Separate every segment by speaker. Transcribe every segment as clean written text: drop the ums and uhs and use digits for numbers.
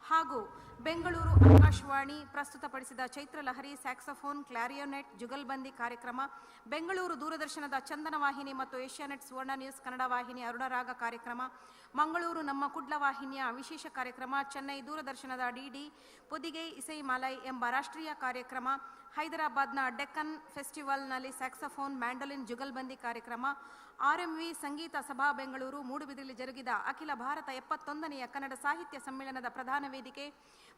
Speaker 1: ಹಾಗೂ Bengaluru Akashvani ಪ್ರಸ್ತುತಪಡಿಸಿದ ಚೈತ್ರಲಹರಿ saxophone clarinet jugalbandi ಕಾರ್ಯಕ್ರಮ, ಬೆಂಗಳೂರು ದೂರದರ್ಶನದ ಚಂದನ ವಾಹಿನಿ ಮತ್ತು ಏಷ್ಯಾನೆಟ್ ಸುವರ್ಣ ನ್ಯೂಸ್ ಕನ್ನಡ ವಾಹಿನಿ ಅರುಣರಾಗ ಕಾರ್ಯಕ್ರಮ, ಮಂಗಳೂರು ನಮ್ಮ ಕುಡ್ಲ ವಾಹಿನಿಯ ವಿಶೇಷ ಕಾರ್ಯಕ್ರಮ, ಚೆನ್ನೈ ದೂರದರ್ಶನದ ಡಿಡಿ ಪೊದಿಗೆ ಇಸೈ ಮಾಲೈ ಎಂಬ ರಾಷ್ಟ್ರೀಯ ಕಾರ್ಯಕ್ರಮ, ಹೈದರಾಬಾದ್ನ ಡೆಕ್ಕನ್ ಫೆಸ್ಟಿವಲ್ನಲ್ಲಿ ಸ್ಯಾಕ್ಸೋಫೋನ್ ಮ್ಯಾಂಡೋಲಿನ್ ಜುಗಲ್ಬಂದಿ ಕಾರ್ಯಕ್ರಮ, ಆರ್ಎಂವಿ ಸಂಗೀತ ಸಭಾ ಬೆಂಗಳೂರು ಮೂಡುಬಿದಿರೆಯಲ್ಲಿ ಜರುಗಿದ ಅಖಿಲ ಭಾರತ 71ನೆಯ ಕನ್ನಡ ಸಾಹಿತ್ಯ ಸಮ್ಮೇಳನದ ಪ್ರಧಾನ ವೇದಿಕೆ,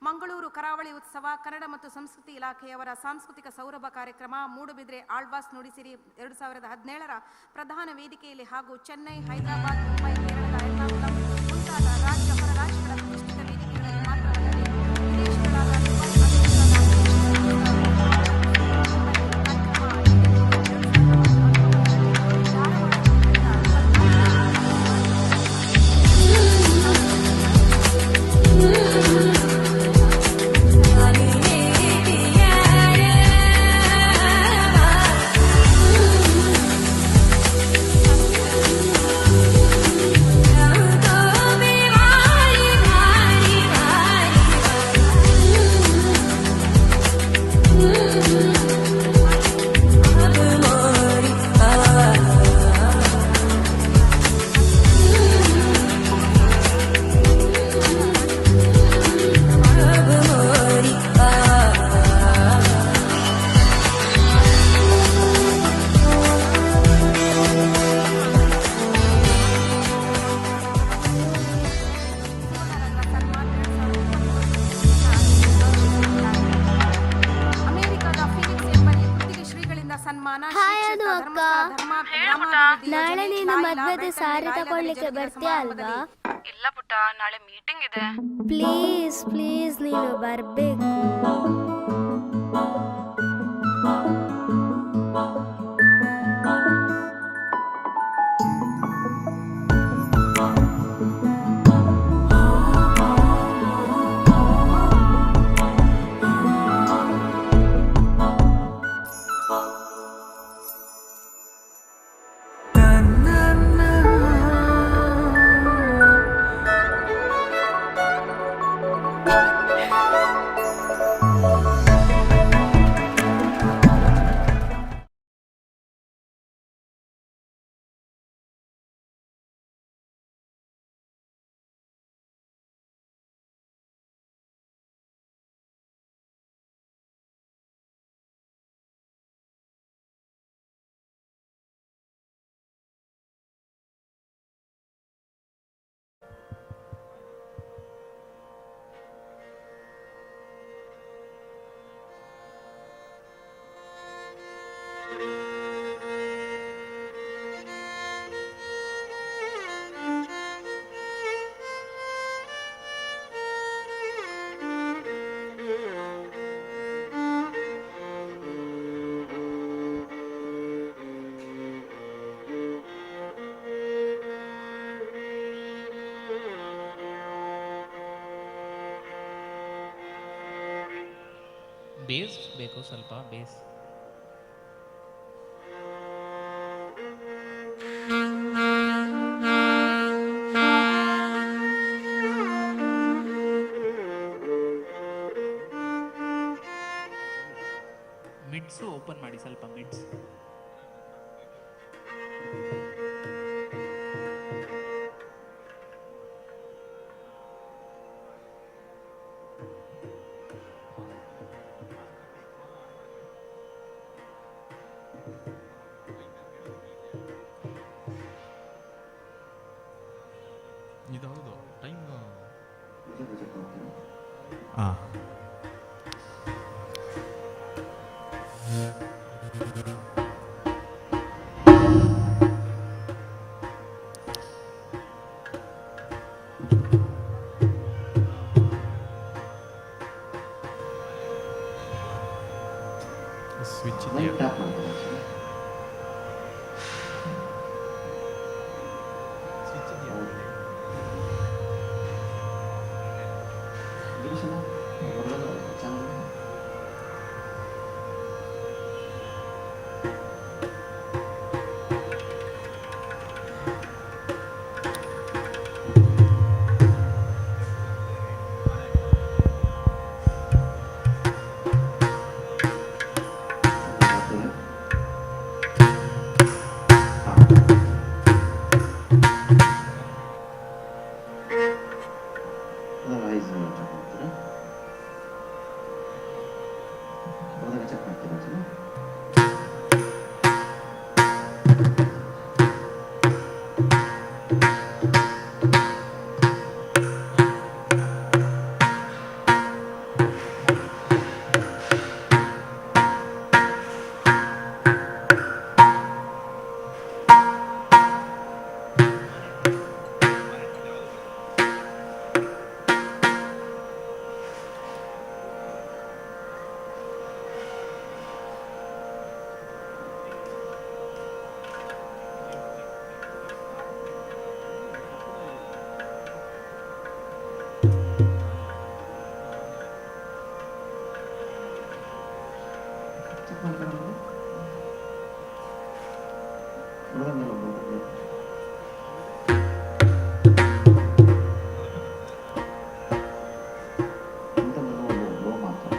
Speaker 1: ಮಂಗಳೂರು ಕರಾವಳಿ ಉತ್ಸವ, ಕನ್ನಡ ಮತ್ತು ಸಂಸ್ಕೃತಿ ಇಲಾಖೆಯವರ ಸಾಂಸ್ಕೃತಿಕ ಸೌರಭ ಕಾರ್ಯಕ್ರಮ, ಮೂಡುಬಿದಿರೆ ಆಳ್ವಾಸ್ ನುಡಿಸಿರಿ 2017ರ ಪ್ರಧಾನ ವೇದಿಕೆಯಲ್ಲಿ ಹಾಗೂ ಚೆನ್ನೈ, ಹೈದರಾಬಾದ್, ಮುಂಬೈ, ಕೇರಳದ ಎರ್ನಾಕುಲಂ ಮುಂತಾದ ರಾಜ್ಯ ಹೊರ ರಾಜ್ಯಗಳ ಪ್ರತಿಷ್ಠಿತ ವೇದಿಕೆಗಳಲ್ಲಿ ಮಾತ್ರವಲ್ಲದೆ ವಿದೇಶಗಳಾದ ದುಬೈ,
Speaker 2: ನಾಳೆ ನೀನು ಮದ್ವೆಗೆ ಸಾರಿ ತಗೊಳ್ಳಿಕ್ಕೆ ಬರ್ತೀಯ ಅಲ್ವಾ?
Speaker 3: ಇಲ್ಲ ಪುಟ್ಟ, ನಾಳೆ ಮೀಟಿಂಗ್ ಇದೆ.
Speaker 2: ಪ್ಲೀಸ್ ಪ್ಲೀಸ್ ನೀನು ಬರ್ಬೇಕು.
Speaker 4: ಬೇಸ್ ಬೇಕು, ಸ್ವಲ್ಪ ಬೇಸ್. ಮಿಡ್ಸು ಓಪನ್ ಮಾಡಿ, ಸ್ವಲ್ಪ ಮಿಡ್ಸ್.
Speaker 5: ಇದೌದು ಟೈಮ್. ಸ್ವಿಚ್ ಇದೆಯಾ? ಸ್ವಿಚ್ ಇದೆಯಾ?
Speaker 6: ಸೈಜ್ ಚೆಕ್ ಮಾಡ್ತೀರಾ? ಹೊರದಾಗ ಚೆಕ್ ಮಾಡ್ತೀರಾ ಸರ್? ಚೆಕ್ ಮಾಡ್ತೀರಾ? ಹೊರದಾಗ ಲೋ ಮಾತ್ರ.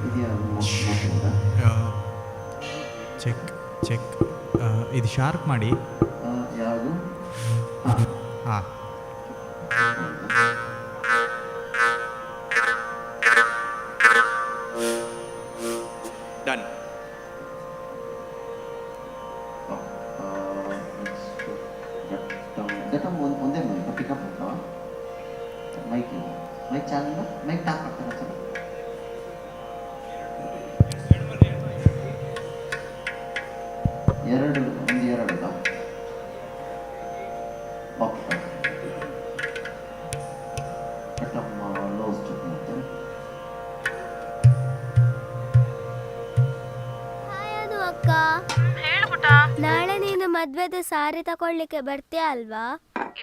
Speaker 6: ಇದೆಯಾ ಮಾತಾಡ್ತಾ?
Speaker 7: ಚೆಕ್ ಚೆಕ್ ಇದು ಶಾರ್ಪ್ ಮಾಡಿ.
Speaker 6: ಯಾವುದು?
Speaker 7: ಹಾಂ
Speaker 5: ಡನ್.
Speaker 6: ಘಟಮ್ ಒಂದೇ ಮೈಕ್ ಪಿಕಪ್ ಉಂಟಾ? ಮೈಕ್ ಇಲ್ಲ. ಮೈಕ್ ಚಾನಲ್ ಮೈಕ್ ಟ್ಯಾಪ್ ಮಾಡ್ತೀರಾ ಸರ್? ಎರಡು ಓಕೆ. ಘಟಮ್ ಲೋಸ್ ಚೆಕ್ ಮಾಡ್ತೀರಾ?
Speaker 2: ಹಾಯ್ ಅದು ಅಕ್ಕ,
Speaker 3: ಹೇಳು ಪುಟ್ಟ.
Speaker 2: ನಾಳೆ ನೀನು ಮದ್ವೆದ ಸಾರಿ ತಗೊಳ್ಳಿಕ್ಕೆ ಬರ್ತೀಯ ಅಲ್ವಾ?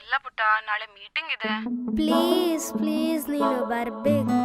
Speaker 3: ಇಲ್ಲ ಪುಟ್ಟ, ನಾಳೆ ಮೀಟಿಂಗ್ ಇದೆ.
Speaker 2: ಪ್ಲೀಸ್ ಪ್ಲೀಸ್ ನೀನು ಬರ್ಬೇಕು.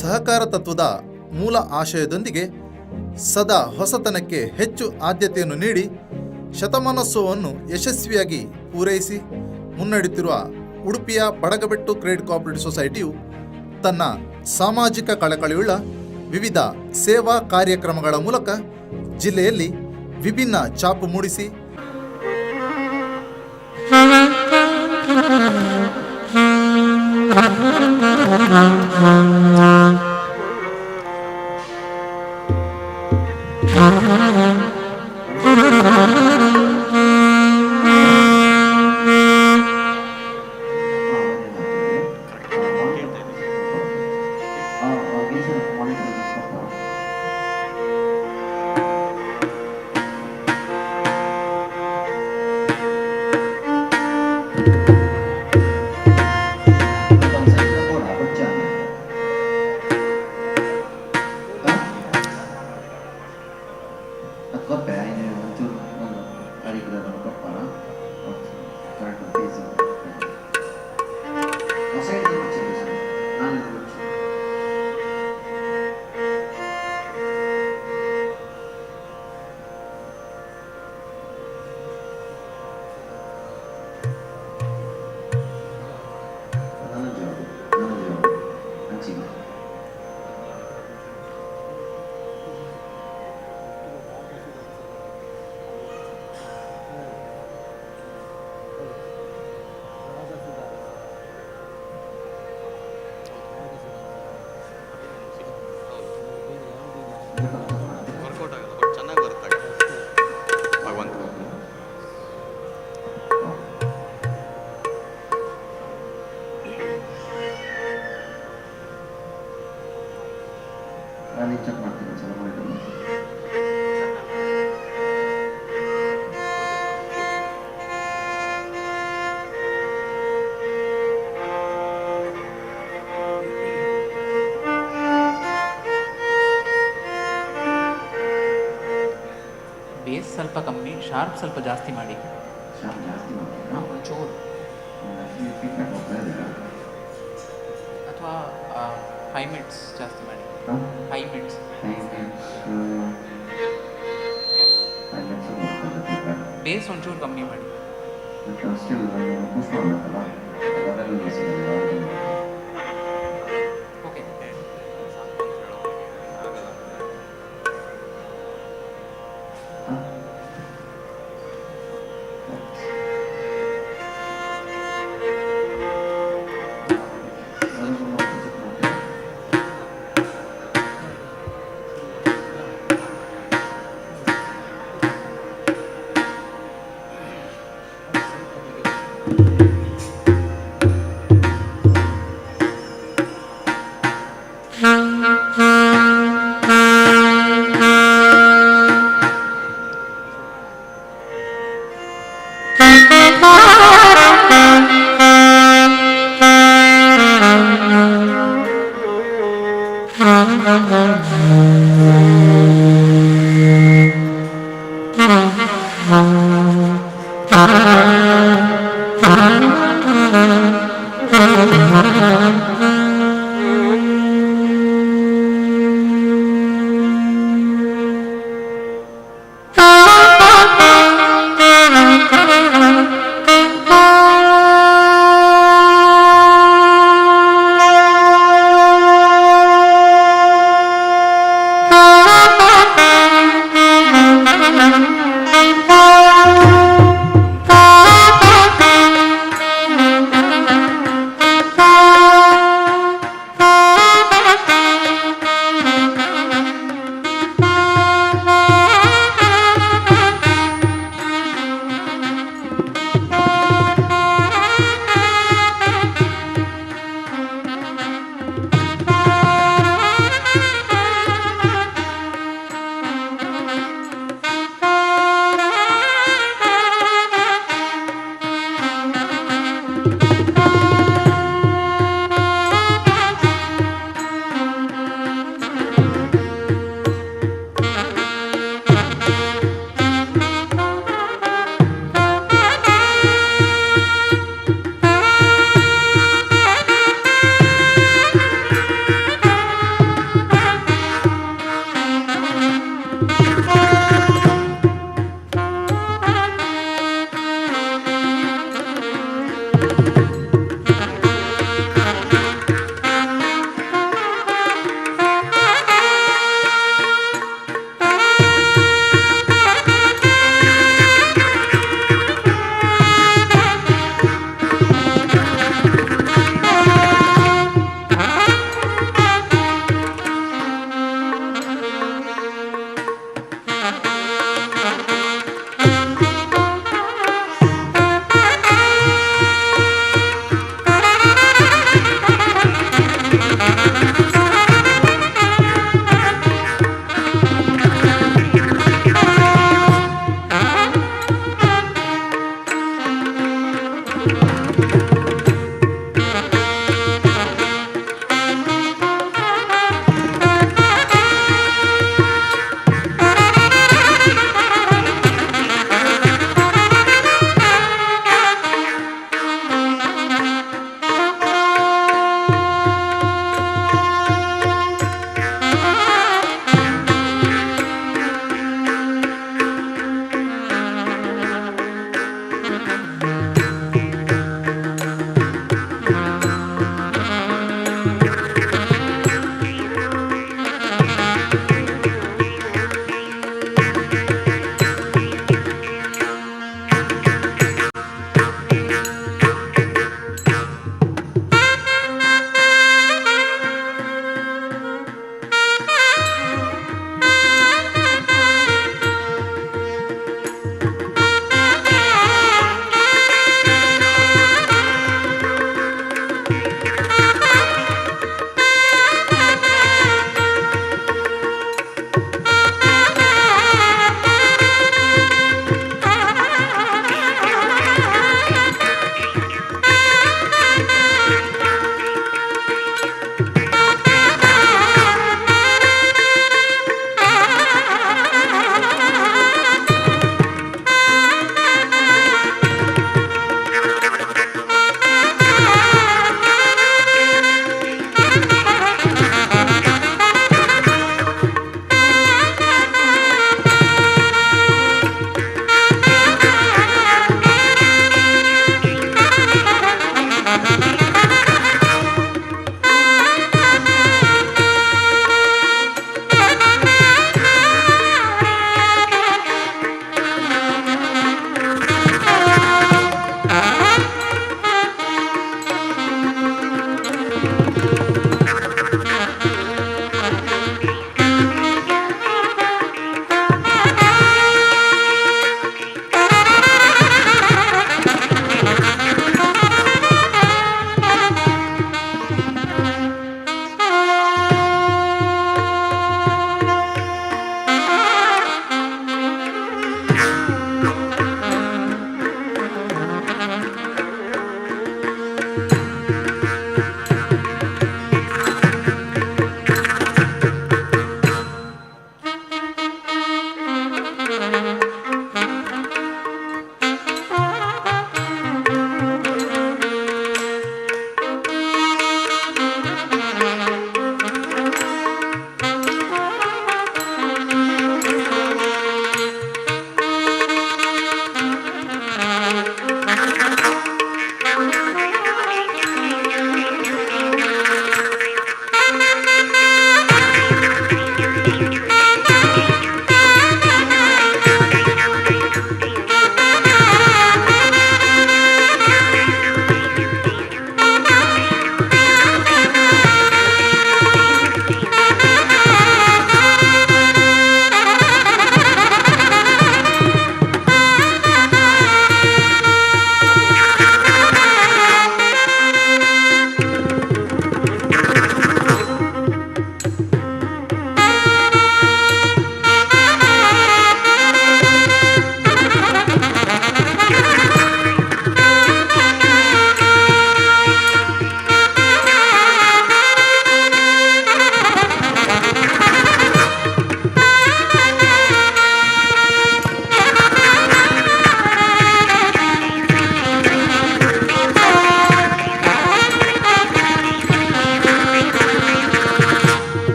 Speaker 8: ಸಹಕಾರ ತತ್ವದ ಮೂಲ ಆಶಯದೊಂದಿಗೆ ಸದಾ ಹೊಸತನಕ್ಕೆ ಹೆಚ್ಚು ಆದ್ಯತೆಯನ್ನು ನೀಡಿ ಶತಮಾನೋತ್ಸವವನ್ನು ಯಶಸ್ವಿಯಾಗಿ ಪೂರೈಸಿ ಮುನ್ನಡೆಯುತ್ತಿರುವ ಉಡುಪಿಯ ಬಡಗಬೆಟ್ಟು ಕ್ರೆಡಿಟ್ ಕೋಆಪರೇಟಿವ್ ಸೊಸೈಟಿಯು ತನ್ನ ಸಾಮಾಜಿಕ ಕಳಕಳಿಯುಳ್ಳ ವಿವಿಧ ಸೇವಾ ಕಾರ್ಯಕ್ರಮಗಳ ಮೂಲಕ ಜಿಲ್ಲೆಯಲ್ಲಿ ವಿಭಿನ್ನ ಛಾಪು ಮೂಡಿಸಿ
Speaker 4: ಶಾರ್ಪ್ ಸ್ವಲ್ಪ ಜಾಸ್ತಿ ಮಾಡಿ.
Speaker 6: ಶಾರ್ಪ್ ಜಾಸ್ತಿ ಮಾಡ್ತೀರಾ?
Speaker 4: ಒಂಚೂರು.
Speaker 6: ಫೀಡ್ಬ್ಯಾಕ್ ಹೋಗ್ತಾ ಇದ್ದೀರಾ?
Speaker 4: ಅಥವಾ 5 ಮಿನಿಟ್ಸ್ ಜಾಸ್ತಿ ಮಾಡಿ.
Speaker 6: ಹಾಂ
Speaker 4: 5 ಮಿನಿಟ್ಸ್.
Speaker 6: 5 ಮಿನಿಟ್ಸ್ ಬರ್ತದೆ ಫೀಡ್ಬ್ಯಾಕ್.
Speaker 4: ಬೇಸ್ ಒಂಚೂರು ಕಮ್ಮಿ ಮಾಡಿ.
Speaker 6: ಬಟ್ ಸ್ಟಿಲ್ ಪುಷ್ ಮಾಡಬೇಕಲ್ಲ, ಲೆವೆಲ್ ಸಿಗಲ್ಲ.
Speaker 4: ಓಕೆ.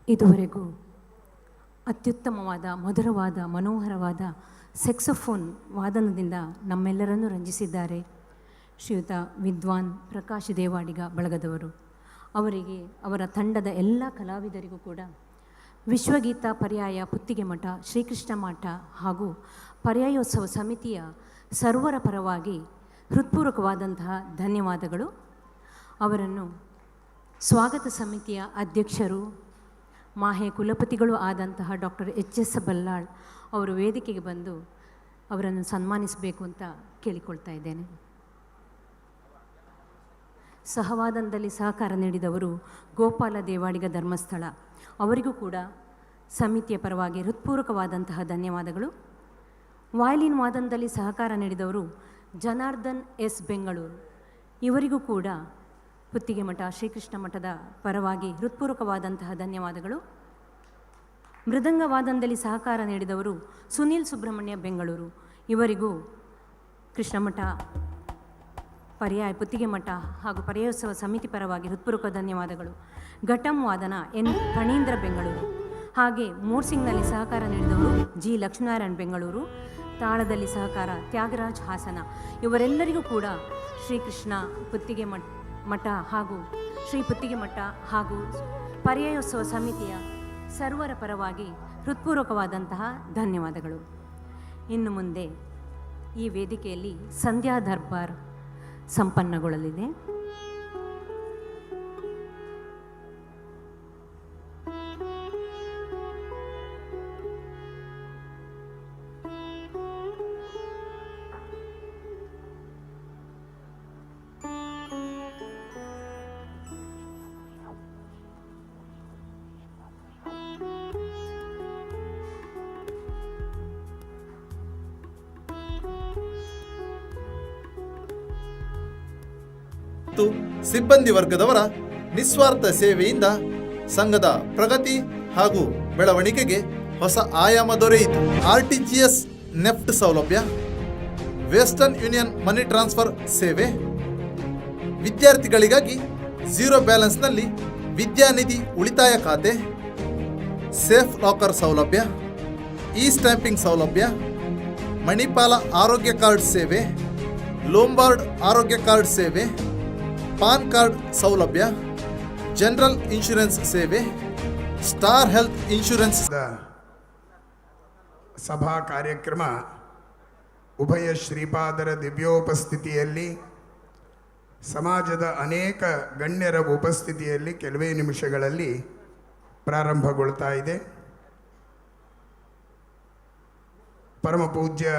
Speaker 9: ಇದುವರೆಗೂ ಅತ್ಯುತ್ತಮವಾದ ಮಧುರವಾದ ಮನೋಹರವಾದ ಸೆಕ್ಸೋಫೋನ್ ವಾದನದಿಂದ ನಮ್ಮೆಲ್ಲರನ್ನೂ ರಂಜಿಸಿದ್ದಾರೆ ಶ್ರೀಯುತ ವಿದ್ವಾನ್ ಪ್ರಕಾಶ್ ದೇವಾಡಿಗ ಬಳಗದವರು. ಅವರಿಗೆ ಅವರ ತಂಡದ ಎಲ್ಲ ಕಲಾವಿದರಿಗೂ ಕೂಡ ವಿಶ್ವಗೀತ ಪರ್ಯಾಯ ಪುತ್ತಿಗೆ ಮಠ, ಶ್ರೀಕೃಷ್ಣ ಮಠ ಹಾಗೂ ಪರ್ಯಾಯೋತ್ಸವ ಸಮಿತಿಯ ಸರ್ವರ ಪರವಾಗಿ ಹೃತ್ಪೂರ್ವಕವಾದಂತಹ ಧನ್ಯವಾದಗಳು. ಅವರನ್ನು ಸ್ವಾಗತ ಸಮಿತಿಯ ಅಧ್ಯಕ್ಷರು ಮಾಹೆ ಕುಲಪತಿಗಳು ಆದಂತಹ ಡಾಕ್ಟರ್ ಎಚ್.ಎಸ್. ಬಲ್ಲಾಳ್ ಅವರು ವೇದಿಕೆಗೆ ಬಂದು ಅವರನ್ನು ಸನ್ಮಾನಿಸಬೇಕು ಅಂತ ಕೇಳಿಕೊಳ್ತಾ ಇದ್ದೇನೆ. ಸಹವಾದನದಲ್ಲಿ ಸಹಕಾರ ನೀಡಿದವರು ಗೋಪಾಲ ದೇವಾಡಿಗ ಧರ್ಮಸ್ಥಳ, ಅವರಿಗೂ ಕೂಡ ಸಮಿತಿಯ ಪರವಾಗಿ ಹೃತ್ಪೂರ್ವಕವಾದಂತಹ ಧನ್ಯವಾದಗಳು. ವಾಯಲಿನ್ ವಾದನದಲ್ಲಿ ಸಹಕಾರ ನೀಡಿದವರು ಜನಾರ್ದನ್ ಎಸ್ ಬೆಂಗಳೂರು, ಇವರಿಗೂ ಕೂಡ ಪುತ್ತಿಗೆ ಮಠ ಶ್ರೀಕೃಷ್ಣ ಮಠದ ಪರವಾಗಿ ಹೃತ್ಪೂರ್ವಕವಾದಂತಹ ಧನ್ಯವಾದಗಳು. ಮೃದಂಗ ವಾದನದಲ್ಲಿ ಸಹಕಾರ ನೀಡಿದವರು ಸುನೀಲ್ ಸುಬ್ರಹ್ಮಣ್ಯ ಬೆಂಗಳೂರು, ಇವರಿಗೂ ಕೃಷ್ಣ ಮಠ ಪರ್ಯಾಯ ಪುತ್ತಿಗೆ ಮಠ ಹಾಗೂ ಪರ್ಯಾಯೋತ್ಸವ ಸಮಿತಿ ಪರವಾಗಿ ಹೃತ್ಪೂರ್ವಕ ಧನ್ಯವಾದಗಳು. ಘಟಂ ವಾದನ ಎನ್ ಫಣೀಂದ್ರ ಬೆಂಗಳೂರು, ಹಾಗೆ ಮೋರ್ಸಿಂಗ್ನಲ್ಲಿ ಸಹಕಾರ ನೀಡಿದವರು ಜಿ ಲಕ್ಷ್ಮೀನಾರಾಯಣ್ ಬೆಂಗಳೂರು, ತಾಳದಲ್ಲಿ ಸಹಕಾರ ತ್ಯಾಗರಾಜ್ ಹಾಸನ, ಇವರೆಲ್ಲರಿಗೂ ಕೂಡ ಶ್ರೀಕೃಷ್ಣ ಪುತ್ತಿಗೆ ಮಠ ಹಾಗೂ ಶ್ರೀ ಪುತ್ತಿಗೆ ಮಠ ಹಾಗೂ ಪರ್ಯಾಯೋತ್ಸವ ಸಮಿತಿಯ ಸರ್ವರ ಪರವಾಗಿ ಹೃತ್ಪೂರ್ವಕವಾದಂತಹ ಧನ್ಯವಾದಗಳು. ಇನ್ನು ಮುಂದೆ ಈ ವೇದಿಕೆಯಲ್ಲಿ ಸಂಧ್ಯಾ ದರ್ಬಾರ್ ಸಂಪನ್ನಗೊಳ್ಳಲಿದೆ.
Speaker 8: ಸಿಬ್ಬಂದಿ ವರ್ಗದವರ ನಿಸ್ವಾರ್ಥ ಸೇವೆಯಿಂದ ಸಂಘದ ಪ್ರಗತಿ ಹಾಗೂ ಬೆಳವಣಿಗೆಗೆ ಹೊಸ ಆಯಾಮ ದೊರೆಯಿತು. ಆರ್ಟಿಜಿಎಸ್ ನೆಫ್ಟ್ ಸೌಲಭ್ಯ, ವೆಸ್ಟರ್ನ್ ಯೂನಿಯನ್ ಮನಿ ಟ್ರಾನ್ಸ್ಫರ್ ಸೇವೆ, ವಿದ್ಯಾರ್ಥಿಗಳಿಗಾಗಿ ಝೀರೋ ಬ್ಯಾಲೆನ್ಸ್ನಲ್ಲಿ ವಿದ್ಯಾನಿಧಿ ಉಳಿತಾಯ ಖಾತೆ, ಸೇಫ್ ಲಾಕರ್ ಸೌಲಭ್ಯ, ಇ ಸ್ಟ್ಯಾಂಪಿಂಗ್ ಸೌಲಭ್ಯ, ಮಣಿಪಾಲ ಆರೋಗ್ಯ ಕಾರ್ಡ್ ಸೇವೆ, ಲೋಂಬಾರ್ಡ್ ಆರೋಗ್ಯ ಕಾರ್ಡ್ ಸೇವೆ, ಪಾನ್ ಕಾರ್ಡ್ ಸೌಲಭ್ಯ, ಜನರಲ್ ಇನ್ಶೂರೆನ್ಸ್ ಸೇವೆ, ಸ್ಟಾರ್ ಹೆಲ್ತ್ ಇನ್ಶೂರೆನ್ಸ್.
Speaker 10: ಸಭಾ ಕಾರ್ಯಕ್ರಮ ಉಭಯ ಶ್ರೀಪಾದರ ದಿವ್ಯೋಪಸ್ಥಿತಿಯಲ್ಲಿ ಸಮಾಜದ ಅನೇಕ ಗಣ್ಯರ ಉಪಸ್ಥಿತಿಯಲ್ಲಿ ಕೆಲವೇ ನಿಮಿಷಗಳಲ್ಲಿ ಪ್ರಾರಂಭಗೊಳ್ತಾ ಇದೆ. ಪರಮ ಪೂಜ್ಯ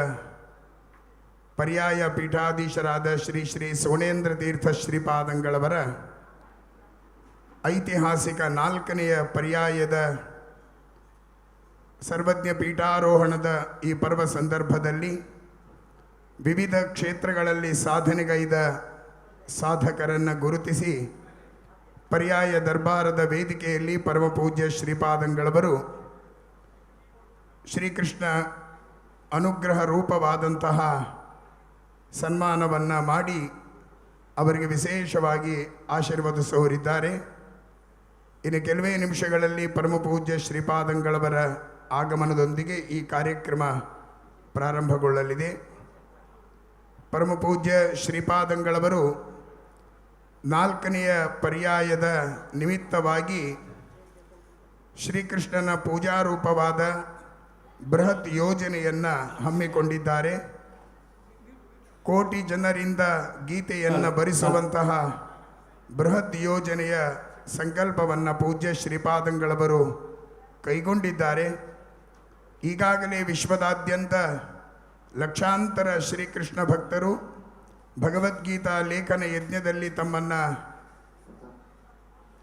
Speaker 10: ಪರ್ಯಾಯ ಪೀಠಾಧೀಶರಾದ ಶ್ರೀ ಶ್ರೀ ಸೋಣೇಂದ್ರ ತೀರ್ಥ ಶ್ರೀಪಾದಂಗಳವರ ಐತಿಹಾಸಿಕ 4ನೆಯ ಪರ್ಯಾಯದ ಸರ್ವಜ್ಞ ಪೀಠಾರೋಹಣದ ಈ ಪರ್ವ ಸಂದರ್ಭದಲ್ಲಿ ವಿವಿಧ ಕ್ಷೇತ್ರಗಳಲ್ಲಿ ಸಾಧನೆಗೈದ ಸಾಧಕರನ್ನು ಗುರುತಿಸಿ ಪರ್ಯಾಯ ದರ್ಬಾರದ ವೇದಿಕೆಯಲ್ಲಿ ಪರಮ ಪೂಜ್ಯ ಶ್ರೀಪಾದಂಗಳವರು ಶ್ರೀಕೃಷ್ಣ ಅನುಗ್ರಹ ರೂಪವಾದಂತಹ ಸನ್ಮಾನವನ್ನು ಮಾಡಿ ಅವರಿಗೆ ವಿಶೇಷವಾಗಿ ಆಶೀರ್ವದಿಸುವರಿದ್ದಾರೆ. ಇನ್ನು ಕೆಲವೇ ನಿಮಿಷಗಳಲ್ಲಿ ಪರಮ ಪೂಜ್ಯ ಶ್ರೀಪಾದಂಗಳವರ ಆಗಮನದೊಂದಿಗೆ ಈ ಕಾರ್ಯಕ್ರಮ ಪ್ರಾರಂಭಗೊಳ್ಳಲಿದೆ. ಪರಮ ಪೂಜ್ಯ ಶ್ರೀಪಾದಂಗಳವರು 4ನೆಯ ಪರ್ಯಾಯದ ನಿಮಿತ್ತವಾಗಿ ಶ್ರೀಕೃಷ್ಣನ ಪೂಜಾರೂಪವಾದ ಬೃಹತ್ ಯೋಜನೆಯನ್ನು ಹಮ್ಮಿಕೊಂಡಿದ್ದಾರೆ. ಕೋಟಿ ಜನರಿಂದ ಗೀತೆಯನ್ನು ಬರೆಸುವಂತಹ ಬೃಹತ್ ಯೋಜನೆಯ ಸಂಕಲ್ಪವನ್ನು ಪೂಜ್ಯ ಶ್ರೀಪಾದಂಗಳವರು ಕೈಗೊಂಡಿದ್ದಾರೆ. ಈಗಾಗಲೇ ವಿಶ್ವದಾದ್ಯಂತ ಲಕ್ಷಾಂತರ ಶ್ರೀಕೃಷ್ಣ ಭಕ್ತರು ಭಗವದ್ಗೀತಾ ಲೇಖನ ಯಜ್ಞದಲ್ಲಿ ತಮ್ಮನ್ನು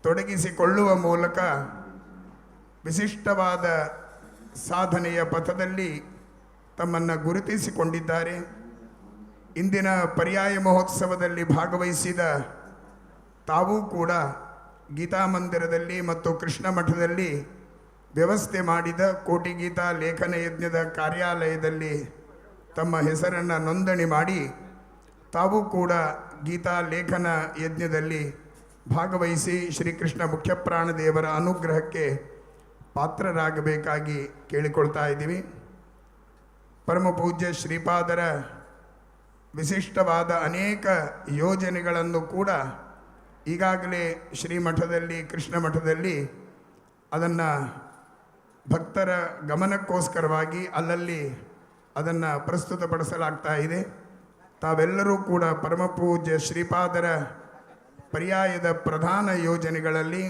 Speaker 10: ತೊಡಗಿಸಿಕೊಳ್ಳುವ ಮೂಲಕ ವಿಶಿಷ್ಟವಾದ ಸಾಧನೆಯ ಪಥದಲ್ಲಿ ತಮ್ಮನ್ನು ಗುರುತಿಸಿಕೊಂಡಿದ್ದಾರೆ. ಇಂದಿನ ಪರ್ಯಾಯ ಮಹೋತ್ಸವದಲ್ಲಿ ಭಾಗವಹಿಸಿದ ತಾವೂ ಕೂಡ ಗೀತಾ ಮಂದಿರದಲ್ಲಿ ಮತ್ತು ಕೃಷ್ಣ ಮಠದಲ್ಲಿ ವ್ಯವಸ್ಥೆ ಮಾಡಿದ ಕೋಟಿ ಗೀತಾ ಲೇಖನ ಯಜ್ಞದ ಕಾರ್ಯಾಲಯದಲ್ಲಿ ತಮ್ಮ ಹೆಸರನ್ನು ನೋಂದಣಿ ಮಾಡಿ ತಾವೂ ಕೂಡ ಗೀತಾ ಲೇಖನ ಯಜ್ಞದಲ್ಲಿ ಭಾಗವಹಿಸಿ ಶ್ರೀಕೃಷ್ಣ ಮುಖ್ಯಪ್ರಾಣದೇವರ ಅನುಗ್ರಹಕ್ಕೆ ಪಾತ್ರರಾಗಬೇಕಾಗಿ ಕೇಳಿಕೊಳ್ತಾ ಇದ್ದೀವಿ. ಪರಮ ಪೂಜ್ಯ ಶ್ರೀಪಾದರ ವಿಶಿಷ್ಟವಾದ ಅನೇಕ ಯೋಜನೆಗಳನ್ನು ಕೂಡ ಈಗಾಗಲೇ ಶ್ರೀಮಠದಲ್ಲಿ, ಕೃಷ್ಣ ಮಠದಲ್ಲಿ ಅದನ್ನು ಭಕ್ತರ ಗಮನಕ್ಕೋಸ್ಕರವಾಗಿ ಅಲ್ಲಲ್ಲಿ ಅದನ್ನು ಪ್ರಸ್ತುತಪಡಿಸಲಾಗ್ತಾ ಇದೆ. ತಾವೆಲ್ಲರೂ ಕೂಡ ಪರಮ ಪೂಜ್ಯ ಶ್ರೀಪಾದರ ಪರ್ಯಾಯದ ಪ್ರಧಾನ ಯೋಜನೆಗಳಲ್ಲಿ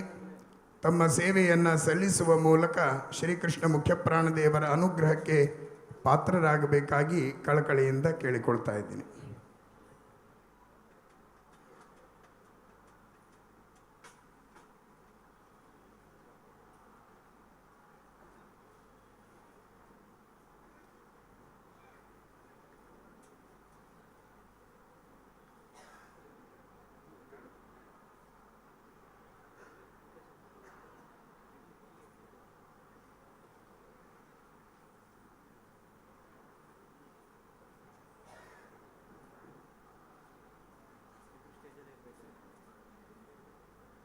Speaker 10: ತಮ್ಮ ಸೇವೆಯನ್ನು ಸಲ್ಲಿಸುವ ಮೂಲಕ ಶ್ರೀಕೃಷ್ಣ ಮುಖ್ಯಪ್ರಾಣದೇವರ ಅನುಗ್ರಹಕ್ಕೆ ಪಾತ್ರರಾಗಬೇಕಾಗಿ ಕಳಕಳಿಯಿಂದ ಕೇಳಿಕೊಳ್ತಾ ಇದ್ದೀನಿ.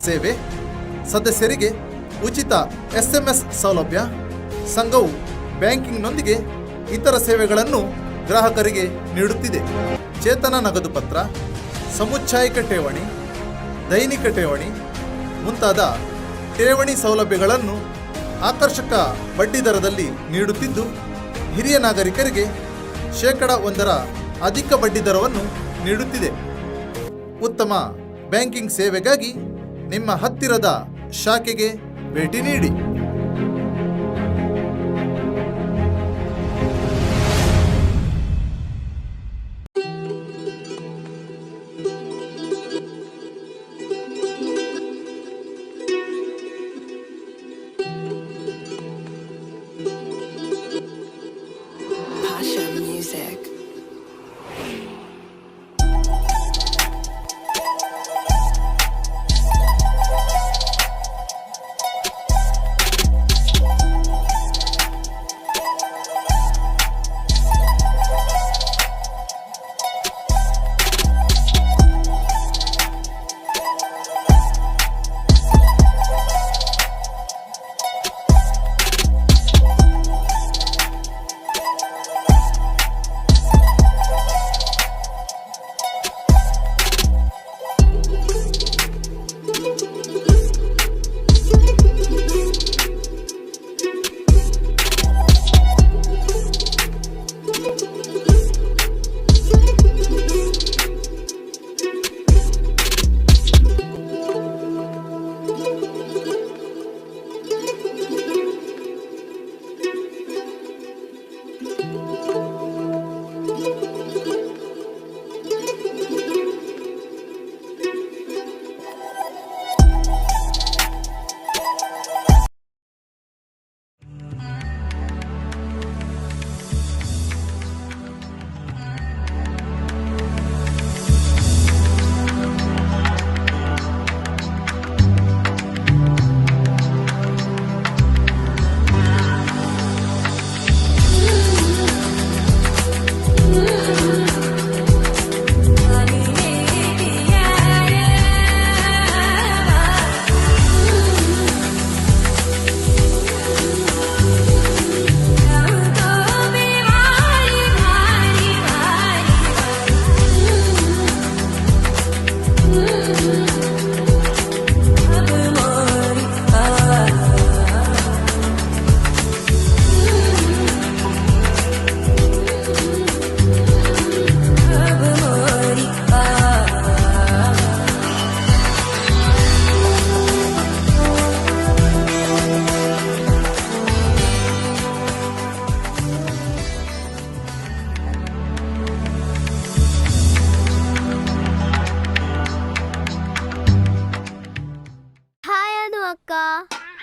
Speaker 8: ಸೇವೆ, ಸದಸ್ಯರಿಗೆ ಉಚಿತ SMS ಸೌಲಭ್ಯ. ಸಂಘವು ಬ್ಯಾಂಕಿಂಗ್ನೊಂದಿಗೆ ಇತರ ಸೇವೆಗಳನ್ನು ಗ್ರಾಹಕರಿಗೆ ನೀಡುತ್ತಿದೆ. ಚೇತನ ನಗದು ಪತ್ರ, ಸಮುಚ್ಛಾಯಕ ಠೇವಣಿ, ದೈನಿಕ ಠೇವಣಿ ಮುಂತಾದ ಠೇವಣಿ ಸೌಲಭ್ಯಗಳನ್ನು ಆಕರ್ಷಕ ಬಡ್ಡಿ ದರದಲ್ಲಿ ನೀಡುತ್ತಿದ್ದು, ಹಿರಿಯ ನಾಗರಿಕರಿಗೆ 1% ಅಧಿಕ ಬಡ್ಡಿ ದರವನ್ನು ನೀಡುತ್ತಿದೆ. ಉತ್ತಮ ಬ್ಯಾಂಕಿಂಗ್ ಸೇವೆಗಾಗಿ ನಿಮ್ಮ ಹತ್ತಿರದ ಶಾಖೆಗೆ ಭೇಟಿ ನೀಡಿ.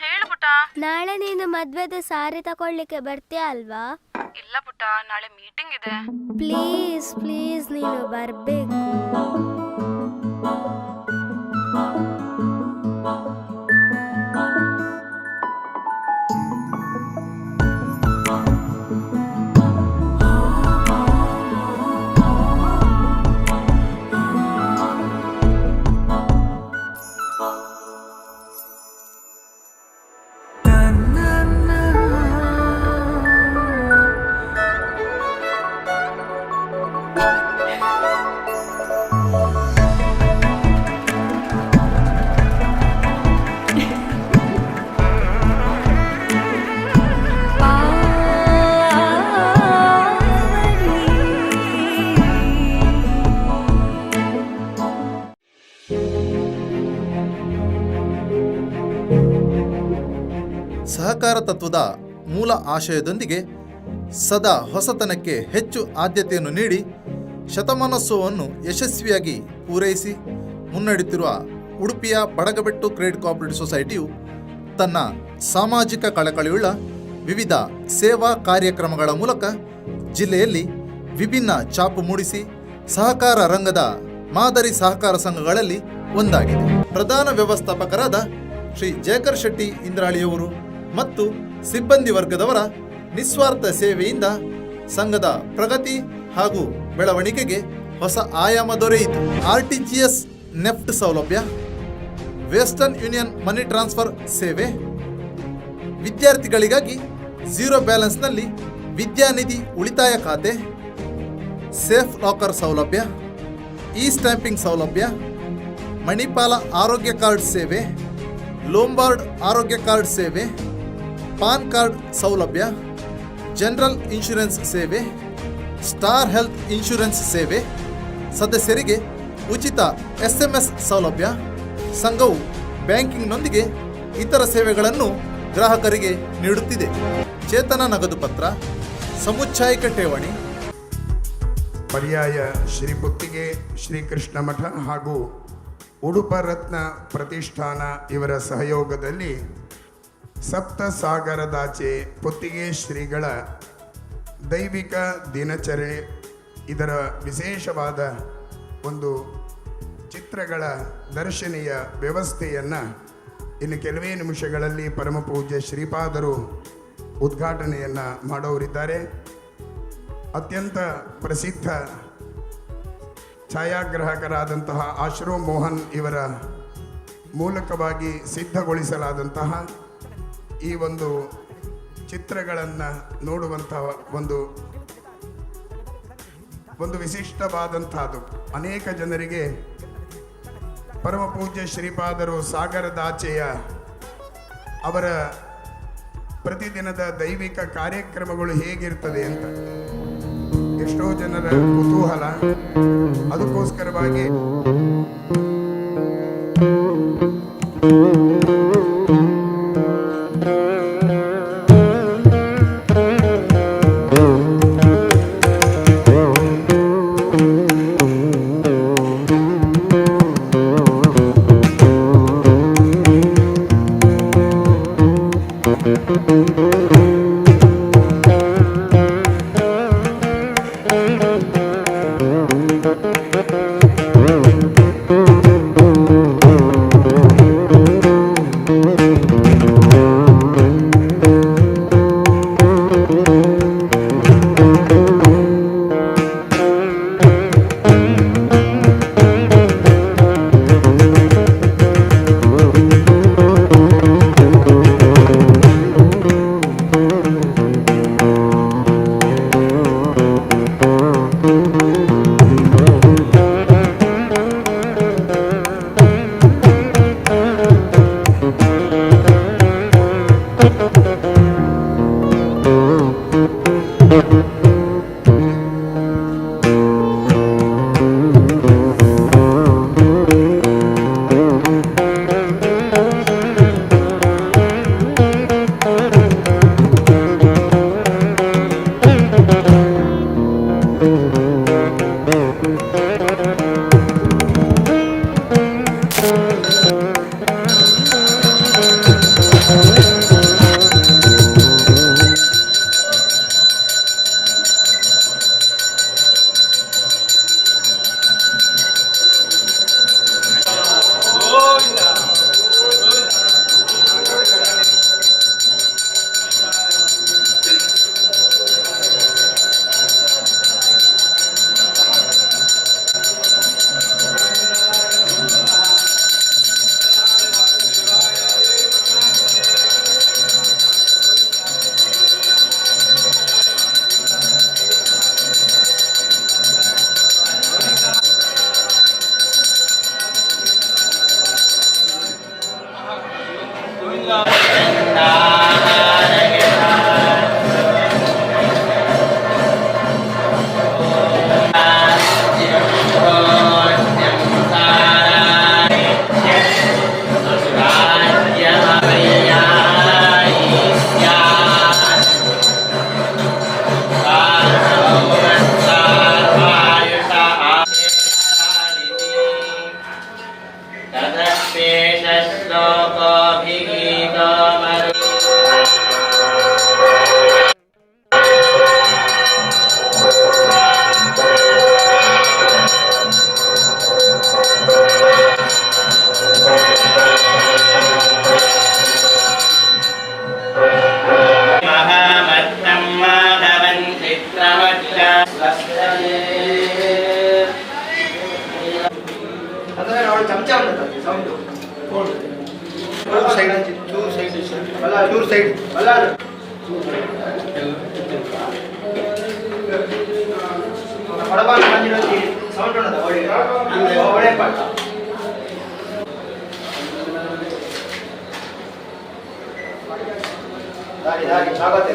Speaker 3: ಹೇಳು ಪುಟ್ಟ.
Speaker 2: ನಾಳೆ ನೀನು ಮದ್ವೆದ ಸಾರಿ ತಕೊಳ್ಳಿಕ್ಕೆ ಬರ್ತೀಯ ಅಲ್ವಾ?
Speaker 3: ಇಲ್ಲ ಪುಟ್ಟ, ನಾಳೆ ಮೀಟಿಂಗ್ ಇದೆ.
Speaker 2: ಪ್ಲೀಸ್ ಪ್ಲೀಸ್ ನೀನು ಬರ್ಬೇಕು.
Speaker 11: na
Speaker 8: ಸಹಕಾರ ತತ್ವದ ಮೂಲ ಆಶಯದೊಂದಿಗೆ ಸದಾ ಹೊಸತನಕ್ಕೆ ಹೆಚ್ಚು ಆದ್ಯತೆಯನ್ನು ನೀಡಿ ಶತಮಾನೋತ್ಸವವನ್ನು ಯಶಸ್ವಿಯಾಗಿ ಪೂರೈಸಿ ಮುನ್ನಡೆಯುತ್ತಿರುವ ಉಡುಪಿಯ ಬಡಗಬೆಟ್ಟು ಕ್ರೆಡಿಟ್ ಕೋಆಪರೇಟಿವ್ ಸೊಸೈಟಿಯು ತನ್ನ ಸಾಮಾಜಿಕ ಕಳಕಳಿಯುಳ್ಳ ವಿವಿಧ ಸೇವಾ ಕಾರ್ಯಕ್ರಮಗಳ ಮೂಲಕ ಜಿಲ್ಲೆಯಲ್ಲಿ ವಿಭಿನ್ನ ಛಾಪು ಮೂಡಿಸಿ ಸಹಕಾರ ರಂಗದ ಮಾದರಿ ಸಹಕಾರ ಸಂಘಗಳಲ್ಲಿ ಒಂದಾಗಿದೆ. ಪ್ರಧಾನ ವ್ಯವಸ್ಥಾಪಕರಾದ ಶ್ರೀ ಜಯಕರ್ ಶೆಟ್ಟಿ ಇಂದ್ರಾಳಿಯವರು ಮತ್ತು ಸಿಬ್ಬಂದಿ ವರ್ಗದವರ ನಿಸ್ವಾರ್ಥ ಸೇವೆಯಿಂದ ಸಂಘದ ಪ್ರಗತಿ ಹಾಗೂ ಬೆಳವಣಿಗೆಗೆ ಹೊಸ ಆಯಾಮ ದೊರೆಯಿತು. RTGS ನೆಫ್ಟ್ ಸೌಲಭ್ಯ, ವೆಸ್ಟರ್ನ್ ಯೂನಿಯನ್ ಮನಿ ಟ್ರಾನ್ಸ್ಫರ್ ಸೇವೆ, ವಿದ್ಯಾರ್ಥಿಗಳಿಗಾಗಿ ಝೀರೋ ಬ್ಯಾಲೆನ್ಸ್ನಲ್ಲಿ ವಿದ್ಯಾನಿಧಿ ಉಳಿತಾಯ ಖಾತೆ, ಸೇಫ್ ಲಾಕರ್ ಸೌಲಭ್ಯ, ಇ ಸ್ಟ್ಯಾಂಪಿಂಗ್ ಸೌಲಭ್ಯ, ಮಣಿಪಾಲ ಆರೋಗ್ಯ ಕಾರ್ಡ್ ಸೇವೆ, ಲೋಂಬಾರ್ಡ್ ಆರೋಗ್ಯ ಕಾರ್ಡ್ ಸೇವೆ, ಪಾನ್ ಕಾರ್ಡ್ ಸೌಲಭ್ಯ, ಜನರಲ್ ಇನ್ಶೂರೆನ್ಸ್ ಸೇವೆ, ಸ್ಟಾರ್ ಹೆಲ್ತ್ ಇನ್ಶೂರೆನ್ಸ್ ಸೇವೆ, ಸದಸ್ಯರಿಗೆ ಉಚಿತ SMS ಸೌಲಭ್ಯ. ಸಂಘವು ಬ್ಯಾಂಕಿಂಗ್ನೊಂದಿಗೆ ಇತರ ಸೇವೆಗಳನ್ನು ಗ್ರಾಹಕರಿಗೆ ನೀಡುತ್ತಿದೆ. ಚೇತನ ನಗದು ಪತ್ರ, ಸಮುಚ್ಛಾಯಕ ಠೇವಣಿ,
Speaker 10: ಪರ್ಯಾಯ ಶ್ರೀ ಪುತ್ತಿಗೆ ಶ್ರೀಕೃಷ್ಣ ಮಠ ಹಾಗೂ ಉಡುಪ ರತ್ನ ಪ್ರತಿಷ್ಠಾನ ಇವರ ಸಹಯೋಗದಲ್ಲಿ ಸಪ್ತ ಸಾಗರದಾಚೆ ಪುತ್ತಿಗೆ ಶ್ರೀಗಳ ದೈವಿಕ ದಿನಚರಣೆ ಇದರ ವಿಶೇಷವಾದ ಒಂದು ಚಿತ್ರಗಳ ದರ್ಶನೀಯ ವ್ಯವಸ್ಥೆಯನ್ನು ಇನ್ನು ಕೆಲವೇ ನಿಮಿಷಗಳಲ್ಲಿ ಪರಮಪೂಜ್ಯ ಶ್ರೀಪಾದರು ಉದ್ಘಾಟನೆಯನ್ನು ಮಾಡೋರಿದ್ದಾರೆ. ಅತ್ಯಂತ ಪ್ರಸಿದ್ಧ ಛಾಯಾಗ್ರಾಹಕರಾದಂತಹ ಆಶ್ರೋ ಮೋಹನ್ ಇವರ ಮೂಲಕವಾಗಿ ಸಿದ್ಧಗೊಳಿಸಲಾದಂತಹ ಈ ಒಂದು ಚಿತ್ರಗಳನ್ನು ನೋಡುವಂತಹ ಒಂದು ವಿಶಿಷ್ಟವಾದಂಥದ್ದು. ಅನೇಕ ಜನರಿಗೆ ಪರಮಪೂಜ್ಯ ಶ್ರೀಪಾದರು ಸಾಗರದಾಚೆಯ ಅವರ ಪ್ರತಿದಿನದ ದೈವಿಕ ಕಾರ್ಯಕ್ರಮಗಳು ಹೇಗಿರ್ತದೆ ಅಂತ ಎಷ್ಟೋ ಜನರ ಕುತೂಹಲ. ಅದಕ್ಕೋಸ್ಕರವಾಗಿ
Speaker 6: ಅಂದ್ರೆ ನೋಡಿ ಚಮಚ ಸೌಂಡು ಸೈಡ್ ಚೂರು ಸೈಡ್ ಅಲ್ಲ ಚೂರು ಸೈಡ್ ಅಲ್ಲ ಹೊಡಬಾಗ ಬಂದಿರೋದು ಸೌಂಡ್ ಉಂಟದ ಒಳ್ಳೆ ಪಾಠ ದಾರಿ ದಾರಿ ಸ್ವಾಗತ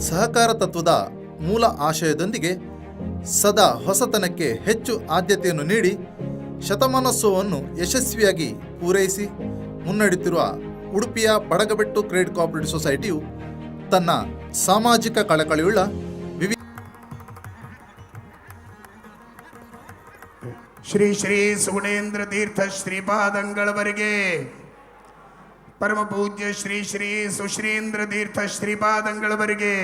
Speaker 8: ಸಹಕಾರ ತತ್ವದ ಮೂಲ ಆಶಯದೊಂದಿಗೆ ಸದಾ ಹೊಸತನಕ್ಕೆ ಹೆಚ್ಚು ಆದ್ಯತೆಯನ್ನು ನೀಡಿ ಶತಮಾನೋತ್ಸವವನ್ನು ಯಶಸ್ವಿಯಾಗಿ ಪೂರೈಸಿ ಮುನ್ನಡೆಯುತ್ತಿರುವ ಉಡುಪಿಯ ಬಡಗಬೆಟ್ಟು ಕ್ರೆಡಿಟ್ ಕೋಆಪರೇಟಿವ್ ಸೊಸೈಟಿಯು ತನ್ನ ಸಾಮಾಜಿಕ ಕಳಕಳಿಯುಳ್ಳ ವಿವಿಧ
Speaker 10: ಶ್ರೀ ಶ್ರೀ ಸುಗುಣೇಂದ್ರ ತೀರ್ಥ ಶ್ರೀಪಾದಂಗಳವರಿಗೆ, ಪರಮ ಪೂಜ್ಯ ಶ್ರೀ ಶ್ರೀ ಸುಶ್ರೀಂದ್ರ ತೀರ್ಥ ಶ್ರೀಪಾದಂಗಳವರಿಗೆ,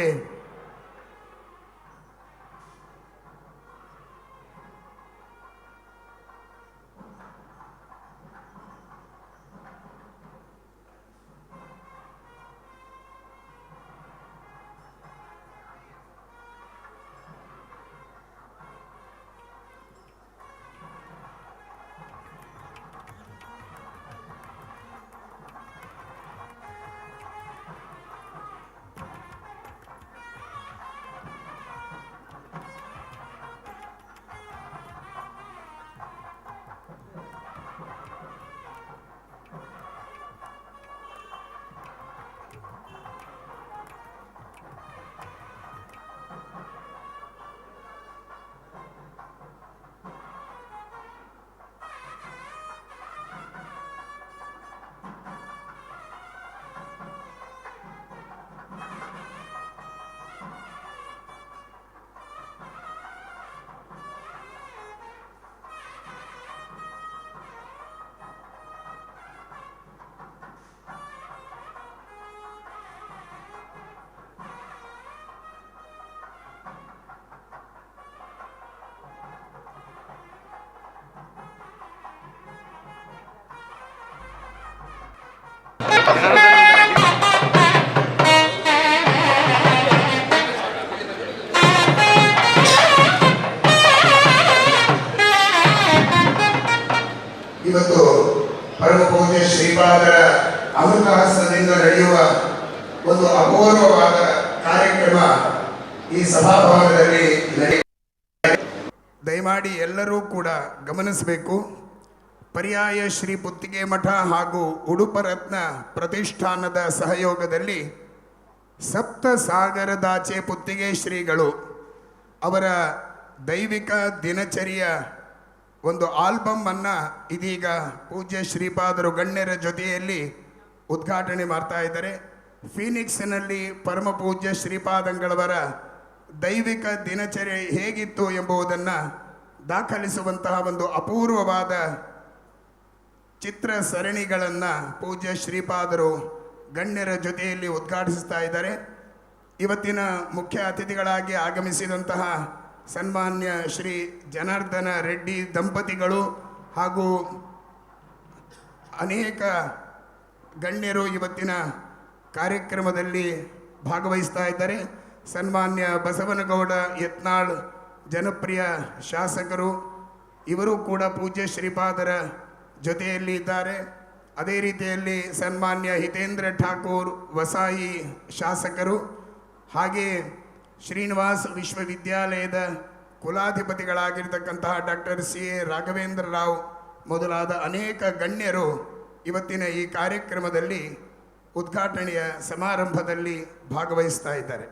Speaker 10: ಇವತ್ತು ಪರಮ ಪೂಜ್ಯ ಶ್ರೀಪಾದರ ಅಮೃತಹಸ್ತದಿಂದ ನಡೆಯುವ ಒಂದು ಅಪೂರ್ವವಾದ ಕಾರ್ಯಕ್ರಮ ಈ ಸಭಾಭವನದಲ್ಲಿ ದಯಮಾಡಿ ಎಲ್ಲರೂ ಕೂಡ ಗಮನಿಸಬೇಕು. ಪರ್ಯಾಯ ಶ್ರೀ ಪುತ್ತಿಗೆ ಮಠ ಹಾಗೂ ಉಡುಪರತ್ನ ಪ್ರತಿಷ್ಠಾನದ ಸಹಯೋಗದಲ್ಲಿ ಸಪ್ತ ಸಾಗರದಾಚೆ ಪುತ್ತಿಗೆ ಶ್ರೀಗಳು ಅವರ ದೈವಿಕ ದಿನಚರಿಯ ಒಂದು ಆಲ್ಬಮ್ ಅನ್ನು ಇದೀಗ ಪೂಜ್ಯ ಶ್ರೀಪಾದರು ಗಣ್ಯರ ಜೊತೆಯಲ್ಲಿ ಉದ್ಘಾಟನೆ ಮಾಡ್ತಾ ಇದ್ದಾರೆ. ಫೀನಿಕ್ಸ್ನಲ್ಲಿ ಪರಮ ಪೂಜ್ಯ ಶ್ರೀಪಾದಂಗಳವರ ದೈವಿಕ ದಿನಚರಿ ಹೇಗಿತ್ತು ಎಂಬುದನ್ನು ದಾಖಲಿಸುವಂತಹ ಒಂದು ಅಪೂರ್ವವಾದ ಚಿತ್ರ ಸರಣಿಗಳನ್ನು ಪೂಜ್ಯ ಶ್ರೀಪಾದರು ಗಣ್ಯರ ಜೊತೆಯಲ್ಲಿ ಉದ್ಘಾಟಿಸ್ತಾ ಇದ್ದಾರೆ. ಇವತ್ತಿನ ಮುಖ್ಯ ಅತಿಥಿಗಳಾಗಿ ಆಗಮಿಸಿದಂತಹ ಸನ್ಮಾನ್ಯ ಶ್ರೀ ಜನಾರ್ದನ ರೆಡ್ಡಿ ದಂಪತಿಗಳು ಹಾಗೂ ಅನೇಕ ಗಣ್ಯರು ಇವತ್ತಿನ ಕಾರ್ಯಕ್ರಮದಲ್ಲಿ ಭಾಗವಹಿಸ್ತಾ ಇದ್ದಾರೆ. ಸನ್ಮಾನ್ಯ ಬಸವನಗೌಡ ಯತ್ನಾಳ್ ಜನಪ್ರಿಯ ಶಾಸಕರು, ಇವರು ಕೂಡ ಪೂಜ್ಯ ಶ್ರೀಪಾದರ ಜೊತೆಯಲ್ಲಿ ಇದ್ದಾರೆ. ಅದೇ ರೀತಿಯಲ್ಲಿ ಸನ್ಮಾನ್ಯ ಹಿತೇಂದ್ರ ಠಾಕೂರ್ ವಸಾಯಿ ಶಾಸಕರು, ಹಾಗೆ ಶ್ರೀನಿವಾಸ್ ವಿಶ್ವವಿದ್ಯಾಲಯದ ಕುಲಾಧಿಪತಿಗಳಾಗಿರ್ತಕ್ಕಂತಹ doctor C A Raghavendra Rao ಮೊದಲಾದ ಅನೇಕ ಗಣ್ಯರು ಇವತ್ತಿನ ಈ ಕಾರ್ಯಕ್ರಮದಲ್ಲಿ ಉದ್ಘಾಟನೆಯ ಸಮಾರಂಭದಲ್ಲಿ ಭಾಗವಹಿಸ್ತಾ ಇದ್ದಾರೆ.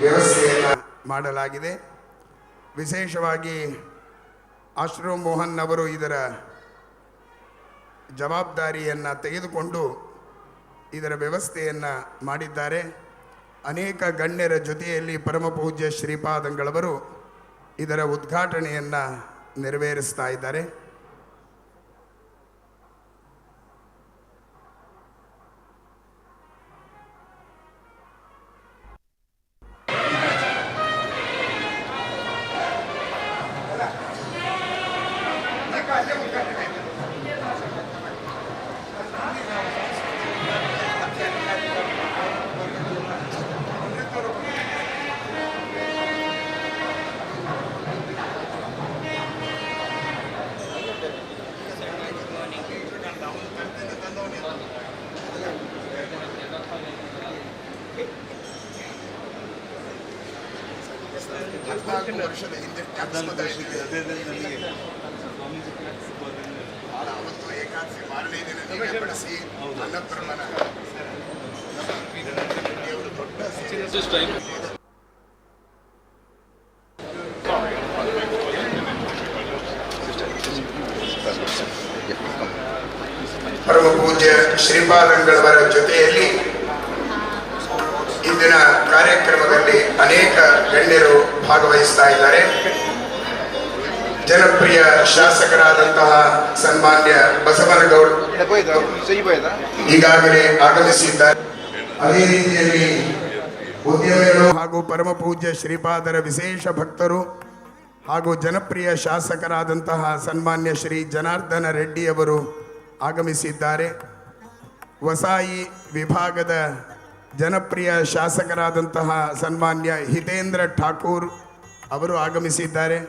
Speaker 10: ವ್ಯವಸ್ಥೆಯನ್ನು ಮಾಡಲಾಗಿದೆ. ವಿಶೇಷವಾಗಿ ಆಶ್ರೂ ಮೋಹನ್ ಅವರು ಇದರ ಜವಾಬ್ದಾರಿಯನ್ನು ತೆಗೆದುಕೊಂಡು ಇದರ ವ್ಯವಸ್ಥೆಯನ್ನು ಮಾಡಿದ್ದಾರೆ. ಅನೇಕ ಗಣ್ಯರ ಜೊತೆಯಲ್ಲಿ ಪರಮಪೂಜ್ಯ ಶ್ರೀಪಾದಂಗಳವರು ಇದರ ಉದ್ಘಾಟನೆಯನ್ನು ನೆರವೇರಿಸ್ತಾ ಇದ್ದಾರೆ. ವರ್ಷದ ಹಿಂದೆ ಅವತ್ತು ಏಕಾದಶಿ ಮಾರನೇ ದಿನ ನೀವೇ ಬಳಸಿ ಅನ್ನಪ್ರಮಾಣ ದೊಡ್ಡ ಪರಮ ಪೂಜ್ಯ ಶ್ರೀಪಾದಂಗಳವರ ಜೊತೆಯಲ್ಲಿ ಇಂದಿನ ಕಾರ್ಯಕ್ರಮದಲ್ಲಿ ಅನೇಕ ಗಣ್ಯರು ಭಾಗವಹಿಸ್ತಾ ಇದ್ದಾರೆ. ಜನಪ್ರಿಯ ಶಾಸಕರಾದಂತಹ ಸನ್ಮಾನ್ಯ ಬಸವನಗೌಡ ಈಗಾಗಲೇ ಆಗಮಿಸಿದ್ದಾರೆ. ಅದೇ ರೀತಿಯಲ್ಲಿ ಉದ್ಯಮಿಗಳು ಹಾಗೂ ಪರಮ ಪೂಜ್ಯ ಶ್ರೀಪಾದರ ವಿಶೇಷ ಭಕ್ತರು ಹಾಗೂ ಜನಪ್ರಿಯ ಶಾಸಕರಾದಂತಹ ಸನ್ಮಾನ್ಯ ಶ್ರೀ ಜನಾರ್ದನ ರೆಡ್ಡಿಯವರು ಆಗಮಿಸಿದ್ದಾರೆ. ವಸಾಯಿ ವಿಭಾಗದ ಜನಪ್ರಿಯ ಶಾಸಕರಾದಂತಹ ಸನ್ಮಾನ್ಯ ಹಿತೇಂದ್ರ ಠಾಕೂರ್ ಅವರು ಆಗಮಿಸಿದ್ದಾರೆ.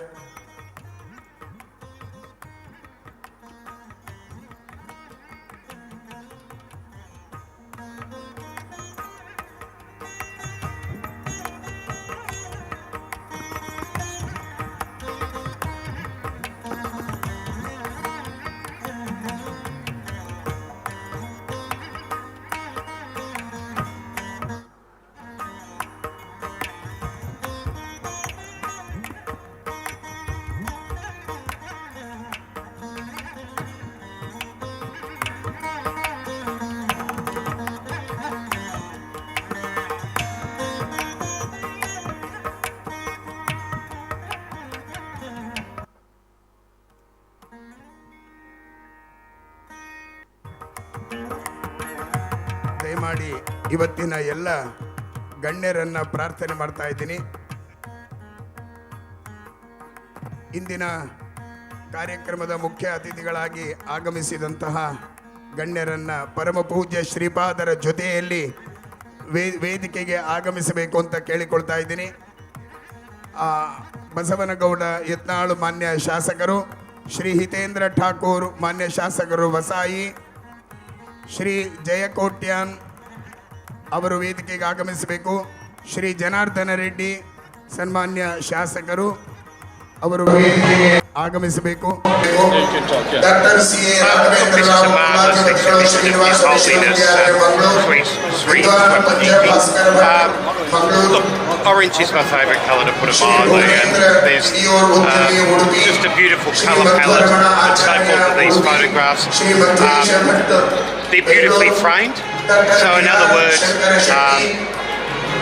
Speaker 10: ದಯಮಾಡಿ ಇವತ್ತಿನ ಎಲ್ಲ ಗಣ್ಯರನ್ನ ಪ್ರಾರ್ಥನೆ ಮಾಡ್ತಾ ಇದ್ದೀನಿ. ಇಂದಿನ ಕಾರ್ಯಕ್ರಮದ ಮುಖ್ಯ ಅತಿಥಿಗಳಾಗಿ ಆಗಮಿಸಿದಂತಹ ಗಣ್ಯರನ್ನ ಪರಮ ಪೂಜ್ಯ ಶ್ರೀಪಾದರ ಜೊತೆಯಲ್ಲಿ ವೇದಿಕೆಗೆ ಆಗಮಿಸಬೇಕು ಅಂತ ಕೇಳಿಕೊಳ್ತಾ ಇದ್ದೀನಿ. ಬಸವನಗೌಡ ಯತ್ನಾಳು ಮಾನ್ಯ ಶಾಸಕರು, ಶ್ರೀ ಹಿತೇಂದ್ರ ಠಾಕೂರ್ ಮಾನ್ಯ ಶಾಸಕರು ವಸಾಯಿ, ಶ್ರೀ ಜಯಕೋಟ್ಯಾನ್ ಅವರು ವೇದಿಕೆಗೆ ಆಗಮಿಸಬೇಕು. ಶ್ರೀ ಜನಾರ್ದನ ರೆಡ್ಡಿ ಸನ್ಮಾನ್ಯ ಶಾಸಕರು ಅವರು ವೇದಿಕೆಗೆ ಆಗಮಿಸಬೇಕು. Doctor C A Raghavendra Rao ಕುಲಾಧಿಪತಿಗಳು ಶ್ರೀನಿವಾಸ ವಿಶ್ವವಿದ್ಯಾಲಯ ಮಂಗಳೂರು, ವಿದ್ವಾನ್ Punjab Bhaskara Mangaluru.
Speaker 11: Orange is my favourite colour to put it mildly, and there's just a beautiful colour palette and so forth of these photographs. They're beautifully framed, so in other words,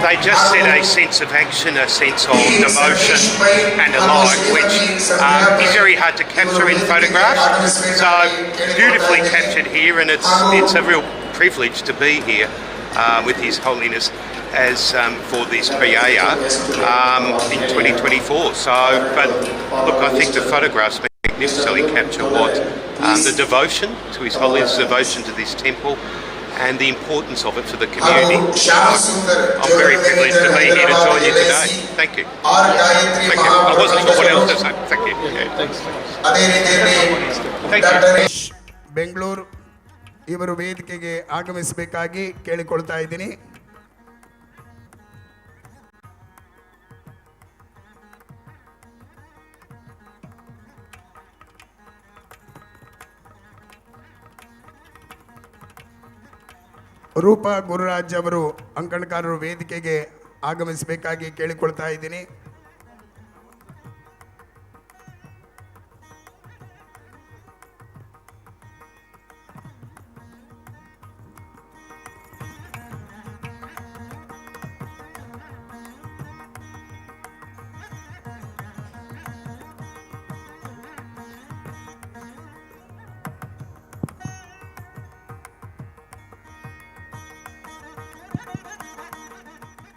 Speaker 11: they just set a sense of action, a sense of devotion and the like, which is very hard to capture in photographs. So beautifully captured here, and it's a real privilege to be here with His Holiness as for this Kriya in 2024. So, but look, I think the photographs magnificently capture what the devotion to His Holiness, devotion to this temple, and the importance of it for the community. I'm very privileged to be here to join you today. Thank you. Thank you. I wasn't sure what else to say. Thank you. Yeah. Thank you.
Speaker 10: Bengaluru ಇವರು ವೇದಿಕೆಗೆ ಆಗಮಿಸಬೇಕಾಗಿ ಕೇಳಿಕೊಳ್ತಾ ಇದ್ದೀನಿ. ರೂಪಾ ಗುರುರಾಜ್ ಅವರು ಅಂಕಣಕಾರರು ವೇದಿಕೆಗೆ ಆಗಮಿಸಬೇಕಾಗಿ ಕೇಳಿಕೊಳ್ತಾ ಇದ್ದೀನಿ.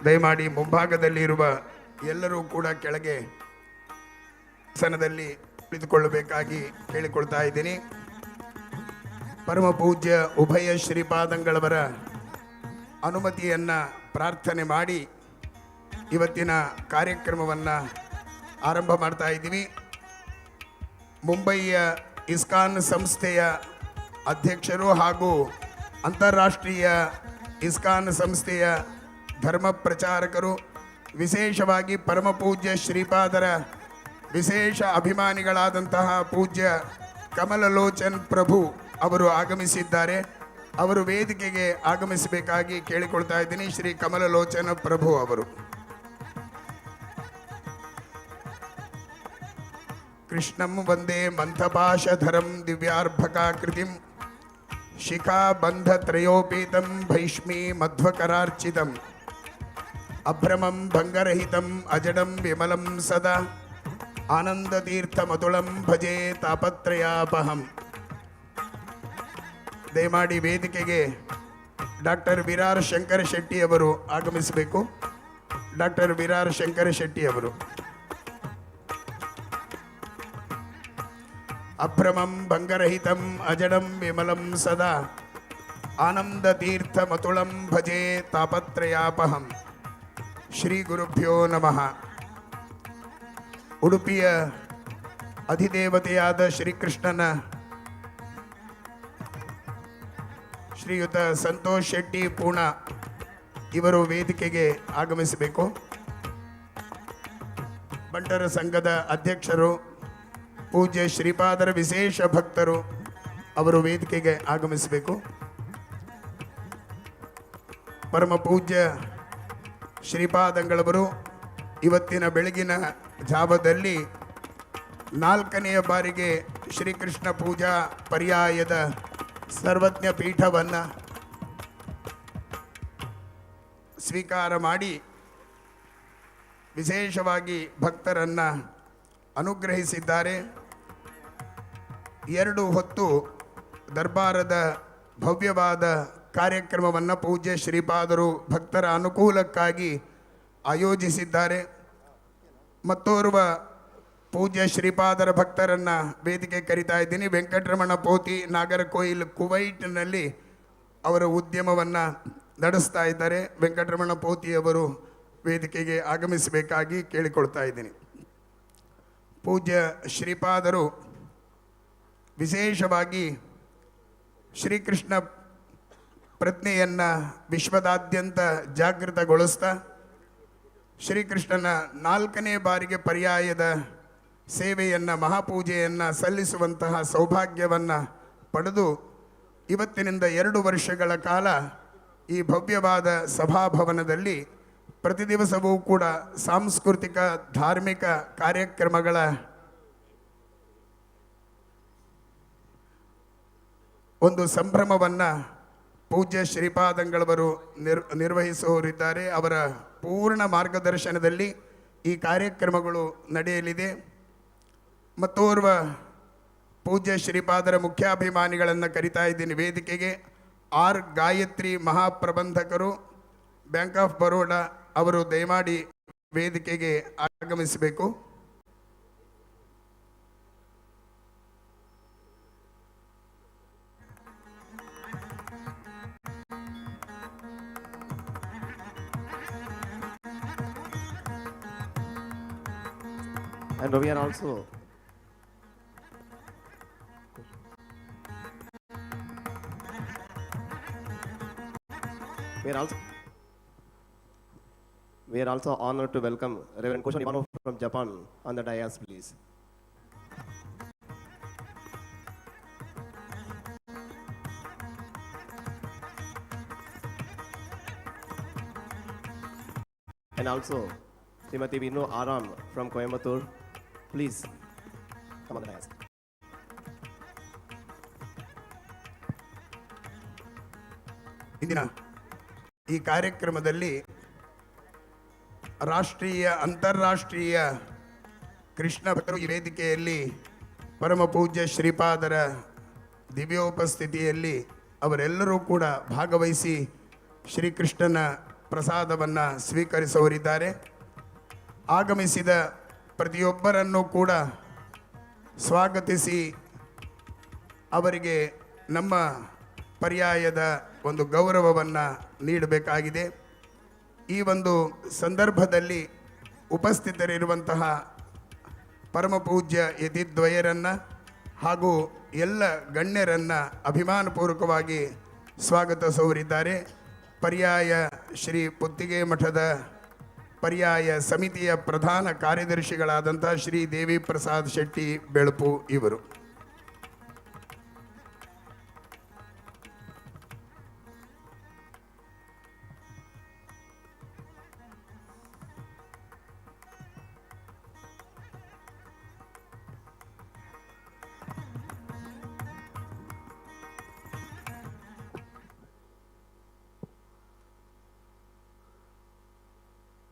Speaker 10: ದಯಮಾಡಿ ಮುಂಭಾಗದಲ್ಲಿರುವ ಎಲ್ಲರೂ ಕೂಡ ಕೆಳಗೆ ಆಸನದಲ್ಲಿ ಕುಳಿತುಕೊಳ್ಳಬೇಕಾಗಿ ಕೇಳಿಕೊಳ್ತಾ ಇದ್ದೀನಿ. ಪರಮ ಪೂಜ್ಯ ಉಭಯ ಶ್ರೀಪಾದಂಗಳವರ ಅನುಮತಿಯನ್ನು ಪ್ರಾರ್ಥನೆ ಮಾಡಿ ಇವತ್ತಿನ ಕಾರ್ಯಕ್ರಮವನ್ನು ಆರಂಭ ಮಾಡ್ತಾ ಇದ್ದೀವಿ. ಮುಂಬಯಿಯ ಇಸ್ಕಾನ್ ಸಂಸ್ಥೆಯ ಅಧ್ಯಕ್ಷರು ಹಾಗೂ ಅಂತಾರಾಷ್ಟ್ರೀಯ ಇಸ್ಕಾನ್ ಸಂಸ್ಥೆಯ ಧರ್ಮ ಪ್ರಚಾರಕರು, ವಿಶೇಷವಾಗಿ ಪರಮ ಪೂಜ್ಯ ಶ್ರೀಪಾದರ ವಿಶೇಷ ಅಭಿಮಾನಿಗಳಾದಂತಹ ಪೂಜ್ಯ ಕಮಲಲೋಚನ್ ಪ್ರಭು ಅವರು ಆಗಮಿಸಿದ್ದಾರೆ. ಅವರು ವೇದಿಕೆಗೆ ಆಗಮಿಸಬೇಕಾಗಿ ಕೇಳಿಕೊಳ್ತಾ ಇದ್ದೀನಿ. ಶ್ರೀ ಕಮಲಲೋಚನ ಪ್ರಭು ಅವರು. ಕೃಷ್ಣಂ ವಂದೇ ಮಂಥಪಾಶಧರಂ ದಿವ್ಯಾರ್ಭಕಾಕೃತಿಂ ಶಿಖಾಬಂಧತ್ರಯೋಪೇತಂ ಭೈಷ್ಮೀ ಮಧ್ವಕರಾರ್ಚಿತಂ ಅಭ್ರಮಂ ಭಂಗರಹಿತಂ ಅಜಡಂ ವಿಮಲಂ ಸದಾ ಆನಂದತೀರ್ಥಮತುಳಂ ಭಜೆ ತಾಪತ್ರಯಾಪಹಂ. ದಯಮಾಡಿ ವೇದಿಕೆಗೆ ಡಾಕ್ಟರ್ ವಿರಾರ್ ಶಂಕರ ಶೆಟ್ಟಿ ಅವರು ಆಗಮಿಸಬೇಕು. ಡಾಕ್ಟರ್ ವಿರಾರ್ ಶಂಕರ ಶೆಟ್ಟಿ ಅವರು. ಅಭ್ರಮಂ ಭಂಗರಹಿತಂ ಅಜಡಂ ವಿಮಲಂ ಸದಾ ಆನಂದತೀರ್ಥಮತುಳಂ ಭಜೆ ತಾಪತ್ರಯಾಪಹಂ. ಶ್ರೀ ಗುರುಭ್ಯೋ ನಮಃ. ಉಡುಪಿಯ ಅಧಿದೇವತೆಯಾದ ಶ್ರೀಕೃಷ್ಣನ ಶ್ರೀಯುತ ಸಂತೋಷ್ ಶೆಟ್ಟಿ ಪೂಣ ಇವರು ವೇದಿಕೆಗೆ ಆಗಮಿಸಬೇಕು. ಬಂಟರ ಸಂಘದ ಅಧ್ಯಕ್ಷರು ಪೂಜ್ಯ ಶ್ರೀಪಾದರ ವಿಶೇಷ ಭಕ್ತರು ಅವರು ವೇದಿಕೆಗೆ ಆಗಮಿಸಬೇಕು. ಪರಮ ಪೂಜ್ಯ ಶ್ರೀಪಾದಂಗಳವರು ಇವತ್ತಿನ ಬೆಳಗಿನ ಜಾವದಲ್ಲಿ 4ನೆಯ ಬಾರಿಗೆ ಶ್ರೀಕೃಷ್ಣ ಪೂಜಾ ಪರ್ಯಾಯದ ಸರ್ವಜ್ಞ ಪೀಠವನ್ನು ಸ್ವೀಕಾರ ಮಾಡಿ ವಿಶೇಷವಾಗಿ ಭಕ್ತರನ್ನು ಅನುಗ್ರಹಿಸಿದ್ದಾರೆ. 2 ಹೊತ್ತು ದರ್ಬಾರದ ಭವ್ಯವಾದ ಕಾರ್ಯಕ್ರಮವನ್ನು ಪೂಜ್ಯ ಶ್ರೀಪಾದರು ಭಕ್ತರ ಅನುಕೂಲಕ್ಕಾಗಿ ಆಯೋಜಿಸಿದ್ದಾರೆ. ಮತ್ತೋರ್ವ ಪೂಜ್ಯ ಶ್ರೀಪಾದರ ಭಕ್ತರನ್ನು ವೇದಿಕೆ ಕರೀತಾ ಇದ್ದೀನಿ. ವೆಂಕಟರಮಣ ಪೋತಿ ನಾಗರಕೋಯಿಲ್ ಕುವೈಟ್ನಲ್ಲಿ ಅವರ ಉದ್ಯಮವನ್ನು ನಡೆಸ್ತಾ ಇದ್ದಾರೆ. ವೆಂಕಟರಮಣ ಪೋತಿಯವರು ವೇದಿಕೆಗೆ ಆಗಮಿಸಬೇಕಾಗಿ ಕೇಳಿಕೊಳ್ತಾ ಇದ್ದೀನಿ. ಪೂಜ್ಯ ಶ್ರೀಪಾದರು ವಿಶೇಷವಾಗಿ ಶ್ರೀಕೃಷ್ಣ ಪ್ರಜ್ಞೆಯನ್ನು ವಿಶ್ವದಾದ್ಯಂತ ಜಾಗೃತಗೊಳಿಸ್ತಾ ಶ್ರೀಕೃಷ್ಣನ 4ನೇ ಬಾರಿಗೆ ಪರ್ಯಾಯದ ಸೇವೆಯನ್ನು ಮಹಾಪೂಜೆಯನ್ನು ಸಲ್ಲಿಸುವಂತಹ ಸೌಭಾಗ್ಯವನ್ನು ಪಡೆದು ಇವತ್ತಿನಿಂದ 2 ವರ್ಷಗಳ ಕಾಲ ಈ ಭವ್ಯವಾದ ಸಭಾಭವನದಲ್ಲಿ ಪ್ರತಿ ದಿವಸವೂ ಕೂಡ ಸಾಂಸ್ಕೃತಿಕ ಧಾರ್ಮಿಕ ಕಾರ್ಯಕ್ರಮಗಳ ಒಂದು ಸಂಭ್ರಮವನ್ನು ಪೂಜ್ಯ ಶ್ರೀಪಾದಂಗಳವರು ನಿರ್ವಹಿಸುವವರಿದ್ದಾರೆ. ಅವರ ಪೂರ್ಣ ಮಾರ್ಗದರ್ಶನದಲ್ಲಿ ಈ ಕಾರ್ಯಕ್ರಮಗಳು ನಡೆಯಲಿದೆ. ಮತ್ತೋರ್ವ ಪೂಜ್ಯ ಶ್ರೀಪಾದರ ಮುಖ್ಯಾಭಿಮಾನಿಗಳನ್ನು ಕರಿತಾ ಇದ್ದೀನಿ ವೇದಿಕೆಗೆ. ಆರ್ ಗಾಯತ್ರಿ ಮಹಾಪ್ರಬಂಧಕರು, ಬ್ಯಾಂಕ್ ಆಫ್ ಬರೋಡಾ ಅವರು ದಯಮಾಡಿ ವೇದಿಕೆಗೆ ಆಗಮಿಸಬೇಕು.
Speaker 6: And we are also honored to welcome Reverend Kosho Ivanov from Japan on the dais, please. And also Srimati Vinu Aram from Coimbatore, please come on the dais.
Speaker 10: ಇಂದಿನ ಈ ಕಾರ್ಯಕ್ರಮದಲ್ಲಿ ರಾಷ್ಟ್ರೀಯ ಅಂತಾರಾಷ್ಟ್ರೀಯ ಕೃಷ್ಣ ಭಕ್ತರು ಈ ವೇದಿಕೆಯಲ್ಲಿ ಪರಮ ಪೂಜ್ಯ ಶ್ರೀಪಾದರ ದಿವ್ಯೋಪಸ್ಥಿತಿಯಲ್ಲಿ ಅವರೆಲ್ಲರೂ ಕೂಡ ಭಾಗವಹಿಸಿ ಶ್ರೀಕೃಷ್ಣನ ಪ್ರಸಾದವನ್ನು ಸ್ವೀಕರಿಸುವರಿದ್ದಾರೆ. ಆಗಮಿಸಿದ ಪ್ರತಿಯೊಬ್ಬರನ್ನು ಕೂಡ ಸ್ವಾಗತಿಸಿ ಅವರಿಗೆ ನಮ್ಮ ಪರ್ಯಾಯದ ಒಂದು ಗೌರವವನ್ನು ನೀಡಬೇಕಾಗಿದೆ. ಈ ಒಂದು ಸಂದರ್ಭದಲ್ಲಿ ಉಪಸ್ಥಿತರಿರುವಂತಹ ಪರಮ ಪೂಜ್ಯ ಯತಿದ್ವಯರನ್ನು ಹಾಗೂ ಎಲ್ಲ ಗಣ್ಯರನ್ನು ಅಭಿಮಾನಪೂರ್ವಕವಾಗಿ ಸ್ವಾಗತಿಸುವರಿದ್ದಾರೆ. ಪರ್ಯಾಯ ಶ್ರೀ ಪುತ್ತಿಗೆ ಮಠದ ಪರ್ಯಾಯ ಸಮಿತಿಯ ಪ್ರಧಾನ ಕಾರ್ಯದರ್ಶಿಗಳಾದಂಥ ಶ್ರೀ ದೇವಿ ಪ್ರಸಾದ್ ಶೆಟ್ಟಿ ಬೆಳಪು ಇವರು.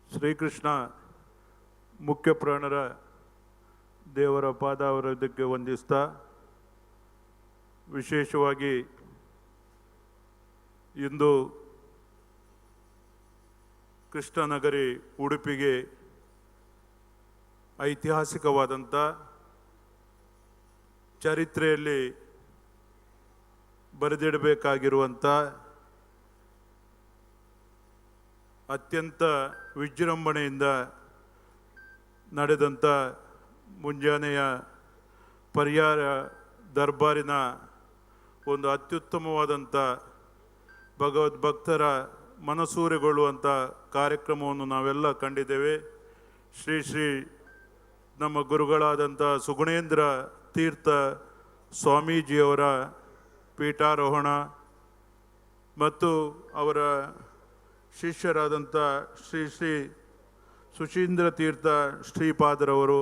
Speaker 12: ಶ್ರೀಕೃಷ್ಣ ಮುಖ್ಯ ಪ್ರಾಣರ ದೇವರ ಪಾದಾವರದಕ್ಕೆ ವಂದಿಸ್ತಾ, ವಿಶೇಷವಾಗಿ ಇಂದು ಕೃಷ್ಣನಗರಿ ಉಡುಪಿಗೆ ಐತಿಹಾಸಿಕವಾದಂಥ ಚರಿತ್ರೆಯಲ್ಲಿ ಬರೆದಿಡಬೇಕಾಗಿರುವಂಥ ಅತ್ಯಂತ ವಿಜೃಂಭಣೆಯಿಂದ ನಡೆದಂಥ ಮುಂಜಾನೆಯ ಪರ್ಯಾಯ ದರ್ಬಾರಿನ ಒಂದು ಅತ್ಯುತ್ತಮವಾದಂಥ ಭಗವದ್ಭಕ್ತರ ಮನಸೂರೆಗೊಳ್ಳುವಂಥ ಕಾರ್ಯಕ್ರಮವನ್ನು ನಾವೆಲ್ಲ ಕಂಡಿದ್ದೇವೆ. ಶ್ರೀ ನಮ್ಮ ಗುರುಗಳಾದಂಥ ಸುಗುಣೇಂದ್ರ ತೀರ್ಥ ಸ್ವಾಮೀಜಿಯವರ ಪೀಠಾರೋಹಣ ಮತ್ತು ಅವರ ಶಿಷ್ಯರಾದಂಥ ಶ್ರೀ ಸುಶೀಂದ್ರ ತೀರ್ಥ ಶ್ರೀಪಾದರವರು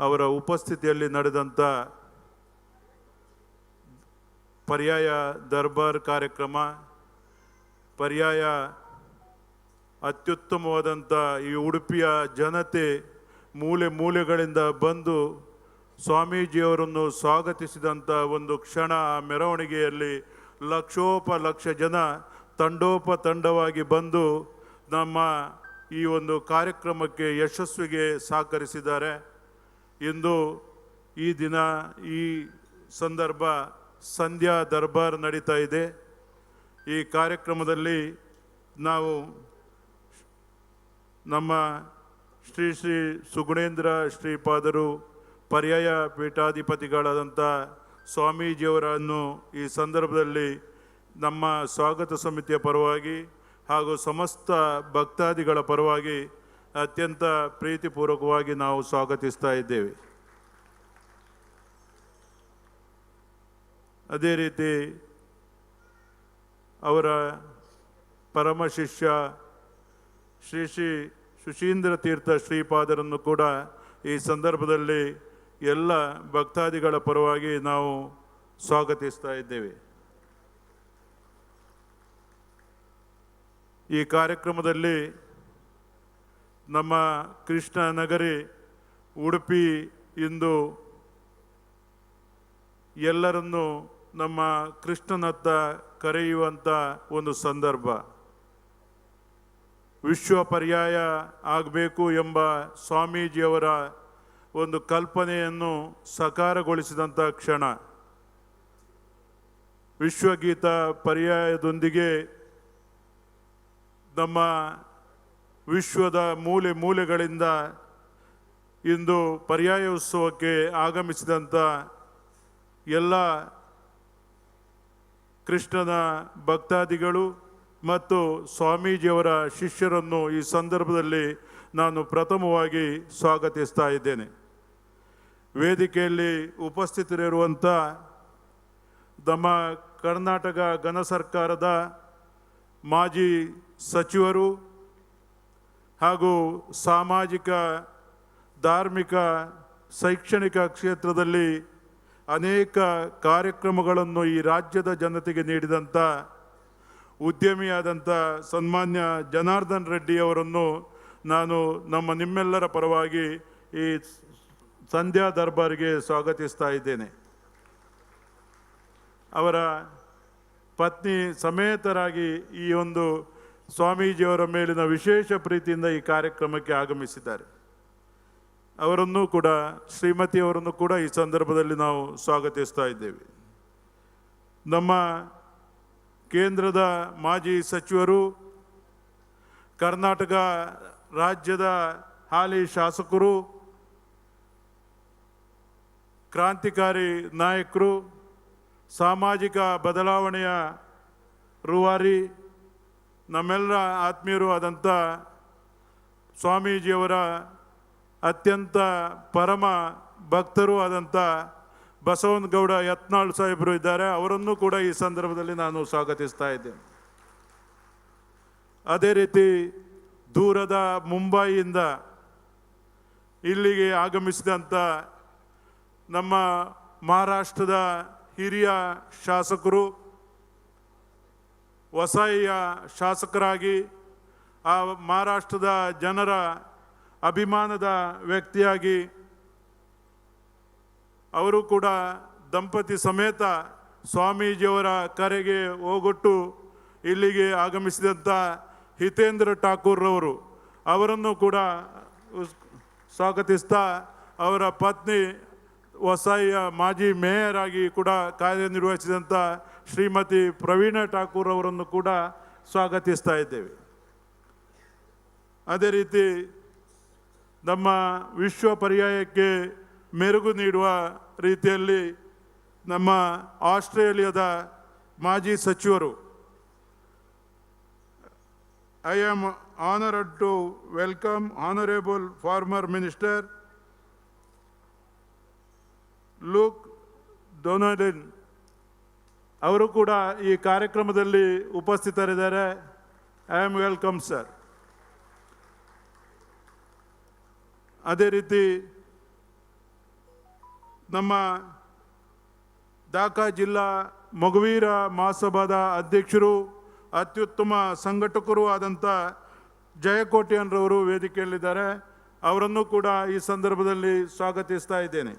Speaker 12: ಅವರ ಉಪಸ್ಥಿತಿಯಲ್ಲಿ ನಡೆದಂಥ ಪರ್ಯಾಯ ದರ್ಬಾರ್ ಕಾರ್ಯಕ್ರಮ, ಪರ್ಯಾಯ ಅತ್ಯುತ್ತಮವಾದಂಥ ಈ ಉಡುಪಿಯ ಜನತೆ ಮೂಲೆ ಮೂಲೆಗಳಿಂದ ಬಂದು ಸ್ವಾಮೀಜಿಯವರನ್ನು ಸ್ವಾಗತಿಸಿದಂಥ ಒಂದು ಕ್ಷಣ. ಆ ಮೆರವಣಿಗೆಯಲ್ಲಿ ಲಕ್ಷೋಪಲಕ್ಷ ಜನ ತಂಡೋಪತಂಡವಾಗಿ ಬಂದು ನಮ್ಮ ಈ ಒಂದು ಕಾರ್ಯಕ್ರಮಕ್ಕೆ ಯಶಸ್ವಿಗೆ ಸಹಕರಿಸಿದ್ದಾರೆ. ಇಂದು ಈ ದಿನ ಈ ಸಂದರ್ಭ ಸಂಧ್ಯಾ ದರ್ಬಾರ್ ನಡೀತಾ ಇದೆ. ಈ ಕಾರ್ಯಕ್ರಮದಲ್ಲಿ ನಾವು ನಮ್ಮ ಶ್ರೀ ಸುಗುಣೇಂದ್ರ ಶ್ರೀಪಾದರು ಪರ್ಯಾಯ ಪೀಠಾಧಿಪತಿಗಳಾದಂಥ ಸ್ವಾಮೀಜಿಯವರನ್ನು ಈ ಸಂದರ್ಭದಲ್ಲಿ ನಮ್ಮ ಸ್ವಾಗತ ಸಮಿತಿಯ ಪರವಾಗಿ ಹಾಗೂ ಸಮಸ್ತ ಭಕ್ತಾದಿಗಳ ಪರವಾಗಿ ಅತ್ಯಂತ ಪ್ರೀತಿಪೂರ್ವಕವಾಗಿ ನಾವು ಸ್ವಾಗತಿಸ್ತಾ ಇದ್ದೇವೆ. ಅದೇ ರೀತಿ ಅವರ ಪರಮ ಶಿಷ್ಯ ಶ್ರೀ ಸುಶೀಂದ್ರ ತೀರ್ಥ ಶ್ರೀಪಾದರನ್ನು ಕೂಡ ಈ ಸಂದರ್ಭದಲ್ಲಿ ಎಲ್ಲ ಭಕ್ತಾದಿಗಳ ಪರವಾಗಿ ನಾವು ಸ್ವಾಗತಿಸ್ತಾ ಇದ್ದೇವೆ. ಈ ಕಾರ್ಯಕ್ರಮದಲ್ಲಿ ನಮ್ಮ ಕೃಷ್ಣ ನಗರಿ ಉಡುಪಿ ಇಂದು ಎಲ್ಲರನ್ನೂ ನಮ್ಮ ಕೃಷ್ಣನತ್ತ ಕರೆಯುವಂಥ ಒಂದು ಸಂದರ್ಭ. ವಿಶ್ವ ಪರ್ಯಾಯ ಆಗಬೇಕು ಎಂಬ ಸ್ವಾಮೀಜಿಯವರ ಒಂದು ಕಲ್ಪನೆಯನ್ನು ಸಾಕಾರಗೊಳಿಸಿದಂಥ ಕ್ಷಣ. ವಿಶ್ವಗೀತ ಪರ್ಯಾಯದೊಂದಿಗೆ ನಮ್ಮ ವಿಶ್ವದ ಮೂಲೆ ಮೂಲೆಗಳಿಂದ ಇಂದು ಪರ್ಯಾಯ ಉತ್ಸವಕ್ಕೆ ಆಗಮಿಸಿದಂಥ ಎಲ್ಲ ಕೃಷ್ಣನ ಭಕ್ತಾದಿಗಳು ಮತ್ತು ಸ್ವಾಮೀಜಿಯವರ ಶಿಷ್ಯರನ್ನು ಈ ಸಂದರ್ಭದಲ್ಲಿ ನಾನು ಪ್ರಥಮವಾಗಿ ಸ್ವಾಗತಿಸ್ತಾ ಇದ್ದೇನೆ. ವೇದಿಕೆಯಲ್ಲಿ ಉಪಸ್ಥಿತರಿರುವಂಥ ನಮ್ಮ ಕರ್ನಾಟಕ ಘನ ಸರ್ಕಾರದ ಮಾಜಿ ಸಚಿವರು ಹಾಗೂ ಸಾಮಾಜಿಕ ಧಾರ್ಮಿಕ ಶೈಕ್ಷಣಿಕ ಕ್ಷೇತ್ರದಲ್ಲಿ ಅನೇಕ ಕಾರ್ಯಕ್ರಮಗಳನ್ನು ಈ ರಾಜ್ಯದ ಜನತೆಗೆ ನೀಡಿದಂಥ ಉದ್ಯಮಿಯಾದಂಥ ಸನ್ಮಾನ್ಯ ಜನಾರ್ದನ್ ರೆಡ್ಡಿ ಅವರನ್ನು ನಾನು ನಿಮ್ಮೆಲ್ಲರ ಪರವಾಗಿ ಈ ಸಂಧ್ಯಾ ದರ್ಬಾರಿಗೆ ಸ್ವಾಗತಿಸ್ತಾ ಇದ್ದೇನೆ. ಅವರ ಪತ್ನಿ ಸಮೇತರಾಗಿ ಈ ಒಂದು ಸ್ವಾಮೀಜಿಯವರ ಮೇಲಿನ ವಿಶೇಷ ಪ್ರೀತಿಯಿಂದ ಈ ಕಾರ್ಯಕ್ರಮಕ್ಕೆ ಆಗಮಿಸಿದ್ದಾರೆ. ಅವರನ್ನು ಕೂಡ ಶ್ರೀಮತಿಯವರನ್ನು ಕೂಡ ಈ ಸಂದರ್ಭದಲ್ಲಿ ನಾವು ಸ್ವಾಗತಿಸ್ತಾ ಇದ್ದೇವೆ. ನಮ್ಮ ಕೇಂದ್ರದ ಮಾಜಿ ಸಚಿವರು, ಕರ್ನಾಟಕ ರಾಜ್ಯದ ಹಾಲಿ ಶಾಸಕರು, ಕ್ರಾಂತಿಕಾರಿ ನಾಯಕರು, ಸಾಮಾಜಿಕ ಬದಲಾವಣೆಯ ರೂವಾರಿ, ನಮ್ಮೆಲ್ಲರ ಆತ್ಮೀಯರು ಆದಂಥ ಸ್ವಾಮೀಜಿಯವರ ಅತ್ಯಂತ ಪರಮ ಭಕ್ತರು ಆದಂಥ ಬಸವನಗೌಡ ಯತ್ನಾಳ್ ಸಾಹೇಬರು ಇದ್ದಾರೆ. ಅವರನ್ನು ಕೂಡ ಈ ಸಂದರ್ಭದಲ್ಲಿ ನಾನು ಸ್ವಾಗತಿಸ್ತಾ ಇದ್ದೇನೆ. ಅದೇ ರೀತಿ ದೂರದ ಮುಂಬೈಯಿಂದ ಇಲ್ಲಿಗೆ ಆಗಮಿಸಿದಂಥ ನಮ್ಮ ಮಹಾರಾಷ್ಟ್ರದ ಹಿರಿಯ ಶಾಸಕರು, ವಸಾಯಿಯ ಶಾಸಕರಾಗಿ ಆ ಮಹಾರಾಷ್ಟ್ರದ ಜನರ ಅಭಿಮಾನದ ವ್ಯಕ್ತಿಯಾಗಿ ಅವರು ಕೂಡ ದಂಪತಿ ಸಮೇತ ಸ್ವಾಮೀಜಿಯವರ ಕರೆಗೆ ಹೋಗೊಟ್ಟು ಇಲ್ಲಿಗೆ ಆಗಮಿಸಿದಂಥ ಹಿತೇಂದ್ರ ಠಾಕೂರ್ ಅವರು, ಅವರನ್ನು ಕೂಡ ಸ್ವಾಗತಿಸ್ತಾ ಅವರ ಪತ್ನಿ ವಸಾಯಿಯ ಮಾಜಿ ಮೇಯರ್ ಆಗಿ ಕೂಡ ಕಾರ್ಯನಿರ್ವಹಿಸಿದಂಥ ಶ್ರೀಮತಿ ಪ್ರವೀಣಾ ಠಾಕೂರ್ ಅವರನ್ನು ಕೂಡ ಸ್ವಾಗತಿಸ್ತಾ ಇದ್ದೇವೆ. ಅದೇ ರೀತಿ ನಮ್ಮ ವಿಶ್ವ ಪರ್ಯಾಯಕ್ಕೆ ಮೆರುಗು ನೀಡುವ ರೀತಿಯಲ್ಲಿ ನಮ್ಮ ಆಸ್ಟ್ರೇಲಿಯಾದ ಮಾಜಿ ಸಚಿವರು I am honored to welcome Honorable former Minister Luke Donald ಅವರು ಕೂಡ ಈ ಕಾರ್ಯಕ್ರಮದಲ್ಲಿ ಉಪಸ್ಥಿತರಿದ್ದಾರೆ. I am welcome sir. ಅದೇ ರೀತಿ ನಮ್ಮ ಢಾಕಾ ಜಿಲ್ಲಾ ಮಗುವೀರ ಮಹಾಸಭಾದ ಅಧ್ಯಕ್ಷರು ಅತ್ಯುತ್ತಮ ಸಂಘಟಕರು ಆದಂಥ ಜಯಕೋಟ್ಯಾನ್ರವರು ವೇದಿಕೆಯಲ್ಲಿದ್ದಾರೆ. ಅವರನ್ನು ಕೂಡ ಈ ಸಂದರ್ಭದಲ್ಲಿ ಸ್ವಾಗತಿಸ್ತಾ ಇದ್ದೇನೆ.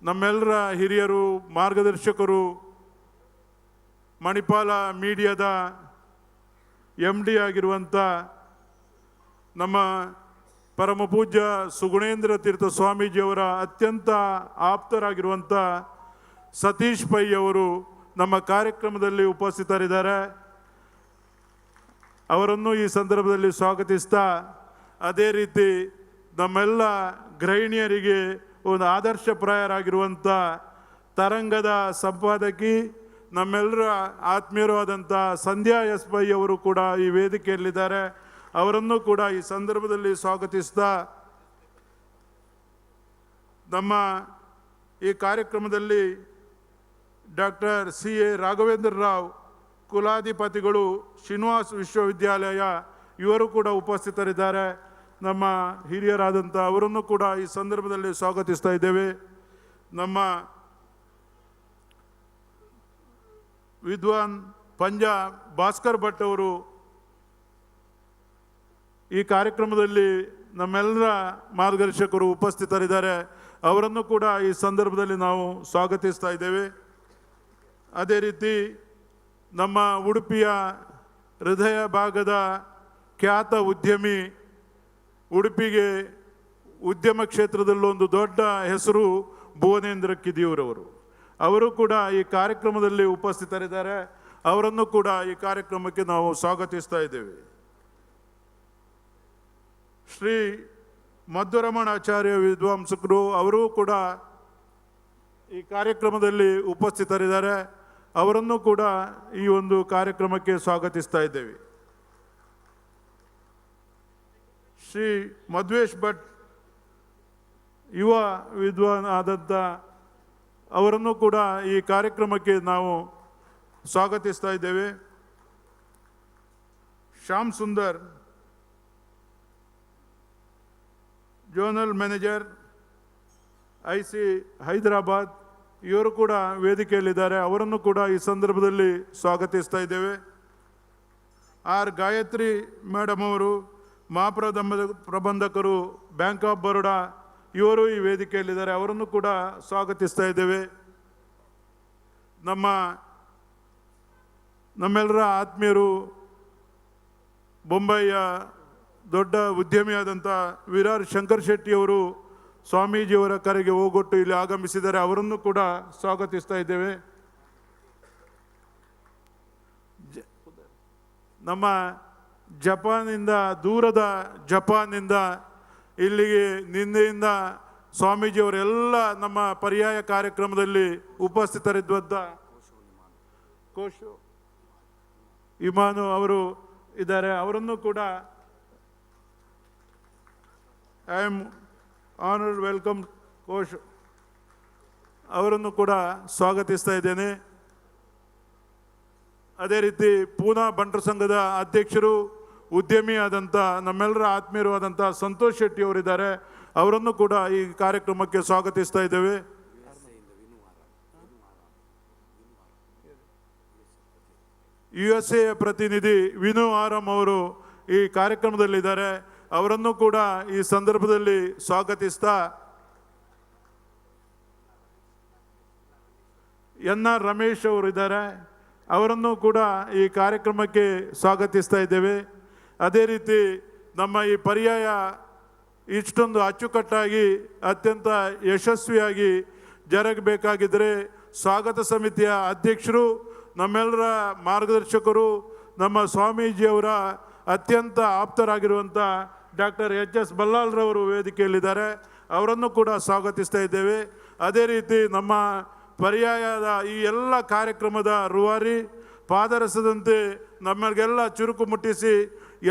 Speaker 12: ನಮ್ಮೆಲ್ಲರ ಹಿರಿಯರು, ಮಾರ್ಗದರ್ಶಕರು, ಮಣಿಪಾಲ ಮೀಡಿಯಾದ MD ಆಗಿರುವಂಥ ನಮ್ಮ ಪರಮ ಪೂಜ್ಯ ಸುಗುಣೇಂದ್ರ ತೀರ್ಥ ಸ್ವಾಮೀಜಿಯವರ ಅತ್ಯಂತ ಆಪ್ತರಾಗಿರುವಂಥ ಸತೀಶ್ ಪೈ ಅವರು ನಮ್ಮ ಕಾರ್ಯಕ್ರಮದಲ್ಲಿ ಉಪಸ್ಥಿತರಿದ್ದಾರೆ. ಅವರನ್ನು ಈ ಸಂದರ್ಭದಲ್ಲಿ ಸ್ವಾಗತಿಸ್ತಾ, ಅದೇ ರೀತಿ ನಮ್ಮೆಲ್ಲ ಗೃಹಿಣಿಯರಿಗೆ ಒಂದು ಆದರ್ಶಪ್ರಾಯರಾಗಿರುವಂಥ ತರಂಗದ ಸಂಪಾದಕಿ, ನಮ್ಮೆಲ್ಲರ ಆತ್ಮೀಯರು ಆದಂಥ ಸಂಧ್ಯಾ ಎಸ್ ಪೈ ಅವರು ಕೂಡ ಈ ವೇದಿಕೆಯಲ್ಲಿದ್ದಾರೆ. ಅವರನ್ನು ಕೂಡ ಈ ಸಂದರ್ಭದಲ್ಲಿ ಸ್ವಾಗತಿಸ್ತಾ, ನಮ್ಮ ಈ ಕಾರ್ಯಕ್ರಮದಲ್ಲಿ ಡಾಕ್ಟರ್ CA ರಾಘವೇಂದ್ರ ರಾವ್ ಕುಲಾಧಿಪತಿಗಳು, ಶ್ರೀನಿವಾಸ್ ವಿಶ್ವವಿದ್ಯಾಲಯ, ಇವರು ಕೂಡ ಉಪಸ್ಥಿತರಿದ್ದಾರೆ. ನಮ್ಮ ಹಿರಿಯರಾದಂಥ ಅವರನ್ನು ಕೂಡ ಈ ಸಂದರ್ಭದಲ್ಲಿ ಸ್ವಾಗತಿಸ್ತಾ ಇದ್ದೇವೆ. ನಮ್ಮ ವಿದ್ವಾನ್ ಪಂಜಾ ಭಾಸ್ಕರ್ ಭಟ್ ಅವರು ಈ ಕಾರ್ಯಕ್ರಮದಲ್ಲಿ ನಮ್ಮೆಲ್ಲರ ಮಾರ್ಗದರ್ಶಕರು ಉಪಸ್ಥಿತರಿದ್ದಾರೆ. ಅವರನ್ನು ಕೂಡ ಈ ಸಂದರ್ಭದಲ್ಲಿ ನಾವು ಸ್ವಾಗತಿಸ್ತಾ ಇದ್ದೇವೆ. ಅದೇ ರೀತಿ ನಮ್ಮ ಉಡುಪಿಯ ಹೃದಯ ಭಾಗದ ಖ್ಯಾತ ಉದ್ಯಮಿ, ಉಡುಪಿಗೆ ಉದ್ಯಮ ಕ್ಷೇತ್ರದಲ್ಲೊಂದು ದೊಡ್ಡ ಹೆಸರು ಭುವನೇಂದ್ರ ಕಿದಿಯೂರವರು, ಅವರು ಕೂಡ ಈ ಕಾರ್ಯಕ್ರಮದಲ್ಲಿ ಉಪಸ್ಥಿತರಿದ್ದಾರೆ. ಅವರನ್ನು ಕೂಡ ಈ ಕಾರ್ಯಕ್ರಮಕ್ಕೆ ನಾವು ಸ್ವಾಗತಿಸ್ತಾ ಇದ್ದೇವೆ. ಶ್ರೀ ಮಧ್ವರಮಣಾಚಾರ್ಯ ವಿದ್ವಾಂಸಕರು, ಅವರು ಕೂಡ ಈ ಕಾರ್ಯಕ್ರಮದಲ್ಲಿ ಉಪಸ್ಥಿತರಿದ್ದಾರೆ. ಅವರನ್ನು ಕೂಡ ಈ ಒಂದು ಕಾರ್ಯಕ್ರಮಕ್ಕೆ ಸ್ವಾಗತಿಸ್ತಾ ಇದ್ದೇವೆ. ಶ್ರೀ ಮಧ್ವೇಶ್ ಭಟ್, ಯುವ ವಿದ್ವಾನ್ ಆದಂಥ ಅವರನ್ನು ಕೂಡ ಈ ಕಾರ್ಯಕ್ರಮಕ್ಕೆ ನಾವು ಸ್ವಾಗತಿಸ್ತಾ ಇದ್ದೇವೆ. Shyam Sundar, zonal manager IC Hyderabad, ಇವರು ಕೂಡ ವೇದಿಕೆಯಲ್ಲಿದ್ದಾರೆ. ಅವರನ್ನು ಕೂಡ ಈ ಸಂದರ್ಭದಲ್ಲಿ ಸ್ವಾಗತಿಸ್ತಾ ಇದ್ದೇವೆ. ಆರ್ ಗಾಯತ್ರಿ ಮೇಡಮ್ ಅವರು, ಪ್ರಬಂಧಕರು, ಬ್ಯಾಂಕ್ ಆಫ್ ಬರೋಡಾ, ಇವರು ಈ ವೇದಿಕೆಯಲ್ಲಿದ್ದಾರೆ. ಅವರನ್ನು ಕೂಡ ಸ್ವಾಗತಿಸ್ತಾ ಇದ್ದೇವೆ. ನಮ್ಮೆಲ್ಲರ ಆತ್ಮೀಯರು, ಬೊಂಬೈಯ ದೊಡ್ಡ ಉದ್ಯಮಿಯಾದಂಥ ವಿರಾರ್ ಶಂಕರ್ ಶೆಟ್ಟಿಯವರು ಸ್ವಾಮೀಜಿಯವರ ಕರೆಗೆ ಹೋಗೊಟ್ಟು ಇಲ್ಲಿ ಆಗಮಿಸಿದ್ದಾರೆ. ಅವರನ್ನು ಕೂಡ ಸ್ವಾಗತಿಸ್ತಾ ಇದ್ದೇವೆ. ನಮ್ಮ ಜಪಾನಿಂದ, ದೂರದ ಜಪಾನಿಂದ ಇಲ್ಲಿಗೆ ನಿನ್ನೆಯಿಂದ ಸ್ವಾಮೀಜಿಯವರೆಲ್ಲ ನಮ್ಮ ಪರ್ಯಾಯ ಕಾರ್ಯಕ್ರಮದಲ್ಲಿ ಉಪಸ್ಥಿತರಿದ್ದಂಥ ಕೋಶು ಇಮಾನು ಅವರು ಇದ್ದಾರೆ. ಅವರನ್ನು ಕೂಡ ಐ ಆಮ್ ಆನರ್ಡ್ ವೆಲ್ಕಮ್ ಕೋಶ್, ಅವರನ್ನು ಕೂಡ ಸ್ವಾಗತಿಸ್ತಾ ಇದ್ದೇನೆ. ಅದೇ ರೀತಿ ಪೂನಾ ಬಂಟರ ಸಂಘದ ಅಧ್ಯಕ್ಷರು, ಉದ್ಯಮಿ ಆದಂಥ ನಮ್ಮೆಲ್ಲರ ಆತ್ಮೀಯರು ಆದಂಥ ಸಂತೋಷ್ ಶೆಟ್ಟಿ ಅವರಿದ್ದಾರೆ. ಅವರನ್ನು ಕೂಡ ಈ ಕಾರ್ಯಕ್ರಮಕ್ಕೆ ಸ್ವಾಗತಿಸ್ತಾ ಇದ್ದೇವೆ. USA ಪ್ರತಿನಿಧಿ ವಿನು ಆರಾಮ್ ಅವರು ಈ ಕಾರ್ಯಕ್ರಮದಲ್ಲಿದ್ದಾರೆ. ಅವರನ್ನು ಕೂಡ ಈ ಸಂದರ್ಭದಲ್ಲಿ ಸ್ವಾಗತಿಸ್ತಾ, NR ರಮೇಶ್ ಅವರು ಇದ್ದಾರೆ. ಅವರನ್ನು ಕೂಡ ಈ ಕಾರ್ಯಕ್ರಮಕ್ಕೆ ಸ್ವಾಗತಿಸ್ತಾ ಇದ್ದೇವೆ. ಅದೇ ರೀತಿ ನಮ್ಮ ಈ ಪರ್ಯಾಯ ಇಷ್ಟೊಂದು ಅಚ್ಚುಕಟ್ಟಾಗಿ ಅತ್ಯಂತ ಯಶಸ್ವಿಯಾಗಿ ಜರಗಬೇಕಾಗಿದ್ದರೆ ಸ್ವಾಗತ ಸಮಿತಿಯ ಅಧ್ಯಕ್ಷರು, ನಮ್ಮೆಲ್ಲರ ಮಾರ್ಗದರ್ಶಕರು, ನಮ್ಮ ಸ್ವಾಮೀಜಿಯವರ ಅತ್ಯಂತ ಆಪ್ತರಾಗಿರುವಂಥ ಡಾಕ್ಟರ್ ಎಚ್.ಎಸ್. ಬಲ್ಲಾಲ್ರವರು ವೇದಿಕೆಯಲ್ಲಿದ್ದಾರೆ. ಅವರನ್ನು ಕೂಡ ಸ್ವಾಗತಿಸ್ತಾ ಇದ್ದೇವೆ. ಅದೇ ರೀತಿ ನಮ್ಮ ಪರ್ಯಾಯದ ಈ ಎಲ್ಲ ಕಾರ್ಯಕ್ರಮದ ರೂವಾರಿ ಪಾದರಸದಂತೆ ನಮಗೆಲ್ಲ ಚುರುಕು ಮುಟ್ಟಿಸಿ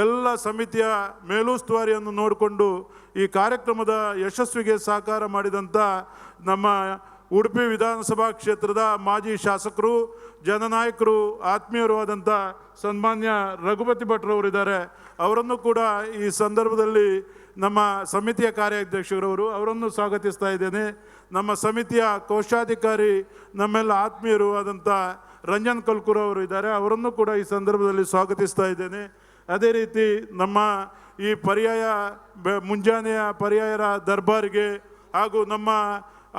Speaker 12: ಎಲ್ಲ ಸಮಿತಿಯ ಮೇಲುಸ್ತುವಾರಿಯನ್ನು ನೋಡಿಕೊಂಡು ಈ ಕಾರ್ಯಕ್ರಮದ ಯಶಸ್ವಿಗೆ ಸಹಕಾರ ಮಾಡಿದಂಥ ನಮ್ಮ ಉಡುಪಿ ವಿಧಾನಸಭಾ ಕ್ಷೇತ್ರದ ಮಾಜಿ ಶಾಸಕರು, ಜನನಾಯಕರು, ಆತ್ಮೀಯರು ಆದಂಥ ಸನ್ಮಾನ್ಯ ರಘುಪತಿ ಭಟ್ರವರಿದ್ದಾರೆ. ಅವರನ್ನು ಕೂಡ ಈ ಸಂದರ್ಭದಲ್ಲಿ ನಮ್ಮ ಸಮಿತಿಯ ಕಾರ್ಯಾಧ್ಯಕ್ಷರವರು ಅವರನ್ನು ಸ್ವಾಗತಿಸ್ತಾ ಇದ್ದೇನೆ. ನಮ್ಮ ಸಮಿತಿಯ ಕೋಶಾಧಿಕಾರಿ ನಮ್ಮೆಲ್ಲ ಆತ್ಮೀಯರು ಆದಂಥ ರಂಜನ್ ಕಲ್ಕೂರ್ ಅವರು ಇದ್ದಾರೆ. ಅವರನ್ನು ಕೂಡ ಈ ಸಂದರ್ಭದಲ್ಲಿ ಸ್ವಾಗತಿಸ್ತಾ ಇದ್ದೇನೆ. ಅದೇ ರೀತಿ ನಮ್ಮ ಈ ಪರ್ಯಾಯ ಮುಂಜಾನೆಯ ಪರ್ಯಾಯರ ದರ್ಬಾರಿಗೆ ಹಾಗೂ ನಮ್ಮ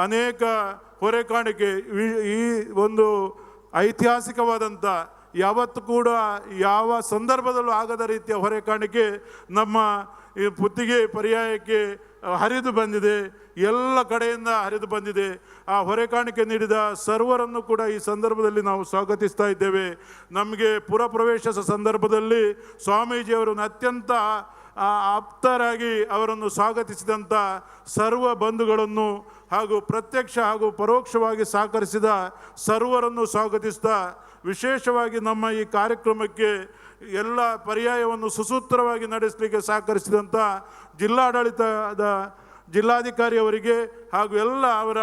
Speaker 12: ಅನೇಕ ಹೊರೆಕಾಣಿಕೆ ಈ ಒಂದು ಐತಿಹಾಸಿಕವಾದಂಥ ಯಾವತ್ತೂ ಕೂಡ ಯಾವ ಸಂದರ್ಭದಲ್ಲೂ ಆಗದ ರೀತಿಯ ಹೊರೆಕಾಣಿಕೆ ನಮ್ಮ ಈ ಪುತ್ತಿಗೆ ಪರ್ಯಾಯಕ್ಕೆ ಹರಿದು ಬಂದಿದೆ, ಎಲ್ಲ ಕಡೆಯಿಂದ ಹರಿದು ಬಂದಿದೆ. ಆ ಹೊರೆಕಾಣಿಕೆ ನೀಡಿದ ಸರ್ವರನ್ನು ಕೂಡ ಈ ಸಂದರ್ಭದಲ್ಲಿ ನಾವು ಸ್ವಾಗತಿಸ್ತಾ ಇದ್ದೇವೆ. ನಮಗೆ ಪುರಪ್ರವೇಶ ಸಂದರ್ಭದಲ್ಲಿ ಸ್ವಾಮೀಜಿಯವರನ್ನು ಅತ್ಯಂತ ಆಪ್ತರಾಗಿ ಅವರನ್ನು ಸ್ವಾಗತಿಸಿದಂಥ ಸರ್ವ ಬಂಧುಗಳನ್ನು ಹಾಗೂ ಪ್ರತ್ಯಕ್ಷ ಹಾಗೂ ಪರೋಕ್ಷವಾಗಿ ಸಹಕರಿಸಿದ ಸರ್ವರನ್ನು ಸ್ವಾಗತಿಸ್ತಾ, ವಿಶೇಷವಾಗಿ ನಮ್ಮ ಈ ಕಾರ್ಯಕ್ರಮಕ್ಕೆ ಎಲ್ಲ ಪರ್ಯಾಯವನ್ನು ಸುಸೂತ್ರವಾಗಿ ನಡೆಸಲಿಕ್ಕೆ ಸಹಕರಿಸಿದಂಥ ಜಿಲ್ಲಾಡಳಿತದ ಜಿಲ್ಲಾಧಿಕಾರಿಯವರಿಗೆ ಹಾಗೂ ಎಲ್ಲ ಅವರ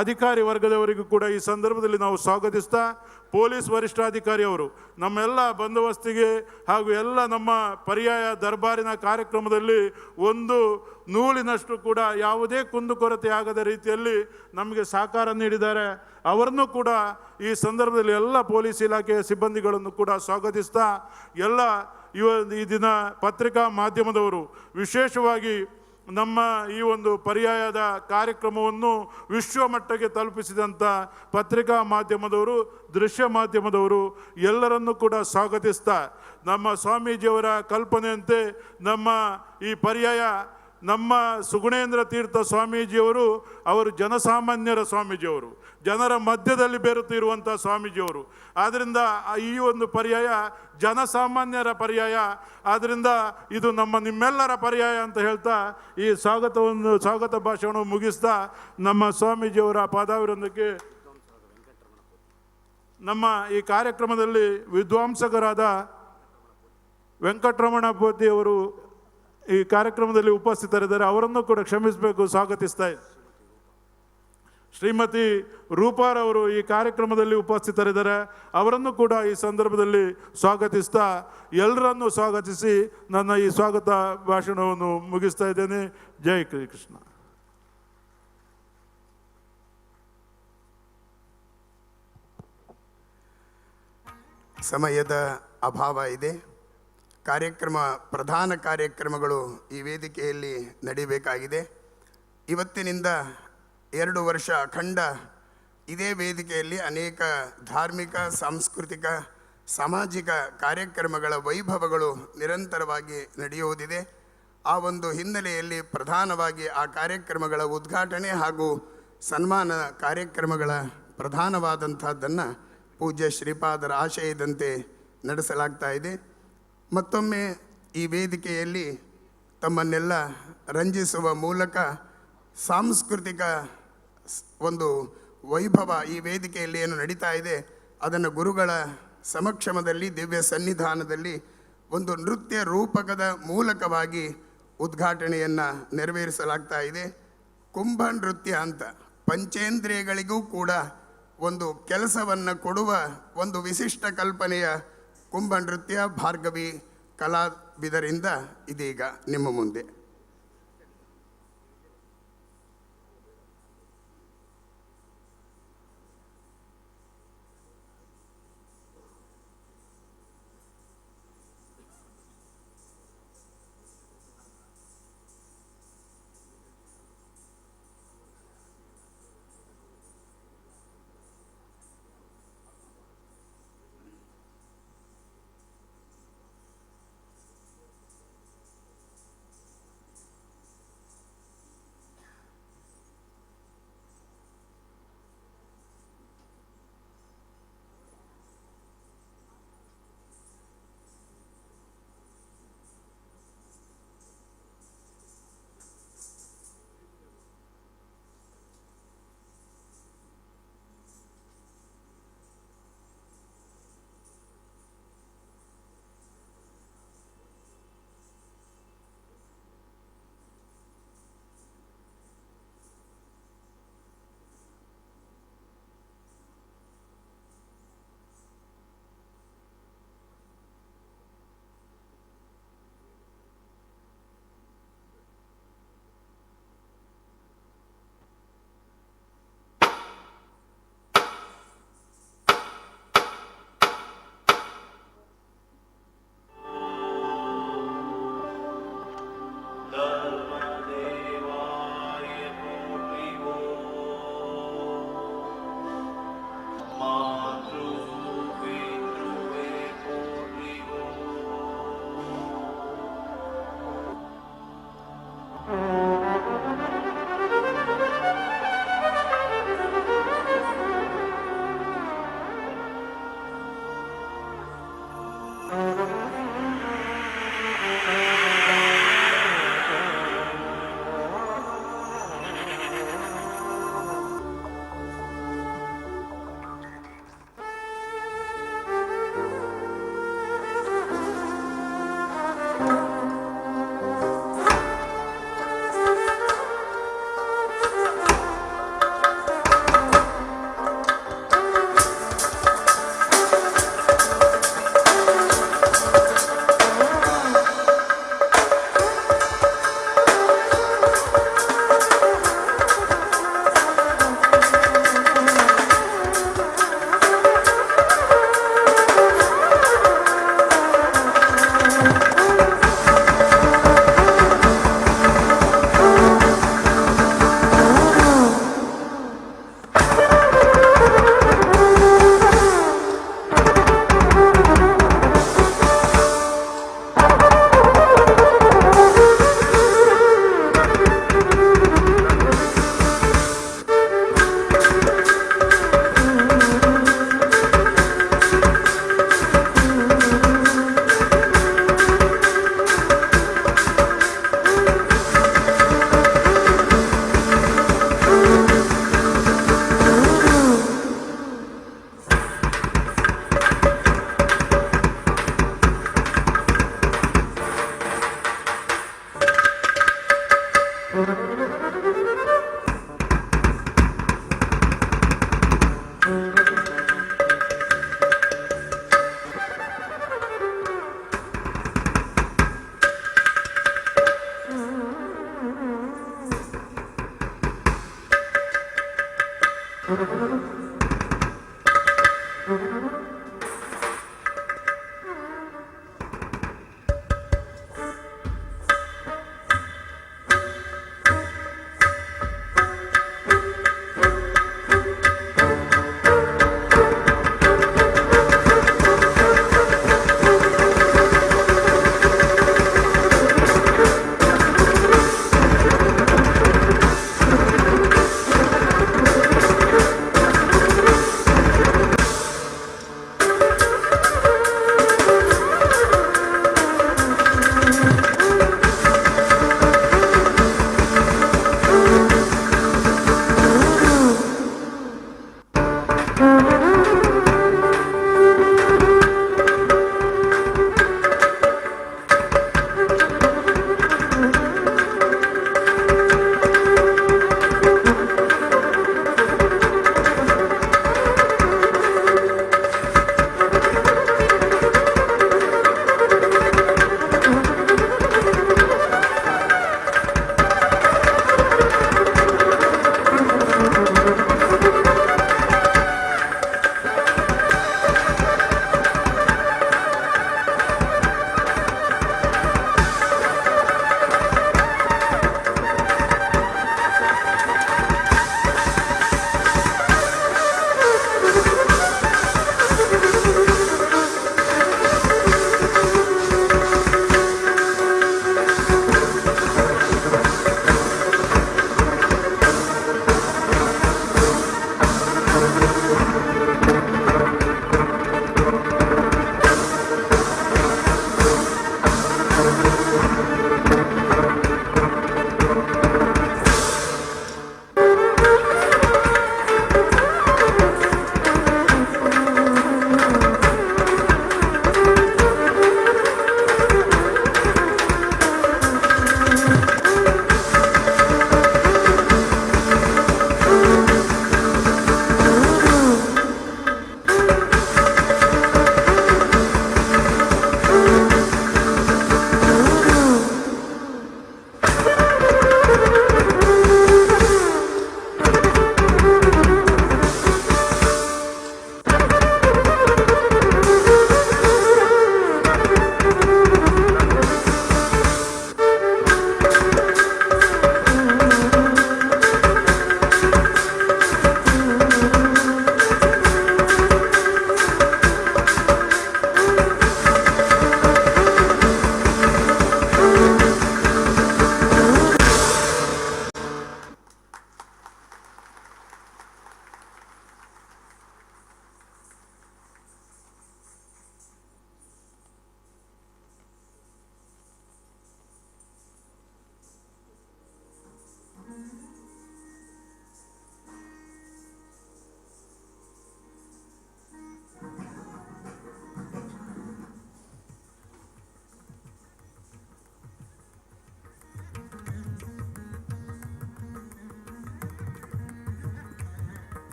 Speaker 12: ಅಧಿಕಾರಿ ವರ್ಗದವರಿಗೂ ಕೂಡ ಈ ಸಂದರ್ಭದಲ್ಲಿ ನಾವು ಸ್ವಾಗತಿಸ್ತಾ, ಪೊಲೀಸ್ ವರಿಷ್ಠಾಧಿಕಾರಿ ಅವರು ನಮ್ಮೆಲ್ಲ ಬಂದೋಬಸ್ತಿಗೆ ಹಾಗೂ ಎಲ್ಲ ನಮ್ಮ ಪರ್ಯಾಯ ದರ್ಬಾರಿನ ಕಾರ್ಯಕ್ರಮದಲ್ಲಿ ಒಂದು ನೂಲಿನಷ್ಟು ಕೂಡ ಯಾವುದೇ ಕುಂದುಕೊರತೆ ಆಗದ ರೀತಿಯಲ್ಲಿ ನಮಗೆ ಸಹಕಾರ ನೀಡಿದ್ದಾರೆ. ಅವರನ್ನು ಕೂಡ ಈ ಸಂದರ್ಭದಲ್ಲಿ ಎಲ್ಲ ಪೊಲೀಸ್ ಇಲಾಖೆಯ ಸಿಬ್ಬಂದಿಗಳನ್ನು ಕೂಡ ಸ್ವಾಗತಿಸ್ತಾ, ಎಲ್ಲ ಈ ದಿನ ಪತ್ರಿಕಾ ಮಾಧ್ಯಮದವರು ವಿಶೇಷವಾಗಿ ನಮ್ಮ ಈ ಒಂದು ಪರ್ಯಾಯದ ಕಾರ್ಯಕ್ರಮವನ್ನು ವಿಶ್ವಮಟ್ಟಕ್ಕೆ ತಲುಪಿಸಿದಂಥ ಪತ್ರಿಕಾ ಮಾಧ್ಯಮದವರು, ದೃಶ್ಯ ಮಾಧ್ಯಮದವರು ಎಲ್ಲರನ್ನೂ ಕೂಡ ಸ್ವಾಗತಿಸ್ತಾ, ನಮ್ಮ ಸ್ವಾಮೀಜಿಯವರ ಕಲ್ಪನೆಯಂತೆ ನಮ್ಮ ಈ ಪರ್ಯಾಯ ನಮ್ಮ ಸುಗುಣೇಂದ್ರ ತೀರ್ಥ ಸ್ವಾಮೀಜಿಯವರು ಅವರು ಜನಸಾಮಾನ್ಯರ ಸ್ವಾಮೀಜಿಯವರು, ಜನರ ಮಧ್ಯದಲ್ಲಿ ಬೆರೆತಿರುವಂಥ ಸ್ವಾಮೀಜಿಯವರು. ಆದ್ದರಿಂದ ಈ ಒಂದು ಪರ್ಯಾಯ ಜನಸಾಮಾನ್ಯರ ಪರ್ಯಾಯ, ಆದ್ದರಿಂದ ಇದು ನಿಮ್ಮೆಲ್ಲರ ಪರ್ಯಾಯ ಅಂತ ಹೇಳ್ತಾ ಈ ಸ್ವಾಗತ ಭಾಷಣವನ್ನು ಮುಗಿಸ್ತಾ ನಮ್ಮ ಸ್ವಾಮೀಜಿಯವರ ಪಾದಾವಿರೊಂದಕ್ಕೆ ನಮ್ಮ ಈ ಕಾರ್ಯಕ್ರಮದಲ್ಲಿ ವಿದ್ವಾಂಸಕರಾದ ವೆಂಕಟರಮಣ ಪೋತಿಯವರು ಈ ಕಾರ್ಯಕ್ರಮದಲ್ಲಿ ಉಪಸ್ಥಿತರಿದ್ದಾರೆ. ಅವರನ್ನು ಕೂಡ ಕ್ಷಮಿಸಬೇಕು, ಸ್ವಾಗತಿಸ್ತಾ ಇದ್ದಾರೆ. ಶ್ರೀಮತಿ ರೂಪಾರವರು ಈ ಕಾರ್ಯಕ್ರಮದಲ್ಲಿ ಉಪಸ್ಥಿತರಿದ್ದಾರೆ. ಅವರನ್ನು ಕೂಡ ಈ ಸಂದರ್ಭದಲ್ಲಿ ಸ್ವಾಗತಿಸ್ತಾ, ಎಲ್ಲರನ್ನೂ ಸ್ವಾಗತಿಸಿ ನನ್ನ ಈ ಸ್ವಾಗತ ಭಾಷಣವನ್ನು ಮುಗಿಸ್ತಾ ಇದ್ದೇನೆ. ಜೈ ಕೃಷ್ಣ.
Speaker 10: ಸಮಯದ ಅಭಾವ ಇದೆ. ಪ್ರಧಾನ ಕಾರ್ಯಕ್ರಮಗಳು ಈ ವೇದಿಕೆಯಲ್ಲಿ ನಡೀಬೇಕಾಗಿದೆ. ಇವತ್ತಿನಿಂದ 2 ವರ್ಷ ಅಖಂಡ ಇದೇ ವೇದಿಕೆಯಲ್ಲಿ ಅನೇಕ ಧಾರ್ಮಿಕ, ಸಾಂಸ್ಕೃತಿಕ, ಸಾಮಾಜಿಕ ಕಾರ್ಯಕ್ರಮಗಳ ವೈಭವಗಳು ನಿರಂತರವಾಗಿ ನಡೆಯುವುದಿದೆ. ಆ ಒಂದು ಹಿನ್ನೆಲೆಯಲ್ಲಿ ಪ್ರಧಾನವಾಗಿ ಆ ಕಾರ್ಯಕ್ರಮಗಳ ಉದ್ಘಾಟನೆ ಹಾಗೂ ಸನ್ಮಾನ ಕಾರ್ಯಕ್ರಮಗಳ ಪ್ರಧಾನವಾದಂಥದ್ದನ್ನು ಪೂಜ್ಯ ಶ್ರೀಪಾದರ ಆಶಯದಂತೆ ನಡೆಸಲಾಗ್ತಾ ಇದೆ. ಮತ್ತೊಮ್ಮೆ ಈ ವೇದಿಕೆಯಲ್ಲಿ ತಮ್ಮನ್ನೆಲ್ಲ ರಂಜಿಸುವ ಮೂಲಕ ಸಾಂಸ್ಕೃತಿಕ ಒಂದು ವೈಭವ ಈ ವೇದಿಕೆಯಲ್ಲಿ ಏನು ನಡೀತಾ ಇದೆ ಅದನ್ನು ಗುರುಗಳ ಸಮಕ್ಷಮದಲ್ಲಿ ದಿವ್ಯ ಸನ್ನಿಧಾನದಲ್ಲಿ ಒಂದು ನೃತ್ಯ ರೂಪಕದ ಮೂಲಕವಾಗಿ ಉದ್ಘಾಟನೆಯನ್ನು ನೆರವೇರಿಸಲಾಗ್ತಾ ಇದೆ. ಕುಂಭ ನೃತ್ಯ ಅಂತ ಪಂಚೇಂದ್ರಿಯಗಳಿಗೂ ಕೂಡ ಒಂದು ಕೆಲಸವನ್ನು ಕೊಡುವ ಒಂದು ವಿಶಿಷ್ಟ ಕಲ್ಪನೆಯ ಕುಂಭ ನೃತ್ಯ ಭಾರ್ಗವಿ ಕಲಾವಿದರಿಂದ ಇದೀಗ ನಿಮ್ಮ ಮುಂದೆ.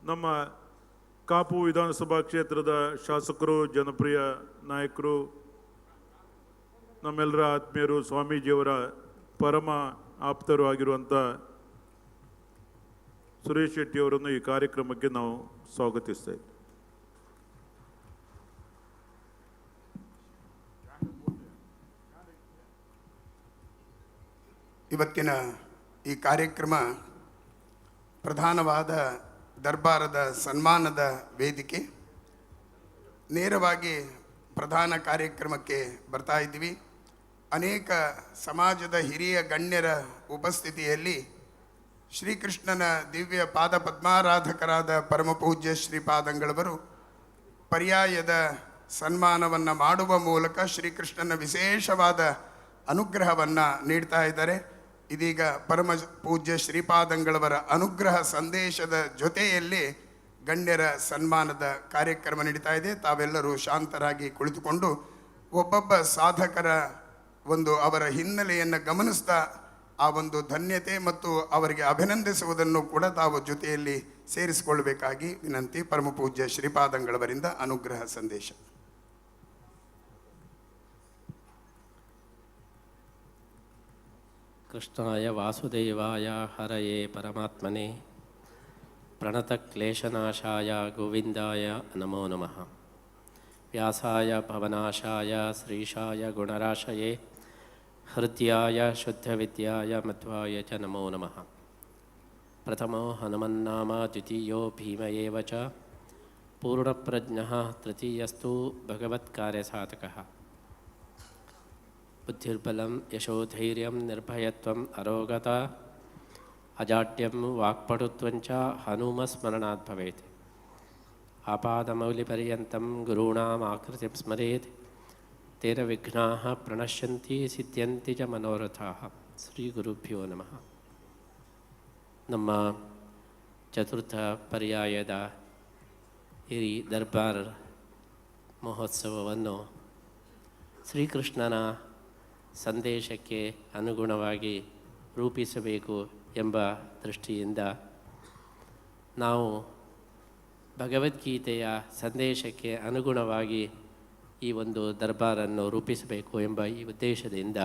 Speaker 12: ನಮ್ಮ ಕಾಪು ವಿಧಾನಸಭಾ ಕ್ಷೇತ್ರದ ಶಾಸಕರು, ಜನಪ್ರಿಯ ನಾಯಕರು, ನಮ್ಮೆಲ್ಲರ ಆತ್ಮೀಯರು, ಸ್ವಾಮೀಜಿಯವರ ಪರಮ ಆಪ್ತರು ಆಗಿರುವಂಥ ಸುರೇಶ್ ಶೆಟ್ಟಿ ಅವರನ್ನು ಈ ಕಾರ್ಯಕ್ರಮಕ್ಕೆ ನಾವು ಸ್ವಾಗತಿಸ್ತಾ ಇದ್ದೀವಿ.
Speaker 10: ಇವತ್ತಿನ ಈ ಕಾರ್ಯಕ್ರಮ ಪ್ರಧಾನವಾದ ದರ್ಬಾರದ ಸನ್ಮಾನದ ವೇದಿಕೆ. ನೇರವಾಗಿ ಪ್ರಧಾನ ಕಾರ್ಯಕ್ರಮಕ್ಕೆ ಬರ್ತಾ ಇದ್ದೀವಿ. ಅನೇಕ ಸಮಾಜದ ಹಿರಿಯ ಗಣ್ಯರ ಉಪಸ್ಥಿತಿಯಲ್ಲಿ ಶ್ರೀಕೃಷ್ಣನ ದಿವ್ಯ ಪಾದ ಪದ್ಮಾರಾಧಕರಾದ ಪರಮಪೂಜ್ಯ ಶ್ರೀಪಾದಂಗಳವರು ಪರ್ಯಾಯದ ಸನ್ಮಾನವನ್ನು ಮಾಡುವ ಮೂಲಕ ಶ್ರೀಕೃಷ್ಣನ ವಿಶೇಷವಾದ ಅನುಗ್ರಹವನ್ನು ನೀಡ್ತಾ ಇದ್ದಾರೆ. ಇದೀಗ ಪರಮ ಪೂಜ್ಯ ಶ್ರೀಪಾದಂಗಳವರ ಅನುಗ್ರಹ ಸಂದೇಶದ ಜೊತೆಯಲ್ಲಿ ಗಣ್ಯರ ಸನ್ಮಾನದ ಕಾರ್ಯಕ್ರಮ ನಡೀತಾ ಇದೆ. ತಾವೆಲ್ಲರೂ ಶಾಂತರಾಗಿ ಕುಳಿತುಕೊಂಡು ಒಬ್ಬೊಬ್ಬ ಸಾಧಕರ ಅವರ ಹಿನ್ನೆಲೆಯನ್ನು ಗಮನಿಸ್ತಾ ಆ ಒಂದು ಧನ್ಯತೆ ಮತ್ತು ಅವರಿಗೆ ಅಭಿನಂದಿಸುವುದನ್ನು ಕೂಡ ತಾವು ಜೊತೆಯಲ್ಲಿ ಸೇರಿಸಿಕೊಳ್ಳಬೇಕಾಗಿ ವಿನಂತಿ. ಪರಮ ಪೂಜ್ಯ ಶ್ರೀಪಾದಂಗಳವರಿಂದ ಅನುಗ್ರಹ ಸಂದೇಶ.
Speaker 13: ಕೃಷ್ಣಾಯ ವಾಸುದೇವಾಯ ಹರಯೇ ಪರಮಾತ್ಮನೇ ಪ್ರಣತಕ್ಲೇಶನಾಶಾಯ ಗೋವಿಂದಾಯ ನಮೋ ನಮಃ. ವ್ಯಾಸಾಯ ಭವನಾಶಾಯ ಶ್ರೀಶಾಯ ಗುಣರಾಶಯೇ ಹೃದ್ಯಾಯ ಶುದ್ಧವಿದ್ಯಾಯ ಮಧ್ವಾಯ ಚ ನಮೋ ನಮಃ. ಪ್ರಥಮೋ ಹನುಮನ್ನಾಮ ದ್ವಿತೀಯೋ ಭೀಮ ಏವ ಚ ಪೂರ್ಣಪ್ರಜ್ಞಃ ತೃತೀಯಸ್ತು ಭಗವತ್ಕಾರ್ಯಸಾಧಕಃ. ಬುದ್ಧಿರ್ಬಲಂ ಯಶೋಧೈರ್ಯಂ ನಿರ್ಭಯತ್ವಂ ಅರೋಗತ ಅಜಾಡ್ಯಂ ವಾಕ್ಪಟುತ್ವಂಚ ಹನುಮಸ್ಮರಣಾತ್ ಭವೇತ್. ಆಪಾದಮೌಲಿಪರ್ಯಂತಂ ಗುರುಣಾಂ ಆಕೃತಿಂ ಸ್ಮರೇತ್ ತೇನ ವಿಘ್ನಾಃ ಪ್ರಣಶ್ಯಂತಿ ಸಿದ್ಧ್ಯಂತಿ ಚ ಮನೋರಥಾಃ. ಶ್ರೀ ಗುರುಭ್ಯೋ ನಮಃ. ನಮ್ಮ ಚತುರ್ಥ ಪರ್ಯಾಯದ ಈ ದರ್ಬಾರ್ ಮಹೋತ್ಸವವನ್ನು ಶ್ರೀಕೃಷ್ಣನ ಸಂದೇಶಕ್ಕೆ ಅನುಗುಣವಾಗಿ ರೂಪಿಸಬೇಕು ಎಂಬ ದೃಷ್ಟಿಯಿಂದ ನಾವು ಭಗವದ್ಗೀತೆಯ ಸಂದೇಶಕ್ಕೆ ಅನುಗುಣವಾಗಿ ಈ ಒಂದು ದರ್ಬಾರನ್ನು ರೂಪಿಸಬೇಕು ಎಂಬ ಈ ಉದ್ದೇಶದಿಂದ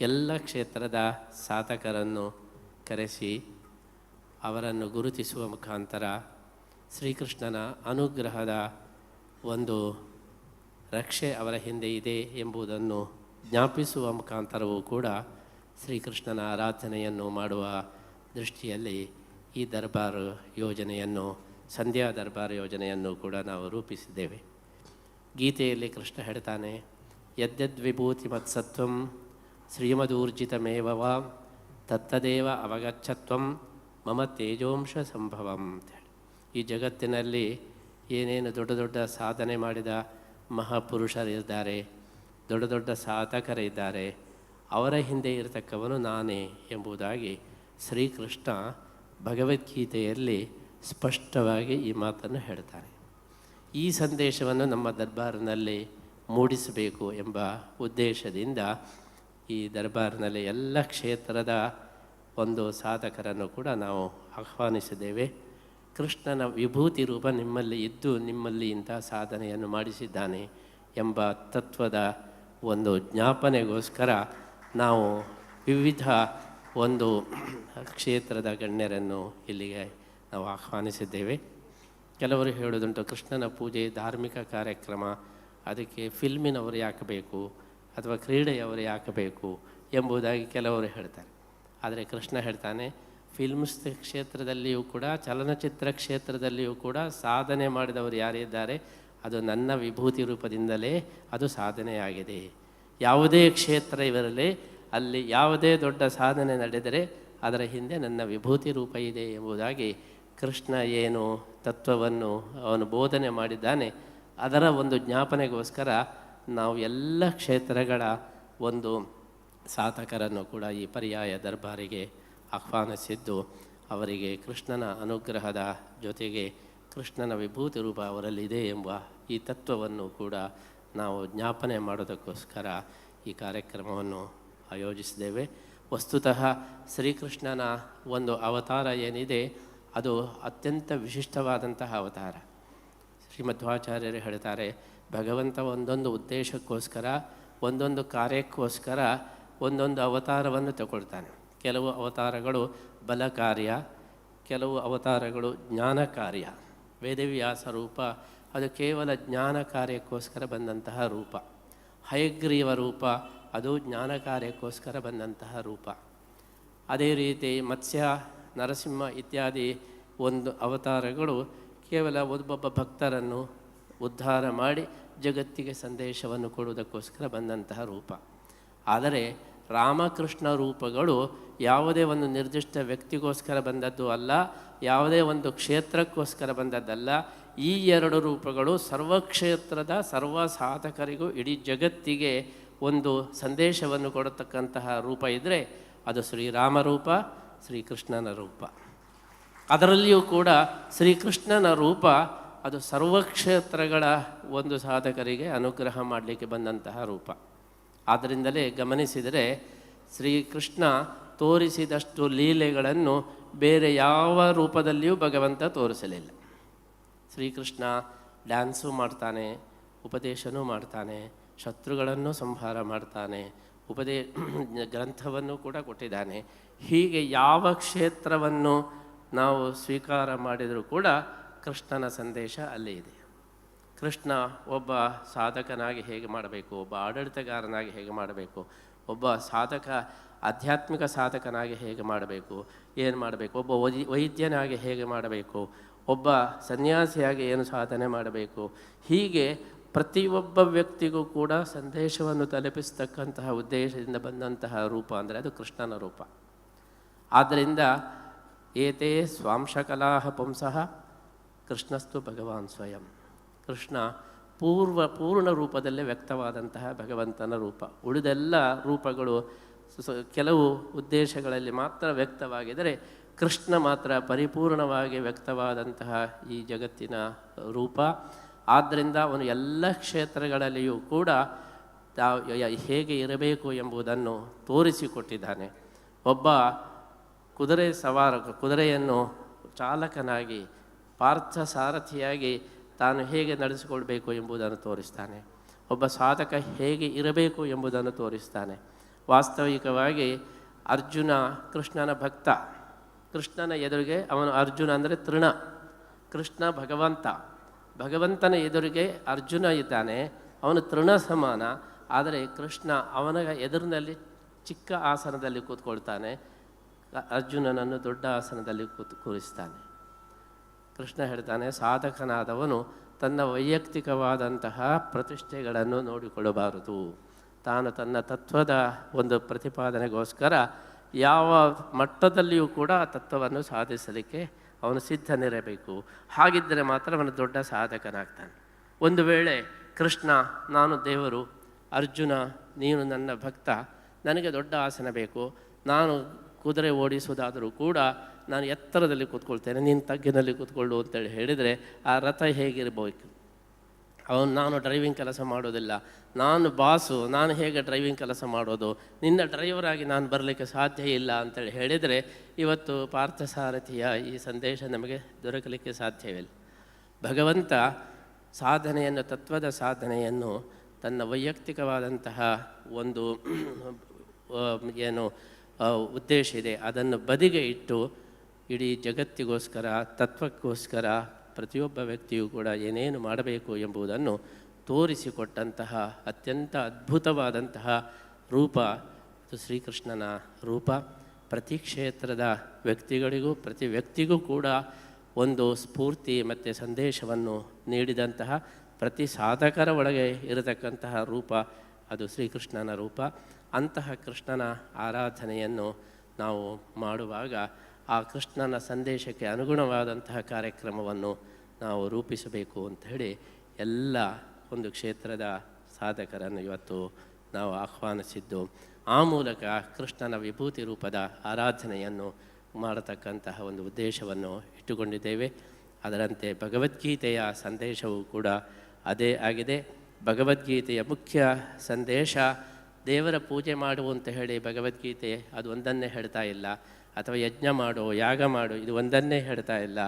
Speaker 13: ಎಲ್ಲ ಕ್ಷೇತ್ರದ ಸಾಧಕರನ್ನು ಕರೆಸಿ ಅವರನ್ನು ಗುರುತಿಸುವ ಮುಖಾಂತರ ಶ್ರೀಕೃಷ್ಣನ ಅನುಗ್ರಹದ ಒಂದು ರಕ್ಷೆ ಅವರ ಹಿಂದೆ ಇದೆ ಎಂಬುದನ್ನು ಜ್ಞಾಪಿಸುವ ಮುಖಾಂತರವೂ ಕೂಡ ಶ್ರೀಕೃಷ್ಣನ ಆರಾಧನೆಯನ್ನು ಮಾಡುವ ದೃಷ್ಟಿಯಲ್ಲಿ ಈ ದರ್ಬಾರ್ ಯೋಜನೆಯನ್ನು, ಸಂಧ್ಯಾ ದರ್ಬಾರ್ ಯೋಜನೆಯನ್ನು ಕೂಡ ನಾವು ರೂಪಿಸಿದ್ದೇವೆ. ಗೀತೆಯಲ್ಲಿ ಕೃಷ್ಣ ಹೇಳ್ತಾನೆ, ಯದ್ಯದ್ವಿಭೂತಿ ಮತ್ಸತ್ವಂ ಶ್ರೀಮದೂರ್ಜಿತಮೇವ ವಾ ತತ್ತದೇವ ಅವಗಚ್ಚತ್ವಂ ಮಮ ತೇಜೋಂಶ ಸಂಭವಂ ಅಂತೇಳಿ. ಈ ಜಗತ್ತಿನಲ್ಲಿ ಏನೇನು ದೊಡ್ಡ ದೊಡ್ಡ ಸಾಧನೆ ಮಾಡಿದ ಮಹಾಪುರುಷರಿದ್ದಾರೆ, ದೊಡ್ಡ ದೊಡ್ಡ ಸಾಧಕರಿದ್ದಾರೆ, ಅವರ ಹಿಂದೆ ಇರತಕ್ಕವನು ನಾನೇ ಎಂಬುದಾಗಿ ಶ್ರೀಕೃಷ್ಣ ಭಗವದ್ಗೀತೆಯಲ್ಲಿ ಸ್ಪಷ್ಟವಾಗಿ ಈ ಮಾತನ್ನು ಹೇಳ್ತಾನೆ. ಈ ಸಂದೇಶವನ್ನು ನಮ್ಮ ದರ್ಬಾರಿನಲ್ಲಿ ಮೂಡಿಸಬೇಕು ಎಂಬ ಉದ್ದೇಶದಿಂದ ಈ ದರ್ಬಾರಿನಲ್ಲಿ ಎಲ್ಲ ಕ್ಷೇತ್ರದ ಒಂದು ಸಾಧಕರನ್ನು ಕೂಡ ನಾವು ಆಹ್ವಾನಿಸಿದ್ದೇವೆ. ಕೃಷ್ಣನ ವಿಭೂತಿ ರೂಪ ನಿಮ್ಮಲ್ಲಿ ಇದ್ದು ನಿಮ್ಮಲ್ಲಿ ಇಂಥ ಸಾಧನೆಯನ್ನು ಮಾಡಿಸಿದ್ದಾನೆ ಎಂಬ ತತ್ವದ ಒಂದು ಜ್ಞಾಪನೆಗೋಸ್ಕರ ನಾವು ವಿವಿಧ ಒಂದು ಕ್ಷೇತ್ರದ ಗಣ್ಯರನ್ನು ಇಲ್ಲಿಗೆ ನಾವು ಆಹ್ವಾನಿಸಿದ್ದೇವೆ. ಕೆಲವರು ಹೇಳೋದುಂಟು, ಕೃಷ್ಣನ ಪೂಜೆ ಧಾರ್ಮಿಕ ಕಾರ್ಯಕ್ರಮ, ಅದಕ್ಕೆ ಫಿಲ್ಮಿನವರು ಯಾಕೆ ಬೇಕು ಅಥವಾ ಕ್ರೀಡೆಯವರು ಯಾಕೆ ಬೇಕು ಎಂಬುದಾಗಿ ಕೆಲವರು ಹೇಳ್ತಾರೆ. ಆದರೆ ಕೃಷ್ಣ ಹೇಳ್ತಾನೆ, ಫಿಲ್ಮ್ಸ್ ಕ್ಷೇತ್ರದಲ್ಲಿಯೂ ಕೂಡ ಚಲನಚಿತ್ರ ಕ್ಷೇತ್ರದಲ್ಲಿಯೂ ಕೂಡ ಸಾಧನೆ ಮಾಡಿದವರು ಯಾರಿದ್ದಾರೆ ಅದು ನನ್ನ ವಿಭೂತಿ ರೂಪದಿಂದಲೇ ಅದು ಸಾಧನೆಯಾಗಿದೆ. ಯಾವುದೇ ಕ್ಷೇತ್ರ ಇರಲಿ, ಅಲ್ಲಿ ಯಾವುದೇ ದೊಡ್ಡ ಸಾಧನೆ ನಡೆದರೆ ಅದರ ಹಿಂದೆ ನನ್ನ ವಿಭೂತಿ ರೂಪ ಇದೆ ಎಂಬುದಾಗಿ ಕೃಷ್ಣ ಏನು ತತ್ವವನ್ನು ಅವನು ಬೋಧನೆ ಮಾಡಿದ್ದಾನೆ ಅದರ ಒಂದು ಜ್ಞಾಪನೆಗೋಸ್ಕರ ನಾವು ಎಲ್ಲ ಕ್ಷೇತ್ರಗಳ ಒಂದು ಸಾಧಕರನ್ನು ಕೂಡ ಈ ಪರ್ಯಾಯ ದರ್ಬಾರಿಗೆ ಆಹ್ವಾನಿಸಿದ್ದು, ಅವರಿಗೆ ಕೃಷ್ಣನ ಅನುಗ್ರಹದ ಜೊತೆಗೆ ಕೃಷ್ಣನ ವಿಭೂತಿ ರೂಪ ಅವರಲ್ಲಿದೆ ಎಂಬ ಈ ತತ್ವವನ್ನು ಕೂಡ ನಾವು ಜ್ಞಾಪನೆ ಮಾಡೋದಕ್ಕೋಸ್ಕರ ಈ ಕಾರ್ಯಕ್ರಮವನ್ನು ಆಯೋಜಿಸಿದ್ದೇವೆ. ವಸ್ತುತಃ ಶ್ರೀಕೃಷ್ಣನ ಒಂದು ಅವತಾರ ಏನಿದೆ ಅದು ಅತ್ಯಂತ ವಿಶಿಷ್ಟವಾದಂತಹ ಅವತಾರ. ಶ್ರೀಮಧ್ವಾಚಾರ್ಯರು ಹೇಳ್ತಾರೆ, ಭಗವಂತ ಒಂದೊಂದು ಉದ್ದೇಶಕ್ಕೋಸ್ಕರ ಒಂದೊಂದು ಕಾರ್ಯಕ್ಕೋಸ್ಕರ ಒಂದೊಂದು ಅವತಾರವನ್ನು ತಗೊಳ್ತಾನೆ. ಕೆಲವು ಅವತಾರಗಳು ಬಲ ಕಾರ್ಯ, ಕೆಲವು ಅವತಾರಗಳು ಜ್ಞಾನ ಕಾರ್ಯ. ವೇದವ್ಯಾಸ ರೂಪ ಅದು ಕೇವಲ ಜ್ಞಾನ ಕಾರ್ಯಕ್ಕೋಸ್ಕರ ಬಂದಂತಹ ರೂಪ. ಹಯಗ್ರೀವ ರೂಪ ಅದು ಜ್ಞಾನ ಕಾರ್ಯಕ್ಕೋಸ್ಕರ ಬಂದಂತಹ ರೂಪ. ಅದೇ ರೀತಿ ಮತ್ಸ್ಯ, ನರಸಿಂಹ ಇತ್ಯಾದಿ ಒಂದು ಅವತಾರಗಳು ಕೇವಲ ಒಬ್ಬೊಬ್ಬ ಭಕ್ತರನ್ನು ಉದ್ಧಾರ ಮಾಡಿ ಜಗತ್ತಿಗೆ ಸಂದೇಶವನ್ನು ಕೊಡುವುದಕ್ಕೋಸ್ಕರ ಬಂದಂತಹ ರೂಪ. ಆದರೆ ರಾಮಕೃಷ್ಣ ರೂಪಗಳು ಯಾವುದೇ ಒಂದು ನಿರ್ದಿಷ್ಟ ವ್ಯಕ್ತಿಗೋಸ್ಕರ ಬಂದದ್ದು ಅಲ್ಲ, ಯಾವುದೇ ಒಂದು ಕ್ಷೇತ್ರಕ್ಕೋಸ್ಕರ ಬಂದದ್ದಲ್ಲ. ಈ ಎರಡು ರೂಪಗಳು ಸರ್ವಕ್ಷೇತ್ರದ ಸರ್ವ ಸಾಧಕರಿಗೂ ಇಡೀ ಜಗತ್ತಿಗೆ ಒಂದು ಸಂದೇಶವನ್ನು ಕೊಡತಕ್ಕಂತಹ ರೂಪ ಇದ್ದರೆ ಅದು ಶ್ರೀರಾಮ ರೂಪ, ಶ್ರೀಕೃಷ್ಣನ ರೂಪ. ಅದರಲ್ಲಿಯೂ ಕೂಡ ಶ್ರೀಕೃಷ್ಣನ ರೂಪ ಅದು ಸರ್ವಕ್ಷೇತ್ರಗಳ ಒಂದು ಸಾಧಕರಿಗೆ ಅನುಗ್ರಹ ಮಾಡಲಿಕ್ಕೆ ಬಂದಂತಹ ರೂಪ. ಆದ್ದರಿಂದಲೇ ಗಮನಿಸಿದರೆ ಶ್ರೀಕೃಷ್ಣ ತೋರಿಸಿದಷ್ಟು ಲೀಲೆಗಳನ್ನು ಬೇರೆ ಯಾವ ರೂಪದಲ್ಲಿಯೂ ಭಗವಂತ ತೋರಿಸಲಿಲ್ಲ. ಶ್ರೀಕೃಷ್ಣ ಡ್ಯಾನ್ಸು ಮಾಡ್ತಾನೆ, ಉಪದೇಶನೂ ಮಾಡ್ತಾನೆ, ಶತ್ರುಗಳನ್ನು ಸಂಹಾರ ಮಾಡ್ತಾನೆ, ಗ್ರಂಥವನ್ನು ಕೂಡ ಕೊಟ್ಟಿದ್ದಾನೆ. ಹೀಗೆ ಯಾವ ಕ್ಷೇತ್ರವನ್ನು ನಾವು ಸ್ವೀಕಾರ ಮಾಡಿದರೂ ಕೂಡ ಕೃಷ್ಣನ ಸಂದೇಶ ಅಲ್ಲೇ ಇದೆ. ಕೃಷ್ಣ ಒಬ್ಬ ಸಾಧಕನಾಗಿ ಹೇಗೆ ಮಾಡಬೇಕು, ಒಬ್ಬ ಆಡಳಿತಗಾರನಾಗಿ ಹೇಗೆ ಮಾಡಬೇಕು, ಒಬ್ಬ ಸಾಧಕ ಆಧ್ಯಾತ್ಮಿಕ ಸಾಧಕನಾಗಿ ಹೇಗೆ ಮಾಡಬೇಕು, ಏನು ಮಾಡಬೇಕು, ಒಬ್ಬ ವೈದ್ಯನಾಗಿ ಹೇಗೆ ಮಾಡಬೇಕು, ಒಬ್ಬ ಸನ್ಯಾಸಿಯಾಗಿ ಏನು ಸಾಧನೆ ಮಾಡಬೇಕು, ಹೀಗೆ ಪ್ರತಿಯೊಬ್ಬ ವ್ಯಕ್ತಿಗೂ ಕೂಡ ಸಂದೇಶವನ್ನು ತಲುಪಿಸ್ತಕ್ಕಂತಹ ಉದ್ದೇಶದಿಂದ ಬಂದಂತಹ ರೂಪ ಅಂದರೆ ಅದು ಕೃಷ್ಣನ ರೂಪ. ಆದ್ದರಿಂದ ಏತೇ ಸ್ವಾಂಶಕಲಾಹ ಪುಂಸಃ ಕೃಷ್ಣಸ್ತು ಭಗವಾನ್ ಸ್ವಯಂ. ಕೃಷ್ಣ ಪೂರ್ಣ ರೂಪದಲ್ಲೇ ವ್ಯಕ್ತವಾದಂತಹ ಭಗವಂತನ ರೂಪ. ಉಳಿದೆಲ್ಲ ರೂಪಗಳು ಕೆಲವು ಉದ್ದೇಶಗಳಲ್ಲಿ ಮಾತ್ರ ವ್ಯಕ್ತವಾಗಿದ್ದರೆ ಕೃಷ್ಣ ಮಾತ್ರ ಪರಿಪೂರ್ಣವಾಗಿ ವ್ಯಕ್ತವಾದಂತಹ ಈ ಜಗತ್ತಿನ ರೂಪ. ಆದ್ದರಿಂದ ಅವನು ಎಲ್ಲ ಕ್ಷೇತ್ರಗಳಲ್ಲಿಯೂ ಕೂಡ ಹೇಗೆ ಇರಬೇಕು ಎಂಬುದನ್ನು ತೋರಿಸಿಕೊಟ್ಟಿದ್ದಾನೆ. ಒಬ್ಬ ಕುದುರೆಯನ್ನು ಚಾಲಕನಾಗಿ ಪಾರ್ಥ ಸಾರಥಿಯಾಗಿ ತಾನು ಹೇಗೆ ನಡೆಸಿಕೊಳ್ಬೇಕು ಎಂಬುದನ್ನು ತೋರಿಸ್ತಾನೆ. ಒಬ್ಬ ಸಾಧಕ ಹೇಗೆ ಇರಬೇಕು ಎಂಬುದನ್ನು ತೋರಿಸ್ತಾನೆ. ವಾಸ್ತವಿಕವಾಗಿ ಅರ್ಜುನ ಕೃಷ್ಣನ ಭಕ್ತ. ಕೃಷ್ಣನ ಎದುರಿಗೆ ಅವನು ಅರ್ಜುನ ಅಂದರೆ ತೃಣ, ಕೃಷ್ಣ ಭಗವಂತ. ಭಗವಂತನ ಎದುರಿಗೆ ಅರ್ಜುನ ಇದ್ದಾನೆ, ಅವನು ತೃಣ ಸಮಾನ. ಆದರೆ ಕೃಷ್ಣ ಅವನ ಎದುರಿನಲ್ಲಿ ಚಿಕ್ಕ ಆಸನದಲ್ಲಿ ಕೂತ್ಕೊಳ್ತಾನೆ, ಅರ್ಜುನನನ್ನು ದೊಡ್ಡ ಆಸನದಲ್ಲಿ ಕೂರಿಸ್ತಾನೆ. ಕೃಷ್ಣ ಹೇಳ್ತಾನೆ, ಸಾಧಕನಾದವನು ತನ್ನ ವೈಯಕ್ತಿಕವಾದಂತಹ ಪ್ರತಿಷ್ಠೆಗಳನ್ನು ನೋಡಿಕೊಳ್ಳಬಾರದು. ತಾನು ತನ್ನ ತತ್ವದ ಒಂದು ಪ್ರತಿಪಾದನೆಗೋಸ್ಕರ ಯಾವ ಮಟ್ಟದಲ್ಲಿಯೂ ಕೂಡ ಆ ತತ್ವವನ್ನು ಸಾಧಿಸಲಿಕ್ಕೆ ಅವನು ಸಿದ್ಧನಿರಬೇಕು. ಹಾಗಿದ್ದರೆ ಮಾತ್ರ ಅವನು ದೊಡ್ಡ ಸಾಧಕನಾಗ್ತಾನೆ. ಒಂದು ವೇಳೆ ಕೃಷ್ಣ ನಾನು ದೇವರು, ಅರ್ಜುನ ನೀನು ನನ್ನ ಭಕ್ತ, ನನಗೆ ದೊಡ್ಡ ಆಸನ ಬೇಕು, ನಾನು ಕುದುರೆ ಓಡಿಸುವುದಾದರೂ ಕೂಡ ನಾನು ಎತ್ತರದಲ್ಲಿ ಕೂತ್ಕೊಳ್ತೇನೆ, ನೀನು ತಗ್ಗಿನಲ್ಲಿ ಕೂತ್ಕೊಳ್ಳು ಅಂತೇಳಿ ಹೇಳಿದರೆ ಆ ರಥ ಹೇಗಿರಬೇಕು? ನಾನು ಡ್ರೈವಿಂಗ್ ಕೆಲಸ ಮಾಡೋದಿಲ್ಲ, ನಾನು ಬಾಸು, ನಾನು ಹೇಗೆ ಡ್ರೈವಿಂಗ್ ಕೆಲಸ ಮಾಡೋದು, ನಿನ್ನ ಡ್ರೈವರಾಗಿ ನಾನು ಬರಲಿಕ್ಕೆ ಸಾಧ್ಯ ಇಲ್ಲ ಅಂತೇಳಿ ಹೇಳಿದರೆ ಇವತ್ತು ಪಾರ್ಥಸಾರಥಿಯ ಈ ಸಂದೇಶ ನಮಗೆ ದೊರಕಲಿಕ್ಕೆ ಸಾಧ್ಯವಿಲ್ಲ. ಭಗವಂತ ಸಾಧನೆಯನ್ನು, ತತ್ವದ ಸಾಧನೆಯನ್ನು ತನ್ನ ವೈಯಕ್ತಿಕವಾದಂತಹ ಒಂದು ಉದ್ದೇಶ ಇದೆ ಅದನ್ನು ಬದಿಗೆ ಇಟ್ಟು ಇಡೀ ಜಗತ್ತಿಗೋಸ್ಕರ, ತತ್ವಕ್ಕೋಸ್ಕರ ಪ್ರತಿಯೊಬ್ಬ ವ್ಯಕ್ತಿಯೂ ಕೂಡ ಏನೇನು ಮಾಡಬೇಕು ಎಂಬುದನ್ನು ತೋರಿಸಿಕೊಟ್ಟಂತಹ ಅತ್ಯಂತ ಅದ್ಭುತವಾದಂತಹ ರೂಪ ಇದು ಶ್ರೀಕೃಷ್ಣನ ರೂಪ. ಪ್ರತಿ ಕ್ಷೇತ್ರದ ವ್ಯಕ್ತಿಗಳಿಗೂ, ಪ್ರತಿ ವ್ಯಕ್ತಿಗೂ ಕೂಡ ಒಂದು ಸ್ಫೂರ್ತಿ ಮತ್ತು ಸಂದೇಶವನ್ನು ನೀಡಿದಂತಹ, ಪ್ರತಿ ಸಾಧಕರ ಒಳಗೆ ಇರತಕ್ಕಂತಹ ರೂಪ ಅದು ಶ್ರೀಕೃಷ್ಣನ ರೂಪ. ಅಂತಹ ಕೃಷ್ಣನ ಆರಾಧನೆಯನ್ನು ನಾವು ಮಾಡುವಾಗ ಆ ಕೃಷ್ಣನ ಸಂದೇಶಕ್ಕೆ ಅನುಗುಣವಾದಂತಹ ಕಾರ್ಯಕ್ರಮವನ್ನು ನಾವು ರೂಪಿಸಬೇಕು ಅಂತ ಹೇಳಿ ಎಲ್ಲ ಒಂದು ಕ್ಷೇತ್ರದ ಸಾಧಕರನ್ನು ಇವತ್ತು ನಾವು ಆಹ್ವಾನಿಸಿದ್ದು. ಆ ಮೂಲಕ ಕೃಷ್ಣನ ವಿಭೂತಿ ರೂಪದ ಆರಾಧನೆಯನ್ನು ಮಾಡತಕ್ಕಂತಹ ಒಂದು ಉದ್ದೇಶವನ್ನು ಇಟ್ಟುಕೊಂಡಿದ್ದೇವೆ. ಅದರಂತೆ ಭಗವದ್ಗೀತೆಯ ಸಂದೇಶವೂ ಕೂಡ ಅದೇ ಆಗಿದೆ. ಭಗವದ್ಗೀತೆಯ ಮುಖ್ಯ ಸಂದೇಶ ದೇವರ ಪೂಜೆ ಮಾಡು ಅಂತ ಹೇಳಿ ಭಗವದ್ಗೀತೆ ಅದು ಒಂದನ್ನೇ ಹೇಳ್ತಾ ಇಲ್ಲ, ಅಥವಾ ಯಜ್ಞ ಮಾಡು, ಯಾಗ ಮಾಡು, ಇದು ಒಂದನ್ನೇ ಹೇಳ್ತಾ ಇಲ್ಲ.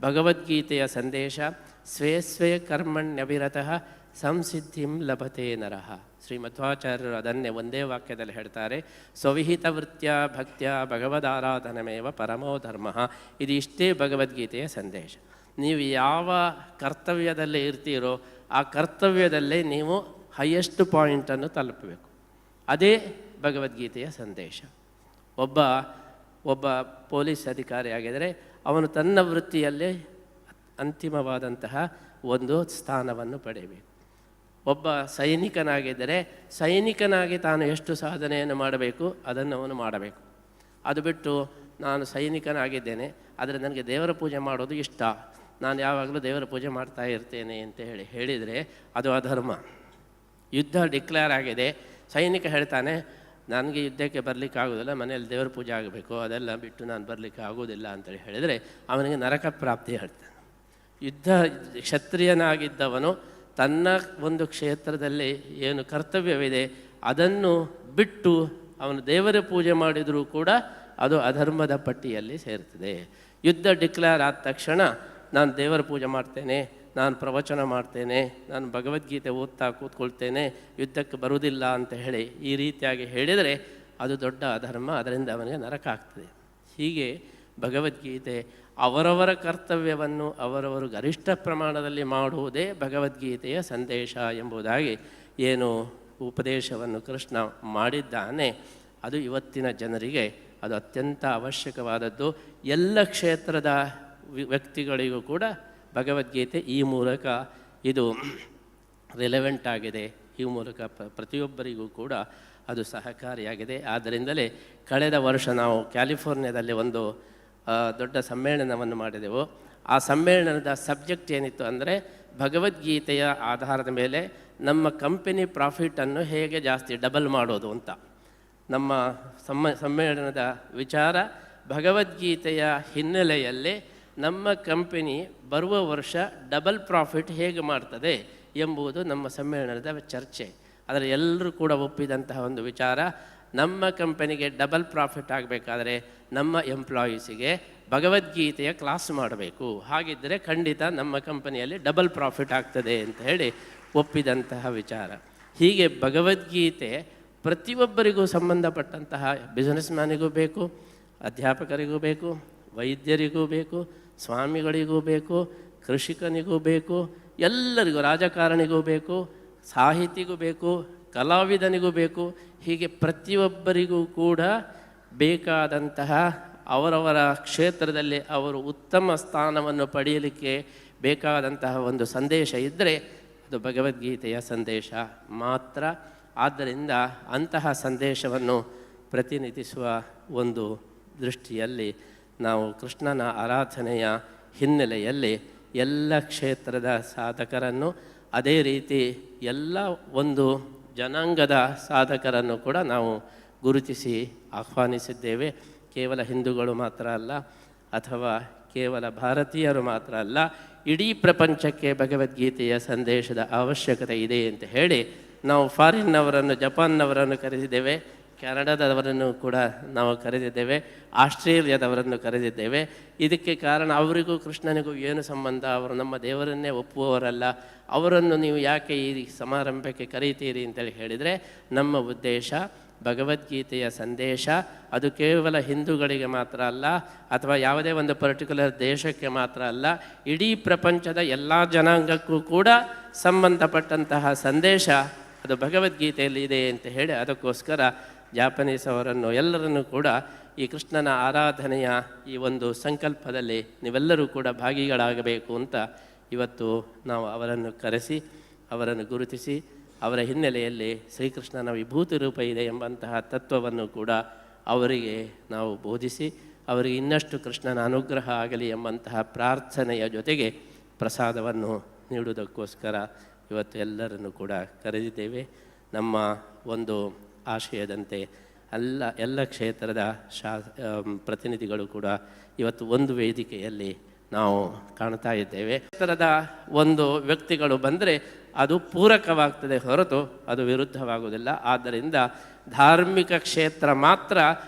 Speaker 13: ಭಗವದ್ಗೀತೆಯ ಸಂದೇಶ ಸ್ವೇ ಸ್ವೇ ಕರ್ಮಣ್ಯವಿರತಃ ಸಂಸಿದ್ಧಿಂ ಲಭತೆ ನರಃ. ಶ್ರೀಮಧ್ವಾಚಾರ್ಯರು ಅದನ್ನೇ ಒಂದೇ ವಾಕ್ಯದಲ್ಲಿ ಹೇಳ್ತಾರೆ, ಸ್ವವಿಹಿತ ವೃತ್ಯ ಭಕ್ತ್ಯ ಭಗವದಾರಾಧನಮೇವ ಪರಮೋ ಧರ್ಮ. ಇದು ಇಷ್ಟೇ ಭಗವದ್ಗೀತೆಯ ಸಂದೇಶ. ನೀವು ಯಾವ ಕರ್ತವ್ಯದಲ್ಲಿ ಇರ್ತೀರೋ ಆ ಕರ್ತವ್ಯದಲ್ಲೇ ನೀವು ಹೈಯೆಸ್ಟ್ ಪಾಯಿಂಟನ್ನು ತಲುಪಬೇಕು. ಅದೇ ಭಗವದ್ಗೀತೆಯ ಸಂದೇಶ. ಒಬ್ಬ ಪೊಲೀಸ್ ಅಧಿಕಾರಿ ಆಗಿದ್ದರೆ ಅವನು ತನ್ನ ವೃತ್ತಿಯಲ್ಲೇ ಅಂತಿಮವಾದಂತಹ ಒಂದು ಸ್ಥಾನವನ್ನು ಪಡೆಯಬೇಕು. ಒಬ್ಬ ಸೈನಿಕನಾಗಿದ್ದರೆ ಸೈನಿಕನಾಗಿ ತಾನು ಎಷ್ಟು ಸಾಧನೆಯನ್ನು ಮಾಡಬೇಕು ಅದನ್ನು ಅವನು ಮಾಡಬೇಕು. ಅದು ಬಿಟ್ಟು ನಾನು ಸೈನಿಕನಾಗಿದ್ದೇನೆ ಆದರೆ ನನಗೆ ದೇವರ ಪೂಜೆ ಮಾಡೋದು ಇಷ್ಟ, ನಾನು ಯಾವಾಗಲೂ ದೇವರ ಪೂಜೆ ಮಾಡ್ತಾ ಇರ್ತೇನೆ ಅಂತ ಹೇಳಿದರೆ ಅದು ಅಧರ್ಮ. ಯುದ್ಧ ಡಿಕ್ಲೇರ್ ಆಗಿದೆ, ಸೈನಿಕ ಹೇಳ್ತಾನೆ ನನಗೆ ಯುದ್ಧಕ್ಕೆ ಬರಲಿಕ್ಕೆ ಆಗೋದಿಲ್ಲ, ಮನೆಯಲ್ಲಿ ದೇವರ ಪೂಜೆ ಆಗಬೇಕು, ಅದೆಲ್ಲ ಬಿಟ್ಟು ನಾನು ಬರಲಿಕ್ಕೆ ಆಗೋದಿಲ್ಲ ಅಂತೇಳಿ ಹೇಳಿದರೆ ಅವನಿಗೆ ನರಕ ಪ್ರಾಪ್ತಿ ಹೇಳ್ತಾನೆ. ಕ್ಷತ್ರಿಯನಾಗಿದ್ದವನು ತನ್ನ ಒಂದು ಕ್ಷೇತ್ರದಲ್ಲಿ ಏನು ಕರ್ತವ್ಯವಿದೆ ಅದನ್ನು ಬಿಟ್ಟು ಅವನು ದೇವರ ಪೂಜೆ ಮಾಡಿದರೂ ಕೂಡ ಅದು ಅಧರ್ಮದ ಪಟ್ಟಿಯಲ್ಲಿ ಸೇರ್ತದೆ. ಯುದ್ಧ ಡಿಕ್ಲೇರ್ ಆದ ತಕ್ಷಣ ನಾನು ದೇವರ ಪೂಜೆ ಮಾಡ್ತೇನೆ, ನಾನು ಪ್ರವಚನ ಮಾಡ್ತೇನೆ, ನಾನು ಭಗವದ್ಗೀತೆ ಓದ್ತಾ ಕೂತ್ಕೊಳ್ತೇನೆ, ಯುದ್ಧಕ್ಕೆ ಬರುವುದಿಲ್ಲ ಅಂತ ಹೇಳಿ ಈ ರೀತಿಯಾಗಿ ಹೇಳಿದರೆ ಅದು ದೊಡ್ಡ ಅಧರ್ಮ, ಅದರಿಂದ ಅವನಿಗೆ ನರಕ ಆಗ್ತದೆ. ಹೀಗೆ ಭಗವದ್ಗೀತೆ ಅವರವರ ಕರ್ತವ್ಯವನ್ನು ಅವರವರು ಗರಿಷ್ಠ ಪ್ರಮಾಣದಲ್ಲಿ ಮಾಡುವುದೇ ಭಗವದ್ಗೀತೆಯ ಸಂದೇಶ ಎಂಬುದಾಗಿ ಏನು ಉಪದೇಶವನ್ನು ಕೃಷ್ಣ ಮಾಡಿದ್ದಾನೆ, ಅದು ಇವತ್ತಿನ ಜನರಿಗೆ ಅದು ಅತ್ಯಂತ ಅವಶ್ಯಕವಾದದ್ದು. ಎಲ್ಲ ಕ್ಷೇತ್ರದ ವ್ಯಕ್ತಿಗಳಿಗೂ ಕೂಡ ಭಗವದ್ಗೀತೆ ಈ ಮೂಲಕ ಇದು ರಿಲೆವೆಂಟ್ ಆಗಿದೆ, ಈ ಮೂಲಕ ಪ್ರತಿಯೊಬ್ಬರಿಗೂ ಕೂಡ ಅದು ಸಹಕಾರಿಯಾಗಿದೆ. ಆದ್ದರಿಂದಲೇ ಕಳೆದ ವರ್ಷ ನಾವು ಕ್ಯಾಲಿಫೋರ್ನಿಯಾದಲ್ಲಿ ಒಂದು ದೊಡ್ಡ ಸಮ್ಮೇಳನವನ್ನು ಮಾಡಿದೆವು. ಆ ಸಮ್ಮೇಳನದ ಸಬ್ಜೆಕ್ಟ್ ಏನಿತ್ತು ಅಂದರೆ ಭಗವದ್ಗೀತೆಯ ಆಧಾರದ ಮೇಲೆ ನಮ್ಮ ಕಂಪನಿ ಪ್ರಾಫಿಟನ್ನು ಹೇಗೆ ಜಾಸ್ತಿ ಡಬಲ್ ಮಾಡೋದು ಅಂತ. ನಮ್ಮ ಸಮ್ಮೇಳನದ ವಿಚಾರ ಭಗವದ್ಗೀತೆಯ ಹಿನ್ನೆಲೆಯಲ್ಲಿ ನಮ್ಮ ಕಂಪನಿ ಬರುವ ವರ್ಷ ಡಬಲ್ ಪ್ರಾಫಿಟ್ ಹೇಗೆ ಮಾಡ್ತದೆ ಎಂಬುದು ನಮ್ಮ ಸಮ್ಮೇಳನದ ಚರ್ಚೆ. ಆದರೆ ಎಲ್ಲರೂ ಕೂಡ ಒಪ್ಪಿದಂತಹ ಒಂದು ವಿಚಾರ, ನಮ್ಮ ಕಂಪನಿಗೆ ಡಬಲ್ ಪ್ರಾಫಿಟ್ ಆಗಬೇಕಾದ್ರೆ ನಮ್ಮ ಎಂಪ್ಲಾಯೀಸಿಗೆ ಭಗವದ್ಗೀತೆಯ ಕ್ಲಾಸ್ ಮಾಡಬೇಕು, ಹಾಗಿದ್ದರೆ ಖಂಡಿತ ನಮ್ಮ ಕಂಪನಿಯಲ್ಲಿ ಡಬಲ್ ಪ್ರಾಫಿಟ್ ಆಗ್ತದೆ ಅಂತ ಹೇಳಿ ಒಪ್ಪಿದಂತಹ ವಿಚಾರ. ಹೀಗೆ ಭಗವದ್ಗೀತೆ ಪ್ರತಿಯೊಬ್ಬರಿಗೂ ಸಂಬಂಧಪಟ್ಟಂತಹ ಬಿಸ್ನೆಸ್ ಮ್ಯಾನಿಗೂ ಬೇಕು, ಅಧ್ಯಾಪಕರಿಗೂ ಬೇಕು, ವೈದ್ಯರಿಗೂ ಬೇಕು, ಸ್ವಾಮಿಗಳಿಗೂ ಬೇಕು, ಕೃಷಿಕನಿಗೂ ಬೇಕು, ಎಲ್ಲರಿಗೂ, ರಾಜಕಾರಣಿಗೂ ಬೇಕು, ಸಾಹಿತಿಗೂ ಬೇಕು, ಕಲಾವಿದನಿಗೂ ಬೇಕು. ಹೀಗೆ ಪ್ರತಿಯೊಬ್ಬರಿಗೂ ಕೂಡ ಬೇಕಾದಂತಹ ಅವರವರ ಕ್ಷೇತ್ರದಲ್ಲಿ ಅವರು ಉತ್ತಮ ಸ್ಥಾನವನ್ನು ಪಡೆಯಲಿಕ್ಕೆ ಬೇಕಾದಂತಹ ಒಂದು ಸಂದೇಶ ಇದ್ದರೆ ಅದು ಭಗವದ್ಗೀತೆಯ ಸಂದೇಶ ಮಾತ್ರ. ಆದ್ದರಿಂದ ಅಂತಹ ಸಂದೇಶವನ್ನು ಪ್ರತಿನಿಧಿಸುವ ಒಂದು ದೃಷ್ಟಿಯಲ್ಲಿ ನಾವು ಕೃಷ್ಣನ ಆರಾಧನೆಯ ಹಿನ್ನೆಲೆಯಲ್ಲಿ ಎಲ್ಲ ಕ್ಷೇತ್ರದ ಸಾಧಕರನ್ನು, ಅದೇ ರೀತಿ ಎಲ್ಲ ಒಂದು ಜನಾಂಗದ ಸಾಧಕರನ್ನು ಕೂಡ ನಾವು ಗುರುತಿಸಿ ಆಹ್ವಾನಿಸಿದ್ದೇವೆ. ಕೇವಲ ಹಿಂದೂಗಳು ಮಾತ್ರ ಅಲ್ಲ, ಅಥವಾ ಕೇವಲ ಭಾರತೀಯರು ಮಾತ್ರ ಅಲ್ಲ, ಇಡೀ ಪ್ರಪಂಚಕ್ಕೆ ಭಗವದ್ಗೀತೆಯ ಸಂದೇಶದ ಅವಶ್ಯಕತೆ ಇದೆ ಅಂತ ಹೇಳಿ ನಾವು ಫಾರಿನ್ನವರನ್ನು, ಜಪಾನ್ನವರನ್ನು ಕರೆದಿದ್ದೇವೆ, ಕೆನಡಾದವರನ್ನು ಕೂಡ ನಾವು ಕರೆದಿದ್ದೇವೆ, ಆಸ್ಟ್ರೇಲಿಯಾದವರನ್ನು ಕರೆದಿದ್ದೇವೆ. ಇದಕ್ಕೆ ಕಾರಣ ಅವರಿಗೂ ಕೃಷ್ಣನಿಗೂ ಏನು ಸಂಬಂಧ, ಅವರು ನಮ್ಮ ದೇವರನ್ನೇ ಒಪ್ಪುವವರಲ್ಲ, ಅವರನ್ನು ನೀವು ಯಾಕೆ ಈ ಸಮಾರಂಭಕ್ಕೆ ಕರೀತೀರಿ ಅಂತೇಳಿ ಹೇಳಿದರೆ, ನಮ್ಮ ಉದ್ದೇಶ ಭಗವದ್ಗೀತೆಯ ಸಂದೇಶ ಅದು ಕೇವಲ ಹಿಂದೂಗಳಿಗೆ ಮಾತ್ರ ಅಲ್ಲ, ಅಥವಾ ಯಾವುದೇ ಒಂದು ಪರ್ಟಿಕ್ಯುಲರ್ ದೇಶಕ್ಕೆ ಮಾತ್ರ ಅಲ್ಲ, ಇಡೀ ಪ್ರಪಂಚದ ಎಲ್ಲ ಜನಾಂಗಕ್ಕೂ ಕೂಡ ಸಂಬಂಧಪಟ್ಟಂತಹ ಸಂದೇಶ ಅದು ಭಗವದ್ಗೀತೆಯಲ್ಲಿ ಇದೆ ಅಂತ ಹೇಳಿ ಅದಕ್ಕೋಸ್ಕರ ಜಾಪನೀಸ್ ಅವರನ್ನು ಎಲ್ಲರನ್ನೂ ಕೂಡ ಈ ಕೃಷ್ಣನ ಆರಾಧನೆಯ ಈ ಒಂದು ಸಂಕಲ್ಪದಲ್ಲಿ ನೀವೆಲ್ಲರೂ ಕೂಡ ಭಾಗಿಗಳಾಗಬೇಕು ಅಂತ ಇವತ್ತು ನಾವು ಅವರನ್ನು ಕರೆಸಿ, ಅವರನ್ನು ಗುರುತಿಸಿ, ಅವರ ಹಿನ್ನೆಲೆಯಲ್ಲಿ ಶ್ರೀಕೃಷ್ಣನ ವಿಭೂತಿ ರೂಪ ಇದೆ ಎಂಬಂತಹ ತತ್ವವನ್ನು ಕೂಡ ಅವರಿಗೆ ನಾವು ಬೋಧಿಸಿ, ಅವರಿಗೆ ಇನ್ನಷ್ಟು ಕೃಷ್ಣನ ಅನುಗ್ರಹ ಆಗಲಿ ಎಂಬಂತಹ ಪ್ರಾರ್ಥನೆಯ ಜೊತೆಗೆ ಪ್ರಸಾದವನ್ನು ನೀಡುವುದಕ್ಕೋಸ್ಕರ ಇವತ್ತು ಎಲ್ಲರನ್ನು ಕೂಡ ಕರೆದಿದ್ದೇವೆ. ನಮ್ಮ ಒಂದು ಆಶಯದಂತೆ ಎಲ್ಲ ಕ್ಷೇತ್ರದ ಪ್ರತಿನಿಧಿಗಳು ಕೂಡ ಇವತ್ತು ಒಂದು ವೇದಿಕೆಯಲ್ಲಿ ನಾವು ಕಾಣ್ತಾ ಇದ್ದೇವೆ. ಕ್ಷೇತ್ರದ ಒಂದು ವ್ಯಕ್ತಿಗಳು ಬಂದರೆ ಅದು ಪೂರಕವಾಗ್ತದೆ ಹೊರತು ಅದು ವಿರುದ್ಧವಾಗುವುದಿಲ್ಲ. ಆದ್ದರಿಂದ ಧಾರ್ಮಿಕ ಕ್ಷೇತ್ರ ಮಾತ್ರ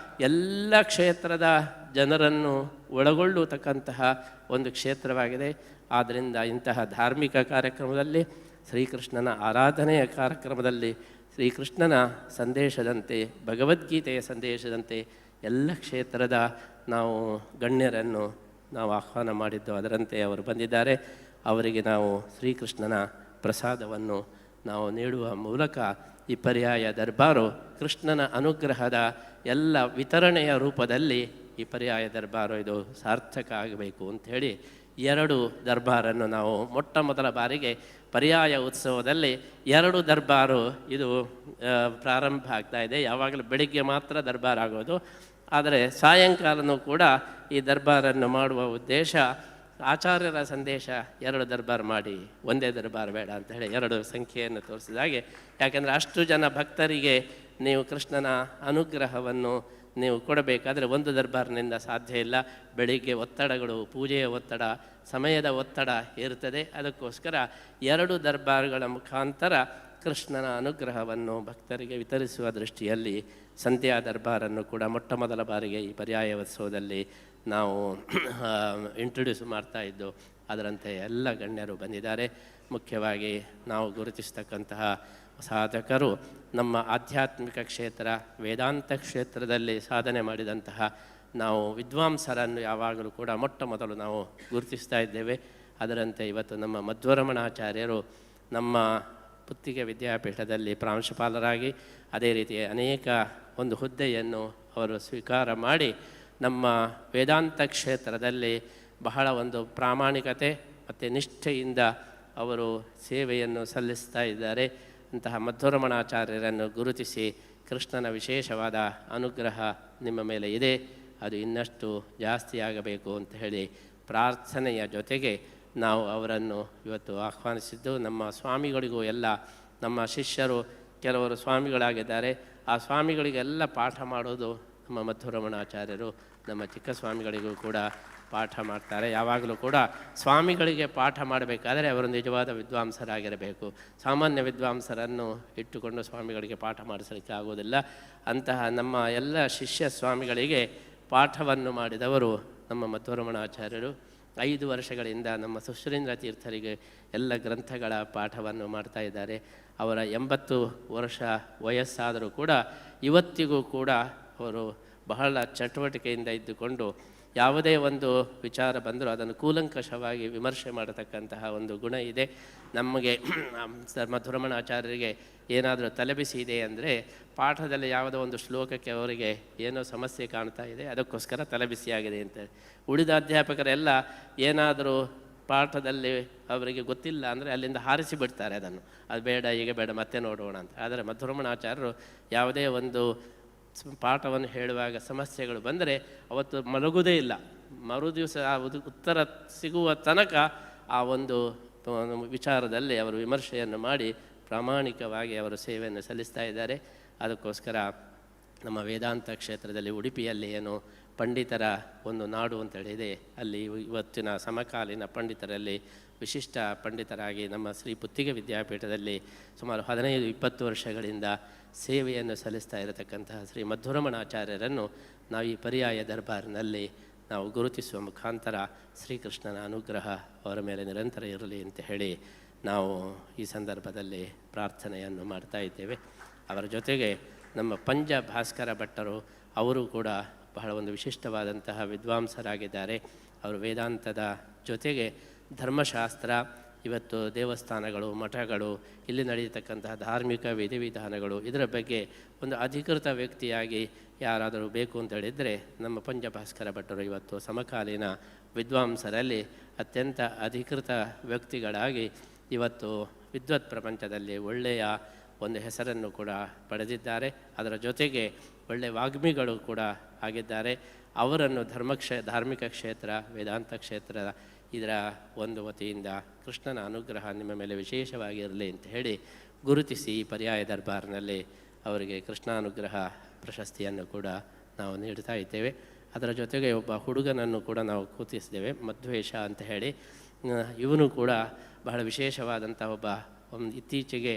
Speaker 13: ಎಲ್ಲ ಕ್ಷೇತ್ರದ ಜನರನ್ನು ಒಳಗೊಳ್ಳುತಕ್ಕಂತಹ ಒಂದು ಕ್ಷೇತ್ರವಾಗಿದೆ. ಆದ್ದರಿಂದ ಇಂತಹ ಧಾರ್ಮಿಕ ಕಾರ್ಯಕ್ರಮದಲ್ಲಿ, ಶ್ರೀಕೃಷ್ಣನ ಆರಾಧನೆಯ ಕಾರ್ಯಕ್ರಮದಲ್ಲಿ, ಶ್ರೀಕೃಷ್ಣನ ಸಂದೇಶದಂತೆ, ಭಗವದ್ಗೀತೆಯ ಸಂದೇಶದಂತೆ ಎಲ್ಲ ಕ್ಷೇತ್ರದ ನಾವು ಗಣ್ಯರನ್ನು ನಾವು ಆಹ್ವಾನ ಮಾಡಿದ್ದು, ಅದರಂತೆ ಅವರು ಬಂದಿದ್ದಾರೆ. ಅವರಿಗೆ ನಾವು ಶ್ರೀಕೃಷ್ಣನ ಪ್ರಸಾದವನ್ನು ನಾವು ನೀಡುವ ಮೂಲಕ ಈ ಪರ್ಯಾಯ ದರ್ಬಾರು ಕೃಷ್ಣನ ಅನುಗ್ರಹದ ಎಲ್ಲ ವಿತರಣೆಯ ರೂಪದಲ್ಲಿ ಈ ಪರ್ಯಾಯ ದರ್ಬಾರು ಇದು ಸಾರ್ಥಕ ಆಗಬೇಕು ಅಂಥೇಳಿ 2 ದರ್ಬಾರನ್ನು ನಾವು ಮೊಟ್ಟ ಮೊದಲ ಬಾರಿಗೆ ಪರ್ಯಾಯ ಉತ್ಸವದಲ್ಲಿ 2 ದರ್ಬಾರು ಇದು ಪ್ರಾರಂಭ ಆಗ್ತಾ ಇದೆ. ಯಾವಾಗಲೂ ಬೆಳಿಗ್ಗೆ ಮಾತ್ರ ದರ್ಬಾರ್ ಆಗೋದು, ಆದರೆ ಸಾಯಂಕಾಲನೂ ಕೂಡ ಈ ದರ್ಬಾರನ್ನು ಮಾಡುವ ಉದ್ದೇಶ ಆಚಾರ್ಯರ ಸಂದೇಶ 2 ದರ್ಬಾರ್ ಮಾಡಿ, ಒಂದೇ ದರ್ಬಾರ್ ಬೇಡ ಅಂತ ಹೇಳಿ 2 ಸಂಖ್ಯೆಯನ್ನು ತೋರಿಸಿದಾಗೆ. ಯಾಕೆಂದರೆ ಅಷ್ಟು ಜನ ಭಕ್ತರಿಗೆ ನೀವು ಕೃಷ್ಣನ ಅನುಗ್ರಹವನ್ನು ನೀವು ಕೊಡಬೇಕಾದರೆ ಒಂದು ದರ್ಬಾರ್ನಿಂದ ಸಾಧ್ಯ ಇಲ್ಲ. ಬೆಳಿಗ್ಗೆ ಒತ್ತಡಗಳು, ಪೂಜೆಯ ಒತ್ತಡ, ಸಮಯದ ಒತ್ತಡ ಇರುತ್ತದೆ. ಅದಕ್ಕೋಸ್ಕರ 2 ದರ್ಬಾರ್ಗಳ ಮುಖಾಂತರ ಕೃಷ್ಣನ ಅನುಗ್ರಹವನ್ನು ಭಕ್ತರಿಗೆ ವಿತರಿಸುವ ದೃಷ್ಟಿಯಲ್ಲಿ ಸಂಧ್ಯಾ ದರ್ಬಾರನ್ನು ಕೂಡ ಮೊಟ್ಟ ಮೊದಲ ಬಾರಿಗೆ ಈ ಪರ್ಯಾಯ ಉತ್ಸವದಲ್ಲಿ ನಾವು ಇಂಟ್ರೊಡ್ಯೂಸ್ ಮಾಡ್ತಾ ಇದ್ದು. ಅದರಂತೆ ಎಲ್ಲ ಗಣ್ಯರು ಬಂದಿದ್ದಾರೆ. ಮುಖ್ಯವಾಗಿ ನಾವು ಗುರುತಿಸ್ತಕ್ಕಂತಹ ಸಾಧಕರು ನಮ್ಮ ಆಧ್ಯಾತ್ಮಿಕ ಕ್ಷೇತ್ರ ವೇದಾಂತ ಕ್ಷೇತ್ರದಲ್ಲಿ ಸಾಧನೆ ಮಾಡಿದಂತಹ ನಾವು ವಿದ್ವಾಂಸರನ್ನು ಯಾವಾಗಲೂ ಕೂಡ ಮೊಟ್ಟ ಮೊದಲು ನಾವು ಗುರುತಿಸ್ತಾ ಇದ್ದೇವೆ. ಅದರಂತೆ ಇವತ್ತು ನಮ್ಮ ಮಧ್ವರಮಣಾಚಾರ್ಯರು ನಮ್ಮ ಪುತ್ತಿಗೆ ವಿದ್ಯಾಪೀಠದಲ್ಲಿ ಪ್ರಾಂಶುಪಾಲರಾಗಿ ಅದೇ ರೀತಿ ಅನೇಕ ಒಂದು ಹುದ್ದೆಯನ್ನು ಅವರು ಸ್ವೀಕಾರ ಮಾಡಿ ನಮ್ಮ ವೇದಾಂತ ಕ್ಷೇತ್ರದಲ್ಲಿ ಬಹಳ ಒಂದು ಪ್ರಾಮಾಣಿಕತೆ ಮತ್ತು ನಿಷ್ಠೆಯಿಂದ ಅವರು ಸೇವೆಯನ್ನು ಸಲ್ಲಿಸ್ತಾ ಇದ್ದಾರೆ. ಅಂತಹ ಮಧ್ವರಮಣಾಚಾರ್ಯರನ್ನು ಗುರುತಿಸಿ ಕೃಷ್ಣನ ವಿಶೇಷವಾದ ಅನುಗ್ರಹ ನಿಮ್ಮ ಮೇಲೆ ಇದೆ, ಅದು ಇನ್ನಷ್ಟು ಜಾಸ್ತಿ ಆಗಬೇಕು ಅಂತ ಹೇಳಿ ಪ್ರಾರ್ಥನೆಯ ಜೊತೆಗೆ ನಾವು ಅವರನ್ನು ಇವತ್ತು ಆಹ್ವಾನಿಸಿದ್ದು. ನಮ್ಮ ಸ್ವಾಮಿಗಳಿಗೂ ಎಲ್ಲ ನಮ್ಮ ಶಿಷ್ಯರು ಕೆಲವರು ಸ್ವಾಮಿಗಳಾಗಿದ್ದಾರೆ. ಆ ಸ್ವಾಮಿಗಳಿಗೆಲ್ಲ ಪಾಠ ಮಾಡೋದು ನಮ್ಮ ಮಧ್ವರಮಣಾಚಾರ್ಯರು. ನಮ್ಮ ಚಿಕ್ಕ ಸ್ವಾಮಿಗಳಿಗೂ ಕೂಡ ಪಾಠ ಮಾಡ್ತಾರೆ. ಯಾವಾಗಲೂ ಕೂಡ ಸ್ವಾಮಿಗಳಿಗೆ ಪಾಠ ಮಾಡಬೇಕಾದರೆ ಅವರು ನಿಜವಾದ ವಿದ್ವಾಂಸರಾಗಿರಬೇಕು. ಸಾಮಾನ್ಯ ವಿದ್ವಾಂಸರನ್ನು ಇಟ್ಟುಕೊಂಡು ಸ್ವಾಮಿಗಳಿಗೆ ಪಾಠ ಮಾಡಿಸಲಿಕ್ಕೆ ಆಗೋದಿಲ್ಲ. ಅಂತಹ ನಮ್ಮ ಎಲ್ಲ ಶಿಷ್ಯ ಸ್ವಾಮಿಗಳಿಗೆ ಪಾಠವನ್ನು ಮಾಡಿದವರು ನಮ್ಮ ಮಧ್ವರಮಣಾಚಾರ್ಯರು. 5 ವರ್ಷಗಳಿಂದ ನಮ್ಮ ಸುಶ್ರೀಂದ್ರ ತೀರ್ಥರಿಗೆ ಎಲ್ಲ ಗ್ರಂಥಗಳ ಪಾಠವನ್ನು ಮಾಡ್ತಾ ಇದ್ದಾರೆ. ಅವರ 80 ವರ್ಷ ವಯಸ್ಸಾದರೂ ಕೂಡ ಇವತ್ತಿಗೂ ಕೂಡ ಅವರು ಬಹಳ ಚಟುವಟಿಕೆಯಿಂದ ಇದ್ದುಕೊಂಡು ಯಾವುದೇ ಒಂದು ವಿಚಾರ ಬಂದರೂ ಅದನ್ನು ಕೂಲಂಕಷವಾಗಿ ವಿಮರ್ಶೆ ಮಾಡತಕ್ಕಂತಹ ಒಂದು ಗುಣ ಇದೆ. ನಮಗೆ ಮಧ್ವರಮಣಾಚಾರ್ಯರಿಗೆ ಏನಾದರೂ ತಲೆಬಿಸಿ ಇದೆ ಅಂದರೆ ಪಾಠದಲ್ಲಿ ಯಾವುದೋ ಒಂದು ಶ್ಲೋಕಕ್ಕೆ ಅವರಿಗೆ ಏನೋ ಸಮಸ್ಯೆ ಕಾಣ್ತಾ ಇದೆ, ಅದಕ್ಕೋಸ್ಕರ ತಲೆಬಿಸಿಯಾಗಿದೆ ಅಂತ. ಉಳಿದ ಅಧ್ಯಾಪಕರೆಲ್ಲ ಏನಾದರೂ ಪಾಠದಲ್ಲಿ ಅವರಿಗೆ ಗೊತ್ತಿಲ್ಲ ಅಂದರೆ ಅಲ್ಲಿಂದ ಹಾರಿಸಿ ಬಿಡ್ತಾರೆ, ಅದನ್ನು ಅದು ಬೇಡ ಈಗ ಬೇಡ ಮತ್ತೆ ನೋಡೋಣ ಅಂತ. ಆದರೆ ಮಧ್ವರಮಣಾಚಾರ್ಯರು ಯಾವುದೇ ಒಂದು ಪಾಠವನ್ನು ಹೇಳುವಾಗ ಸಮಸ್ಯೆಗಳು ಬಂದರೆ ಅವತ್ತು ಮಲಗುವುದೇ ಇಲ್ಲ, ಮರುದಿವಸ ಉತ್ತರ ಸಿಗುವ ತನಕ ಆ ಒಂದು ವಿಚಾರದಲ್ಲಿ ಅವರು ವಿಮರ್ಶೆಯನ್ನು ಮಾಡಿ ಪ್ರಾಮಾಣಿಕವಾಗಿ ಅವರು ಸೇವೆಯನ್ನು ಸಲ್ಲಿಸ್ತಾ ಇದ್ದಾರೆ. ಅದಕ್ಕೋಸ್ಕರ ನಮ್ಮ ವೇದಾಂತ ಕ್ಷೇತ್ರದಲ್ಲಿ ಉಡುಪಿಯಲ್ಲಿ ಏನು ಪಂಡಿತರ ಒಂದು ನಾಡು ಅಂತೇಳಿದೆ, ಅಲ್ಲಿ ಇವತ್ತಿನ ಸಮಕಾಲೀನ ಪಂಡಿತರಲ್ಲಿ ವಿಶಿಷ್ಟ ಪಂಡಿತರಾಗಿ ನಮ್ಮ ಶ್ರೀ ಪುತ್ತಿಗೆ ವಿದ್ಯಾಪೀಠದಲ್ಲಿ ಸುಮಾರು 15-20 ವರ್ಷಗಳಿಂದ ಸೇವೆಯನ್ನು ಸಲ್ಲಿಸ್ತಾ ಇರತಕ್ಕಂತಹ ಶ್ರೀ ಮಧ್ವರಮಣಾಚಾರ್ಯರನ್ನು ನಾವು ಈ ಪರ್ಯಾಯ ದರ್ಬಾರಿನಲ್ಲಿ ನಾವು ಗುರುತಿಸುವ ಮುಖಾಂತರ ಶ್ರೀಕೃಷ್ಣನ ಅನುಗ್ರಹ ಅವರ ಮೇಲೆ ನಿರಂತರ ಇರಲಿ ಅಂತ ಹೇಳಿ ನಾವು ಈ ಸಂದರ್ಭದಲ್ಲಿ ಪ್ರಾರ್ಥನೆಯನ್ನು ಮಾಡ್ತಾ ಇದ್ದೇವೆ. ಅವರ ಜೊತೆಗೆ ನಮ್ಮ ಪಂಜ ಭಾಸ್ಕರ ಭಟ್ಟರು ಅವರು ಕೂಡ ಬಹಳ ಒಂದು ವಿಶಿಷ್ಟವಾದಂತಹ ವಿದ್ವಾಂಸರಾಗಿದ್ದಾರೆ. ಅವರು ವೇದಾಂತದ ಜೊತೆಗೆ ಧರ್ಮಶಾಸ್ತ್ರ, ಇವತ್ತು ದೇವಸ್ಥಾನಗಳು, ಮಠಗಳು, ಇಲ್ಲಿ ನಡೆಯತಕ್ಕಂತಹ ಧಾರ್ಮಿಕ ವಿಧಿವಿಧಾನಗಳು, ಇದರ ಬಗ್ಗೆ ಒಂದು ಅಧಿಕೃತ ವ್ಯಕ್ತಿಯಾಗಿ ಯಾರಾದರೂ ಬೇಕು ಅಂತ ಹೇಳಿದರೆ ನಮ್ಮ ಪಂಜ ಭಾಸ್ಕರ ಭಟ್ಟರು ಇವತ್ತು ಸಮಕಾಲೀನ ವಿದ್ವಾಂಸರಲ್ಲಿ ಅತ್ಯಂತ ಅಧಿಕೃತ ವ್ಯಕ್ತಿಗಳಾಗಿ ಇವತ್ತು ವಿದ್ವತ್ ಪ್ರಪಂಚದಲ್ಲಿ ಒಳ್ಳೆಯ ಒಂದು ಹೆಸರನ್ನು ಕೂಡ ಪಡೆದಿದ್ದಾರೆ. ಅದರ ಜೊತೆಗೆ ಒಳ್ಳೆಯ ವಾಗ್ಮಿಗಳು ಕೂಡ ಆಗಿದ್ದಾರೆ. ಅವರನ್ನು ಧಾರ್ಮಿಕ ಕ್ಷೇತ್ರ, ವೇದಾಂತ ಕ್ಷೇತ್ರ ಇದರ ಒಂದು ವತಿಯಿಂದ ಕೃಷ್ಣನ ಅನುಗ್ರಹ ನಿಮ್ಮ ಮೇಲೆ ವಿಶೇಷವಾಗಿ ಇರಲಿ ಅಂತ ಹೇಳಿ ಗುರುತಿಸಿ ಈ ಪರ್ಯಾಯ ದರ್ಬಾರ್ನಲ್ಲಿ ಅವರಿಗೆ ಕೃಷ್ಣಾನುಗ್ರಹ ಪ್ರಶಸ್ತಿಯನ್ನು ಕೂಡ ನಾವು ನೀಡ್ತಾ ಇದ್ದೇವೆ. ಅದರ ಜೊತೆಗೆ ಒಬ್ಬ ಹುಡುಗನನ್ನು ಕೂಡ ನಾವು ಕೂತಿಸಿದ್ದೇವೆ, ಮಧ್ವೇಶ ಅಂತ ಹೇಳಿ. ಇವನು ಕೂಡ ಬಹಳ ವಿಶೇಷವಾದಂಥ ಒಂದು ಇತ್ತೀಚೆಗೆ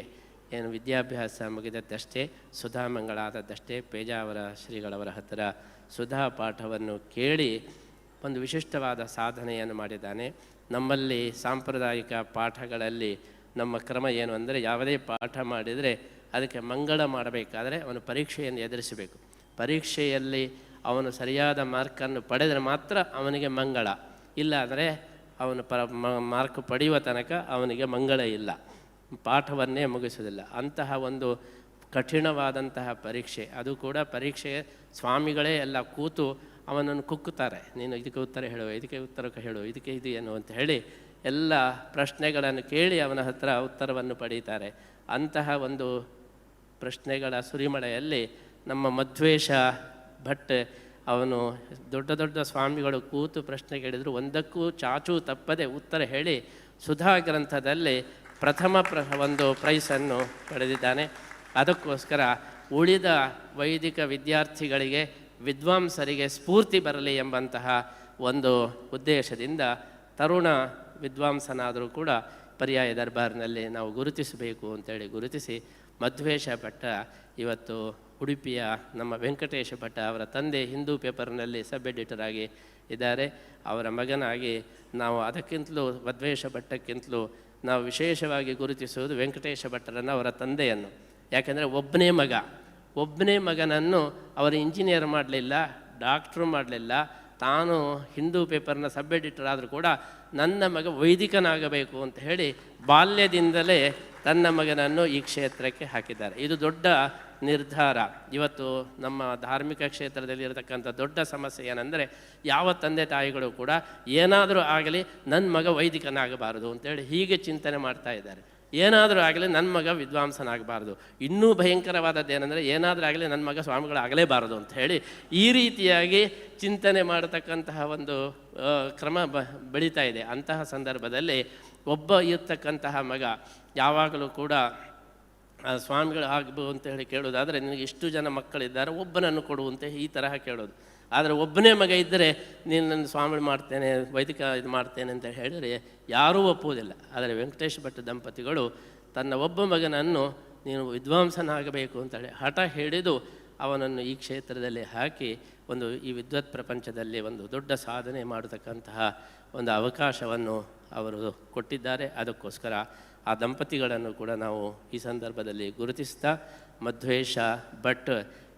Speaker 13: ಏನು ವಿದ್ಯಾಭ್ಯಾಸ ಮುಗಿದದ್ದಷ್ಟೇ, ಸುಧಾಮಂಗಳಾದದ್ದಷ್ಟೇ ಪೇಜಾವರ ಶ್ರೀಗಳವರ ಹತ್ತಿರ ಸುಧಾ ಪಾಠವನ್ನು ಕೇಳಿ ಒಂದು ವಿಶಿಷ್ಟವಾದ ಸಾಧನೆಯನ್ನು ಮಾಡಿದ್ದಾನೆ. ನಮ್ಮಲ್ಲಿ ಸಾಂಪ್ರದಾಯಿಕ ಪಾಠಗಳಲ್ಲಿ ನಮ್ಮ ಕ್ರಮ ಏನು ಅಂದರೆ, ಯಾವುದೇ ಪಾಠ ಮಾಡಿದರೆ ಅದಕ್ಕೆ ಮಂಗಳ ಮಾಡಬೇಕಾದರೆ ಅವನು ಪರೀಕ್ಷೆಯನ್ನು ಎದುರಿಸಬೇಕು. ಪರೀಕ್ಷೆಯಲ್ಲಿ ಅವನು ಸರಿಯಾದ ಮಾರ್ಕನ್ನು ಪಡೆದರೆ ಮಾತ್ರ ಅವನಿಗೆ ಮಂಗಳ, ಇಲ್ಲ ಅಂದರೆ ಅವನು ಮಾರ್ಕ್ ಪಡೆಯುವ ತನಕ ಅವನಿಗೆ ಮಂಗಳ ಇಲ್ಲ, ಪಾಠವನ್ನೇ ಮುಗಿಸೋದಿಲ್ಲ. ಅಂತಹ ಒಂದು ಕಠಿಣವಾದಂತಹ ಪರೀಕ್ಷೆ, ಅದು ಕೂಡ ಪರೀಕ್ಷೆ ಸ್ವಾಮಿಗಳೇ ಎಲ್ಲ ಕೂತು ಅವನನ್ನು ಕುಕ್ಕುತ್ತಾರೆ. ನೀನು ಇದಕ್ಕೆ ಉತ್ತರ ಹೇಳುವ, ಇದಕ್ಕೆ ಉತ್ತರ ಹೇಳು, ಇದಕ್ಕೆ ಇದು ಏನು ಅಂತ ಹೇಳಿ ಎಲ್ಲ ಪ್ರಶ್ನೆಗಳನ್ನು ಕೇಳಿ ಅವನ ಹತ್ರ ಉತ್ತರವನ್ನು ಪಡೀತಾರೆ. ಅಂತಹ ಒಂದು ಪ್ರಶ್ನೆಗಳ ಸುರಿಮಳೆಯಲ್ಲಿ ನಮ್ಮ ಮಧ್ವೇಶ ಭಟ್ ಅವನು ದೊಡ್ಡ ದೊಡ್ಡ ಸ್ವಾಮಿಗಳು ಕೂತು ಪ್ರಶ್ನೆ ಕೇಳಿದರು, ಒಂದಕ್ಕೂ ಚಾಚೂ ತಪ್ಪದೆ ಉತ್ತರ ಹೇಳಿ ಸುಧಾ ಗ್ರಂಥದಲ್ಲಿ ಪ್ರಥಮ ಒಂದು ಪ್ರೈಸನ್ನು ಪಡೆದಿದ್ದಾನೆ. ಅದಕ್ಕೋಸ್ಕರ ಉಳಿದ ವೈದಿಕ ವಿದ್ಯಾರ್ಥಿಗಳಿಗೆ, ವಿದ್ವಾಂಸರಿಗೆ ಸ್ಫೂರ್ತಿ ಬರಲಿ ಎಂಬಂತಹ ಒಂದು ಉದ್ದೇಶದಿಂದ ತರುಣ ವಿದ್ವಾಂಸನಾದರೂ ಕೂಡ ಪರ್ಯಾಯ ದರ್ಬಾರ್ನಲ್ಲಿ ನಾವು ಗುರುತಿಸಬೇಕು ಅಂತೇಳಿ ಗುರುತಿಸಿ ಮಧ್ವೇಶ ಭಟ್ಟ ಇವತ್ತು ಉಡುಪಿಯ ನಮ್ಮ ವೆಂಕಟೇಶ ಭಟ್ಟ ಅವರ ತಂದೆ ಹಿಂದೂ ಪೇಪರ್ನಲ್ಲಿ ಸಬ್ ಎಡಿಟರ್ ಆಗಿ ಇದ್ದಾರೆ. ಅವರ ಮಗನಾಗಿ ನಾವು ಅದಕ್ಕಿಂತಲೂ ಮಧ್ವೇಶ ಭಟ್ಟಕ್ಕಿಂತಲೂ ನಾವು ವಿಶೇಷವಾಗಿ ಗುರುತಿಸುವುದು ವೆಂಕಟೇಶ ಭಟ್ಟರನ್ನು, ಅವರ ತಂದೆಯನ್ನು. ಯಾಕೆಂದರೆ ಒಬ್ಬನೇ ಮಗನನ್ನು ಅವರು ಇಂಜಿನಿಯರ್ ಮಾಡಲಿಲ್ಲ, ಡಾಕ್ಟ್ರು ಮಾಡಲಿಲ್ಲ. ತಾನು ಹಿಂದೂ ಪೇಪರ್ನ ಸಬ್ ಎಡಿಟರ್ ಆದರೂ ಕೂಡ ನನ್ನ ಮಗ ವೈದಿಕನಾಗಬೇಕು ಅಂತ ಹೇಳಿ ಬಾಲ್ಯದಿಂದಲೇ ತನ್ನ ಮಗನನ್ನು ಈ ಕ್ಷೇತ್ರಕ್ಕೆ ಹಾಕಿದ್ದಾರೆ. ಇದು ದೊಡ್ಡ ನಿರ್ಧಾರ. ಇವತ್ತು ನಮ್ಮ ಧಾರ್ಮಿಕ ಕ್ಷೇತ್ರದಲ್ಲಿ ಇರತಕ್ಕಂಥ ದೊಡ್ಡ ಸಮಸ್ಯೆ ಏನೆಂದರೆ, ಯಾವ ತಂದೆ ತಾಯಿಗಳು ಕೂಡ ಏನಾದರೂ ಆಗಲಿ ನನ್ನ ಮಗ ವೈದಿಕನಾಗಬಾರದು ಅಂತೇಳಿ ಹೀಗೆ ಚಿಂತನೆ ಮಾಡ್ತಾ ಇದ್ದಾರೆ. ಏನಾದರೂ ಆಗಲಿ ನನ್ನ ಮಗ ವಿದ್ವಾಂಸನಾಗಬಾರ್ದು. ಇನ್ನೂ ಭಯಂಕರವಾದದ್ದೇನೆಂದರೆ, ಏನಾದರೂ ಆಗಲಿ ನನ್ನ ಮಗ ಸ್ವಾಮಿಗಳಾಗಲೇಬಾರದು ಅಂತ ಹೇಳಿ ಈ ರೀತಿಯಾಗಿ ಚಿಂತನೆ ಮಾಡತಕ್ಕಂತಹ ಒಂದು ಕ್ರಮ ಬೆಳೀತಾ ಇದೆ. ಅಂತಹ ಸಂದರ್ಭದಲ್ಲಿ ಒಬ್ಬ ಇರ್ತಕ್ಕಂತಹ ಮಗ ಯಾವಾಗಲೂ ಕೂಡ ಸ್ವಾಮಿಗಳು ಆಗ್ಬೋದು ಅಂತ ಹೇಳಿ ಕೇಳೋದಾದರೆ, ನಿನಗೆ ಇಷ್ಟು ಜನ ಮಕ್ಕಳಿದ್ದಾರೆ, ಒಬ್ಬನನ್ನು ಕೊಡುವಂತೆ ಈ ತರಹ ಕೇಳೋದು. ಆದರೆ ಒಬ್ಬನೇ ಮಗ ಇದ್ದರೆ ನೀನು ನನ್ನ ಸ್ವಾಮಿ ಮಾಡ್ತೇನೆ, ವೈದಿಕ ಇದು ಮಾಡ್ತೇನೆ ಅಂತ ಹೇಳಿದರೆ ಯಾರೂ ಒಪ್ಪುವುದಿಲ್ಲ. ಆದರೆ ವೆಂಕಟೇಶ ಭಟ್ ದಂಪತಿಗಳು ತನ್ನ ಒಬ್ಬ ಮಗನನ್ನು ನೀನು ವಿದ್ವಾಂಸನಾಗಬೇಕು ಅಂತೇಳಿ ಹಠ ಹಿಡಿದು ಅವನನ್ನು ಈ ಕ್ಷೇತ್ರದಲ್ಲಿ ಹಾಕಿ ಈ ವಿದ್ವತ್ ಪ್ರಪಂಚದಲ್ಲಿ ಒಂದು ದೊಡ್ಡ ಸಾಧನೆ ಮಾಡತಕ್ಕಂತಹ ಒಂದು ಅವಕಾಶವನ್ನು ಅವರು ಕೊಟ್ಟಿದ್ದಾರೆ. ಅದಕ್ಕೋಸ್ಕರ ಆ ದಂಪತಿಗಳನ್ನು ಕೂಡ ನಾವು ಈ ಸಂದರ್ಭದಲ್ಲಿ ಗುರುತಿಸ್ತಾ, ಮಧ್ವೇಶ ಭಟ್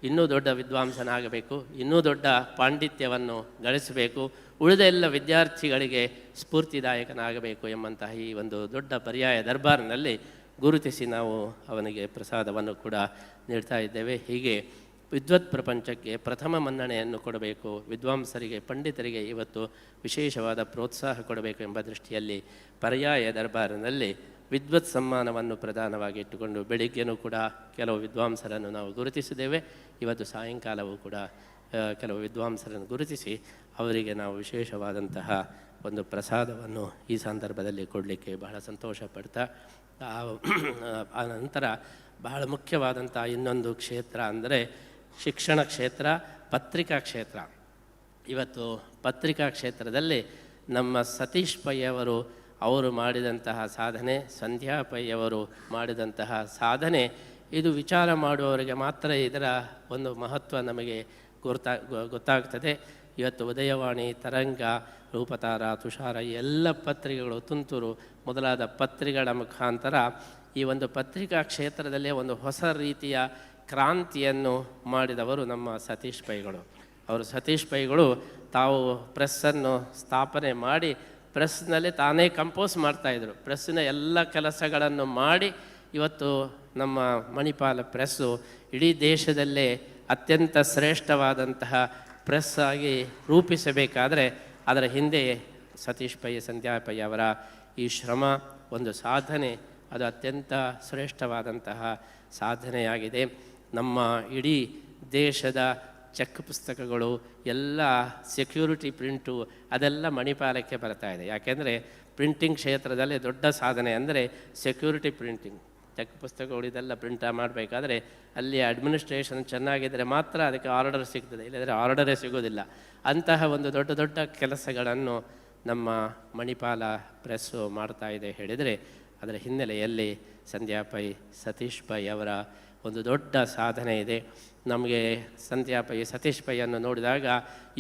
Speaker 13: ಇನ್ನೂ ದೊಡ್ಡ ವಿದ್ವಾಂಸನಾಗಬೇಕು, ಇನ್ನೂ ದೊಡ್ಡ ಪಾಂಡಿತ್ಯವನ್ನು ಗಳಿಸಬೇಕು, ಉಳಿದ ಎಲ್ಲ ವಿದ್ಯಾರ್ಥಿಗಳಿಗೆ ಸ್ಫೂರ್ತಿದಾಯಕನಾಗಬೇಕು ಎಂಬಂತಹ ಈ ಒಂದು ದೊಡ್ಡ ಪರ್ಯಾಯ ದರ್ಬಾರ್ನಲ್ಲಿ ಗುರುತಿಸಿ ನಾವು ಅವನಿಗೆ ಪ್ರಸಾದವನ್ನು ಕೂಡ ನೀಡ್ತಾ ಇದ್ದೇವೆ. ಹೀಗೆ ವಿದ್ವತ್ ಪ್ರಪಂಚಕ್ಕೆ ಪ್ರಥಮ ಮನ್ನಣೆಯನ್ನು ಕೊಡಬೇಕು, ವಿದ್ವಾಂಸರಿಗೆ ಪಂಡಿತರಿಗೆ ಇವತ್ತು ವಿಶೇಷವಾದ ಪ್ರೋತ್ಸಾಹ ಕೊಡಬೇಕು ಎಂಬ ದೃಷ್ಟಿಯಲ್ಲಿ ಪರ್ಯಾಯ ದರ್ಬಾರಿನಲ್ಲಿ ವಿದ್ವತ್ ಸಮ್ಮಾನವನ್ನು ಪ್ರಧಾನವಾಗಿ ಇಟ್ಟುಕೊಂಡು ಬೆಳಿಗ್ಗೆನೂ ಕೂಡ ಕೆಲವು ವಿದ್ವಾಂಸರನ್ನು ನಾವು ಗುರುತಿಸಿದ್ದೇವೆ. ಇವತ್ತು ಸಾಯಂಕಾಲವೂ ಕೂಡ ಕೆಲವು ವಿದ್ವಾಂಸರನ್ನು ಗುರುತಿಸಿ ಅವರಿಗೆ ನಾವು ವಿಶೇಷವಾದಂತಹ ಒಂದು ಪ್ರಸಾದವನ್ನು ಈ ಸಂದರ್ಭದಲ್ಲಿ ಕೊಡಲಿಕ್ಕೆ ಬಹಳ ಸಂತೋಷ ಪಡ್ತಾ, ಆ ನಂತರ ಬಹಳ ಮುಖ್ಯವಾದಂಥ ಇನ್ನೊಂದು ಕ್ಷೇತ್ರ ಅಂದರೆ ಶಿಕ್ಷಣ ಕ್ಷೇತ್ರ, ಪತ್ರಿಕಾ ಕ್ಷೇತ್ರ. ಇವತ್ತು ಪತ್ರಿಕಾ ಕ್ಷೇತ್ರದಲ್ಲಿ ನಮ್ಮ ಸತೀಶ್ ಪೈ ಅವರು ಮಾಡಿದಂತಹ ಸಾಧನೆ, ಸಂಧ್ಯಾ ಪೈ ಅವರು ಮಾಡಿದಂತಹ ಸಾಧನೆ, ಇದು ವಿಚಾರ ಮಾಡುವವರಿಗೆ ಮಾತ್ರ ಇದರ ಒಂದು ಮಹತ್ವ ನಮಗೆ ಗೊತ್ತಾಗ್ತದೆ. ಇವತ್ತು ಉದಯವಾಣಿ, ತರಂಗ, ರೂಪತಾರ, ತುಷಾರ ಎಲ್ಲ ಪತ್ರಿಕೆಗಳು, ತುಂತುರು ಮೊದಲಾದ ಪತ್ರಿಕೆಗಳ ಮುಖಾಂತರ ಈ ಒಂದು ಪತ್ರಿಕಾ ಕ್ಷೇತ್ರದಲ್ಲೇ ಒಂದು ಹೊಸ ರೀತಿಯ ಕ್ರಾಂತಿಯನ್ನು ಮಾಡಿದವರು ನಮ್ಮ ಸತೀಶ್ ಪೈಗಳು. ಅವರು ಸತೀಶ್ ಪೈಗಳು ತಾವು ಪ್ರೆಸ್ಸನ್ನು ಸ್ಥಾಪನೆ ಮಾಡಿ ಪ್ರೆಸ್ನಲ್ಲಿ ತಾನೇ ಕಂಪೋಸ್ ಮಾಡ್ತಾಯಿದ್ರು. ಪ್ರೆಸ್ಸಿನ ಎಲ್ಲ ಕೆಲಸಗಳನ್ನು ಮಾಡಿ ಇವತ್ತು ನಮ್ಮ ಮಣಿಪಾಲ ಪ್ರೆಸ್ಸು ಇಡೀ ದೇಶದಲ್ಲೇ ಅತ್ಯಂತ ಶ್ರೇಷ್ಠವಾದಂತಹ ಪ್ರೆಸ್ ಆಗಿ ರೂಪಿಸಬೇಕಾದರೆ ಅದರ ಹಿಂದೆ ಸತೀಶ್ ಪೈ, ಸಂಧ್ಯಾ ಪೈ ಅವರ ಈ ಶ್ರಮ, ಒಂದು ಸಾಧನೆ, ಅದು ಅತ್ಯಂತ ಶ್ರೇಷ್ಠವಾದಂತಹ ಸಾಧನೆಯಾಗಿದೆ. ನಮ್ಮ ಇಡೀ ದೇಶದ ಚೆಕ್ ಪುಸ್ತಕಗಳು ಎಲ್ಲ ಸೆಕ್ಯೂರಿಟಿ ಪ್ರಿಂಟು ಅದೆಲ್ಲ ಮಣಿಪಾಲಕ್ಕೆ ಬರ್ತಾ ಇದೆ. ಯಾಕೆಂದರೆ ಪ್ರಿಂಟಿಂಗ್ ಕ್ಷೇತ್ರದಲ್ಲಿ ದೊಡ್ಡ ಸಾಧನೆ ಅಂದರೆ ಸೆಕ್ಯೂರಿಟಿ ಪ್ರಿಂಟಿಂಗ್. ಚೆಕ್ ಪುಸ್ತಕಗಳು ಇದೆಲ್ಲ ಪ್ರಿಂಟ್ ಮಾಡಬೇಕಾದ್ರೆ ಅಲ್ಲಿ ಅಡ್ಮಿನಿಸ್ಟ್ರೇಷನ್ ಚೆನ್ನಾಗಿದ್ದರೆ ಮಾತ್ರ ಅದಕ್ಕೆ ಆರ್ಡರ್ ಸಿಗ್ತದೆ, ಇಲ್ಲದ್ರೆ ಆರ್ಡರೇ ಸಿಗೋದಿಲ್ಲ. ಅಂತಹ ಒಂದು ದೊಡ್ಡ ದೊಡ್ಡ ಕೆಲಸಗಳನ್ನು ನಮ್ಮ ಮಣಿಪಾಲ ಪ್ರೆಸ್ಸು ಮಾಡ್ತಾ ಇದೆ ಹೇಳಿದರೆ ಅದರ ಹಿನ್ನೆಲೆಯಲ್ಲಿ ಸಂಧ್ಯಾ ಪೈ, ಸತೀಶ್ ಪೈ ಅವರ ಒಂದು ದೊಡ್ಡ ಸಾಧನೆ ಇದೆ. ನಮಗೆ ಸಂಧ್ಯಾ ಪೈ, ಸತೀಶ್ ಪೈಯನ್ನು ನೋಡಿದಾಗ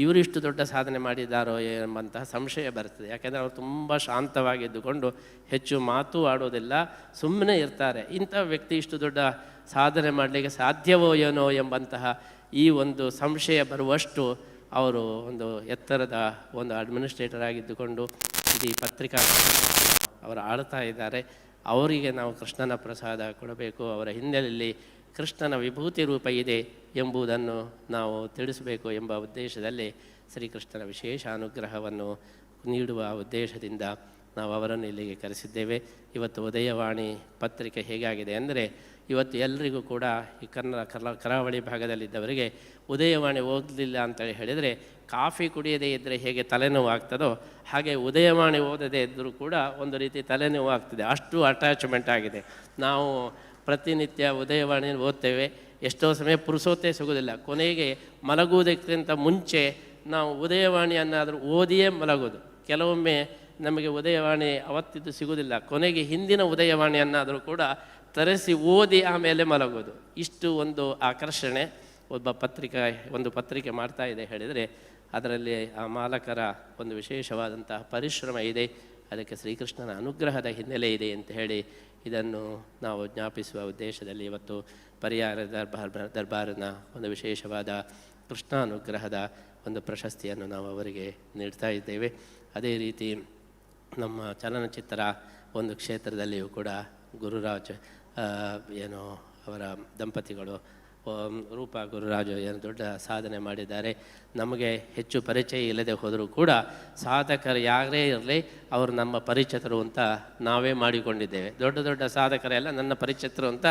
Speaker 13: ಇವರಿಷ್ಟು ದೊಡ್ಡ ಸಾಧನೆ ಮಾಡಿದ್ದಾರೋ ಎಂಬಂತಹ ಸಂಶಯ ಬರ್ತದೆ. ಯಾಕೆಂದರೆ ಅವರು ತುಂಬ ಶಾಂತವಾಗಿದ್ದುಕೊಂಡು ಹೆಚ್ಚು ಮಾತು ಆಡೋದಿಲ್ಲ, ಸುಮ್ಮನೆ ಇರ್ತಾರೆ. ಇಂಥ ವ್ಯಕ್ತಿ ಇಷ್ಟು ದೊಡ್ಡ ಸಾಧನೆ ಮಾಡಲಿಕ್ಕೆ ಸಾಧ್ಯವೋ ಏನೋ ಎಂಬಂತಹ ಈ ಒಂದು ಸಂಶಯ ಬರುವಷ್ಟು ಅವರು ಒಂದು ಎತ್ತರದ ಒಂದು ಅಡ್ಮಿನಿಸ್ಟ್ರೇಟರ್ ಆಗಿದ್ದುಕೊಂಡು ಇಡೀ ಪತ್ರಿಕಾ ಅವರು ಆಳ್ತಾ ಇದ್ದಾರೆ. ಅವರಿಗೆ ನಾವು ಕೃಷ್ಣನ ಪ್ರಸಾದ ಕೊಡಬೇಕು, ಅವರ ಹಿನ್ನೆಲೆಯಲ್ಲಿ ಕೃಷ್ಣನ ವಿಭೂತಿ ರೂಪ ಇದೆ ಎಂಬುದನ್ನು ನಾವು ತಿಳಿಸಬೇಕು ಎಂಬ ಉದ್ದೇಶದಲ್ಲಿ ಶ್ರೀಕೃಷ್ಣನ ವಿಶೇಷ ಅನುಗ್ರಹವನ್ನು ನೀಡುವ ಉದ್ದೇಶದಿಂದ ನಾವು ಅವರನ್ನು ಇಲ್ಲಿಗೆ ಕರೆಸಿದ್ದೇವೆ. ಇವತ್ತು ಉದಯವಾಣಿ ಪತ್ರಿಕೆ ಹೇಗಾಗಿದೆ ಅಂದರೆ, ಇವತ್ತು ಎಲ್ಲರಿಗೂ ಕೂಡ ಈ ಕರಾವಳಿ ಭಾಗದಲ್ಲಿದ್ದವರಿಗೆ ಉದಯವಾಣಿ ಓದಲಿಲ್ಲ ಅಂತೇಳಿ ಹೇಳಿದರೆ, ಕಾಫಿ ಕುಡಿಯದೇ ಇದ್ದರೆ ಹೇಗೆ ತಲೆನೋವು ಆಗ್ತದೋ ಹಾಗೆ ಉದಯವಾಣಿ ಓದದೇ ಇದ್ದರೂ ಕೂಡ ಒಂದು ರೀತಿ ತಲೆನೋವು ಆಗ್ತದೆ. ಅಷ್ಟು ಅಟ್ಯಾಚ್ಮೆಂಟ್ ಆಗಿದೆ. ನಾವು ಪ್ರತಿನಿತ್ಯ ಉದಯವಾಣಿ ಓದ್ತೇವೆ, ಎಷ್ಟೋ ಸಮಯ ಪುರುಸೋತೆ ಸಿಗೋದಿಲ್ಲ. ಕೊನೆಗೆ ಮಲಗುವುದಕ್ಕಿಂತ ಮುಂಚೆ ನಾವು ಉದಯವಾಣಿಯನ್ನಾದರೂ ಓದಿಯೇ ಮಲಗೋದು. ಕೆಲವೊಮ್ಮೆ ನಮಗೆ ಉದಯವಾಣಿ ಅವತ್ತಿದ್ದು ಸಿಗೋದಿಲ್ಲ, ಕೊನೆಗೆ ಹಿಂದಿನ ಉದಯವಾಣಿಯನ್ನಾದರೂ ಕೂಡ ತರಿಸಿ ಓದಿ ಆಮೇಲೆ ಮಲಗೋದು. ಇಷ್ಟು ಒಂದು ಆಕರ್ಷಣೆ ಒಂದು ಪತ್ರಿಕೆ ಮಾಡ್ತಾ ಇದೆ ಹೇಳಿದರೆ ಅದರಲ್ಲಿ ಆ ಮಾಲಕರ ಒಂದು ವಿಶೇಷವಾದಂತಹ ಪರಿಶ್ರಮ ಇದೆ. ಅದಕ್ಕೆ ಶ್ರೀಕೃಷ್ಣನ ಅನುಗ್ರಹದ ಹಿನ್ನೆಲೆ ಇದೆ ಅಂತ ಹೇಳಿ ಇದನ್ನು ನಾವು ಜ್ಞಾಪಿಸುವ ಉದ್ದೇಶದಲ್ಲಿ ಇವತ್ತು ಪರಿಯಾರ ದರ್ಬಾರಿನ ಒಂದು ವಿಶೇಷವಾದ ಕೃಷ್ಣಾನುಗ್ರಹದ ಒಂದು ಪ್ರಶಸ್ತಿಯನ್ನು ನಾವು ಅವರಿಗೆ ನೀಡ್ತಾ ಇದ್ದೇವೆ. ಅದೇ ರೀತಿ ನಮ್ಮ ಚಲನಚಿತ್ರ ಒಂದು ಕ್ಷೇತ್ರದಲ್ಲಿಯೂ ಕೂಡ ಗುರುರಾಜ್ ಅವರ ದಂಪತಿಗಳು ರೂಪಾ ಗುರುರಾಜ್ ಏನು ದೊಡ್ಡ ಸಾಧನೆ ಮಾಡಿದ್ದಾರೆ. ನಮಗೆ ಹೆಚ್ಚು ಪರಿಚಯ ಇಲ್ಲದೆ ಹೋದರೂ ಕೂಡ ಸಾಧಕರು ಯಾರೇ ಇರಲಿ ಅವರು ನಮ್ಮ ಪರಿಚಿತರು ಅಂತ ನಾವೇ ಮಾಡಿಕೊಂಡಿದ್ದೇವೆ. ದೊಡ್ಡ ದೊಡ್ಡ ಸಾಧಕರೆಲ್ಲ ನನ್ನ ಪರಿಚಿತರು ಅಂತ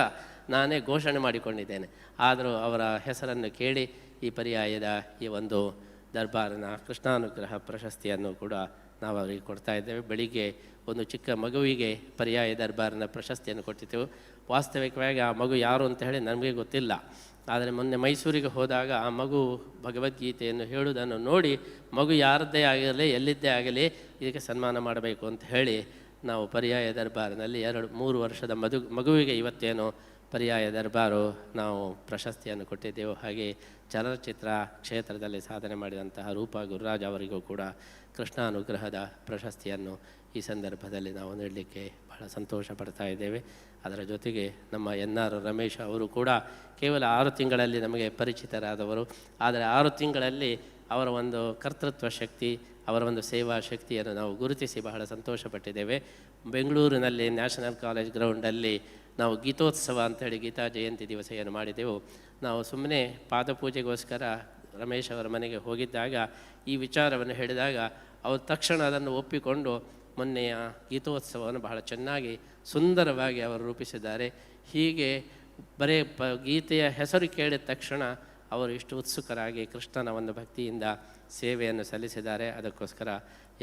Speaker 13: ನಾನೇ ಘೋಷಣೆ ಮಾಡಿಕೊಂಡಿದ್ದೇನೆ. ಆದರೂ ಅವರ ಹೆಸರನ್ನು ಕೇಳಿ ಈ ಪರ್ಯಾಯದ ಈ ಒಂದು ದರ್ಬಾರಿನ ಕೃಷ್ಣಾನುಗ್ರಹ ಪ್ರಶಸ್ತಿಯನ್ನು ಕೂಡ ನಾವು ಅವರಿಗೆ ಕೊಡ್ತಾ ಇದ್ದೇವೆ. ಬೆಳಿಗ್ಗೆ ಒಂದು ಚಿಕ್ಕ ಮಗುವಿಗೆ ಪರ್ಯಾಯ ದರ್ಬಾರಿನ ಪ್ರಶಸ್ತಿಯನ್ನು ಕೊಟ್ಟಿದ್ದೆವು. ವಾಸ್ತವಿಕವಾಗಿ ಆ ಮಗು ಯಾರು ಅಂತ ಹೇಳಿ ನಮಗೆ ಗೊತ್ತಿಲ್ಲ. ಆದರೆ ಮೊನ್ನೆ ಮೈಸೂರಿಗೆ ಹೋದಾಗ ಆ ಮಗು ಭಗವದ್ಗೀತೆಯನ್ನು ಹೇಳುವುದನ್ನು ನೋಡಿ ಮಗು ಯಾರದ್ದೇ ಆಗಲಿ ಎಲ್ಲಿದ್ದೇ ಆಗಲಿ ಇದಕ್ಕೆ ಸನ್ಮಾನ ಮಾಡಬೇಕು ಅಂತ ಹೇಳಿ ನಾವು ಪರ್ಯಾಯ ದರ್ಬಾರಿನಲ್ಲಿ 2-3 ವರ್ಷದ ಮಗುವಿಗೆ ಇವತ್ತೇನು ಪರ್ಯಾಯ ದರ್ಬಾರು ನಾವು ಪ್ರಶಸ್ತಿಯನ್ನು ಕೊಟ್ಟಿದ್ದೆವು. ಹಾಗೆ ಚಲನಚಿತ್ರ ಕ್ಷೇತ್ರದಲ್ಲಿ ಸಾಧನೆ ಮಾಡಿದಂತಹ ರೂಪಾ ಗುರುರಾಜ್ ಅವರಿಗೂ ಕೂಡ ಕೃಷ್ಣಾನುಗ್ರಹದ ಪ್ರಶಸ್ತಿಯನ್ನು ಈ ಸಂದರ್ಭದಲ್ಲಿ ನಾವು ನೀಡಲಿಕ್ಕೆ ಬಹಳ ಸಂತೋಷ ಪಡ್ತಾ ಇದ್ದೇವೆ. ಅದರ ಜೊತೆಗೆ ನಮ್ಮ NR ರಮೇಶ್ ಅವರು ಕೂಡ ಕೇವಲ 6 ತಿಂಗಳಲ್ಲಿ ನಮಗೆ ಪರಿಚಿತರಾದವರು. ಆದರೆ 6 ತಿಂಗಳಲ್ಲಿ ಅವರ ಒಂದು ಕರ್ತೃತ್ವ ಶಕ್ತಿ, ಅವರ ಒಂದು ಸೇವಾ ಶಕ್ತಿಯನ್ನು ನಾವು ಗುರುತಿಸಿ ಬಹಳ ಸಂತೋಷಪಟ್ಟಿದ್ದೇವೆ. ಬೆಂಗಳೂರಿನಲ್ಲಿ ನ್ಯಾಷನಲ್ ಕಾಲೇಜ್ ಗ್ರೌಂಡಲ್ಲಿ ನಾವು ಗೀತೋತ್ಸವ ಅಂಥೇಳಿ ಗೀತಾ ಜಯಂತಿ ದಿವಸ ಏನು ಮಾಡಿದೆವು. ನಾವು ಸುಮ್ಮನೆ ಪಾದಪೂಜೆಗೋಸ್ಕರ ರಮೇಶ್ ಅವರ ಮನೆಗೆ ಹೋಗಿದ್ದಾಗ ಈ ವಿಚಾರವನ್ನು ಹೇಳಿದಾಗ ಅವರು ತಕ್ಷಣ ಅದನ್ನು ಒಪ್ಪಿಕೊಂಡು ಮೊನ್ನೆಯ ಗೀತೋತ್ಸವವನ್ನು ಬಹಳ ಚೆನ್ನಾಗಿ ಸುಂದರವಾಗಿ ಅವರು ರೂಪಿಸಿದ್ದಾರೆ. ಹೀಗೆ ಬರೀ ಗೀತೆಯ ಹೆಸರು ಕೇಳಿದ ತಕ್ಷಣ ಅವರು ಇಷ್ಟು ಉತ್ಸುಕರಾಗಿ ಕೃಷ್ಣನ ಒಂದು ಭಕ್ತಿಯಿಂದ ಸೇವೆಯನ್ನು ಸಲ್ಲಿಸಿದ್ದಾರೆ. ಅದಕ್ಕೋಸ್ಕರ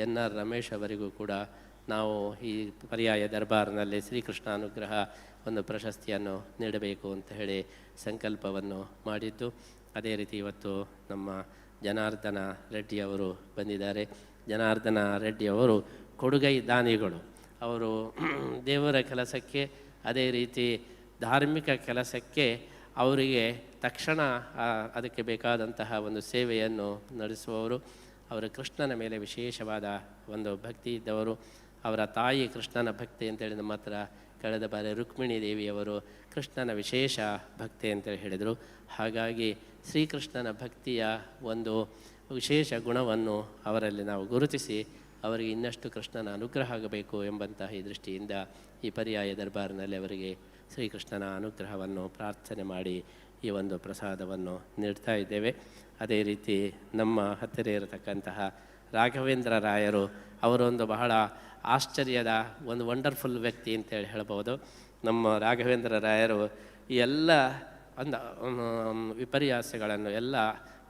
Speaker 13: NR ರಮೇಶ್ ಅವರಿಗೂ ಕೂಡ ನಾವು ಈ ಪರ್ಯಾಯ ದರ್ಬಾರ್ನಲ್ಲಿ ಶ್ರೀಕೃಷ್ಣ ಅನುಗ್ರಹ ಒಂದು ಪ್ರಶಸ್ತಿಯನ್ನು ನೀಡಬೇಕು ಅಂತ ಹೇಳಿ ಸಂಕಲ್ಪವನ್ನು ಮಾಡಿದ್ದು. ಅದೇ ರೀತಿ ಇವತ್ತು ನಮ್ಮ ಜನಾರ್ದನ ರೆಡ್ಡಿ ಅವರು ಬಂದಿದ್ದಾರೆ. ಜನಾರ್ದನ ರೆಡ್ಡಿ ಅವರು ಕೊಡುಗೈ ದಾನಿಗಳು. ಅವರು ದೇವರ ಕೆಲಸಕ್ಕೆ ಅದೇ ರೀತಿ ಧಾರ್ಮಿಕ ಕೆಲಸಕ್ಕೆ ಅವರಿಗೆ ತಕ್ಷಣ ಅದಕ್ಕೆ ಬೇಕಾದಂತಹ ಒಂದು ಸೇವೆಯನ್ನು ನಡೆಸುವವರು. ಅವರು ಕೃಷ್ಣನ ಮೇಲೆ ವಿಶೇಷವಾದ ಒಂದು ಭಕ್ತಿ ಇದ್ದವರು. ಅವರ ತಾಯಿ ಕೃಷ್ಣನ ಭಕ್ತಿ ಅಂತೇಳಿ ನಮ್ಮ ಹತ್ರ ಕಳೆದ ಬಾರಿ ರುಕ್ಮಿಣಿ ದೇವಿಯವರು ಕೃಷ್ಣನ ವಿಶೇಷ ಭಕ್ತಿ ಅಂತೇಳಿ ಹೇಳಿದರು. ಹಾಗಾಗಿ ಶ್ರೀಕೃಷ್ಣನ ಭಕ್ತಿಯ ಒಂದು ವಿಶೇಷ ಗುಣವನ್ನು ಅವರಲ್ಲಿ ನಾವು ಗುರುತಿಸಿ ಅವರಿಗೆ ಇನ್ನಷ್ಟು ಕೃಷ್ಣನ ಅನುಗ್ರಹ ಆಗಬೇಕು ಎಂಬಂತಹ ಈ ದೃಷ್ಟಿಯಿಂದ ಈ ಪರ್ಯಾಯ ದರ್ಬಾರಿನಲ್ಲಿ ಅವರಿಗೆ ಶ್ರೀಕೃಷ್ಣನ ಅನುಗ್ರಹವನ್ನು ಪ್ರಾರ್ಥನೆ ಮಾಡಿ ಈ ಒಂದು ಪ್ರಸಾದವನ್ನು ನೀಡ್ತಾ ಇದ್ದೇವೆ. ಅದೇ ರೀತಿ ನಮ್ಮ ಹತ್ತಿರ ಇರತಕ್ಕಂತಹ ರಾಘವೇಂದ್ರ ರಾಯರು ಅವರೊಂದು ಬಹಳ ಆಶ್ಚರ್ಯದ ಒಂದು ವಂಡರ್ಫುಲ್ ವ್ಯಕ್ತಿ ಅಂತೇಳಿ ಹೇಳ್ಬೋದು. ನಮ್ಮ ರಾಘವೇಂದ್ರ ರಾಯರು ಈ ಎಲ್ಲ ವಿಪರ್ಯಾಸಗಳನ್ನು ಎಲ್ಲ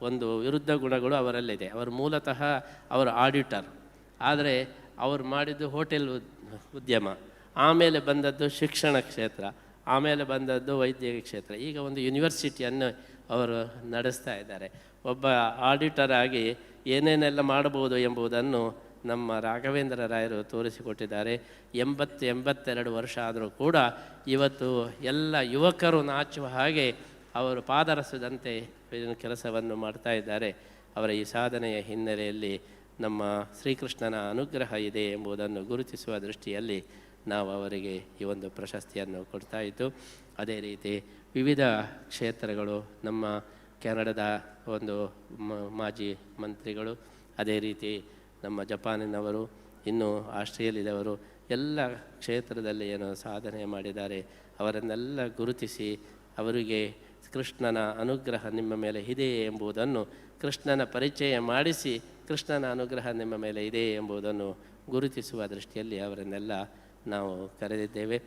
Speaker 13: ಒಂದು ವಿರುದ್ಧ ಗುಣಗಳು ಅವರಲ್ಲಿದೆ. ಅವರು ಮೂಲತಃ ಅವರು ಆಡಿಟರ್, ಆದರೆ ಅವರು ಮಾಡಿದ್ದು ಹೋಟೆಲ್ ಉದ್ಯಮ, ಆಮೇಲೆ ಬಂದದ್ದು ಶಿಕ್ಷಣ ಕ್ಷೇತ್ರ, ಆಮೇಲೆ ಬಂದದ್ದು ವೈದ್ಯಕೀಯ ಕ್ಷೇತ್ರ. ಈಗ ಒಂದು ಯೂನಿವರ್ಸಿಟಿಯನ್ನು ಅವರು ನಡೆಸ್ತಾ ಇದ್ದಾರೆ. ಒಬ್ಬ ಆಡಿಟರ್ ಆಗಿ ಏನೇನೆಲ್ಲ ಮಾಡಬಹುದು ಎಂಬುದನ್ನು ನಮ್ಮ ರಾಘವೇಂದ್ರ ರಾಯರು ತೋರಿಸಿಕೊಟ್ಟಿದ್ದಾರೆ. 82 ವರ್ಷ ಆದರೂ ಕೂಡ ಇವತ್ತು ಎಲ್ಲ ಯುವಕರು ನಾಚುವ ಹಾಗೆ ಅವರು ಪಾದರಸದಂತೆ ಕೆಲಸವನ್ನು ಮಾಡ್ತಾ ಇದ್ದಾರೆ. ಅವರ ಈ ಸಾಧನೆಯ ಹಿನ್ನೆಲೆಯಲ್ಲಿ ನಮ್ಮ ಶ್ರೀಕೃಷ್ಣನ ಅನುಗ್ರಹ ಇದೆ ಎಂಬುದನ್ನು ಗುರುತಿಸುವ ದೃಷ್ಟಿಯಲ್ಲಿ ನಾವು ಅವರಿಗೆ ಈ ಒಂದು ಪ್ರಶಸ್ತಿಯನ್ನು ಕೊಡ್ತಾ ಇದ್ದು. ಅದೇ ರೀತಿ ವಿವಿಧ ಕ್ಷೇತ್ರಗಳು, ನಮ್ಮ ಕೆನಡಾದ ಒಂದು ಮಾಜಿ ಮಂತ್ರಿಗಳು, ಅದೇ ರೀತಿ ನಮ್ಮ ಜಪಾನಿನವರು, ಇನ್ನು ಆಸ್ಟ್ರೇಲಿಯಾದವರು ಎಲ್ಲ ಕ್ಷೇತ್ರದಲ್ಲಿ ಏನು ಸಾಧನೆ ಮಾಡಿದ್ದಾರೆ ಅವರನ್ನೆಲ್ಲ ಗುರುತಿಸಿ ಅವರಿಗೆ ಕೃಷ್ಣನ ಅನುಗ್ರಹ ನಿಮ್ಮ ಮೇಲೆ ಇದೆ ಎಂಬುದನ್ನು, ಕೃಷ್ಣನ ಪರಿಚಯ ಮಾಡಿಸಿ ಕೃಷ್ಣನ ಅನುಗ್ರಹ ನಿಮ್ಮ ಮೇಲೆ ಇದೆ ಎಂಬುದನ್ನು ಗುರುತಿಸುವ ದೃಷ್ಟಿಯಲ್ಲಿ ಅವರನ್ನೆಲ್ಲ ನಾವು ಕರೆದಿದ್ದೇವೆ.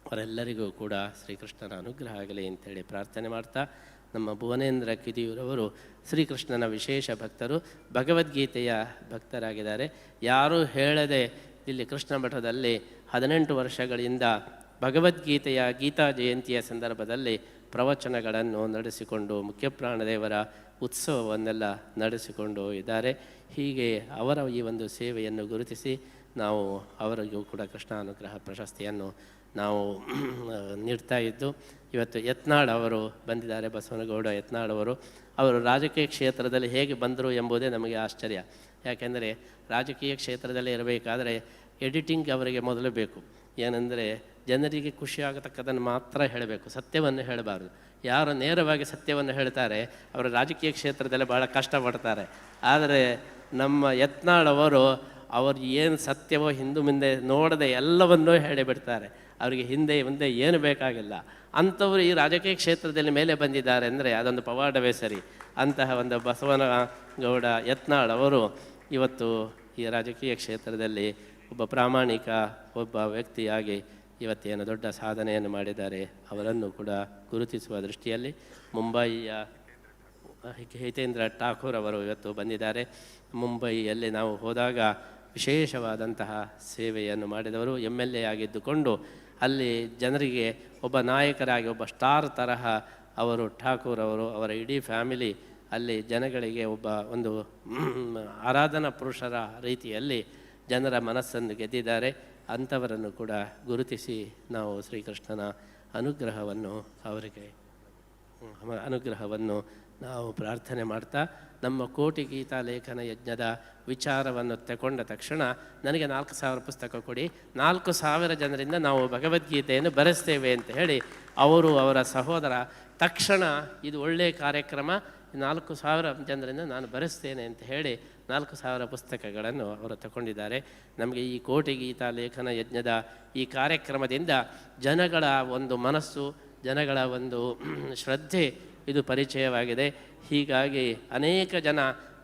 Speaker 13: ಅವರೆಲ್ಲರಿಗೂ ಕೂಡ ಶ್ರೀಕೃಷ್ಣನ ಅನುಗ್ರಹ ಆಗಲಿ ಅಂತೇಳಿ ಪ್ರಾರ್ಥನೆ ಮಾಡ್ತಾ, ನಮ್ಮ ಭುವನೇಂದ್ರ ಕಿದಿಯೂರವರು ಶ್ರೀಕೃಷ್ಣನ ವಿಶೇಷ ಭಕ್ತರು, ಭಗವದ್ಗೀತೆಯ ಭಕ್ತರಾಗಿದ್ದಾರೆ. ಯಾರೂ ಹೇಳದೆ ಇಲ್ಲಿ ಕೃಷ್ಣ ಮಠದಲ್ಲಿ 18 ವರ್ಷಗಳಿಂದ ಭಗವದ್ಗೀತೆಯ ಗೀತಾ ಜಯಂತಿಯ ಸಂದರ್ಭದಲ್ಲಿ ಪ್ರವಚನಗಳನ್ನು ನಡೆಸಿಕೊಂಡು ಮುಖ್ಯಪ್ರಾಣದೇವರ ಉತ್ಸವವನ್ನೆಲ್ಲ ನಡೆಸಿಕೊಂಡು ಇದ್ದಾರೆ. ಹೀಗೆ ಅವರ ಈ ಒಂದು ಸೇವೆಯನ್ನು ಗುರುತಿಸಿ ನಾವು ಅವರಿಗೂ ಕೂಡ ಕೃಷ್ಣ ಅನುಗ್ರಹ ಪ್ರಶಸ್ತಿಯನ್ನು ನಾವು ನೀಡ್ತಾ ಇದ್ದು, ಇವತ್ತು ಯತ್ನಾಳ್ ಅವರು ಬಂದಿದ್ದಾರೆ, ಬಸವನಗೌಡ ಯತ್ನಾಳ್ ಅವರು ರಾಜಕೀಯ ಕ್ಷೇತ್ರದಲ್ಲಿ ಹೇಗೆ ಬಂದರು ಎಂಬುದೇ ನಮಗೆ ಆಶ್ಚರ್ಯ. ಯಾಕೆಂದರೆ ರಾಜಕೀಯ ಕ್ಷೇತ್ರದಲ್ಲಿ ಇರಬೇಕಾದರೆ ಎಡಿಟಿಂಗ್ ಅವರಿಗೆ ಮೊದಲು ಬೇಕು. ಏನೆಂದರೆ ಜನರಿಗೆ ಖುಷಿಯಾಗತಕ್ಕದನ್ನು ಮಾತ್ರ ಹೇಳಬೇಕು, ಸತ್ಯವನ್ನು ಹೇಳಬಾರ್ದು. ಯಾರು ನೇರವಾಗಿ ಸತ್ಯವನ್ನು ಹೇಳ್ತಾರೆ ಅವರು ರಾಜಕೀಯ ಕ್ಷೇತ್ರದಲ್ಲಿ ಭಾಳ ಕಷ್ಟಪಡ್ತಾರೆ. ಆದರೆ ನಮ್ಮ ಯತ್ನಾಳ್ ಅವರು ಏನು ಸತ್ಯವೋ ಹಿಂದೆ ಮುಂದೆ ನೋಡದೆ ಎಲ್ಲವನ್ನೂ ಹೇಳಿಬಿಡ್ತಾರೆ. ಅವರಿಗೆ ಹಿಂದೆ ಮುಂದೆ ಏನು ಬೇಕಾಗಿಲ್ಲ. ಅಂಥವರು ಈ ರಾಜಕೀಯ ಕ್ಷೇತ್ರದಲ್ಲಿ ಮೇಲೆ ಬಂದಿದ್ದಾರೆ ಅಂದರೆ ಅದೊಂದು ಪವಾಡವೇ ಸರಿ. ಅಂತಹ ಒಂದು ಬಸವನಗೌಡ ಯತ್ನಾಳ್ ಅವರು ಇವತ್ತು ಈ ರಾಜಕೀಯ ಕ್ಷೇತ್ರದಲ್ಲಿ ಒಬ್ಬ ಪ್ರಾಮಾಣಿಕ ಒಬ್ಬ ವ್ಯಕ್ತಿಯಾಗಿ ಇವತ್ತೇನು ದೊಡ್ಡ ಸಾಧನೆಯನ್ನು ಮಾಡಿದ್ದಾರೆ. ಅವರನ್ನು ಕೂಡ ಗುರುತಿಸುವ ದೃಷ್ಟಿಯಲ್ಲಿ ಮುಂಬಯಿಯ ಹಿತೇಂದ್ರ ಠಾಕೂರ್ ಅವರು ಇವತ್ತು ಬಂದಿದ್ದಾರೆ. ಮುಂಬಯಿಯಲ್ಲಿ ನಾವು ಹೋದಾಗ ವಿಶೇಷವಾದಂತಹ ಸೇವೆಯನ್ನು ಮಾಡಿದವರು. MLA ಆಗಿದ್ದುಕೊಂಡು ಅಲ್ಲಿ ಜನರಿಗೆ ಒಬ್ಬ ನಾಯಕರಾಗಿ ಒಬ್ಬ ಸ್ಟಾರ್ ತರಹ ಅವರು ಠಾಕೂರ್ ಅವರು ಅವರ ಇಡೀ ಫ್ಯಾಮಿಲಿ ಅಲ್ಲಿ ಜನಗಳಿಗೆ ಒಂದು ಆರಾಧನಾ ಪುರುಷರ ರೀತಿಯಲ್ಲಿ ಜನರ ಮನಸ್ಸನ್ನು ಗೆದ್ದಿದ್ದಾರೆ. ಅಂಥವರನ್ನು ಕೂಡ ಗುರುತಿಸಿ ನಾವು ಶ್ರೀಕೃಷ್ಣನ ಅನುಗ್ರಹವನ್ನು ನಾವು ಪ್ರಾರ್ಥನೆ ಮಾಡ್ತಾ ನಮ್ಮ ಕೋಟಿ ಗೀತಾ ಲೇಖನ ಯಜ್ಞದ ವಿಚಾರವನ್ನು ತಗೊಂಡ ತಕ್ಷಣ ನನಗೆ 4,000 ಪುಸ್ತಕ ಕೊಡಿ, 4,000 ಜನರಿಂದ ನಾವು ಭಗವದ್ಗೀತೆಯನ್ನು ಬರೆಸ್ತೇವೆ ಅಂತ ಹೇಳಿ ಅವರ ಸಹೋದರ ತಕ್ಷಣ ಇದು ಒಳ್ಳೆಯ ಕಾರ್ಯಕ್ರಮ, 4,000 ಜನರಿಂದ ನಾನು ಬರೆಸ್ತೇನೆ ಅಂತ ಹೇಳಿ 4,000 ಪುಸ್ತಕಗಳನ್ನು ಅವರು ತಗೊಂಡಿದ್ದಾರೆ. ನಮಗೆ ಈ ಕೋಟಿ ಗೀತಾ ಲೇಖನ ಯಜ್ಞದ ಈ ಕಾರ್ಯಕ್ರಮದಿಂದ ಜನಗಳ ಒಂದು ಮನಸ್ಸು, ಜನಗಳ ಒಂದು ಶ್ರದ್ಧೆ ಇದು ಪರಿಚಯವಾಗಿದೆ. ಹೀಗಾಗಿ ಅನೇಕ ಜನ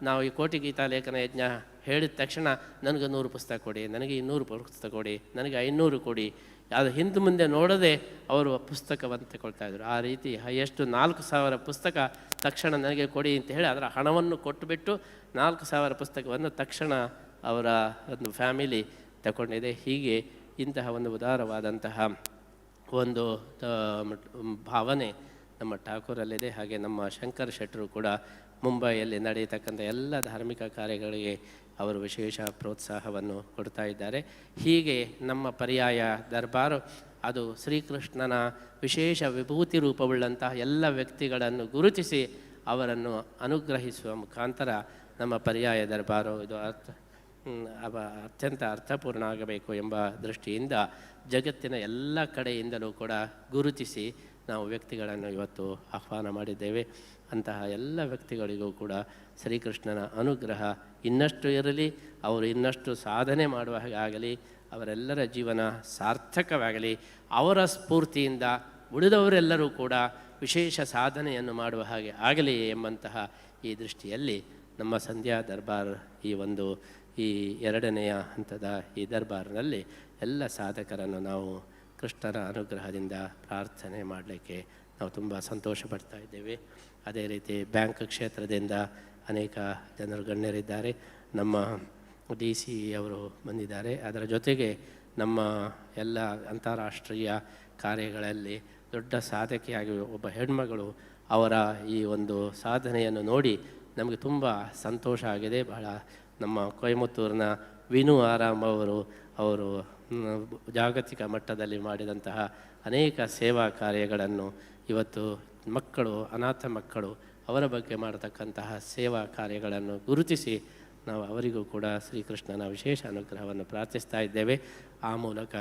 Speaker 13: ನಾವು ಈ ಕೋಟಿ ಗೀತಾ ಲೇಖನ ಯಜ್ಞ ಹೇಳಿದ ತಕ್ಷಣ ನನಗೆ 100 ಪುಸ್ತಕ ಕೊಡಿ, ನನಗೆ 200 ಪುಸ್ತಕ ಕೊಡಿ, ನನಗೆ 500 ಕೊಡಿ, ಅದು ಹಿಂದೆ ಮುಂದೆ ನೋಡದೆ ಅವರು ಪುಸ್ತಕವನ್ನು ತಗೊಳ್ತಾಯಿದ್ರು. ಆ ರೀತಿ ಎಷ್ಟು 4,000 ಪುಸ್ತಕ ತಕ್ಷಣ ನನಗೆ ಕೊಡಿ ಅಂತ ಹೇಳಿ ಅದರ ಹಣವನ್ನು ಕೊಟ್ಟುಬಿಟ್ಟು 4,000 ಪುಸ್ತಕವನ್ನು ತಕ್ಷಣ ಅವರ ಒಂದು ಫ್ಯಾಮಿಲಿ ತಗೊಂಡಿದೆ. ಹೀಗೆ ಇಂತಹ ಒಂದು ಉದಾರವಾದಂತಹ ಒಂದು ಭಾವನೆ ನಮ್ಮ ಠಾಕೂರಲ್ಲಿದೆ. ಹಾಗೆ ನಮ್ಮ ಶಂಕರ್ ಶೆಟ್ಟರು ಕೂಡ ಮುಂಬೈಯಲ್ಲಿ ನಡೆಯತಕ್ಕಂಥ ಎಲ್ಲ ಧಾರ್ಮಿಕ ಕಾರ್ಯಗಳಿಗೆ ಅವರು ವಿಶೇಷ ಪ್ರೋತ್ಸಾಹವನ್ನು ಕೊಡ್ತಾ ಇದ್ದಾರೆ. ಹೀಗೆ ನಮ್ಮ ಪರ್ಯಾಯ ದರ್ಬಾರು ಅದು ಶ್ರೀಕೃಷ್ಣನ ವಿಶೇಷ ವಿಭೂತಿ ರೂಪವುಳ್ಳಂತಹ ಎಲ್ಲ ವ್ಯಕ್ತಿಗಳನ್ನು ಗುರುತಿಸಿ ಅವರನ್ನು ಅನುಗ್ರಹಿಸುವ ಮುಖಾಂತರ ನಮ್ಮ ಪರ್ಯಾಯ ದರ್ಬಾರು ಇದು ಅತ್ಯಂತ ಅರ್ಥಪೂರ್ಣ ಆಗಬೇಕು ಎಂಬ ದೃಷ್ಟಿಯಿಂದ ಜಗತ್ತಿನ ಎಲ್ಲ ಕಡೆಯಿಂದಲೂ ಕೂಡ ಗುರುತಿಸಿ ನಾವು ವ್ಯಕ್ತಿಗಳನ್ನು ಇವತ್ತು ಆಹ್ವಾನ ಮಾಡಿದ್ದೇವೆ. ಅಂತಹ ಎಲ್ಲ ವ್ಯಕ್ತಿಗಳಿಗೂ ಕೂಡ ಶ್ರೀಕೃಷ್ಣನ ಅನುಗ್ರಹ ಇನ್ನಷ್ಟು ಇರಲಿ, ಅವರು ಇನ್ನಷ್ಟು ಸಾಧನೆ ಮಾಡುವ ಹಾಗೆ ಆಗಲಿ, ಅವರೆಲ್ಲರ ಜೀವನ ಸಾರ್ಥಕವಾಗಲಿ, ಅವರ ಸ್ಫೂರ್ತಿಯಿಂದ ಉಳಿದವರೆಲ್ಲರೂ ಕೂಡ ವಿಶೇಷ ಸಾಧನೆಯನ್ನು ಮಾಡುವ ಹಾಗೆ ಆಗಲಿ ಎಂಬಂತಹ ಈ ದೃಷ್ಟಿಯಲ್ಲಿ ನಮ್ಮ ಸಂಧ್ಯಾ ದರ್ಬಾರ್ ಈ 2ನೆಯ ಹಂತದ ಈ ದರ್ಬಾರ್ನಲ್ಲಿ ಎಲ್ಲ ಸಾಧಕರನ್ನು ನಾವು ಕೃಷ್ಣನ ಅನುಗ್ರಹದಿಂದ ಪ್ರಾರ್ಥನೆ ಮಾಡಲಿಕ್ಕೆ ನಾವು ತುಂಬ ಸಂತೋಷ ಪಡ್ತಾ ಇದ್ದೇವೆ. ಅದೇ ರೀತಿ ಬ್ಯಾಂಕ್ ಕ್ಷೇತ್ರದಿಂದ ಅನೇಕ ಜನರು ಗಣ್ಯರಿದ್ದಾರೆ. ನಮ್ಮ DC ಅವರು ಬಂದಿದ್ದಾರೆ. ಅದರ ಜೊತೆಗೆ ನಮ್ಮ ಎಲ್ಲ ಅಂತಾರಾಷ್ಟ್ರೀಯ ಕಾರ್ಯಗಳಲ್ಲಿ ದೊಡ್ಡ ಸಾಧಕಿಯಾಗಿ ಒಬ್ಬ ಹೆಣ್ಮಗಳು ಅವರ ಈ ಒಂದು ಸಾಧನೆಯನ್ನು ನೋಡಿ ನಮಗೆ ತುಂಬ ಸಂತೋಷ ಆಗಿದೆ. ಬಹಳ ನಮ್ಮ ಕೊಯಮತ್ತೂರಿನ ವಿನು ಆರಾಮ್ ಅವರು ಜಾಗತಿಕ ಮಟ್ಟದಲ್ಲಿ ಮಾಡಿದಂತಹ ಅನೇಕ ಸೇವಾ ಕಾರ್ಯಗಳನ್ನು ಇವತ್ತು ಮಕ್ಕಳು, ಅನಾಥ ಮಕ್ಕಳು ಅವರ ಬಗ್ಗೆ ಮಾಡತಕ್ಕಂತಹ ಸೇವಾ ಕಾರ್ಯಗಳನ್ನು ಗುರುತಿಸಿ ನಾವು ಅವರಿಗೂ ಕೂಡ ಶ್ರೀಕೃಷ್ಣನ ವಿಶೇಷ ಅನುಗ್ರಹವನ್ನು ಪ್ರಾರ್ಥಿಸ್ತಾ ಇದ್ದೇವೆ. ಆ ಮೂಲಕ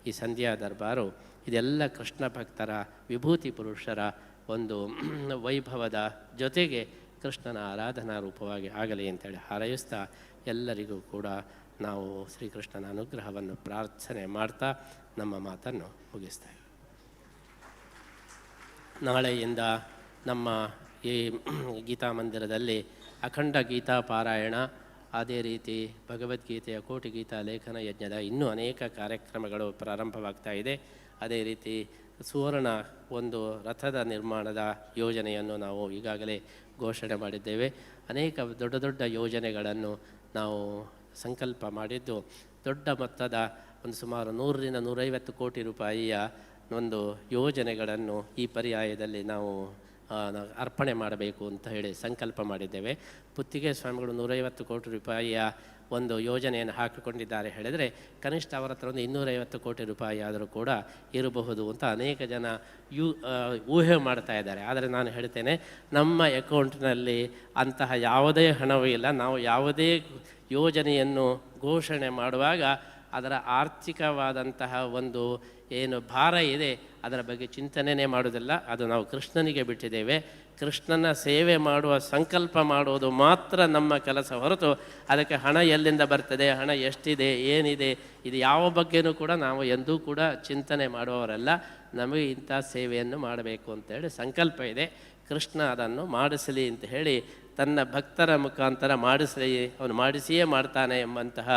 Speaker 13: ಈ ಸಂಧ್ಯಾ ದರ್ಬಾರು ಇದೆಲ್ಲ ಕೃಷ್ಣ ಭಕ್ತರ ವಿಭೂತಿ ಪುರುಷರ ಒಂದು ವೈಭವದ ಜೊತೆಗೆ ಕೃಷ್ಣನ ಆರಾಧನಾ ರೂಪವಾಗಿ ಆಗಲಿ ಅಂತೇಳಿ ಹಾರೈಸ್ತಾ ಎಲ್ಲರಿಗೂ ಕೂಡ ನಾವು ಶ್ರೀಕೃಷ್ಣನ ಅನುಗ್ರಹವನ್ನು ಪ್ರಾರ್ಥನೆ ಮಾಡ್ತಾ ನಮ್ಮ ಮಾತನ್ನು ಮುಗಿಸ್ತೇವೆ. ನಾಳೆಯಿಂದ ನಮ್ಮ ಈ ಗೀತಾ ಮಂದಿರದಲ್ಲಿ ಅಖಂಡ ಗೀತಾ ಪಾರಾಯಣ, ಅದೇ ರೀತಿ ಭಗವದ್ಗೀತೆಯ ಕೋಟಿ ಗೀತಾ ಲೇಖನ ಯಜ್ಞದ ಇನ್ನೂ ಅನೇಕ ಕಾರ್ಯಕ್ರಮಗಳು ಪ್ರಾರಂಭವಾಗ್ತಾ ಇದೆ. ಅದೇ ರೀತಿ ಸುವರ್ಣ ಒಂದು ರಥದ ನಿರ್ಮಾಣದ ಯೋಜನೆಯನ್ನು ನಾವು ಈಗಾಗಲೇ ಘೋಷಣೆ ಮಾಡಿದ್ದೇವೆ. ಅನೇಕ ದೊಡ್ಡ ದೊಡ್ಡ ಯೋಜನೆಗಳನ್ನು ನಾವು ಸಂಕಲ್ಪ ಮಾಡಿದ್ದು ದೊಡ್ಡ ಮೊತ್ತದ ಒಂದು ಸುಮಾರು 100ರಿಂದ 150 ಕೋಟಿ ರೂಪಾಯಿಯ ಒಂದು ಯೋಜನೆಗಳನ್ನು ಈ ಪರ್ಯಾಯದಲ್ಲಿ ನಾವು ಅರ್ಪಣೆ ಮಾಡಬೇಕು ಅಂತ ಹೇಳಿ ಸಂಕಲ್ಪ ಮಾಡಿದ್ದೇವೆ. ಪುತ್ತಿಗೆ ಸ್ವಾಮಿಗಳು 150 ಕೋಟಿ ರೂಪಾಯಿಯ ಒಂದು ಯೋಜನೆಯನ್ನು ಹಾಕಿಕೊಂಡಿದ್ದಾರೆ ಹೇಳಿದರೆ ಕನಿಷ್ಠ ಅವರ ಹತ್ರ ಒಂದು 250 ಕೋಟಿ ರೂಪಾಯಿ ಆದರೂ ಕೂಡ ಇರಬಹುದು ಅಂತ ಅನೇಕ ಜನ ಊಹೆ ಮಾಡ್ತಾ ಇದ್ದಾರೆ. ಆದರೆ ನಾನು ಹೇಳ್ತೇನೆ, ನಮ್ಮ ಅಕೌಂಟ್ನಲ್ಲಿ ಅಂತಹ ಯಾವುದೇ ಹಣವೂ ಇಲ್ಲ. ನಾವು ಯಾವುದೇ ಯೋಜನೆಯನ್ನು ಘೋಷಣೆ ಮಾಡುವಾಗ ಅದರ ಆರ್ಥಿಕವಾದಂತಹ ಒಂದು ಏನು ಭಾರ ಇದೆ ಅದರ ಬಗ್ಗೆ ಚಿಂತನೆಯೇ ಮಾಡೋದಿಲ್ಲ. ಅದು ನಾವು ಕೃಷ್ಣನಿಗೆ ಬಿಟ್ಟಿದ್ದೇವೆ. ಕೃಷ್ಣನ ಸೇವೆ ಮಾಡುವ ಸಂಕಲ್ಪ ಮಾಡುವುದು ಮಾತ್ರ ನಮ್ಮ ಕೆಲಸ ಹೊರತು ಅದಕ್ಕೆ ಹಣ ಎಲ್ಲಿಂದ ಬರ್ತದೆ, ಹಣ ಎಷ್ಟಿದೆ, ಏನಿದೆ, ಇದು ಯಾವ ಬಗ್ಗೆನೂ ಕೂಡ ನಾವು ಎಂದೂ ಕೂಡ ಚಿಂತನೆ ಮಾಡುವವರಲ್ಲ. ನಮಗೆ ಇಂಥ ಸೇವೆಯನ್ನು ಮಾಡಬೇಕು ಅಂತೇಳಿ ಸಂಕಲ್ಪ ಇದೆ. ಕೃಷ್ಣ ಅದನ್ನು ಮಾಡಿಸಲಿ ಅಂತ ಹೇಳಿ ತನ್ನ ಭಕ್ತರ ಮುಖಾಂತರ ಮಾಡಿಸಲಿ, ಅವನು ಮಾಡಿಸಿಯೇ ಮಾಡ್ತಾನೆ ಎಂಬಂತಹ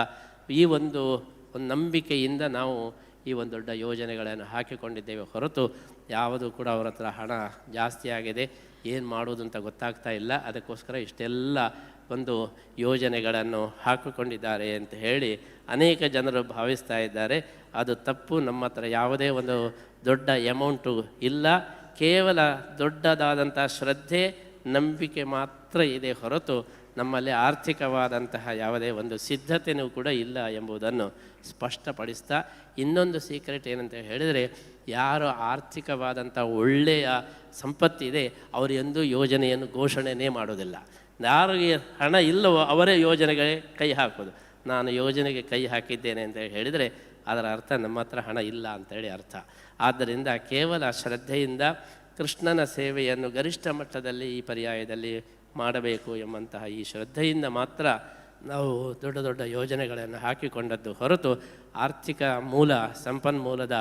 Speaker 13: ಈ ಒಂದು ನಂಬಿಕೆಯಿಂದ ನಾವು ಈ ಒಂದು ದೊಡ್ಡ ಯೋಜನೆಗಳನ್ನು ಹಾಕಿಕೊಂಡಿದ್ದೇವೆ ಹೊರತು ಯಾವುದೂ ಕೂಡ ಅವರ ಹತ್ರ ಹಣ ಜಾಸ್ತಿ ಆಗಿದೆ, ಏನು ಮಾಡೋದು ಅಂತ ಗೊತ್ತಾಗ್ತಾ ಇಲ್ಲ. ಅದಕ್ಕೋಸ್ಕರ ಇಷ್ಟೆಲ್ಲ ಒಂದು ಯೋಜನೆಗಳನ್ನು ಹಾಕಿಕೊಂಡಿದ್ದಾರೆ ಅಂತ ಹೇಳಿ ಅನೇಕ ಜನರು ಭಾವಿಸ್ತಾ ಇದ್ದಾರೆ. ಅದು ತಪ್ಪು. ನಮ್ಮ ಹತ್ರ ಯಾವುದೇ ಒಂದು ದೊಡ್ಡ ಅಮೌಂಟು ಇಲ್ಲ. ಕೇವಲ ದೊಡ್ಡದಾದಂಥ ಶ್ರದ್ಧೆ, ನಂಬಿಕೆ ಮಾತ್ರ ಇದೆ ಹೊರತು ನಮ್ಮಲ್ಲಿ ಆರ್ಥಿಕವಾದಂತಹ ಯಾವುದೇ ಒಂದು ಸಿದ್ಧತೆಯೂ ಕೂಡ ಇಲ್ಲ ಎಂಬುದನ್ನು ಸ್ಪಷ್ಟಪಡಿಸ್ತಾ, ಇನ್ನೊಂದು ಸೀಕ್ರೆಟ್ ಏನಂತ ಹೇಳಿದರೆ, ಯಾರು ಆರ್ಥಿಕವಾದಂಥ ಒಳ್ಳೆಯ ಸಂಪತ್ತಿದೆ ಅವರು ಎಂದೂ ಯೋಜನೆಯನ್ನು ಘೋಷಣೆಯೇ ಮಾಡೋದಿಲ್ಲ. ಯಾರಿಗೆ ಹಣ ಇಲ್ಲವೋ ಅವರೇ ಯೋಜನೆಗೆ ಕೈ ಹಾಕೋದು. ನಾನು ಯೋಜನೆಗೆ ಕೈ ಹಾಕಿದ್ದೇನೆ ಅಂತ ಹೇಳಿದರೆ ಅದರ ಅರ್ಥ ನಮ್ಮ ಹತ್ರ ಹಣ ಇಲ್ಲ ಅಂತೇಳಿ ಅರ್ಥ. ಆದ್ದರಿಂದ ಕೇವಲ ಶ್ರದ್ಧೆಯಿಂದ ಕೃಷ್ಣನ ಸೇವೆಯನ್ನು ಗರಿಷ್ಠ ಮಟ್ಟದಲ್ಲಿ ಈ ಪರ್ಯಾಯದಲ್ಲಿ ಮಾಡಬೇಕು ಎಂಬಂತಹ ಈ ಶ್ರದ್ಧೆಯಿಂದ ಮಾತ್ರ ನಾವು ದೊಡ್ಡ ದೊಡ್ಡ ಯೋಜನೆಗಳನ್ನು ಹಾಕಿಕೊಂಡದ್ದು ಹೊರತು ಆರ್ಥಿಕ ಮೂಲ, ಸಂಪನ್ಮೂಲದ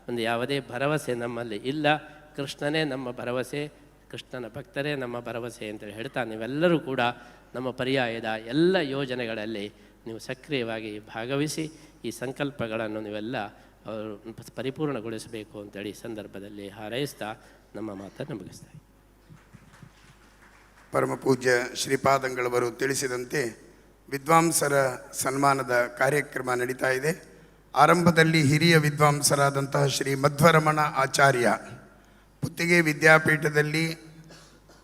Speaker 13: ಒಂದು ಯಾವುದೇ ಭರವಸೆ ನಮ್ಮಲ್ಲಿ ಇಲ್ಲ. ಕೃಷ್ಣನೇ ನಮ್ಮ ಭರವಸೆ, ಕೃಷ್ಣನ ಭಕ್ತರೇ ನಮ್ಮ ಭರವಸೆ ಅಂತೇಳಿ ಹೇಳ್ತಾ, ನೀವೆಲ್ಲರೂ ಕೂಡ ನಮ್ಮ ಪರ್ಯಾಯದ ಎಲ್ಲ ಯೋಜನೆಗಳಲ್ಲಿ ನೀವು ಸಕ್ರಿಯವಾಗಿ ಭಾಗವಹಿಸಿ ಈ ಸಂಕಲ್ಪಗಳನ್ನು ನೀವೆಲ್ಲ ಪರಿಪೂರ್ಣಗೊಳಿಸಬೇಕು ಅಂತೇಳಿ ಈ ಸಂದರ್ಭದಲ್ಲಿ ಹಾರೈಸ್ತಾ ನಮ್ಮ ಮಾತನ್ನು ಮುಗಿಸ್ತಾರೆ.
Speaker 10: ಪರಮ ಪೂಜ್ಯ ಶ್ರೀಪಾದಂಗಳವರು ತಿಳಿಸಿದಂತೆ ವಿದ್ವಾಂಸರ ಸನ್ಮಾನದ ಕಾರ್ಯಕ್ರಮ ನಡೀತಾ ಇದೆ. ಆರಂಭದಲ್ಲಿ ಹಿರಿಯ ವಿದ್ವಾಂಸರಾದಂತಹ ಶ್ರೀ ಮಧ್ವರಮಣ ಆಚಾರ್ಯ ಪುತ್ತಿಗೆ ವಿದ್ಯಾಪೀಠದಲ್ಲಿ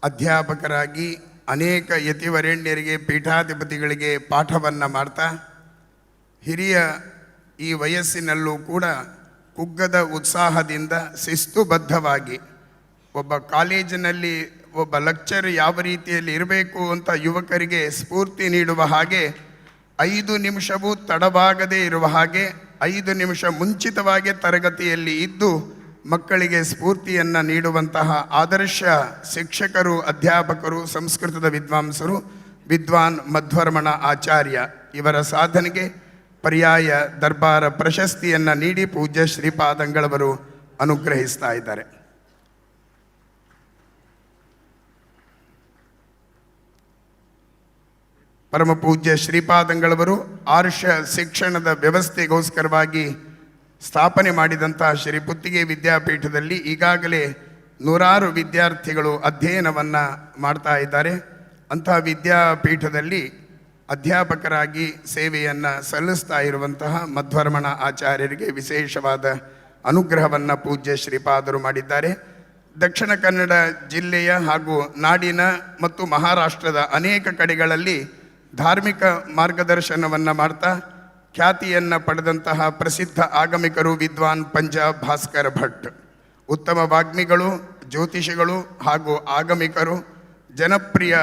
Speaker 10: ಅಧ್ಯಾಪಕರಾಗಿ ಅನೇಕ ಯತಿವರೇಣ್ಯರಿಗೆ, ಪೀಠಾಧಿಪತಿಗಳಿಗೆ ಪಾಠವನ್ನು ಮಾಡ್ತಾ ಹಿರಿಯ ಈ ವಯಸ್ಸಿನಲ್ಲೂ ಕೂಡ ಕುಗ್ಗದ ಉತ್ಸಾಹದಿಂದ ಶಿಸ್ತುಬದ್ಧವಾಗಿ ಒಬ್ಬ ಕಾಲೇಜಿನಲ್ಲಿ ಒಬ್ಬ ಲೆಕ್ಚರ್ ಯಾವ ರೀತಿಯಲ್ಲಿ ಇರಬೇಕು ಅಂತ ಯುವಕರಿಗೆ ಸ್ಫೂರ್ತಿ ನೀಡುವ ಹಾಗೆ 5 ನಿಮಿಷವೂ ತಡವಾಗದೇ ಇರುವ ಹಾಗೆ 5 ನಿಮಿಷ ಮುಂಚಿತವಾಗಿ ತರಗತಿಯಲ್ಲಿ ಇದ್ದು ಮಕ್ಕಳಿಗೆ ಸ್ಫೂರ್ತಿಯನ್ನು ನೀಡುವಂತಹ ಆದರ್ಶ ಶಿಕ್ಷಕರು, ಅಧ್ಯಾಪಕರು, ಸಂಸ್ಕೃತದ ವಿದ್ವಾಂಸರು ವಿದ್ವಾನ್ ಮಧ್ವರಮಣ ಆಚಾರ್ಯ. ಇವರ ಸಾಧನೆಗೆ ಪರ್ಯಾಯ ದರ್ಬಾರ ಪ್ರಶಸ್ತಿಯನ್ನು ನೀಡಿ ಪೂಜ್ಯ ಶ್ರೀಪಾದಂಗಳವರು ಅನುಗ್ರಹಿಸ್ತಾ ಇದ್ದಾರೆ. ಪರಮ ಪೂಜ್ಯ ಶ್ರೀಪಾದಂಗಳವರು ಆರ್ಷ ಶಿಕ್ಷಣದ ವ್ಯವಸ್ಥೆಗೋಸ್ಕರವಾಗಿ ಸ್ಥಾಪನೆ ಮಾಡಿದಂತಹ ಶ್ರೀ ಪುತ್ತಿಗೆ ವಿದ್ಯಾಪೀಠದಲ್ಲಿ ಈಗಾಗಲೇ 100 ವಿದ್ಯಾರ್ಥಿಗಳು ಅಧ್ಯಯನವನ್ನು ಮಾಡ್ತಾ ಇದ್ದಾರೆ. ಅಂತಹ ವಿದ್ಯಾಪೀಠದಲ್ಲಿ ಅಧ್ಯಾಪಕರಾಗಿ ಸೇವೆಯನ್ನು ಸಲ್ಲಿಸ್ತಾ ಇರುವಂತಹ ಮಧ್ವರಮಣ ಆಚಾರ್ಯರಿಗೆ ವಿಶೇಷವಾದ ಅನುಗ್ರಹವನ್ನು ಪೂಜ್ಯ ಶ್ರೀಪಾದರು ಮಾಡಿದ್ದಾರೆ. ದಕ್ಷಿಣ ಕನ್ನಡ ಜಿಲ್ಲೆಯ ಹಾಗೂ ನಾಡಿನ ಮತ್ತು ಮಹಾರಾಷ್ಟ್ರದ ಅನೇಕ ಕಡೆಗಳಲ್ಲಿ ಧಾರ್ಮಿಕ ಮಾರ್ಗದರ್ಶನವನ್ನು ಮಾಡ್ತಾ ಖ್ಯಾತಿಯನ್ನು ಪಡೆದಂತಹ ಪ್ರಸಿದ್ಧ ಆಗಮಿಕರು ವಿದ್ವಾನ್ ಪಂಜಾಬ್ ಭಾಸ್ಕರ ಭಟ್. ಉತ್ತಮ ವಾಗ್ಮಿಗಳು, ಜ್ಯೋತಿಷಿಗಳು ಹಾಗೂ ಆಗಮಿಕರು, ಜನಪ್ರಿಯ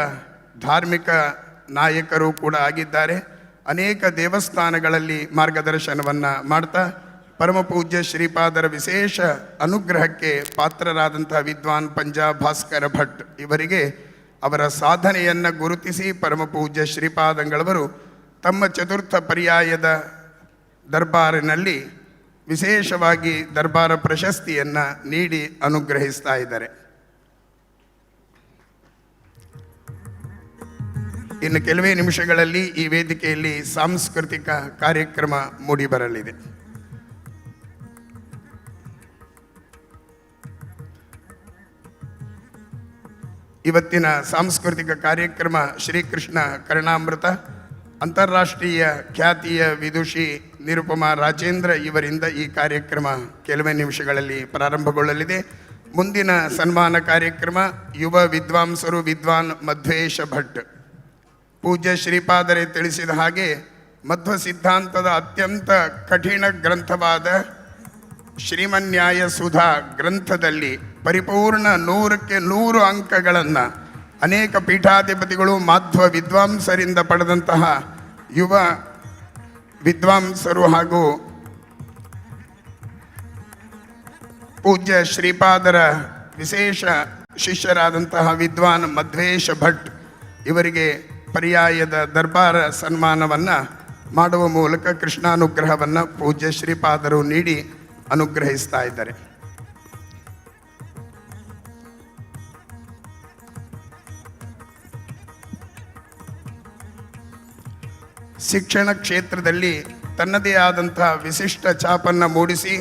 Speaker 10: ಧಾರ್ಮಿಕ ನಾಯಕರು ಕೂಡ ಆಗಿದ್ದಾರೆ. ಅನೇಕ ದೇವಸ್ಥಾನಗಳಲ್ಲಿ ಮಾರ್ಗದರ್ಶನವನ್ನು ಮಾಡ್ತಾ ಪರಮ ಪೂಜ್ಯ ಶ್ರೀಪಾದರ ವಿಶೇಷ ಅನುಗ್ರಹಕ್ಕೆ ಪಾತ್ರರಾದಂಥ ವಿದ್ವಾನ್ ಪಂಜಾಬ್ ಭಾಸ್ಕರ ಭಟ್ ಇವರಿಗೆ ಅವರ ಸಾಧನೆಯನ್ನು ಗುರುತಿಸಿ ಪರಮ ಪೂಜ್ಯ ಶ್ರೀಪಾದಂಗಳವರು ತಮ್ಮ ಚತುರ್ಥ ಪರ್ಯಾಯದ ದರ್ಬಾರಿನಲ್ಲಿ ವಿಶೇಷವಾಗಿ ದರ್ಬಾರ ಪ್ರಶಸ್ತಿಯನ್ನು ನೀಡಿ ಅನುಗ್ರಹಿಸ್ತಾ ಇದ್ದಾರೆ. ಇನ್ನು ಕೆಲವೇ ನಿಮಿಷಗಳಲ್ಲಿ ಈ ವೇದಿಕೆಯಲ್ಲಿ ಸಾಂಸ್ಕೃತಿಕ ಕಾರ್ಯಕ್ರಮ ಮೂಡಿಬರಲಿದೆ. ಇವತ್ತಿನ ಸಾಂಸ್ಕೃತಿಕ ಕಾರ್ಯಕ್ರಮ ಶ್ರೀಕೃಷ್ಣ ಕರ್ಣಾಮೃತ, ಅಂತಾರಾಷ್ಟ್ರೀಯ ಖ್ಯಾತಿಯ ವಿದುಷಿ ನಿರುಪಮಾ ರಾಜೇಂದ್ರ ಇವರಿಂದ ಈ ಕಾರ್ಯಕ್ರಮ ಕೆಲವೇ ನಿಮಿಷಗಳಲ್ಲಿ ಪ್ರಾರಂಭಗೊಳ್ಳಲಿದೆ. ಮುಂದಿನ ಸನ್ಮಾನ ಕಾರ್ಯಕ್ರಮ ಯುವ ವಿದ್ವಾಂಸರು ವಿದ್ವಾನ್ ಮಧ್ವೇಶ ಭಟ್. ಪೂಜ್ಯ ಶ್ರೀಪಾದರೆ ತಿಳಿಸಿದ ಹಾಗೆ ಮಧ್ವ ಸಿದ್ಧಾಂತದ ಅತ್ಯಂತ ಕಠಿಣ ಗ್ರಂಥವಾದ ಶ್ರೀಮನ್ಯಾಯ ಸುಧಾ ಗ್ರಂಥದಲ್ಲಿ ಪರಿಪೂರ್ಣ 100ಕ್ಕೆ 100 ಅಂಕಗಳನ್ನು ಅನೇಕ ಪೀಠಾಧಿಪತಿಗಳು ಮಾಧ್ವ ವಿದ್ವಾಂಸರಿಂದ ಪಡೆದಂತಹ ಯುವ ವಿದ್ವಾಂಸರು ಹಾಗೂ ಪೂಜ್ಯ ಶ್ರೀಪಾದರ ವಿಶೇಷ ಶಿಷ್ಯರಾದಂತಹ ವಿದ್ವಾನ್ ಮಧ್ವೇಶ ಭಟ್ ಇವರಿಗೆ ಪರ್ಯಾಯದ ದರ್ಬಾರ ಸನ್ಮಾನವನ್ನು ಮಾಡುವ ಮೂಲಕ ಕೃಷ್ಣಾನುಗ್ರಹವನ್ನು ಪೂಜ್ಯ ಶ್ರೀಪಾದರು ನೀಡಿ ಅನುಗ್ರಹಿಸ್ತಾ ಇದ್ದಾರೆ. ಶಿಕ್ಷಣ ಕ್ಷೇತ್ರದಲ್ಲಿ ತನ್ನದೇ ಆದಂತಹ ವಿಶಿಷ್ಟ ಛಾಪನ್ನು ಮೂಡಿಸಿ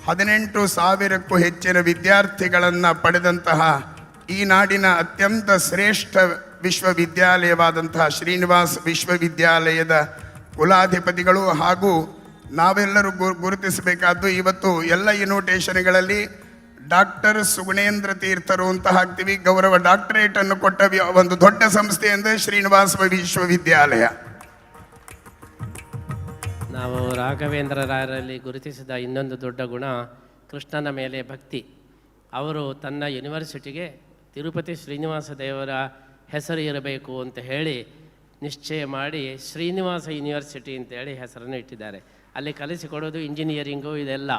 Speaker 10: 18,000ಕ್ಕೂ ಹೆಚ್ಚಿನ ವಿದ್ಯಾರ್ಥಿಗಳನ್ನು ಪಡೆದಂತಹ ಈ ನಾಡಿನ ಅತ್ಯಂತ ಶ್ರೇಷ್ಠ ವಿಶ್ವವಿದ್ಯಾಲಯವಾದಂತಹ ಶ್ರೀನಿವಾಸ್ ವಿಶ್ವವಿದ್ಯಾಲಯದ ಕುಲಾಧಿಪತಿಗಳು ಹಾಗೂ ನಾವೆಲ್ಲರೂ ಗುರುತಿಸಬೇಕಾದ್ದು, ಇವತ್ತು ಎಲ್ಲ ಇನ್ವಿಟೇಷನ್ಗಳಲ್ಲಿ ಡಾಕ್ಟರ್ ಸುಗುಣೇಂದ್ರ ತೀರ್ಥರು ಅಂತ ಹಾಕ್ತೀವಿ. ಗೌರವ ಡಾಕ್ಟರೇಟನ್ನು ಕೊಟ್ಟ ಒಂದು ದೊಡ್ಡ ಸಂಸ್ಥೆ ಅಂದರೆ ಶ್ರೀನಿವಾಸ ವಿಶ್ವವಿದ್ಯಾಲಯ.
Speaker 13: ನಾವು ರಾಘವೇಂದ್ರ ರಾಯರಲ್ಲಿ ಗುರುತಿಸಿದ ಇನ್ನೊಂದು ದೊಡ್ಡ ಗುಣ ಕೃಷ್ಣನ ಮೇಲೆ ಭಕ್ತಿ. ಅವರು ತನ್ನ ಯೂನಿವರ್ಸಿಟಿಗೆ ತಿರುಪತಿ ಶ್ರೀನಿವಾಸ ದೇವರ ಹೆಸರು ಇರಬೇಕು ಅಂತ ಹೇಳಿ ನಿಶ್ಚಯ ಮಾಡಿ ಶ್ರೀನಿವಾಸ ಯೂನಿವರ್ಸಿಟಿ ಅಂತೇಳಿ ಹೆಸರನ್ನು ಇಟ್ಟಿದ್ದಾರೆ. ಅಲ್ಲಿ ಕಲಿಸಿಕೊಡೋದು ಇಂಜಿನಿಯರಿಂಗು ಇದೆಲ್ಲ,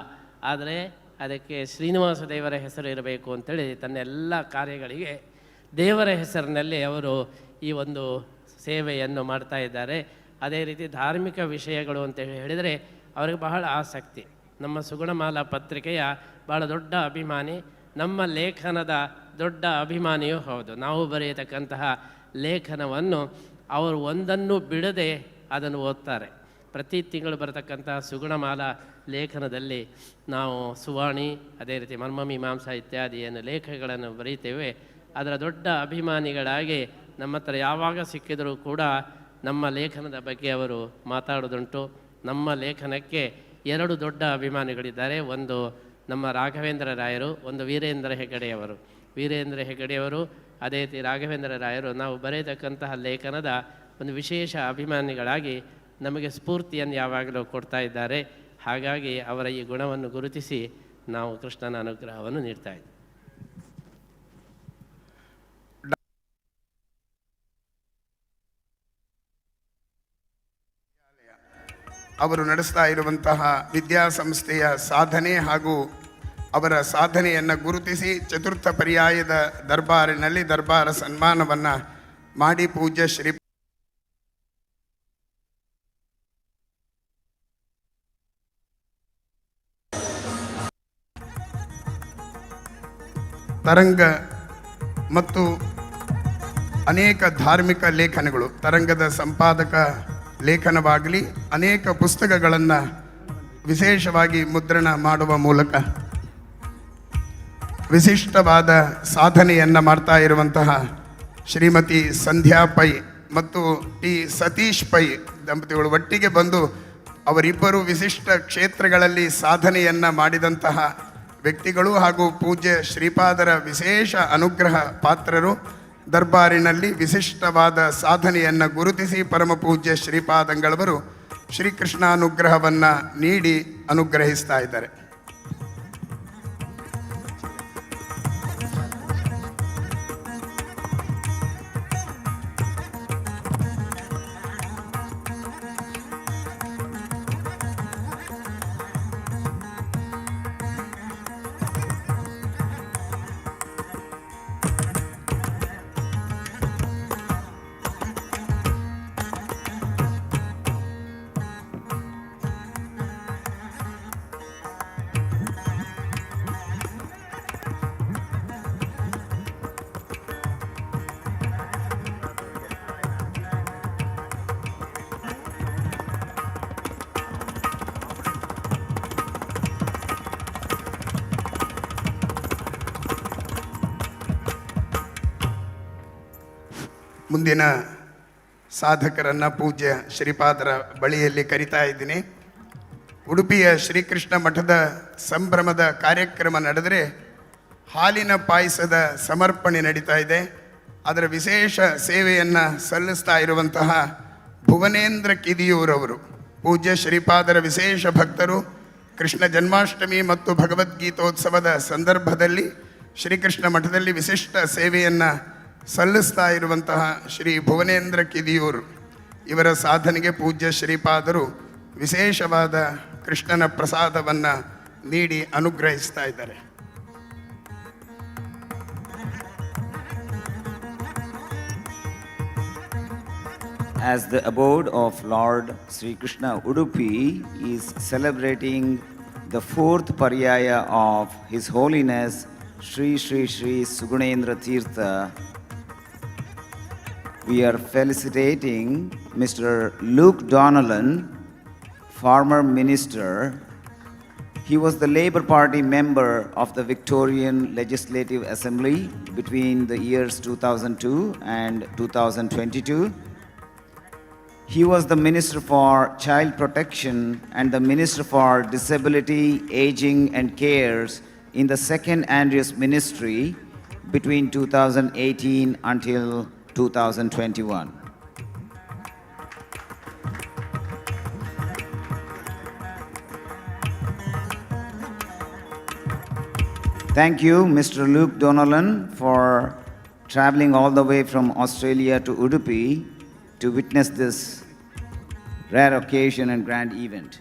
Speaker 13: ಆದರೆ ಅದಕ್ಕೆ ಶ್ರೀನಿವಾಸ ದೇವರ ಹೆಸರು ಇರಬೇಕು ಅಂತೇಳಿ ತನ್ನ ಎಲ್ಲ ಕಾರ್ಯಗಳಿಗೆ ದೇವರ ಹೆಸರಿನಲ್ಲಿ ಅವರು ಈ ಒಂದು ಸೇವೆಯನ್ನು ಮಾಡ್ತಾ ಇದ್ದಾರೆ. ಅದೇ ರೀತಿ ಧಾರ್ಮಿಕ ವಿಷಯಗಳು ಅಂತ ಹೇಳಿದರೆ ಅವರಿಗೆ ಬಹಳ ಆಸಕ್ತಿ. ನಮ್ಮ ಸುಗುಣಮಾಲಾ ಪತ್ರಿಕೆಯ ಬಹಳ ದೊಡ್ಡ ಅಭಿಮಾನಿ, ನಮ್ಮ ಲೇಖನದ ದೊಡ್ಡ ಅಭಿಮಾನಿಯೂ ಹೌದು. ನಾವು ಬರೆಯತಕ್ಕಂತಹ ಲೇಖನವನ್ನು ಅವರು ಒಂದನ್ನು ಬಿಡದೆ ಅದನ್ನು ಓದ್ತಾರೆ. ಪ್ರತಿ ತಿಂಗಳು ಬರತಕ್ಕಂತಹ ಸುಗುಣಮಾಲಾ ಲೇಖನದಲ್ಲಿ ನಾವು ಸುವಾಣಿ, ಅದೇ ರೀತಿ ಮರ್ಮಮೀಮಾಂಸಾ ಇತ್ಯಾದಿ ಏನು ಲೇಖಗಳನ್ನು ಬರೀತೇವೆ, ಅದರ ದೊಡ್ಡ ಅಭಿಮಾನಿಗಳಾಗಿ ನಮ್ಮ ಹತ್ರ ಯಾವಾಗ ಸಿಕ್ಕಿದರೂ ಕೂಡ ನಮ್ಮ ಲೇಖನದ ಬಗ್ಗೆ ಅವರು ಮಾತಾಡೋದುಂಟು. ನಮ್ಮ ಲೇಖನಕ್ಕೆ 2 ದೊಡ್ಡ ಅಭಿಮಾನಿಗಳಿದ್ದಾರೆ. ಒಂದು ನಮ್ಮ ರಾಘವೇಂದ್ರ ರಾಯರು, ಒಂದು ವೀರೇಂದ್ರ ಹೆಗಡೆಯವರು. ವೀರೇಂದ್ರ ಹೆಗಡೆಯವರು ಅದೇ ರೀತಿ ರಾಘವೇಂದ್ರ ರಾಯರು ನಾವು ಬರೆಯತಕ್ಕಂತಹ ಲೇಖನದ ಒಂದು ವಿಶೇಷ ಅಭಿಮಾನಿಗಳಾಗಿ ನಮಗೆ ಸ್ಫೂರ್ತಿಯನ್ನು ಯಾವಾಗಲೂ ಕೊಡ್ತಾ ಇದ್ದಾರೆ. ಹಾಗಾಗಿ ಅವರ ಈ ಗುಣವನ್ನು ಗುರುತಿಸಿ ನಾವು ಕೃಷ್ಣನ ಅನುಗ್ರಹವನ್ನು ನೀಡ್ತಾ ಇದ್ದೀವಿ.
Speaker 10: ಅವರು ನಡೆಸ್ತಾ ಇರುವಂತಹ ವಿದ್ಯಾಸಂಸ್ಥೆಯ ಸಾಧನೆ ಹಾಗೂ ಅವರ ಸಾಧನೆಯನ್ನು ಗುರುತಿಸಿ ಚತುರ್ಥ ಪರ್ಯಾಯದ ದರ್ಬಾರಿನಲ್ಲಿ ದರ್ಬಾರ ಸನ್ಮಾನವನ್ನು ಮಾಡಿ ಪೂಜ್ಯ ಶ್ರೀ ತರಂಗ ಮತ್ತು ಅನೇಕ ಧಾರ್ಮಿಕ ಲೇಖನಗಳು, ತರಂಗದ ಸಂಪಾದಕ ಲೇಖನವಾಗಲಿ ಅನೇಕ ಪುಸ್ತಕಗಳನ್ನು ವಿಶೇಷವಾಗಿ ಮುದ್ರಣ ಮಾಡುವ ಮೂಲಕ ವಿಶಿಷ್ಟವಾದ ಸಾಧನೆಯನ್ನು ಮಾಡ್ತಾ ಇರುವಂತಹ ಶ್ರೀಮತಿ ಸಂಧ್ಯಾ ಪೈ ಮತ್ತು ಟಿ ಸತೀಶ್ ಪೈ ದಂಪತಿಗಳು ಒಟ್ಟಿಗೆ ಬಂದು ಅವರಿಬ್ಬರು ವಿಶಿಷ್ಟ ಕ್ಷೇತ್ರಗಳಲ್ಲಿ ಸಾಧನೆಯನ್ನು ಮಾಡಿದಂತಹ ವ್ಯಕ್ತಿಗಳು ಹಾಗೂ ಪೂಜ್ಯ ಶ್ರೀಪಾದರ ವಿಶೇಷ ಅನುಗ್ರಹ ಪಾತ್ರರು. ದರ್ಬಾರಿನಲ್ಲಿ ವಿಶಿಷ್ಟವಾದ ಸಾಧನೆಯನ್ನು ಗುರುತಿಸಿ ಪರಮ ಪೂಜ್ಯ ಶ್ರೀಪಾದಂಗಳವರು ಶ್ರೀಕೃಷ್ಣಾನುಗ್ರಹವನ್ನು ನೀಡಿ ಅನುಗ್ರಹಿಸ್ತಾ ಇದ್ದಾರೆ. ಮುಂದಿನ ಸಾಧಕರನ್ನು ಪೂಜ್ಯ ಶ್ರೀಪಾದರ ಬಳಿಯಲ್ಲಿ ಕರಿತಾ ಇದ್ದೀನಿ. ಉಡುಪಿಯ ಶ್ರೀಕೃಷ್ಣ ಮಠದ ಸಂಭ್ರಮದ ಕಾರ್ಯಕ್ರಮ ನಡೆದರೆ ಹಾಲಿನ ಪಾಯಸದ ಸಮರ್ಪಣೆ ನಡೀತಾ ಇದೆ. ಅದರ ವಿಶೇಷ ಸೇವೆಯನ್ನು ಸಲ್ಲಿಸ್ತಾ ಇರುವಂತಹ ಭುವನೇಂದ್ರ ಕಿದಿಯೂರವರು ಪೂಜ್ಯ ಶ್ರೀಪಾದರ ವಿಶೇಷ ಭಕ್ತರು. ಕೃಷ್ಣ ಜನ್ಮಾಷ್ಟಮಿ ಮತ್ತು ಭಗವದ್ಗೀತೋತ್ಸವದ ಸಂದರ್ಭದಲ್ಲಿ ಶ್ರೀಕೃಷ್ಣ ಮಠದಲ್ಲಿ ವಿಶಿಷ್ಟ ಸೇವೆಯನ್ನು ಸಲ್ಲಿಸ್ತಾ ಇರುವಂತಹ ಶ್ರೀ ಭುವನೇಂದ್ರ ಕಿದಿಯೂರು ಇವರ ಸಾಧನೆಗೆ ಪೂಜ್ಯ ಶ್ರೀಪಾದರು ವಿಶೇಷವಾದ ಕೃಷ್ಣನ ಪ್ರಸಾದವನ್ನು ನೀಡಿ ಅನುಗ್ರಹಿಸ್ತಾ ಇದ್ದಾರೆ.
Speaker 14: As the abode of Lord Sri Krishna Udupi is celebrating the fourth paryaya of His Holiness Sri Sri Sri Sugunendra Tirtha, we are felicitating Mr. Luke Donnellan, former minister. He was the Labour Party member of the Victorian Legislative Assembly between the years 2002 and 2022. He was the Minister for Child Protection and the Minister for Disability, Aging and Cares in the second Andrews Ministry between 2018 until 2021. Thank you, Mr. Luke Donnellan, for traveling all the way from Australia to Udupi to witness this rare occasion and grand event.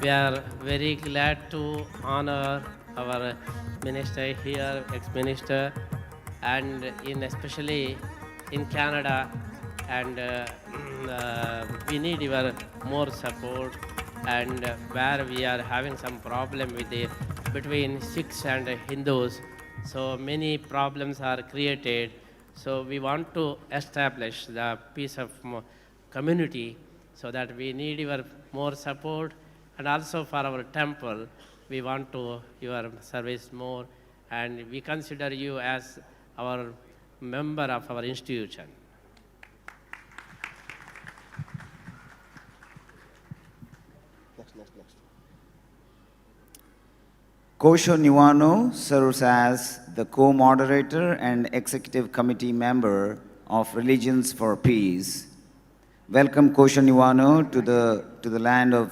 Speaker 13: We are very glad to honor our minister here, ex-minister, and especially in Canada, and we need your more support, and where we are having some problem with between Sikhs and Hindus, so many problems are created. So we want to establish the peace of community, so that we need your more support, and also for our temple we want to your service more, and we consider you as our member of our institution.
Speaker 14: Kosho Niwano serves as the co-moderator and executive committee member of Religions for Peace. Welcome Kosho Niwano to the land of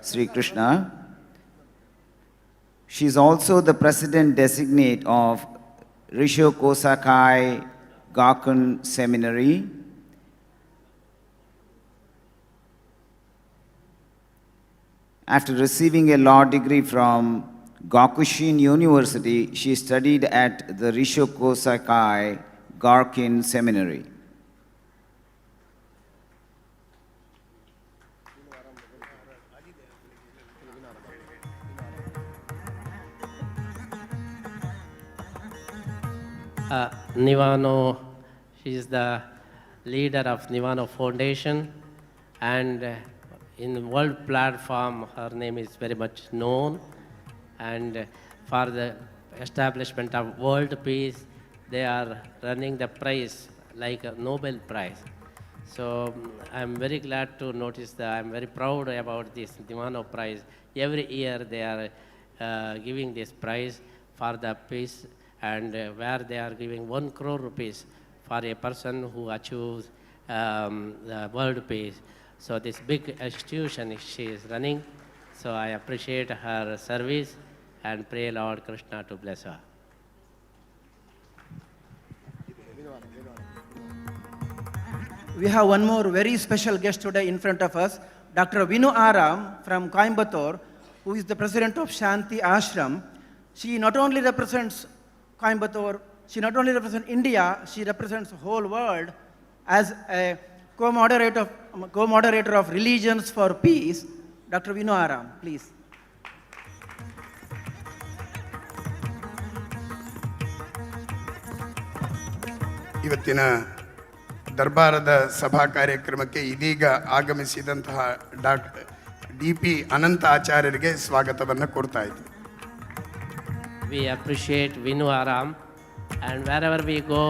Speaker 14: Sri Krishna. She is also the president designate of Risho Kosakai Gakun Seminary. After receiving a law degree from Gakushin University, she studied at the Risho Kosakai Garkin Seminary.
Speaker 13: Niwano, she is the leader of Niwano Foundation, and in world platform her name is very much known, and for the establishment of world peace they are running the prize like a Nobel Prize. So I'm very glad to notice that. I'm very proud about this Niwano Prize. Every year they are giving this prize for the peace, and where they are giving 1 crore rupees for a person who achieves the world peace. So this big institution she is running, so I appreciate her service and pray Lord Krishna to bless her.
Speaker 15: We have one more very special guest today in front of us, Dr. Vinu Aram from Coimbatore, who is the president of Shanti Ashram. She not only represents Coimbatore, she not only represents India, she represents the whole world as a co-moderator of Religions for Peace. Dr. Vinu Aram, please.
Speaker 10: ಇವತ್ತಿನ ದರ್ಬಾರದ ಸಭಾ ಕಾರ್ಯಕ್ರಮಕ್ಕೆ ಇದೀಗ ಆಗಮಿಸಿದಂತಹ doctor DP ಅನಂತ ಆಚಾರ್ಯರಿಗೆ ಸ್ವಾಗತವನ್ನು ಕೋರ್ತಾ ಇದ್ದೀವಿ.
Speaker 13: We appreciate Vinu Aram, and wherever we go,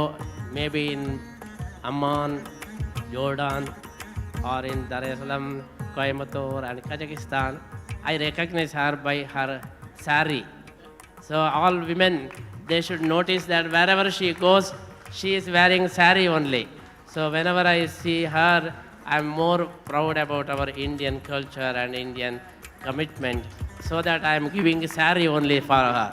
Speaker 13: maybe in Amman, Jordan, or in Dar es Salaam, Coimbatore and Kazakhstan, I recognize her by her sari. So all women, they should notice that wherever she goes, she is wearing sari only. So whenever I see her, I'm more proud about our Indian culture and Indian commitment, so that I'm giving sari only for her.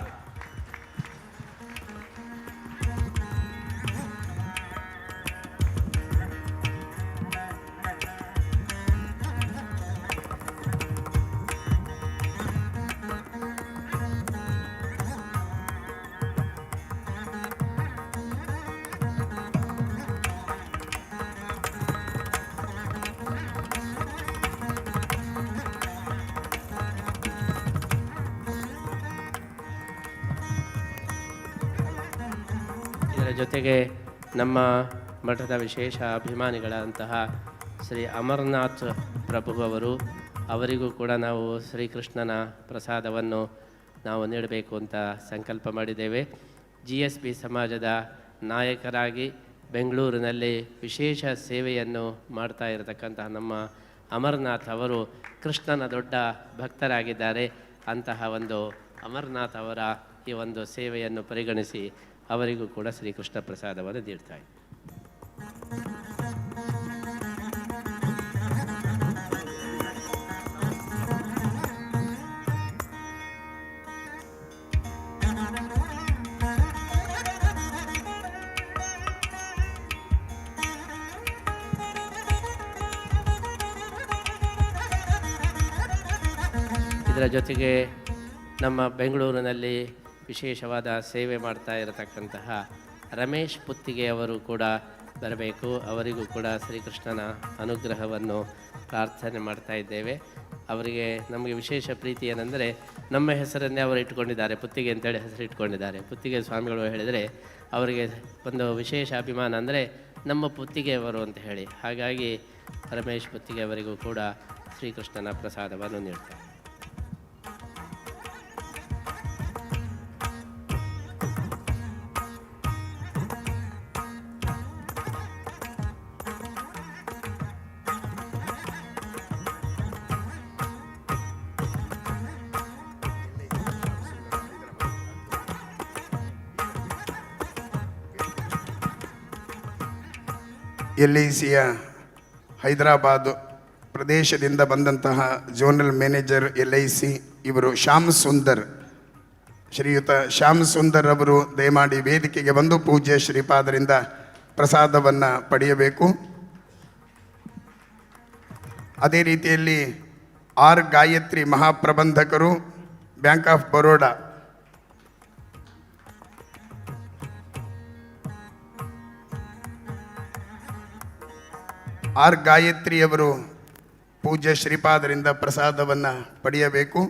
Speaker 13: ಇದರ ಜೊತೆಗೆ ನಮ್ಮ ಮಠದ ವಿಶೇಷ ಅಭಿಮಾನಿಗಳಂತಹ ಶ್ರೀ ಅಮರನಾಥ್ ಪ್ರಭು ಅವರಿಗೂ ಕೂಡ ನಾವು ಶ್ರೀಕೃಷ್ಣನ ಪ್ರಸಾದವನ್ನು ನಾವು ನೀಡಬೇಕು ಅಂತ ಸಂಕಲ್ಪ ಮಾಡಿದ್ದೇವೆ. GSB ಸಮಾಜದ ನಾಯಕರಾಗಿ ಬೆಂಗಳೂರಿನಲ್ಲಿ ವಿಶೇಷ ಸೇವೆಯನ್ನು ಮಾಡ್ತಾ ಇರತಕ್ಕಂತಹ ನಮ್ಮ ಅಮರನಾಥ್ ಅವರು ಕೃಷ್ಣನ ದೊಡ್ಡ ಭಕ್ತರಾಗಿದ್ದಾರೆ. ಅಂತಹ ಒಂದು ಅಮರನಾಥ್ ಅವರ ಈ ಒಂದು ಸೇವೆಯನ್ನು ಪರಿಗಣಿಸಿ ಅವರಿಗೂ ಕೂಡ ಶ್ರೀಕೃಷ್ಣ ಪ್ರಸಾದವನ್ನು ನೀಡ್ತಾ ಇದ್ದಾರೆ. ಇದರ ಜೊತೆಗೆ ನಮ್ಮ ಬೆಂಗಳೂರಿನಲ್ಲಿ ವಿಶೇಷವಾದ ಸೇವೆ ಮಾಡ್ತಾ ಇರತಕ್ಕಂತಹ ರಮೇಶ್ ಪುತ್ತಿಗೆ ಅವರು ಕೂಡ ಬರಬೇಕು. ಅವರಿಗೂ ಕೂಡ ಶ್ರೀಕೃಷ್ಣನ ಅನುಗ್ರಹವನ್ನು ಪ್ರಾರ್ಥನೆ ಮಾಡ್ತಾ ಇದ್ದೇವೆ. ಅವರಿಗೆ ನಮಗೆ ವಿಶೇಷ ಪ್ರೀತಿ ಏನೆಂದರೆ ನಮ್ಮ ಹೆಸರನ್ನೇ ಅವರು ಇಟ್ಕೊಂಡಿದ್ದಾರೆ, ಪುತ್ತಿಗೆ ಅಂತೇಳಿ ಹೆಸರು ಇಟ್ಕೊಂಡಿದ್ದಾರೆ. ಪುತ್ತಿಗೆ ಸ್ವಾಮಿಗಳು ಹೇಳಿದರೆ ಅವರಿಗೆ ಒಂದು ವಿಶೇಷ ಅಭಿಮಾನ ಅಂದರೆ ನಮ್ಮ ಪುತ್ತಿಗೆಯವರು ಅಂತ ಹೇಳಿ. ಹಾಗಾಗಿ ರಮೇಶ್ ಪುತ್ತಿಗೆ ಅವರಿಗೂ ಕೂಡ ಶ್ರೀಕೃಷ್ಣನ ಪ್ರಸಾದವನ್ನು ನೀಡ್ತಾರೆ.
Speaker 10: LICಯ ಹೈದರಾಬಾದ್ ಪ್ರದೇಶದಿಂದ ಬಂದಂತಹ ಝೋನಲ್ ಮ್ಯಾನೇಜರ್ LIC ಇವರು ಶ್ಯಾಮ್ ಸುಂದರ್, ಶ್ರೀಯುತ ಶ್ಯಾಮ್ ಸುಂದರ್ ಅವರು ದಯಮಾಡಿ ವೇದಿಕೆಗೆ ಬಂದು ಪೂಜ್ಯ ಶ್ರೀಪಾದರಿಂದ ಪ್ರಸಾದವನ್ನು ಪಡೆಯಬೇಕು. ಅದೇ ರೀತಿಯಲ್ಲಿ ಆರ್ ಗಾಯತ್ರಿ ಮಹಾಪ್ರಬಂಧಕರು, ಬ್ಯಾಂಕ್ ಆಫ್ ಬರೋಡಾ, ಆರ್ ಗಾಯತ್ರಿಯವರು ಪೂಜ್ಯ ಶ್ರೀಪಾದರಿಂದ ಪ್ರಸಾದವನ್ನು ಪಡೆಯಬೇಕು.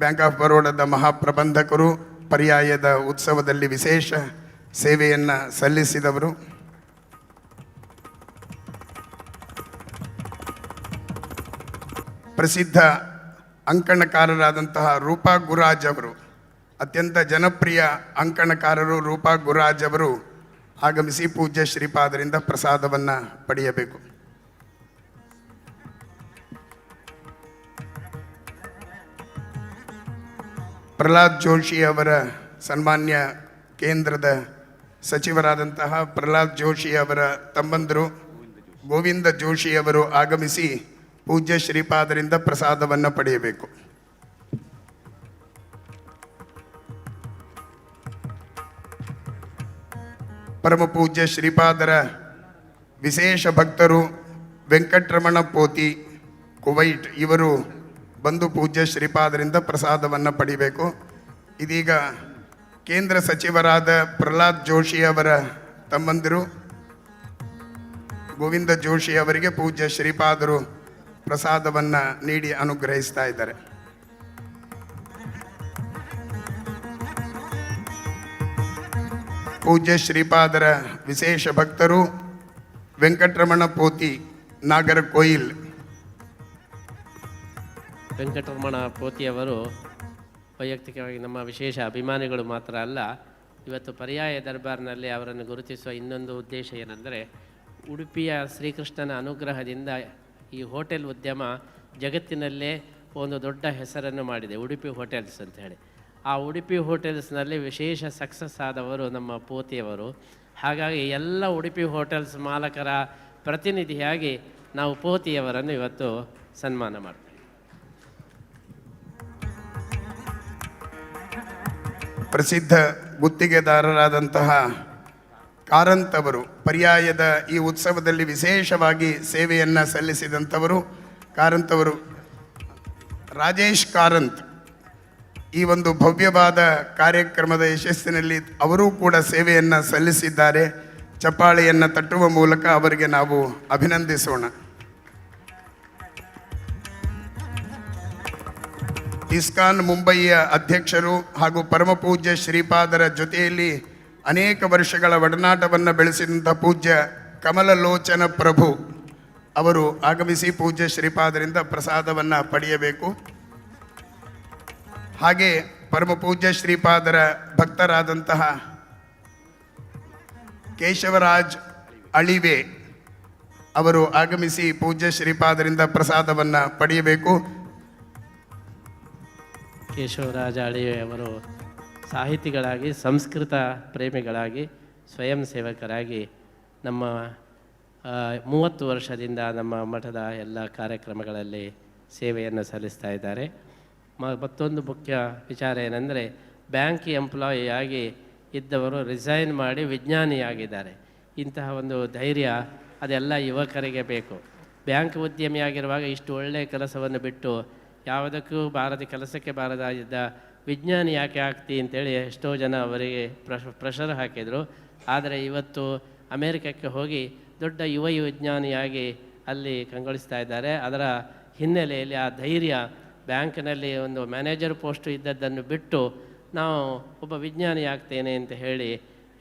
Speaker 10: ಬ್ಯಾಂಕ್ ಆಫ್ ಬರೋಡಾದ ಮಹಾಪ್ರಬಂಧಕರು, ಪರ್ಯಾಯದ ಉತ್ಸವದಲ್ಲಿ ವಿಶೇಷ ಸೇವೆಯನ್ನು ಸಲ್ಲಿಸಿದವರು. ಪ್ರಸಿದ್ಧ ಅಂಕಣಕಾರರಾದಂತಹ ರೂಪಾ ಗುರಾಜ್ ಅವರು, ಅತ್ಯಂತ ಜನಪ್ರಿಯ ಅಂಕಣಕಾರರು ರೂಪಾ ಗುರಾಜ್ ಅವರು ಆಗಮಿಸಿ ಪೂಜ್ಯ ಶ್ರೀಪಾದರಿಂದ ಪ್ರಸಾದವನ್ನು ಪಡೆಯಬೇಕು. ಪ್ರಹ್ಲಾದ್ ಜೋಶಿ ಅವರ ಸನ್ಮಾನ್ಯ ಕೇಂದ್ರದ ಸಚಿವರಾದಂತಹ ಪ್ರಹ್ಲಾದ್ ಜೋಶಿ ಅವರ ತಮ್ಮಂದರು ಗೋವಿಂದ ಜೋಶಿ ಅವರು ಆಗಮಿಸಿ ಪೂಜ್ಯ ಶ್ರೀಪಾದರಿಂದ ಪ್ರಸಾದವನ್ನು ಪಡೆಯಬೇಕು. ಪರಮ ಪೂಜ್ಯ ಶ್ರೀಪಾದರ ವಿಶೇಷ ಭಕ್ತರು ವೆಂಕಟರಮಣ ಪೋತಿ, ಕುವೈಟ್, ಇವರು ಬಂದು ಪೂಜ್ಯ ಶ್ರೀಪಾದರಿಂದ ಪ್ರಸಾದವನ್ನು ಪಡಿಬೇಕು. ಇದೀಗ ಕೇಂದ್ರ ಸಚಿವರಾದ ಪ್ರಹ್ಲಾದ್ ಜೋಶಿ ಅವರ ತಮ್ಮಂದಿರು ಗೋವಿಂದ ಜೋಶಿ ಅವರಿಗೆ ಪೂಜ್ಯ ಶ್ರೀಪಾದರು ಪ್ರಸಾದವನ್ನು ನೀಡಿ ಅನುಗ್ರಹಿಸ್ತಾ ಇದ್ದಾರೆ. ಪೂಜ್ಯ ಶ್ರೀಪಾದರ ವಿಶೇಷ ಭಕ್ತರು ವೆಂಕಟರಮಣ ಪೋತಿ, ನಾಗರಕೋಯಿಲ್.
Speaker 13: ವೆಂಕಟರಮಣ ಪೋತಿಯವರು ವೈಯಕ್ತಿಕವಾಗಿ ನಮ್ಮ ವಿಶೇಷ ಅಭಿಮಾನಿಗಳು ಮಾತ್ರ ಅಲ್ಲ, ಇವತ್ತು ಪರ್ಯಾಯ ದರ್ಬಾರ್ನಲ್ಲಿ ಅವರನ್ನು ಗುರುತಿಸುವ ಇನ್ನೊಂದು ಉದ್ದೇಶ ಏನೆಂದರೆ, ಉಡುಪಿಯ ಶ್ರೀಕೃಷ್ಣನ ಅನುಗ್ರಹದಿಂದ ಈ ಹೋಟೆಲ್ ಉದ್ಯಮ ಜಗತ್ತಿನಲ್ಲೇ ಒಂದು ದೊಡ್ಡ ಹೆಸರನ್ನು ಮಾಡಿದೆ, ಉಡುಪಿ ಹೋಟೆಲ್ಸ್ ಅಂತ ಹೇಳಿ. ಆ ಉಡುಪಿ ಹೋಟೆಲ್ಸ್ನಲ್ಲಿ ವಿಶೇಷ ಸಕ್ಸಸ್ ಆದವರು ನಮ್ಮ ಪೋತಿಯವರು. ಹಾಗಾಗಿ ಎಲ್ಲ ಉಡುಪಿ ಹೋಟೆಲ್ಸ್ ಮಾಲಕರ ಪ್ರತಿನಿಧಿಯಾಗಿ ನಾವು ಪೋತಿಯವರನ್ನು ಇವತ್ತು ಸನ್ಮಾನ ಮಾಡ್ತೇವೆ.
Speaker 10: ಪ್ರಸಿದ್ಧ ಗುತ್ತಿಗೆದಾರರಾದಂತಹ ಕಾರಂತ್ ಅವರು ಪರ್ಯಾಯದ ಈ ಉತ್ಸವದಲ್ಲಿ ವಿಶೇಷವಾಗಿ ಸೇವೆಯನ್ನು ಸಲ್ಲಿಸಿದಂಥವರು. ಕಾರಂತ್ ಅವರು, ರಾಜೇಶ್ ಕಾರಂತ್, ಈ ಒಂದು ಭವ್ಯವಾದ ಕಾರ್ಯಕ್ರಮದ ಯಶಸ್ಸಿನಲ್ಲಿ ಅವರೂ ಕೂಡ ಸೇವೆಯನ್ನು ಸಲ್ಲಿಸಿದ್ದಾರೆ. ಚಪ್ಪಾಳೆಯನ್ನು ತಟ್ಟುವ ಮೂಲಕ ಅವರಿಗೆ ನಾವು ಅಭಿನಂದಿಸೋಣ. ಇಸ್ಕಾನ್ ಮುಂಬಯಿಯ ಅಧ್ಯಕ್ಷರು ಹಾಗೂ ಪರಮಪೂಜ್ಯ ಶ್ರೀಪಾದರ ಜೊತೆಯಲ್ಲಿ ಅನೇಕ ವರ್ಷಗಳ ಒಡನಾಟವನ್ನು ಬೆಳೆಸಿದಂಥ ಪೂಜ್ಯ ಕಮಲಲೋಚನ ಪ್ರಭು ಅವರು ಆಗಮಿಸಿ ಪೂಜ್ಯ ಶ್ರೀಪಾದರಿಂದ ಪ್ರಸಾದವನ್ನು ಪಡೆಯಬೇಕು. ಹಾಗೆ ಪರಮಪೂಜ್ಯ ಶ್ರೀಪಾದರ ಭಕ್ತರಾದಂತಹ ಕೇಶವರಾಜ್ ಅಳಿವೆ ಅವರು ಆಗಮಿಸಿ ಪೂಜ್ಯ ಶ್ರೀಪಾದರಿಂದ ಪ್ರಸಾದವನ್ನು ಪಡೆಯಬೇಕು.
Speaker 13: ಕೇಶವರಾಜ ಅಳಿವೆ ಅವರು ಸಾಹಿತಿಗಳಾಗಿ, ಸಂಸ್ಕೃತ ಪ್ರೇಮಿಗಳಾಗಿ, ಸ್ವಯಂ ಸೇವಕರಾಗಿ ನಮ್ಮ 30 ವರ್ಷದಿಂದ ನಮ್ಮ ಮಠದ ಎಲ್ಲ ಕಾರ್ಯಕ್ರಮಗಳಲ್ಲಿ ಸೇವೆಯನ್ನು ಸಲ್ಲಿಸ್ತಾ ಇದ್ದಾರೆ. ಮತ್ತೊಂದು ಮುಖ್ಯ ವಿಚಾರ ಏನೆಂದರೆ, ಬ್ಯಾಂಕ್ ಎಂಪ್ಲಾಯಿಯಾಗಿ ಇದ್ದವರು ರಿಸೈನ್ ಮಾಡಿ ವಿಜ್ಞಾನಿಯಾಗಿದ್ದಾರೆ. ಇಂತಹ ಒಂದು ಧೈರ್ಯ ಅದೆಲ್ಲ ಯುವಕರಿಗೆ ಬೇಕು. ಬ್ಯಾಂಕ್ ಉದ್ಯಮಿಯಾಗಿರುವಾಗ ಇಷ್ಟು ಒಳ್ಳೆಯ ಕೆಲಸವನ್ನು ಬಿಟ್ಟು ಯಾವುದಕ್ಕೂ ಕೆಲಸಕ್ಕೆ ಬಾರದಾಗಿದ್ದ ವಿಜ್ಞಾನಿ ಯಾಕೆ ಆಗ್ತಿ ಅಂತೇಳಿ ಎಷ್ಟೋ ಜನ ಅವರಿಗೆ ಪ್ರೆಷರ್ ಹಾಕಿದರು. ಆದರೆ ಇವತ್ತು ಅಮೇರಿಕಕ್ಕೆ ಹೋಗಿ ದೊಡ್ಡ ಯುವ ವಿಜ್ಞಾನಿಯಾಗಿ ಅಲ್ಲಿ ಕಂಗೊಳಿಸ್ತಾ ಇದ್ದಾರೆ. ಅದರ ಹಿನ್ನೆಲೆಯಲ್ಲಿ ಆ ಧೈರ್ಯ, ಬ್ಯಾಂಕ್ನಲ್ಲಿ ಒಂದು ಮ್ಯಾನೇಜರ್ ಪೋಸ್ಟ್ ಇದ್ದದ್ದನ್ನು ಬಿಟ್ಟು ನಾವು ಒಬ್ಬ ವಿಜ್ಞಾನಿ ಆಗ್ತೇನೆ ಅಂತ ಹೇಳಿ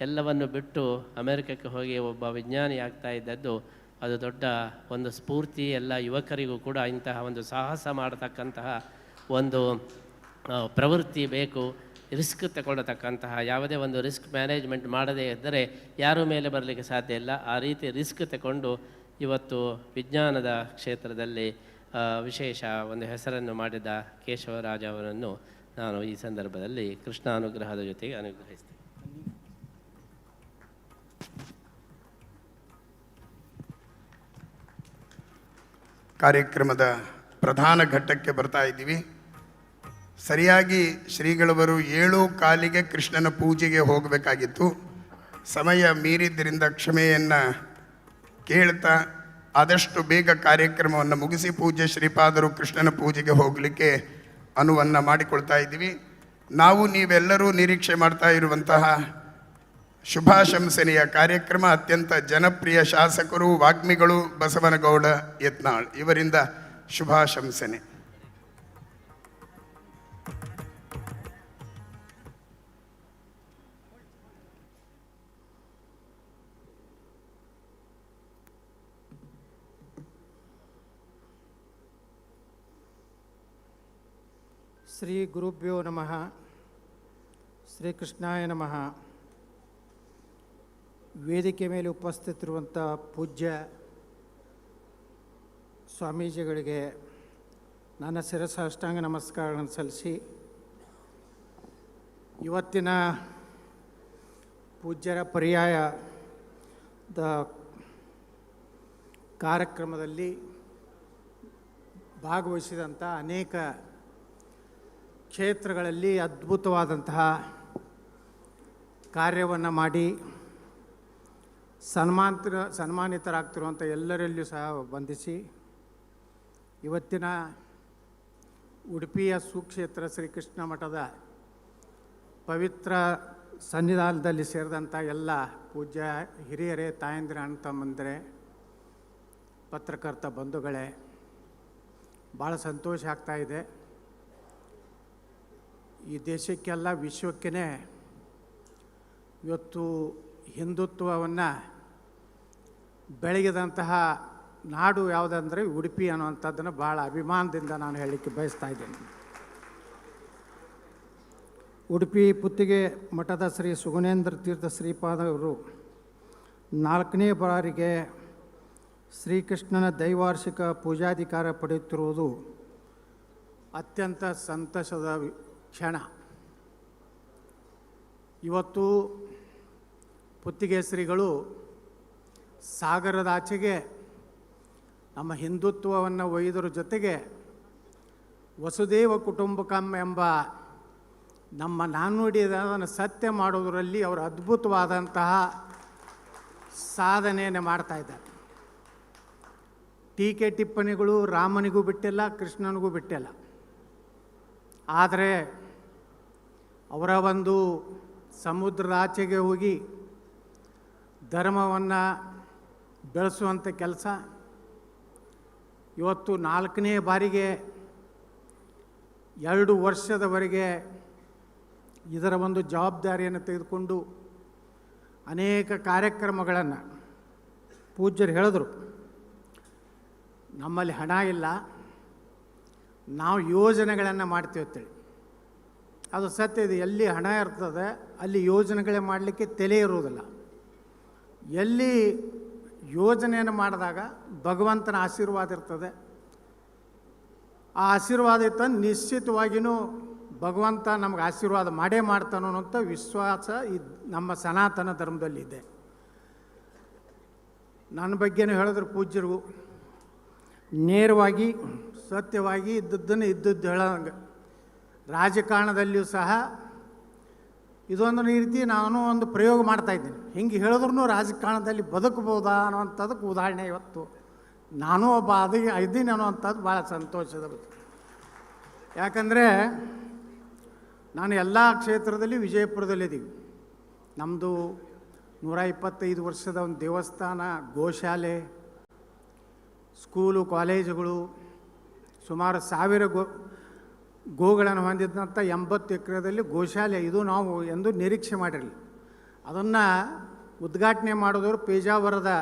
Speaker 13: ಎಲ್ಲವನ್ನು ಬಿಟ್ಟು ಅಮೇರಿಕಕ್ಕೆ ಹೋಗಿ ಒಬ್ಬ ವಿಜ್ಞಾನಿ ಆಗ್ತಾ ಇದ್ದದ್ದು ಅದು ದೊಡ್ಡ ಒಂದು ಸ್ಫೂರ್ತಿ. ಎಲ್ಲ ಯುವಕರಿಗೂ ಕೂಡ ಇಂತಹ ಒಂದು ಸಾಹಸ ಮಾಡತಕ್ಕಂತಹ ಒಂದು ಪ್ರವೃತ್ತಿ ಬೇಕು. ರಿಸ್ಕ್ ತಗೊಳ್ಳತಕ್ಕಂತಹ, ಯಾವುದೇ ಒಂದು ರಿಸ್ಕ್ ಮ್ಯಾನೇಜ್ಮೆಂಟ್ ಮಾಡದೇ ಇದ್ದರೆ ಯಾರ ಮೇಲೆ ಬರಲಿಕ್ಕೆ ಸಾಧ್ಯ ಇಲ್ಲ. ಆ ರೀತಿ ರಿಸ್ಕ್ ತಗೊಂಡು ಇವತ್ತು ವಿಜ್ಞಾನದ ಕ್ಷೇತ್ರದಲ್ಲಿ ವಿಶೇಷ ಒಂದು ಹೆಸರನ್ನು ಮಾಡಿದ ಕೇಶವರಾಜ ಅವರನ್ನು ನಾನು ಈ ಸಂದರ್ಭದಲ್ಲಿ ಕೃಷ್ಣಾನುಗ್ರಹದ ಜೊತೆಗೆ ಅನುಗ್ರಹಿಸ್ತೇನೆ.
Speaker 10: ಕಾರ್ಯಕ್ರಮದ ಪ್ರಧಾನ ಘಟ್ಟಕ್ಕೆ ಬರ್ತಾ ಇದ್ದೀವಿ. ಸರಿಯಾಗಿ ಶ್ರೀಗಳವರು 7:15 ಕೃಷ್ಣನ ಪೂಜೆಗೆ ಹೋಗಬೇಕಾಗಿತ್ತು. ಸಮಯ ಮೀರಿದ್ದರಿಂದ ಕ್ಷಮೆಯನ್ನು ಕೇಳ್ತಾ ಆದಷ್ಟು ಬೇಗ ಕಾರ್ಯಕ್ರಮವನ್ನು ಮುಗಿಸಿ ಪೂಜ್ಯ ಶ್ರೀಪಾದರು ಕೃಷ್ಣನ ಪೂಜೆಗೆ ಹೋಗಲಿಕ್ಕೆ ಅನುವನ್ನು ಮಾಡಿಕೊಳ್ತಾ ಇದ್ದೀವಿ. ನಾವು ನೀವೆಲ್ಲರೂ ನಿರೀಕ್ಷೆ ಮಾಡ್ತಾ ಇರುವಂತಹ ಶುಭಾಶಂಸನೆಯ ಕಾರ್ಯಕ್ರಮ ಅತ್ಯಂತ ಜನಪ್ರಿಯ ಶಾಸಕರು, ವಾಗ್ಮಿಗಳು ಬಸವನಗೌಡ ಯತ್ನಾಳ್ ಇವರಿಂದ ಶುಭಾಶಂಸನೆ.
Speaker 16: ಶ್ರೀ ಗುರುಭ್ಯೋ ನಮಃ. ಶ್ರೀಕೃಷ್ಣಾಯ ನಮಃ. ವೇದಿಕೆ ಮೇಲೆ ಉಪಸ್ಥಿತರಿರುವಂಥ ಪೂಜ್ಯ ಸ್ವಾಮೀಜಿಗಳಿಗೆ ನನ್ನ ಶಿರಸಾಷ್ಟಾಂಗ ನಮಸ್ಕಾರಗಳನ್ನು ಸಲ್ಲಿಸಿ, ಇವತ್ತಿನ ಪೂಜ್ಯರ ಪರ್ಯಾಯದ ಕಾರ್ಯಕ್ರಮದಲ್ಲಿ ಭಾಗವಹಿಸಿದಂಥ ಅನೇಕ ಕ್ಷೇತ್ರಗಳಲ್ಲಿ ಅದ್ಭುತವಾದಂತಹ ಕಾರ್ಯವನ್ನು ಮಾಡಿ ಸನ್ಮಾನಿತರಾಗ್ತಿರುವಂಥ ಎಲ್ಲರಲ್ಲಿಯೂ ಸಹ ವಂದಿಸಿ, ಇವತ್ತಿನ ಉಡುಪಿಯ ಸುಕ್ಷೇತ್ರ ಶ್ರೀಕೃಷ್ಣ ಮಠದ ಪವಿತ್ರ ಸನ್ನಿಧಾನದಲ್ಲಿ ಸೇರಿದಂಥ ಎಲ್ಲ ಪೂಜ್ಯ ಹಿರಿಯರೇ, ತಾಯಂದಿರ, ಅಣ್ಣ ತಮ್ಮಂದಿರೇ, ಪತ್ರಕರ್ತ ಬಂಧುಗಳೇ, ಭಾಳ ಸಂತೋಷ ಆಗ್ತಾಯಿದೆ. ಈ ದೇಶಕ್ಕೆಲ್ಲ ವಿಶ್ವಕ್ಕೇ ಇವತ್ತು ಹಿಂದುತ್ವವನ್ನು ಬೆಳಗಿದಂತಹ ನಾಡು ಯಾವುದಂದರೆ ಉಡುಪಿ ಅನ್ನುವಂಥದ್ದನ್ನು ಭಾಳ ಅಭಿಮಾನದಿಂದ ನಾನು ಹೇಳಲಿಕ್ಕೆ ಬಯಸ್ತಾ ಇದ್ದೇನೆ. ಉಡುಪಿ ಪುತ್ತಿಗೆ ಮಠದ ಶ್ರೀ ಸುಗುಣೇಂದ್ರ ತೀರ್ಥ ಶ್ರೀಪಾದವರು 4ನೇ ಬಾರಿಗೆ ಶ್ರೀಕೃಷ್ಣನ ದೈವಾರ್ಷಿಕ ಪೂಜಾಧಿಕಾರ ಪಡೆಯುತ್ತಿರುವುದು ಅತ್ಯಂತ ಸಂತಸದ ಕ್ಷಣ. ಇವತ್ತು ಪುತ್ತಿಗೆಶ್ರೀಗಳು ಸಾಗರದಾಚೆಗೆ ನಮ್ಮ ಹಿಂದುತ್ವವನ್ನು ಒಯ್ದರ ಜೊತೆಗೆ ವಸುದೇವ ಕುಟುಂಬಕಂ ಎಂಬ ನಮ್ಮ ನಾಣ್ಣುಡಿಯನ್ನು ಸತ್ಯ ಮಾಡೋದರಲ್ಲಿ ಅವರು ಅದ್ಭುತವಾದಂತಹ ಸಾಧನೆಯನ್ನು ಮಾಡ್ತಾಯಿದ್ದಾರೆ. ಟೀಕೆ ಟಿಪ್ಪಣಿಗಳು ರಾಮನಿಗೂ ಬಿಟ್ಟಿಲ್ಲ, ಕೃಷ್ಣನಿಗೂ ಬಿಟ್ಟಿಲ್ಲ. ಆದರೆ ಅವರ ಒಂದು ಸಮುದ್ರದಾಚೆಗೆ ಹೋಗಿ ಧರ್ಮವನ್ನು ಬೆಳೆಸುವಂಥ ಕೆಲಸ ಇವತ್ತು 4ನೇ ಬಾರಿಗೆ 2 ವರ್ಷದವರೆಗೆ ಇದರ ಒಂದು ಜವಾಬ್ದಾರಿಯನ್ನು ತೆಗೆದುಕೊಂಡು ಅನೇಕ ಕಾರ್ಯಕ್ರಮಗಳನ್ನು ಪೂಜ್ಯರು ಹೇಳಿದ್ರು. ನಮ್ಮಲ್ಲಿ ಹಣ ಇಲ್ಲ, ನಾವು ಯೋಜನೆಗಳನ್ನು ಮಾಡ್ತೀವಿ ಅಂತೇಳಿ. ಅದು ಸತ್ಯ ಇದೆ. ಎಲ್ಲಿ ಹಣ ಇರ್ತದೆ ಅಲ್ಲಿ ಯೋಜನೆಗಳೇ ಮಾಡಲಿಕ್ಕೆ ತಲೆ ಇರುವುದಿಲ್ಲ. ಎಲ್ಲಿ ಯೋಜನೆಯನ್ನು ಮಾಡಿದಾಗ ಭಗವಂತನ ಆಶೀರ್ವಾದ ಇರ್ತದೆ. ಆ ಆಶೀರ್ವಾದ ಇತ್ತಂದು ನಿಶ್ಚಿತವಾಗಿಯೂ ಭಗವಂತ ನಮಗೆ ಆಶೀರ್ವಾದ ಮಾಡೇ ಮಾಡ್ತಾನೋ ಅನ್ನೋಂಥ ವಿಶ್ವಾಸ ನಮ್ಮ ಸನಾತನ ಧರ್ಮದಲ್ಲಿದೆ. ನನ್ನ ಬಗ್ಗೆನೂ ಹೇಳಿದ್ರು ಪೂಜ್ಯರು, ನೇರವಾಗಿ ಸತ್ಯವಾಗಿ ಇದ್ದದ್ದನ್ನು ಇದ್ದದ್ದು ಹೇಳೋಂಗೆ. ರಾಜಕಾರಣದಲ್ಲಿಯೂ ಸಹ ಇದೊಂದು ರೀತಿ ನಾನು ಒಂದು ಪ್ರಯೋಗ ಮಾಡ್ತಾಯಿದ್ದೀನಿ. ಹಿಂಗೆ ಹೇಳಿದ್ರೂ ರಾಜಕಾರಣದಲ್ಲಿ ಬದುಕಬಹುದಾ ಅನ್ನೋವಂಥದ್ದಕ್ಕೆ ಉದಾಹರಣೆ ಇವತ್ತು ನಾನು ಒಬ್ಬ ಇದ್ದೀನಿ ಅನ್ನೋವಂಥದ್ದು ಭಾಳ ಸಂತೋಷದ ಬಗ್ಗೆ. ಯಾಕಂದರೆ ನಾನು ಎಲ್ಲ ಕ್ಷೇತ್ರದಲ್ಲಿ ವಿಜಯಪುರದಲ್ಲಿದ್ದೀವಿ. ನಮ್ಮದು 125 ವರ್ಷದ ಒಂದು ದೇವಸ್ಥಾನ, ಗೋಶಾಲೆ, ಸ್ಕೂಲು, ಕಾಲೇಜುಗಳು, ಸುಮಾರು 1000 ಗೋಗಳನ್ನು ಹೊಂದಿದ್ದಂಥ 80 ಎಕರೆದಲ್ಲಿ ಗೋಶಾಲೆ. ಇದು ನಾವು ಎಂದು ನಿರೀಕ್ಷೆ ಮಾಡಿರಲಿ. ಅದನ್ನು ಉದ್ಘಾಟನೆ ಮಾಡಿದವರು ಪೇಜಾವರದ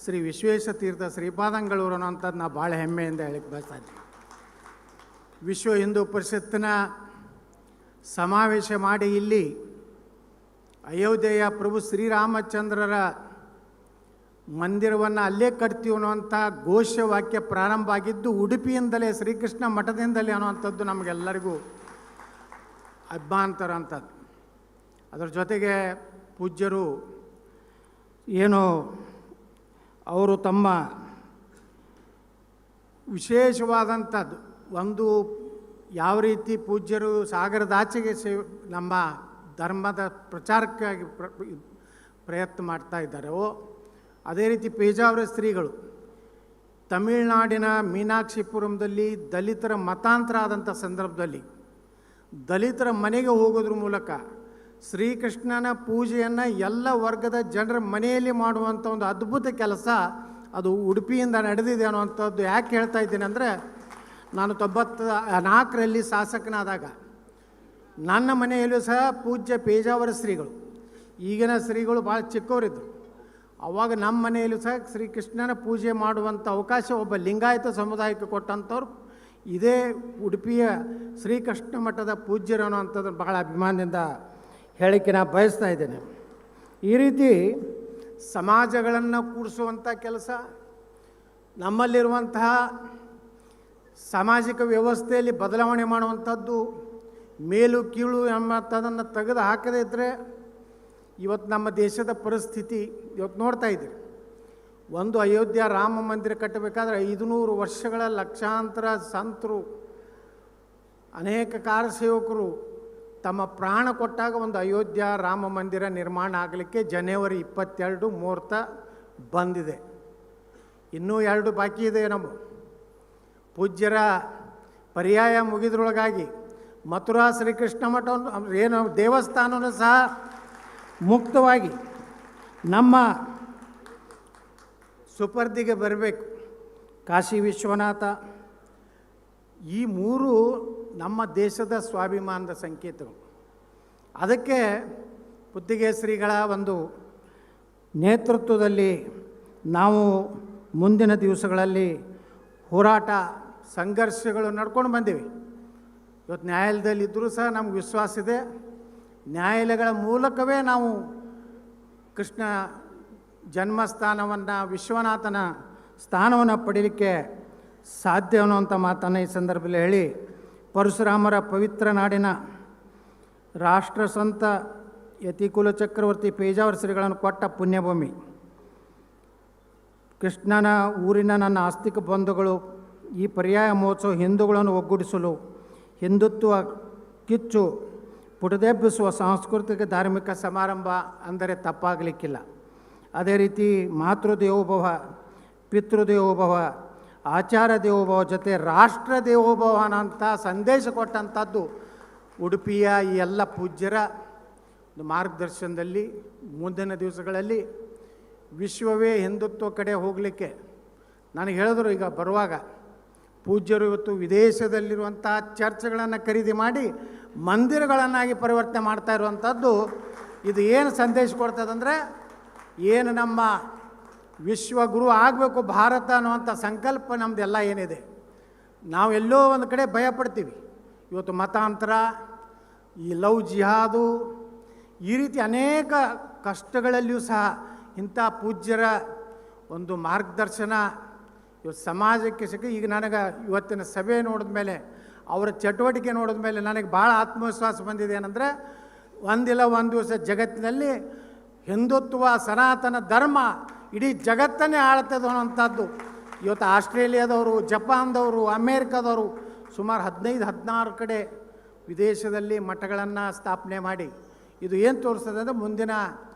Speaker 16: ಶ್ರೀ ವಿಶ್ವೇಶತೀರ್ಥ ಶ್ರೀಪಾದಂಗಳೂರು ಅನ್ನೋಂಥದ್ದು ನಾ ಭಾಳ ಹೆಮ್ಮೆಯಿಂದ ಹೇಳಕ್ಕೆ ಬಯಸ್ತಾ ಇದ್ದೀನಿ. ವಿಶ್ವ ಹಿಂದೂ ಪರಿಷತ್ತಿನ ಸಮಾವೇಶ ಮಾಡಿ ಇಲ್ಲಿ ಅಯೋಧ್ಯೆಯ ಪ್ರಭು ಶ್ರೀರಾಮಚಂದ್ರರ ಮಂದಿರವನ್ನು ಅಲ್ಲೇ ಕಟ್ತೀವಿ ಅನ್ನುವಂಥ ಘೋಷವಾಕ್ಯ ಪ್ರಾರಂಭ ಆಗಿದ್ದು ಉಡುಪಿಯಿಂದಲೇ, ಶ್ರೀಕೃಷ್ಣ ಮಠದಿಂದಲೇ ಅನ್ನುವಂಥದ್ದು ನಮಗೆಲ್ಲರಿಗೂ ಅಭ್ಯಂತರ ಅಂಥದ್ದು. ಅದರ ಜೊತೆಗೆ ಪೂಜ್ಯರು ಏನು ಅವರು ತಮ್ಮ ವಿಶೇಷವಾದಂಥದ್ದು ಒಂದು ಯಾವ ರೀತಿ ಪೂಜ್ಯರು ಸಾಗರದಾಚೆಗೆ ನಮ್ಮ ಧರ್ಮದ ಪ್ರಚಾರಕ್ಕಾಗಿ ಪ್ರಯತ್ನ ಮಾಡ್ತಾ ಇದ್ದಾರೋ, ಅದೇ ರೀತಿ ಪೇಜಾವರ ಶ್ರೀಗಳು ತಮಿಳುನಾಡಿನ ಮೀನಾಕ್ಷಿಪುರಂದಲ್ಲಿ ದಲಿತರ ಮತಾಂತರ ಆದಂಥ ಸಂದರ್ಭದಲ್ಲಿ ದಲಿತರ ಮನೆಗೆ ಹೋಗೋದ್ರ ಮೂಲಕ ಶ್ರೀಕೃಷ್ಣನ ಪೂಜೆಯನ್ನು ಎಲ್ಲ ವರ್ಗದ ಜನರ ಮನೆಯಲ್ಲಿ ಮಾಡುವಂಥ ಒಂದು ಅದ್ಭುತ ಕೆಲಸ ಅದು ಉಡುಪಿಯಿಂದ ನಡೆದಿದೆ ಅನ್ನುವಂಥದ್ದು ಯಾಕೆ ಹೇಳ್ತಾ ಇದ್ದೀನಿ ಅಂದರೆ, ನಾನು 94ರಲ್ಲಿ ಶಾಸಕನಾದಾಗ ನನ್ನ ಮನೆಯಲ್ಲೂ ಸಹ ಪೂಜ್ಯ ಪೇಜಾವರ ಶ್ರೀಗಳು, ಈಗಿನ ಶ್ರೀಗಳು ಭಾಳ ಚಿಕ್ಕವರಿದ್ದರು, ಆವಾಗ ನಮ್ಮ ಮನೆಯಲ್ಲೂ ಸಹ ಶ್ರೀಕೃಷ್ಣನ ಪೂಜೆ ಮಾಡುವಂಥ ಅವಕಾಶ ಒಬ್ಬ ಲಿಂಗಾಯತ ಸಮುದಾಯಕ್ಕೆ ಕೊಟ್ಟಂಥವ್ರು ಇದೇ ಉಡುಪಿಯ ಶ್ರೀಕೃಷ್ಣ ಮಠದ ಪೂಜ್ಯರು ಅನ್ನೋವಂಥದ್ದು ಬಹಳ ಅಭಿಮಾನದಿಂದ ಹೇಳಿಕೆ ನಾನು ಬಯಸ್ತಾ ಇದ್ದೇನೆ. ಈ ರೀತಿ ಸಮಾಜಗಳನ್ನು ಕೂಡಿಸುವಂಥ ಕೆಲಸ, ನಮ್ಮಲ್ಲಿರುವಂತಹ ಸಾಮಾಜಿಕ ವ್ಯವಸ್ಥೆಯಲ್ಲಿ ಬದಲಾವಣೆ ಮಾಡುವಂಥದ್ದು, ಮೇಲು ಕೀಳು ಎಂಬಂಥದ್ದನ್ನು ತೆಗೆದು ಹಾಕದೇ ಇದ್ದರೆ ಇವತ್ತು ನಮ್ಮ ದೇಶದ ಪರಿಸ್ಥಿತಿ ಇವತ್ತು ನೋಡ್ತಾ ಇದ್ದೀರಿ. ಒಂದು ಅಯೋಧ್ಯ ರಾಮ ಮಂದಿರ ಕಟ್ಟಬೇಕಾದ್ರೆ 500 ವರ್ಷಗಳ ಲಕ್ಷಾಂತರ ಸಂತರು, ಅನೇಕ ಕಾರ್ಯಸೇವಕರು ತಮ್ಮ ಪ್ರಾಣ ಕೊಟ್ಟಾಗ ಒಂದು ಅಯೋಧ್ಯ ರಾಮ ಮಂದಿರ ನಿರ್ಮಾಣ ಆಗಲಿಕ್ಕೆ ಜನವರಿ 22 ಮುಹೂರ್ತ ಬಂದಿದೆ. ಇನ್ನೂ 2 ಬಾಕಿ ಇದೆ. ನಮ್ಮ ಪೂಜ್ಯರ ಪರ್ಯಾಯ ಮುಗಿದ್ರೊಳಗಾಗಿ ಮಥುರಾ ಶ್ರೀಕೃಷ್ಣ ಮಠವನ್ನು ಏನು ದೇವಸ್ಥಾನವನ್ನು ಸಹ ಮುಕ್ತವಾಗಿ ನಮ್ಮ ಸುಪರ್ದಿಗೆ ಬರಬೇಕು. ಕಾಶಿ ವಿಶ್ವನಾಥ, ಈ 3 ನಮ್ಮ ದೇಶದ ಸ್ವಾಭಿಮಾನದ ಸಂಕೇತಗಳು. ಅದಕ್ಕೆ ಪುತ್ತಿಗೆ ಶ್ರೀಗಳ ಒಂದು ನೇತೃತ್ವದಲ್ಲಿ ನಾವು ಮುಂದಿನ ದಿವಸಗಳಲ್ಲಿ ಹೋರಾಟ ಸಂಘರ್ಷಗಳು ನಡ್ಕೊಂಡು ಬಂದೀವಿ. ಇವತ್ತು ನ್ಯಾಯಾಲಯದಲ್ಲಿದ್ದರೂ ಸಹ ನಮ್ಗೆ ವಿಶ್ವಾಸ ಇದೆ, ನ್ಯಾಯಾಲಯಗಳ ಮೂಲಕವೇ ನಾವು ಕೃಷ್ಣ ಜನ್ಮಸ್ಥಾನವನ್ನು, ವಿಶ್ವನಾಥನ ಸ್ಥಾನವನ್ನು ಪಡೀಲಿಕ್ಕೆ ಸಾಧ್ಯ ಅನ್ನುವಂಥ ಮಾತನ್ನು ಈ ಸಂದರ್ಭದಲ್ಲಿ ಹೇಳಿ ಪರಶುರಾಮರ ಪವಿತ್ರ ನಾಡಿನ ರಾಷ್ಟ್ರಸಂತ ಯತಿಕುಲ ಚಕ್ರವರ್ತಿ ಪೇಜಾವರ ಶ್ರೀಗಳನ್ನು ಕೊಟ್ಟ ಪುಣ್ಯಭೂಮಿ. ಕೃಷ್ಣನ ಊರಿನ ನನ್ನ ಆಸ್ತಿಕ ಬಂಧುಗಳು, ಈ ಪರ್ಯಾಯ ಮಹೋತ್ಸವ ಹಿಂದೂಗಳನ್ನು ಒಗ್ಗೂಡಿಸಲು ಹಿಂದುತ್ವ ಕಿಚ್ಚು ಪುಟದೆಬ್ಬಿಸುವ ಸಾಂಸ್ಕೃತಿಕ ಧಾರ್ಮಿಕ ಸಮಾರಂಭ ಅಂದರೆ ತಪ್ಪಾಗಲಿಕ್ಕಿಲ್ಲ. ಅದೇ ರೀತಿ ಮಾತೃದೇವೋಭವ, ಪಿತೃದೇವೋಭವ, ಆಚಾರ ದೇವೋಭವ ಜೊತೆ ರಾಷ್ಟ್ರ ದೇವೋಭವ ಅಂತ ಸಂದೇಶ ಕೊಟ್ಟಂಥದ್ದು ಉಡುಪಿಯ ಈ ಎಲ್ಲ ಪೂಜ್ಯರ ಮಾರ್ಗದರ್ಶನದಲ್ಲಿ ಮುಂದಿನ ದಿವಸಗಳಲ್ಲಿ ವಿಶ್ವವೇ ಹಿಂದುತ್ವ ಕಡೆ ಹೋಗಲಿಕ್ಕೆ ನನಗೆ ಹೇಳಿದ್ರು. ಈಗ ಬರುವಾಗ ಪೂಜ್ಯರು ಇವತ್ತು ವಿದೇಶದಲ್ಲಿರುವಂಥ ಚರ್ಚ್ಗಳನ್ನು ಖರೀದಿ ಮಾಡಿ ಮಂದಿರಗಳನ್ನಾಗಿ ಪರಿವರ್ತನೆ ಮಾಡ್ತಾ ಇರುವಂಥದ್ದು ಇದು ಏನು ಸಂದೇಶ ಕೊಡ್ತದಂದರೆ, ಏನು ನಮ್ಮ ವಿಶ್ವಗುರು ಆಗಬೇಕು ಭಾರತ ಅನ್ನುವಂಥ ಸಂಕಲ್ಪ ನಮ್ಮದೆಲ್ಲ ಏನಿದೆ, ನಾವೆಲ್ಲೋ ಒಂದು ಕಡೆ ಭಯಪಡ್ತೀವಿ. ಇವತ್ತು ಮತಾಂತರ, ಈ ಲವ್ ಜಿಹಾದು, ಈ ರೀತಿ ಅನೇಕ ಕಷ್ಟಗಳಲ್ಲಿಯೂ ಸಹ ಇಂಥ ಪೂಜ್ಯರ ಒಂದು ಮಾರ್ಗದರ್ಶನ ಇವತ್ತು ಸಮಾಜಕ್ಕೆ ಸಿಕ್ಕ. ಈಗ ನನಗೆ ಇವತ್ತಿನ ಸಭೆ ನೋಡಿದ ಮೇಲೆ, ಅವರ ಚಟುವಟಿಕೆ ನೋಡಿದ ಮೇಲೆ ನನಗೆ ಭಾಳ ಆತ್ಮವಿಶ್ವಾಸ ಬಂದಿದೆ. ಏನಂದರೆ, ಒಂದಿಲ್ಲ ಒಂದು ದಿವಸ ಜಗತ್ತಿನಲ್ಲಿ ಹಿಂದುತ್ವ ಸನಾತನ ಧರ್ಮ ಇಡೀ ಜಗತ್ತನ್ನೇ ಆಳ್ತದೆ ಅನ್ನೋಂಥದ್ದು. ಇವತ್ತು ಆಸ್ಟ್ರೇಲಿಯಾದವರು, ಜಪಾನ್ದವರು, ಅಮೇರಿಕಾದವರು ಸುಮಾರು 15-16 ಕಡೆ ವಿದೇಶದಲ್ಲಿ ಮಠಗಳನ್ನು ಸ್ಥಾಪನೆ ಮಾಡಿ ಇದು ಏನು ತೋರಿಸ್ತದೆ ಅಂದರೆ, ಮುಂದಿನ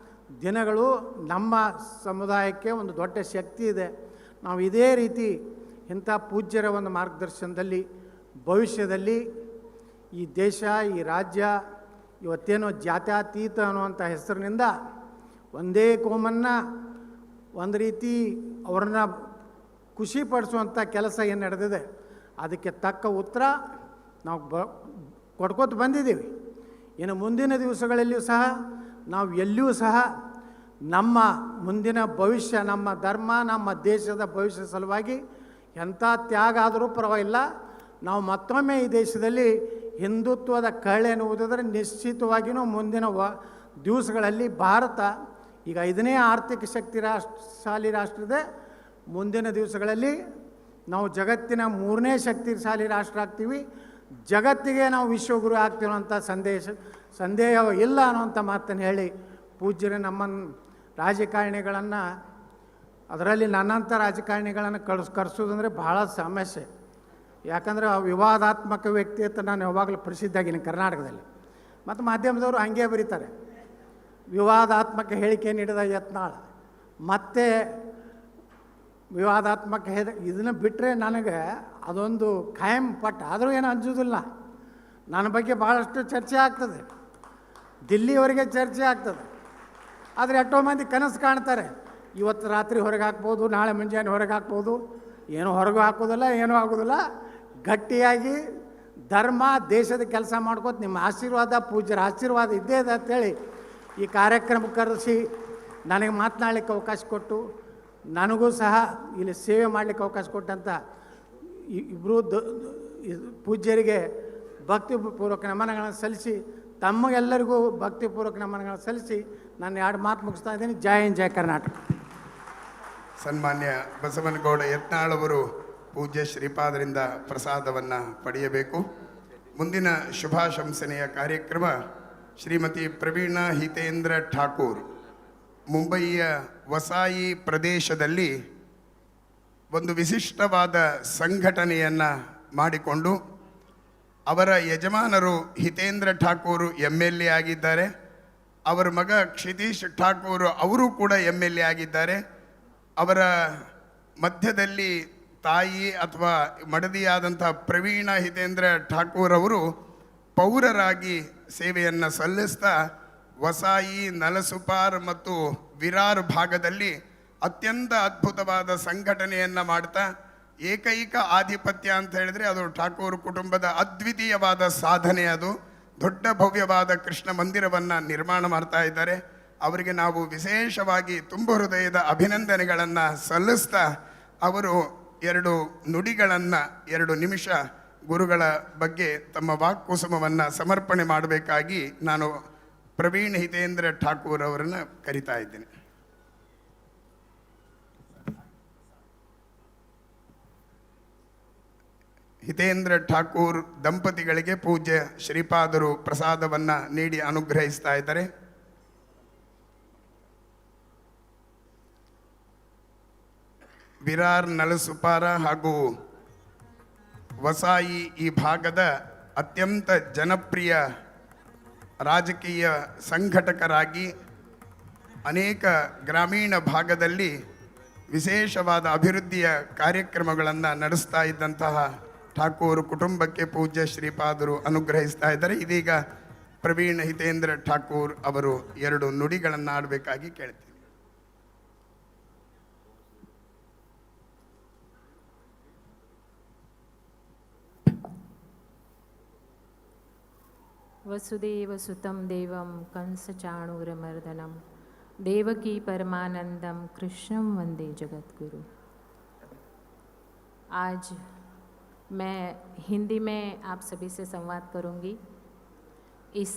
Speaker 16: ದಿನಗಳು ನಮ್ಮ ಸಮುದಾಯಕ್ಕೆ ಒಂದು ದೊಡ್ಡ ಶಕ್ತಿ ಇದೆ. ನಾವು ಇದೇ ರೀತಿ ಇಂಥ ಪೂಜ್ಯರ ಒಂದು ಮಾರ್ಗದರ್ಶನದಲ್ಲಿ ಭವಿಷ್ಯದಲ್ಲಿ ಈ ದೇಶ, ಈ ರಾಜ್ಯ ಇವತ್ತೇನೋ ಜಾತ್ಯತೀತ ಅನ್ನುವಂಥ ಹೆಸರಿನಿಂದ ಒಂದೇ ಕೋಮನ್ನು ಒಂದು ರೀತಿ ಅವ್ರನ್ನ ಖುಷಿಪಡಿಸುವಂಥ ಕೆಲಸ ಏನು ನಡೆದಿದೆ, ಅದಕ್ಕೆ ತಕ್ಕ ಉತ್ತರ ನಾವು ಕೊಡ್ಕೋತ ಬಂದಿದ್ದೀವಿ. ಇನ್ನು ಮುಂದಿನ ದಿವಸಗಳಲ್ಲಿಯೂ ಸಹ ನಾವು ಎಲ್ಲಿಯೂ ಸಹ ನಮ್ಮ ಮುಂದಿನ ಭವಿಷ್ಯ, ನಮ್ಮ ಧರ್ಮ, ನಮ್ಮ ದೇಶದ ಭವಿಷ್ಯ ಸಲುವಾಗಿ ಎಂಥ ತ್ಯಾಗ ಆದರೂ ಪರವಾಗಿಲ್ಲ, ನಾವು ಮತ್ತೊಮ್ಮೆ ಈ ದೇಶದಲ್ಲಿ ಹಿಂದುತ್ವದ ಕಹಳೆಯನ್ನು ಊದಿದ್ರೆ ನಿಶ್ಚಿತವಾಗಿಯೂ ಮುಂದಿನ ದಿವಸಗಳಲ್ಲಿ ಭಾರತ ಈಗ 5ನೇ ಆರ್ಥಿಕ ಶಕ್ತಿಶಾಲಿ ರಾಷ್ಟ್ರ ಇದೆ. ಮುಂದಿನ ದಿವಸಗಳಲ್ಲಿ ನಾವು ಜಗತ್ತಿನ 3ನೇ ಶಕ್ತಿಶಾಲಿ ರಾಷ್ಟ್ರ ಆಗ್ತೀವಿ. ಜಗತ್ತಿಗೆ ನಾವು ವಿಶ್ವಗುರು ಆಗ್ತೀವಿ ಅಂತ ಸಂದೇಹ ಇಲ್ಲ ಅನ್ನೋಂಥ ಮಾತನ್ನು ಹೇಳಿ, ಪೂಜ್ಯರು ನಮ್ಮ ರಾಜಕಾರಣಿಗಳನ್ನು, ಅದರಲ್ಲಿ ನನ್ನಂಥ ರಾಜಕಾರಣಿಗಳನ್ನು ಕರೆಸೋದಂದರೆ ಬಹಳ ಸಮಸ್ಯೆ. ಯಾಕಂದರೆ ವಿವಾದಾತ್ಮಕ ವ್ಯಕ್ತಿ ಅಂತ ನಾನು ಯಾವಾಗಲೂ ಪ್ರಸಿದ್ಧಾಗಿನಿ ಕರ್ನಾಟಕದಲ್ಲಿ. ಮತ್ತು ಮಾಧ್ಯಮದವರು ಹಾಗೆ ಬರೀತಾರೆ, ವಿವಾದಾತ್ಮಕ ಹೇಳಿಕೆ ನೀಡಿದ ಯತ್ನಾಳ್, ಮತ್ತು ವಿವಾದಾತ್ಮಕ ಇದನ್ನು ಬಿಟ್ಟರೆ ನನಗೆ ಅದೊಂದು ಖಾಯಂ ಪಟ್ಟ. ಆದರೂ ಏನು ಅಂಜೋದಿಲ್ಲ, ನನ್ನ ಬಗ್ಗೆ ಭಾಳಷ್ಟು ಚರ್ಚೆ ಆಗ್ತದೆ, ದಿಲ್ಲಿವರೆಗೆ ಚರ್ಚೆ ಆಗ್ತದೆ. ಆದರೆ ಎಷ್ಟೋ ಮಂದಿ ಕನಸು ಕಾಣ್ತಾರೆ, ಇವತ್ತು ರಾತ್ರಿ ಹೊರಗೆ ಹಾಕ್ಬೋದು, ನಾಳೆ ಮುಂಜಾನೆ ಹೊರಗೆ ಹಾಕ್ಬೋದು. ಏನೂ ಹೊರಗೂ ಹಾಕೋದಿಲ್ಲ, ಏನೂ ಆಗೋದಿಲ್ಲ. ಗಟ್ಟಿಯಾಗಿ ಧರ್ಮ ದೇಶದ ಕೆಲಸ ಮಾಡ್ಕೋತ ನಿಮ್ಮ ಆಶೀರ್ವಾದ, ಪೂಜ್ಯರ ಆಶೀರ್ವಾದ ಇದ್ದೇ ಇದೆ ಅಂತೇಳಿ ಈ ಕಾರ್ಯಕ್ರಮ ಕರೆಸಿ ನನಗೆ ಮಾತನಾಡಲಿಕ್ಕೆ ಅವಕಾಶ ಕೊಟ್ಟು, ನನಗೂ ಸಹ ಇಲ್ಲಿ ಸೇವೆ ಮಾಡಲಿಕ್ಕೆ ಅವಕಾಶ ಕೊಟ್ಟಂಥ ಇಬ್ಬರು ಪೂಜ್ಯರಿಗೆ ಭಕ್ತಿಪೂರ್ವಕ ನಮನಗಳನ್ನು ಸಲ್ಲಿಸಿ, ತಮಗೆಲ್ಲರಿಗೂ ಭಕ್ತಿಪೂರ್ವಕ ನಮನಗಳನ್ನು ಸಲ್ಲಿಸಿ ನಾನು 2 ಮಾತು ಮುಗಿಸ್ತಾ ಇದ್ದೀನಿ. ಜೈ ಹಿಂದ್, ಜೈ ಕರ್ನಾಟಕ.
Speaker 10: ಸನ್ಮಾನ್ಯ ಬಸವನಗೌಡ ಯತ್ನಾಳ್ ಅವರು ಪೂಜ್ಯ ಶ್ರೀಪಾದರಿಂದ ಪ್ರಸಾದವನ್ನು ಪಡೆಯಬೇಕು. ಮುಂದಿನ ಶುಭಾಶಂಸನೆಯ ಕಾರ್ಯಕ್ರಮ ಶ್ರೀಮತಿ ಪ್ರವೀಣಾ ಹಿತೇಂದ್ರ ಠಾಕೂರ್, ಮುಂಬಯಿಯ ವಸಾಯಿ ಪ್ರದೇಶದಲ್ಲಿ ಒಂದು ವಿಶಿಷ್ಟವಾದ ಸಂಘಟನೆಯನ್ನು ಮಾಡಿಕೊಂಡು, ಅವರ ಯಜಮಾನರು ಹಿತೇಂದ್ರ ಠಾಕೂರು MLA ಆಗಿದ್ದಾರೆ, ಅವರ ಮಗ ಕ್ಷಿತೀಶ್ ಠಾಕೂರ್ ಅವರು ಕೂಡ MLA ಆಗಿದ್ದಾರೆ. ಅವರ ಮಧ್ಯದಲ್ಲಿ ತಾಯಿ ಅಥವಾ ಮಡದಿಯಾದಂಥ ಪ್ರವೀಣಾ ಹಿತೇಂದ್ರ ಠಾಕೂರ್ ಅವರು ಪೌರರಾಗಿ ಸೇವೆಯನ್ನು ಸಲ್ಲಿಸ್ತಾ ವಸಾಯಿ, ನಲಸುಪಾರ್ ಮತ್ತು ವಿರಾರ್ ಭಾಗದಲ್ಲಿ ಅತ್ಯಂತ ಅದ್ಭುತವಾದ ಸಂಘಟನೆಯನ್ನು ಮಾಡ್ತಾ, ಏಕೈಕ ಆಧಿಪತ್ಯ ಅಂತ ಹೇಳಿದರೆ ಅದು ಠಾಕೂರ್ ಕುಟುಂಬದ ಅದ್ವಿತೀಯವಾದ ಸಾಧನೆ. ಅದು ದೊಡ್ಡ ಭವ್ಯವಾದ ಕೃಷ್ಣ ಮಂದಿರವನ್ನು ನಿರ್ಮಾಣ ಮಾಡ್ತಾ ಇದ್ದಾರೆ. ಅವರಿಗೆ ನಾವು ವಿಶೇಷವಾಗಿ ತುಂಬ ಹೃದಯದ ಅಭಿನಂದನೆಗಳನ್ನು ಸಲ್ಲಿಸ್ತಾ, ಅವರು 2 ನುಡಿಗಳನ್ನು 2 ನಿಮಿಷ ಗುರುಗಳ ಬಗ್ಗೆ ತಮ್ಮ ವಾಕ್ಕುಸುಮವನ್ನು ಸಮರ್ಪಣೆ ಮಾಡಬೇಕಾಗಿ ನಾನು ಪ್ರವೀಣ್ ಹಿತೇಂದ್ರ ಠಾಕೂರ್ ಅವರನ್ನು ಕರಿತಾ ಇದ್ದೇನೆ. ಹಿತೇಂದ್ರ ಠಾಕೂರ್ ದಂಪತಿಗಳಿಗೆ ಪೂಜ್ಯ ಶ್ರೀಪಾದರು ಪ್ರಸಾದವನ್ನು ನೀಡಿ ಅನುಗ್ರಹಿಸ್ತಾ ಇದ್ದಾರೆ. ವಿರಾರ್ ನಳಸುಪಾರ ಹಾಗೂ ವಸಾಯಿ ಈ ಭಾಗದ ಅತ್ಯಂತ ಜನಪ್ರಿಯ ರಾಜಕೀಯ ಸಂಘಟಕರಾಗಿ ಅನೇಕ ಗ್ರಾಮೀಣ ಭಾಗದಲ್ಲಿ ವಿಶೇಷವಾದ ಅಭಿವೃದ್ಧಿಯ ಕಾರ್ಯಕ್ರಮಗಳನ್ನು ನಡೆಸ್ತಾ ಇದ್ದಂತಹ ಠಾಕೂರ್ ಕುಟುಂಬಕ್ಕೆ ಪೂಜ್ಯ ಶ್ರೀಪಾದರು ಅನುಗ್ರಹಿಸ್ತಾ ಇದ್ದಾರೆ. ಇದೀಗ ಪ್ರವೀಣ್ ಹಿತೇಂದ್ರ ಠಾಕೂರ್ ಅವರು 2 ನುಡಿಗಳನ್ನು ಆಡಬೇಕಾಗಿ ಕೇಳ್ತೀವಿ.
Speaker 17: वसुदेवसुतं देवं कंसचाणूरमर्दनं देवकी परमानंदम कृष्णं वंदे जगद्गुरु। आज मैं हिंदी में आप सभी से संवाद करूंगी. इस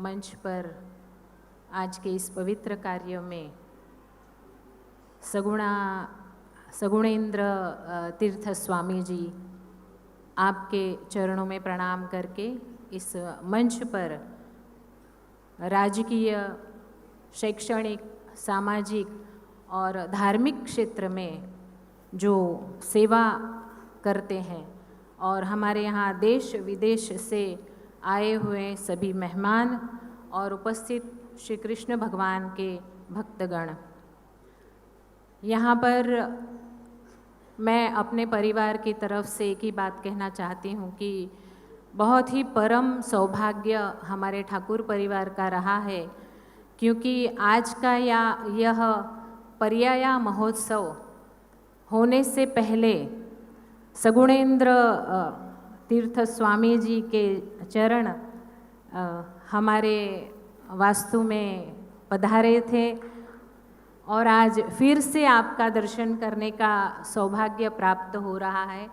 Speaker 17: मंच पर आज के इस पवित्र कार्य में सगुणेंद्र तीर्थ स्वामी जी आपके चरणों में प्रणाम करके इस मंच पर राजकीय, शैक्षणिक, सामाजिक और धार्मिक क्षेत्र में जो सेवा करते हैं और हमारे यहाँ देश विदेश से आए हुए सभी मेहमान और उपस्थित श्री कृष्ण भगवान के भक्तगण, यहाँ पर मैं अपने परिवार की तरफ से एक ही बात कहना चाहती हूँ कि बहुत ही परम सौभाग्य हमारे ठाकुर परिवार का रहा है, क्योंकि आज का यह पर्याया महोत्सव होने से पहले सगुणेंद्र तीर्थ स्वामी जी के चरण हमारे वास्तु में पधारे थे और आज फिर से आपका दर्शन करने का सौभाग्य प्राप्त हो रहा है.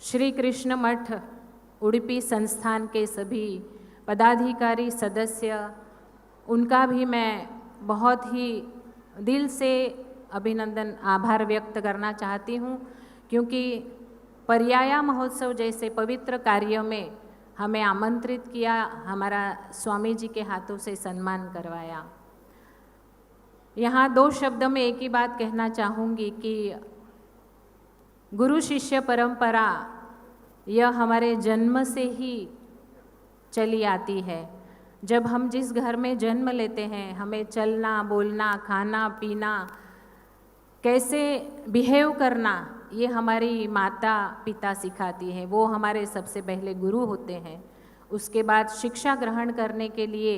Speaker 17: श्री कृष्ण मठ उडुपी संस्थान के सभी पदाधिकारी सदस्य, उनका भी मैं बहुत ही दिल से अभिनंदन आभार व्यक्त करना चाहती हूँ, क्योंकि पर्याया महोत्सव जैसे पवित्र कार्य में हमें आमंत्रित किया, हमारा स्वामी जी के हाथों से सम्मान करवाया. यहाँ 2 शब्द में एक ही बात कहना चाहूँगी कि गुरु शिष्य परंपरा यह हमारे जन्म से ही चली आती है. जब हम जिस घर में जन्म लेते हैं, हमें चलना, बोलना, खाना, पीना, कैसे बिहेव करना, ये हमारी माता पिता सिखाती है. वो हमारे सबसे पहले गुरु होते हैं. उसके बाद शिक्षा ग्रहण करने के लिए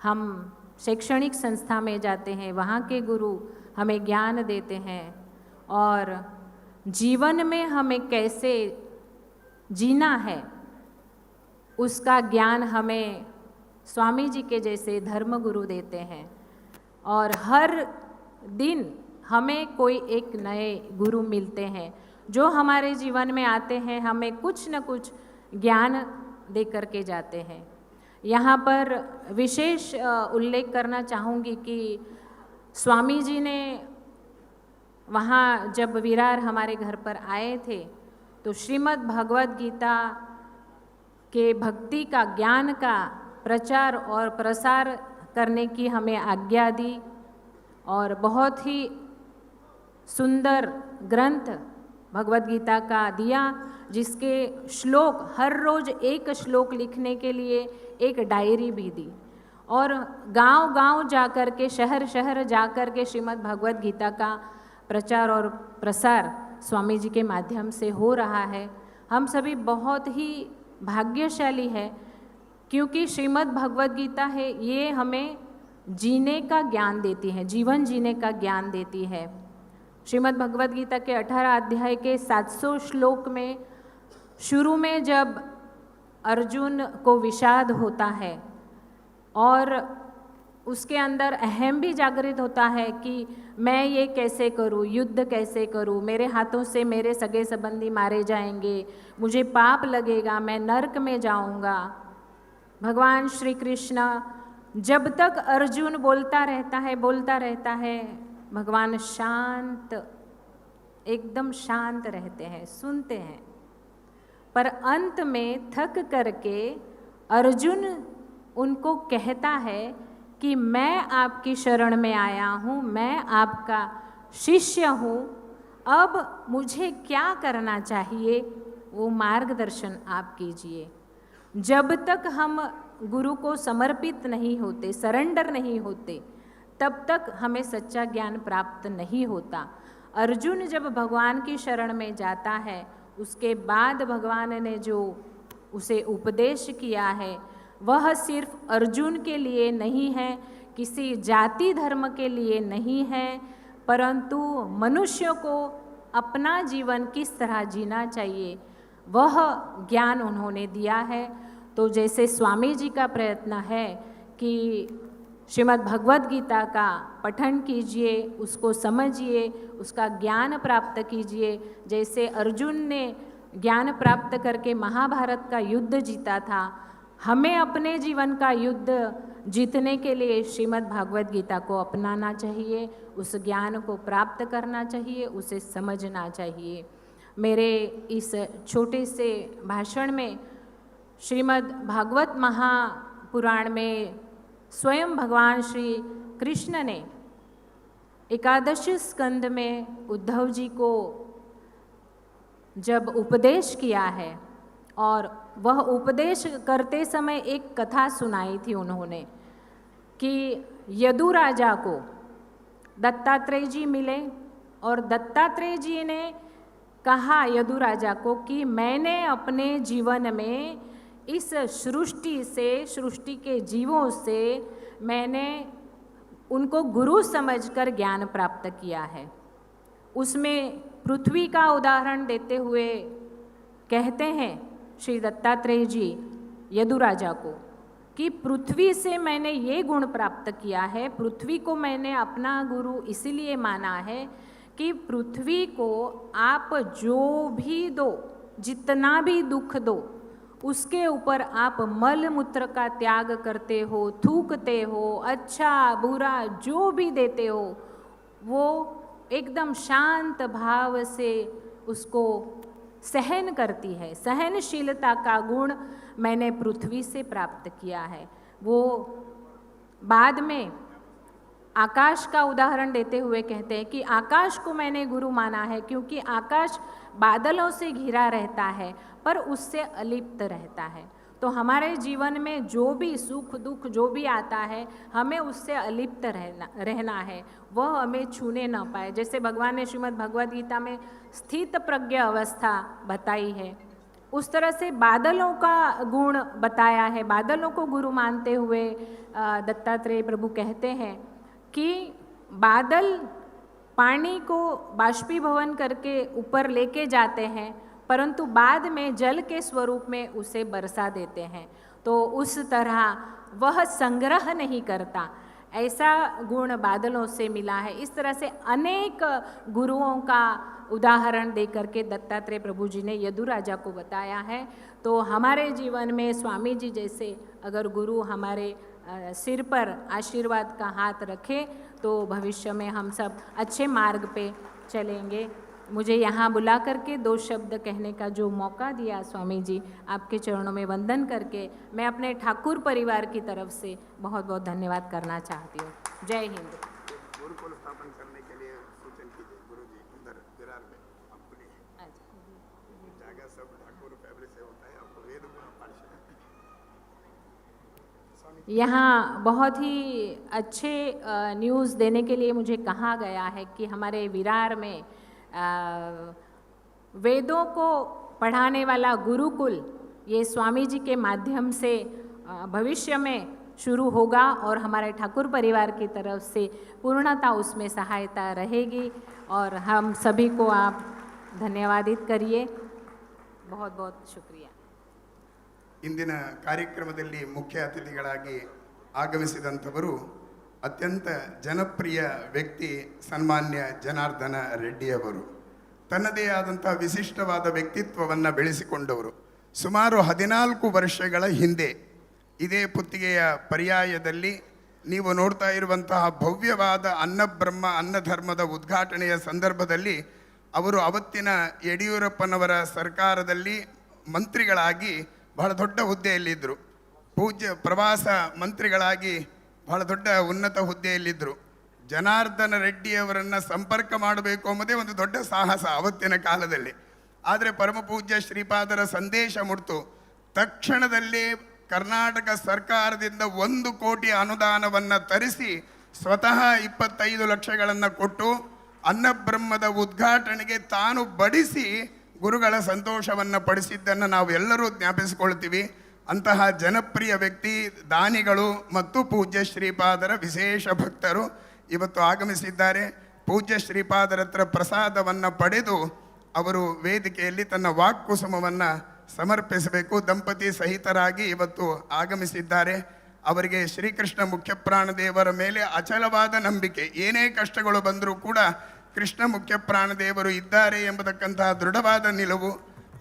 Speaker 17: हम शैक्षणिक संस्था में जाते हैं, वहाँ के गुरु हमें ज्ञान देते हैं और जीवन में हमें कैसे जीना है उसका ज्ञान हमें स्वामी जी के जैसे धर्म गुरु देते हैं. और हर दिन हमें कोई एक नए गुरु मिलते हैं जो हमारे जीवन में आते हैं, हमें कुछ न कुछ ज्ञान दे करके जाते हैं. यहाँ पर विशेष उल्लेख करना चाहूँगी कि स्वामी जी ने वहाँ जब विरार हमारे घर पर आए थे तो श्रीमद् भगवद गीता के भक्ति का, ज्ञान का प्रचार और प्रसार करने की हमें आज्ञा दी और बहुत ही सुंदर ग्रंथ भगवद गीता का दिया, जिसके श्लोक हर रोज़ एक श्लोक लिखने के लिए एक डायरी भी दी और गांव-गांव जाकर के, शहर-शहर जाकर के श्रीमद् भगवद गीता का प्रचार और प्रसार स्वामी जी के माध्यम से हो रहा है. हम सभी बहुत ही भाग्यशाली है, क्योंकि श्रीमद् भगवद गीता है ये हमें जीने का ज्ञान देती है, जीवन जीने का ज्ञान देती है. श्रीमद् भगवद गीता के 18 अध्याय के 700 श्लोक में शुरू में जब अर्जुन को विषाद होता है और उसके अंदर अहम भी जागृत होता है कि मैं ये कैसे करूँ, युद्ध कैसे करूँ, मेरे हाथों से मेरे सगे संबंधी मारे जाएंगे, मुझे पाप लगेगा, मैं नरक में जाऊँगा. भगवान श्री कृष्ण जब तक अर्जुन बोलता रहता है भगवान शांत एकदम शांत रहते हैं, सुनते हैं। पर अंत में थक करके अर्जुन उनको कहता है कि मैं आपकी शरण में आया हूँ, मैं आपका शिष्य हूँ, अब मुझे क्या करना चाहिए वो मार्गदर्शन आप कीजिए। जब तक हम गुरु को समर्पित नहीं होते, सरेंडर नहीं होते, तब तक हमें सच्चा ज्ञान प्राप्त नहीं होता। अर्जुन जब भगवान की शरण में जाता है, उसके बाद भगवान ने जो उसे उपदेश किया है वह सिर्फ अर्जुन के लिए नहीं है, किसी जाति धर्म के लिए नहीं है, परंतु मनुष्य को अपना जीवन किस तरह जीना चाहिए वह ज्ञान उन्होंने दिया है। तो जैसे स्वामी जी का प्रयत्न है कि श्रीमद् भगवद गीता का पठन कीजिए, उसको समझिए, उसका ज्ञान प्राप्त कीजिए। जैसे अर्जुन ने ज्ञान प्राप्त करके महाभारत का युद्ध जीता था, हमें अपने जीवन का युद्ध जीतने के लिए श्रीमद् भागवत गीता को अपनाना चाहिए, उस ज्ञान को प्राप्त करना चाहिए, उसे समझना चाहिए। मेरे इस छोटे से भाषण में श्रीमद् भागवत महापुराण में स्वयं भगवान श्री कृष्ण ने एकादश स्कंद में उद्धव जी को जब उपदेश किया है, और वह उपदेश करते समय एक कथा सुनाई थी उन्होंने कि यदु राजा को दत्तात्रेय जी मिले और दत्तात्रेय जी ने कहा यदु राजा को कि मैंने अपने जीवन में इस सृष्टि से, सृष्टि के जीवों से मैंने उनको गुरु समझकर ज्ञान प्राप्त किया है। उसमें पृथ्वी का उदाहरण देते हुए कहते हैं श्री दत्तात्रेय जी यदु राजा को कि पृथ्वी से मैंने ये गुण प्राप्त किया है, पृथ्वी को मैंने अपना गुरु इसीलिए माना है कि पृथ्वी को आप जो भी दो, जितना भी दुख दो, उसके ऊपर आप मल मूत्र का त्याग करते हो, थूकते हो, अच्छा बुरा जो भी देते हो, वो एकदम शांत भाव से उसको सहन करती है। सहनशीलता का गुण मैंने पृथ्वी से प्राप्त किया है। वो बाद में आकाश का उदाहरण देते हुए कहते हैं कि आकाश को मैंने गुरु माना है क्योंकि आकाश बादलों से घिरा रहता है पर उससे अलिप्त रहता है। तो हमारे जीवन में जो भी सुख दुख जो भी आता है हमें उससे अलिप्त रहना है, वह हमें छूने न पाए। जैसे भगवान ने श्रीमद् भगवद गीता में स्थित प्रज्ञ अवस्था बताई है, उस तरह से बादलों का गुण बताया है। बादलों को गुरु मानते हुए दत्तात्रेय प्रभु कहते हैं कि बादल पानी को बाष्पीभवन करके ऊपर लेके जाते हैं, परंतु बाद में जल के स्वरूप में उसे बरसा देते हैं। तो उस तरह वह संग्रह नहीं करता, ऐसा गुण बादलों से मिला है। इस तरह से अनेक गुरुओं का उदाहरण दे करके दत्तात्रेय प्रभु जी ने यदु राजा को बताया है। तो हमारे जीवन में स्वामी जी जैसे अगर गुरु हमारे सिर पर आशीर्वाद का हाथ रखे तो भविष्य में हम सब अच्छे मार्ग पे चलेंगे। मुझे यहाँ बुला करके 2 शब्द कहने का जो मौका दिया स्वामी जी, आपके चरणों में वंदन करके मैं अपने ठाकुर परिवार की तरफ से बहुत बहुत धन्यवाद करना चाहती हूँ। जय हिंद।
Speaker 10: गुरुकुल स्थापन करने के लिए सूचन कीजिए गुरुजी उधर विरार में अपनी जगह सब ठाकुर फैमिली से होता है, आपको वेद पाठशाला।
Speaker 17: यहाँ बहुत ही अच्छे न्यूज़ देने के लिए मुझे कहा गया है कि हमारे विरार में वेदों को पढ़ाने वाला गुरुकुल ये स्वामी जी के माध्यम से भविष्य में शुरू होगा और हमारे ठाकुर परिवार की तरफ से पूर्णता उसमें सहायता रहेगी और हम सभी को आप धन्यवादित करिए। बहुत बहुत शुक्रिया।
Speaker 10: ಇಂದಿನ ಕಾರ್ಯಕ್ರಮದಲ್ಲಿ ಮುಖ್ಯ ಅತಿಥಿಗಳಾಗಿ ಆಗಮಿಸಿದಂಥವರು ಅತ್ಯಂತ ಜನಪ್ರಿಯ ವ್ಯಕ್ತಿ ಸನ್ಮಾನ್ಯ ಜನಾರ್ದನ ರೆಡ್ಡಿಯವರು. ತನ್ನದೇ ಆದಂಥ ವಿಶಿಷ್ಟವಾದ ವ್ಯಕ್ತಿತ್ವವನ್ನು ಬೆಳೆಸಿಕೊಂಡವರು. ಸುಮಾರು 14 ವರ್ಷಗಳ ಹಿಂದೆ ಇದೇ ಪುತ್ತಿಗೆಯ ಪರ್ಯಾಯದಲ್ಲಿ ನೀವು ನೋಡ್ತಾ ಇರುವಂತಹ ಭವ್ಯವಾದ ಅನ್ನಬ್ರಹ್ಮ ಅನ್ನಧರ್ಮದ ಉದ್ಘಾಟನೆಯ ಸಂದರ್ಭದಲ್ಲಿ ಅವರು ಅವತ್ತಿನ ಯಡಿಯೂರಪ್ಪನವರ ಸರ್ಕಾರದಲ್ಲಿ ಮಂತ್ರಿಗಳಾಗಿ ಬಹಳ ದೊಡ್ಡ ಹುದ್ದೆಯಲ್ಲಿದ್ದರು. ಪೂಜ್ಯ ಪ್ರವಾಸ ಮಂತ್ರಿಗಳಾಗಿ ಬಹಳ ದೊಡ್ಡ ಉನ್ನತ ಹುದ್ದೆಯಲ್ಲಿದ್ದರು. ಜನಾರ್ದನ ರೆಡ್ಡಿಯವರನ್ನು ಸಂಪರ್ಕ ಮಾಡಬೇಕು ಎಂಬುದೇ ಒಂದು ದೊಡ್ಡ ಸಾಹಸ ಅವತ್ತಿನ ಕಾಲದಲ್ಲಿ. ಆದರೆ ಪರಮ ಪೂಜ್ಯ ಶ್ರೀಪಾದರ ಸಂದೇಶ ಮುಟ್ತು. ತಕ್ಷಣದಲ್ಲಿ ಕರ್ನಾಟಕ ಸರ್ಕಾರದಿಂದ 1 ಕೋಟಿ ಅನುದಾನವನ್ನು ತರಿಸಿ ಸ್ವತಃ 25 ಲಕ್ಷಗಳನ್ನು ಕೊಟ್ಟು ಅನ್ನಬ್ರಹ್ಮದ ಉದ್ಘಾಟನೆಗೆ ತಾನು ಬಡಿಸಿ ಗುರುಗಳ ಸಂತೋಷವನ್ನು ಪಡಿಸಿದ್ದನ್ನು ನಾವು ಎಲ್ಲರೂ ಜ್ಞಾಪಿಸಿಕೊಳ್ತೀವಿ. ಅಂತಹ ಜನಪ್ರಿಯ ವ್ಯಕ್ತಿ, ದಾನಿಗಳು ಮತ್ತು ಪೂಜ್ಯ ಶ್ರೀಪಾದರ ವಿಶೇಷ ಭಕ್ತರು ಇವತ್ತು ಆಗಮಿಸಿದ್ದಾರೆ. ಪೂಜ್ಯ ಶ್ರೀಪಾದರ ಹತ್ರ ಪ್ರಸಾದವನ್ನು ಪಡೆದು ಅವರು ವೇದಿಕೆಯಲ್ಲಿ ತನ್ನ ವಾಕ್ಕುಸುಮವನ್ನು ಸಮರ್ಪಿಸಬೇಕು. ದಂಪತಿ ಸಹಿತರಾಗಿ ಇವತ್ತು ಆಗಮಿಸಿದ್ದಾರೆ. ಅವರಿಗೆ ಶ್ರೀಕೃಷ್ಣ ಮುಖ್ಯಪ್ರಾಣದೇವರ ಮೇಲೆ ಅಚಲವಾದ ನಂಬಿಕೆ. ಏನೇ ಕಷ್ಟಗಳು ಬಂದರೂ ಕೂಡ ಕೃಷ್ಣ ಮುಖ್ಯಪ್ರಾಣದೇವರು ಇದ್ದಾರೆ ಎಂಬತಕ್ಕಂತಹ ದೃಢವಾದ ನಿಲುವು.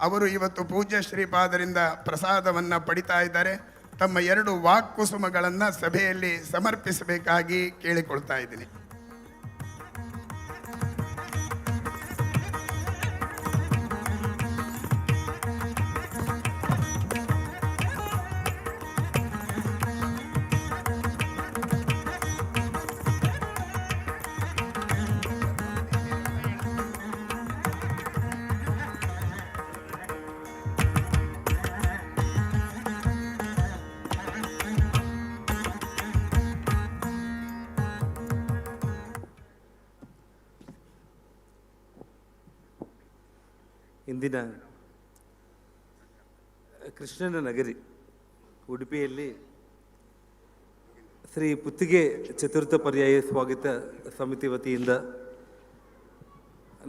Speaker 10: ಅವರು ಇವತ್ತು ಪೂಜ್ಯ ಶ್ರೀಪಾದರಿಂದ ಪ್ರಸಾದವನ್ನು ಪಡಿತಾ ಇದ್ದಾರೆ. ತಮ್ಮ 2 ವಾಕ್ಕುಸುಮಗಳನ್ನು ಸಭೆಯಲ್ಲಿ ಸಮರ್ಪಿಸಬೇಕಾಗಿ ಕೇಳಿಕೊಳ್ತಾ ಇದ್ದೀನಿ.
Speaker 18: ಇಂದಿನ ಕೃಷ್ಣನ ನಗರಿ ಉಡುಪಿಯಲ್ಲಿ ಶ್ರೀ ಪುತ್ತಿಗೆ ಚತುರ್ಥ ಪರ್ಯಾಯ ಸ್ವಾಗತ ಸಮಿತಿ ವತಿಯಿಂದ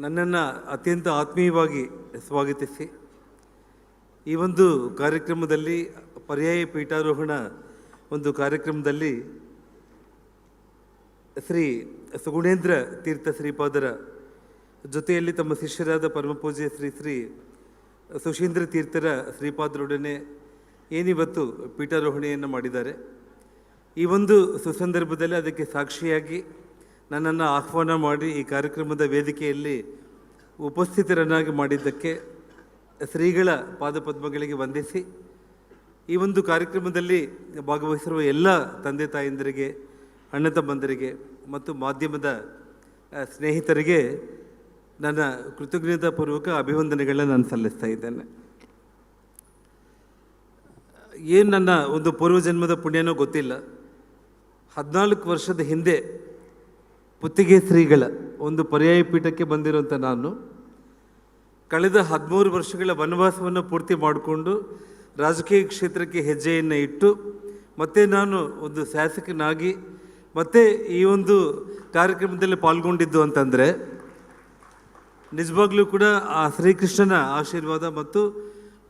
Speaker 18: ನನ್ನನ್ನು ಅತ್ಯಂತ ಆತ್ಮೀಯವಾಗಿ ಸ್ವಾಗತಿಸಿ ಈ ಒಂದು ಕಾರ್ಯಕ್ರಮದಲ್ಲಿ ಪರ್ಯಾಯ ಪೀಠಾರೋಹಣ ಒಂದು ಕಾರ್ಯಕ್ರಮದಲ್ಲಿ ಶ್ರೀ ಸುಗುಣೇಂದ್ರ ತೀರ್ಥ ಶ್ರೀಪಾದರ ಜೊತೆಯಲ್ಲಿ ತಮ್ಮ ಶಿಷ್ಯರಾದ ಪರಮಪೂಜ್ಯ ಶ್ರೀ ಶ್ರೀ ಸುಶೀಂದ್ರ ತೀರ್ಥರ ಶ್ರೀಪಾದರೊಡನೆ ಏನಿವತ್ತು ಪೀಠಾರೋಹಣೆಯನ್ನು ಮಾಡಿದ್ದಾರೆ. ಈ ಒಂದು ಸುಸಂದರ್ಭದಲ್ಲಿ ಅದಕ್ಕೆ ಸಾಕ್ಷಿಯಾಗಿ ನನ್ನನ್ನು ಆಹ್ವಾನ ಮಾಡಿ ಈ ಕಾರ್ಯಕ್ರಮದ ವೇದಿಕೆಯಲ್ಲಿ ಉಪಸ್ಥಿತರನ್ನಾಗಿ ಮಾಡಿದ್ದಕ್ಕೆ ಶ್ರೀಗಳ ಪಾದಪದ್ಮಗಳಿಗೆ ವಂದಿಸಿ ಈ ಒಂದು ಕಾರ್ಯಕ್ರಮದಲ್ಲಿ ಭಾಗವಹಿಸಿರುವ ಎಲ್ಲ ತಂದೆ ತಾಯಂದಿರಿಗೆ, ಅಣ್ಣ ತಮ್ಮಂದರಿಗೆ ಮತ್ತು ಮಾಧ್ಯಮದ ಸ್ನೇಹಿತರಿಗೆ ನನ್ನ ಕೃತಜ್ಞತಾಪೂರ್ವಕ ಅಭಿವಂದನೆಗಳನ್ನ ನಾನು ಸಲ್ಲಿಸ್ತಾ ಇದ್ದೇನೆ. ಏನು ನನ್ನ ಒಂದು ಪೂರ್ವಜನ್ಮದ ಪುಣ್ಯನೋ ಗೊತ್ತಿಲ್ಲ. 14 ವರ್ಷದ ಹಿಂದೆ ಪುತ್ತಿಗೆ ಶ್ರೀಗಳ ಒಂದು ಪರ್ಯಾಯ ಪೀಠಕ್ಕೆ ಬಂದಿರುವಂಥ ನಾನು ಕಳೆದ 13 ವರ್ಷಗಳ ವನವಾಸವನ್ನು ಪೂರ್ತಿ ಮಾಡಿಕೊಂಡು ರಾಜಕೀಯ ಕ್ಷೇತ್ರಕ್ಕೆ ಹೆಜ್ಜೆಯನ್ನು ಇಟ್ಟು ಮತ್ತೆ ನಾನು ಒಂದು ಶಾಸಕನಾಗಿ ಮತ್ತೆ ಈ ಒಂದು ಕಾರ್ಯಕ್ರಮದಲ್ಲಿ ಪಾಲ್ಗೊಂಡಿದ್ದು ಅಂತಂದರೆ ನಿಜವಾಗ್ಲೂ ಕೂಡ ಆ ಶ್ರೀಕೃಷ್ಣನ ಆಶೀರ್ವಾದ ಮತ್ತು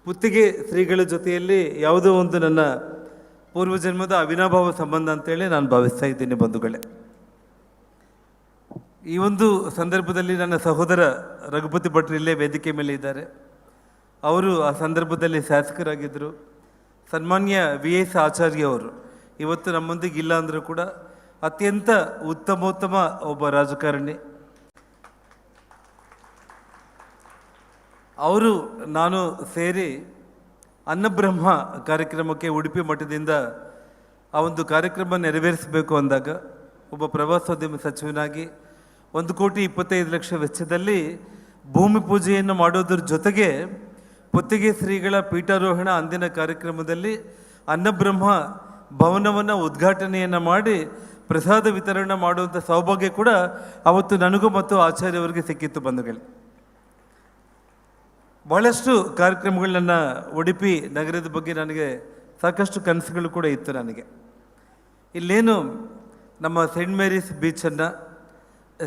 Speaker 18: ಪುತ್ತಿಗೆ ಶ್ರೀಗಳ ಜೊತೆಯಲ್ಲಿ ಯಾವುದೋ ಒಂದು ನನ್ನ ಪೂರ್ವಜನ್ಮದ ಅವಿನಾಭಾವ ಸಂಬಂಧ ಅಂತೇಳಿ ನಾನು ಭಾವಿಸ್ತಾ ಇದ್ದೀನಿ ಬಂಧುಗಳೇ. ಈ ಒಂದು ಸಂದರ್ಭದಲ್ಲಿ ನನ್ನ ಸಹೋದರ ರಘುಪತಿ ಭಟ್ರು ಇಲ್ಲೇ ವೇದಿಕೆ ಮೇಲೆ ಇದ್ದಾರೆ. ಅವರು ಆ ಸಂದರ್ಭದಲ್ಲಿ ಶಾಸಕರಾಗಿದ್ದರು. ಸನ್ಮಾನ್ಯ VS ಆಚಾರ್ಯ ಅವರು ಇವತ್ತು ನಮ್ಮೊಂದಿಗೆ ಇಲ್ಲ ಅಂದರೂ ಕೂಡ ಅತ್ಯಂತ ಉತ್ತಮೋತ್ತಮ ಒಬ್ಬ ರಾಜಕಾರಣಿ. ಅವರು ನಾನು ಸೇರಿ ಅನ್ನಬ್ರಹ್ಮ ಕಾರ್ಯಕ್ರಮಕ್ಕೆ ಉಡುಪಿ ಮಠದಿಂದ ಆ ಒಂದು ಕಾರ್ಯಕ್ರಮ ನೆರವೇರಿಸಬೇಕು ಅಂದಾಗ ಒಬ್ಬ ಪ್ರವಾಸೋದ್ಯಮ ಸಚಿವನಾಗಿ 1,25,00,000 ವೆಚ್ಚದಲ್ಲಿ ಭೂಮಿ ಪೂಜೆಯನ್ನು ಮಾಡೋದ್ರ ಜೊತೆಗೆ ಪುತ್ತಿಗೆ ಶ್ರೀಗಳ ಪೀಠಾರೋಹಣ ಅಂದಿನ ಕಾರ್ಯಕ್ರಮದಲ್ಲಿ ಅನ್ನಬ್ರಹ್ಮ ಭವನವನ್ನು ಉದ್ಘಾಟನೆಯನ್ನು ಮಾಡಿ ಪ್ರಸಾದ ವಿತರಣೆ ಮಾಡುವಂಥ ಸೌಭಾಗ್ಯ ಕೂಡ ಅವತ್ತು ನನಗೂ ಮತ್ತು ಆಚಾರ್ಯವರಿಗೆ ಸಿಕ್ಕಿತ್ತು ಬಂಧುಗಳು. ಬಹಳಷ್ಟು ಕಾರ್ಯಕ್ರಮಗಳನ್ನ ಉಡುಪಿ ನಗರದ ಬಗ್ಗೆ ನನಗೆ ಸಾಕಷ್ಟು ಕನಸುಗಳು ಕೂಡ ಇತ್ತು ನನಗೆ. ಇಲ್ಲೇನು ನಮ್ಮ ಸೈಂಟ್ ಮೇರೀಸ್ ಬೀಚನ್ನು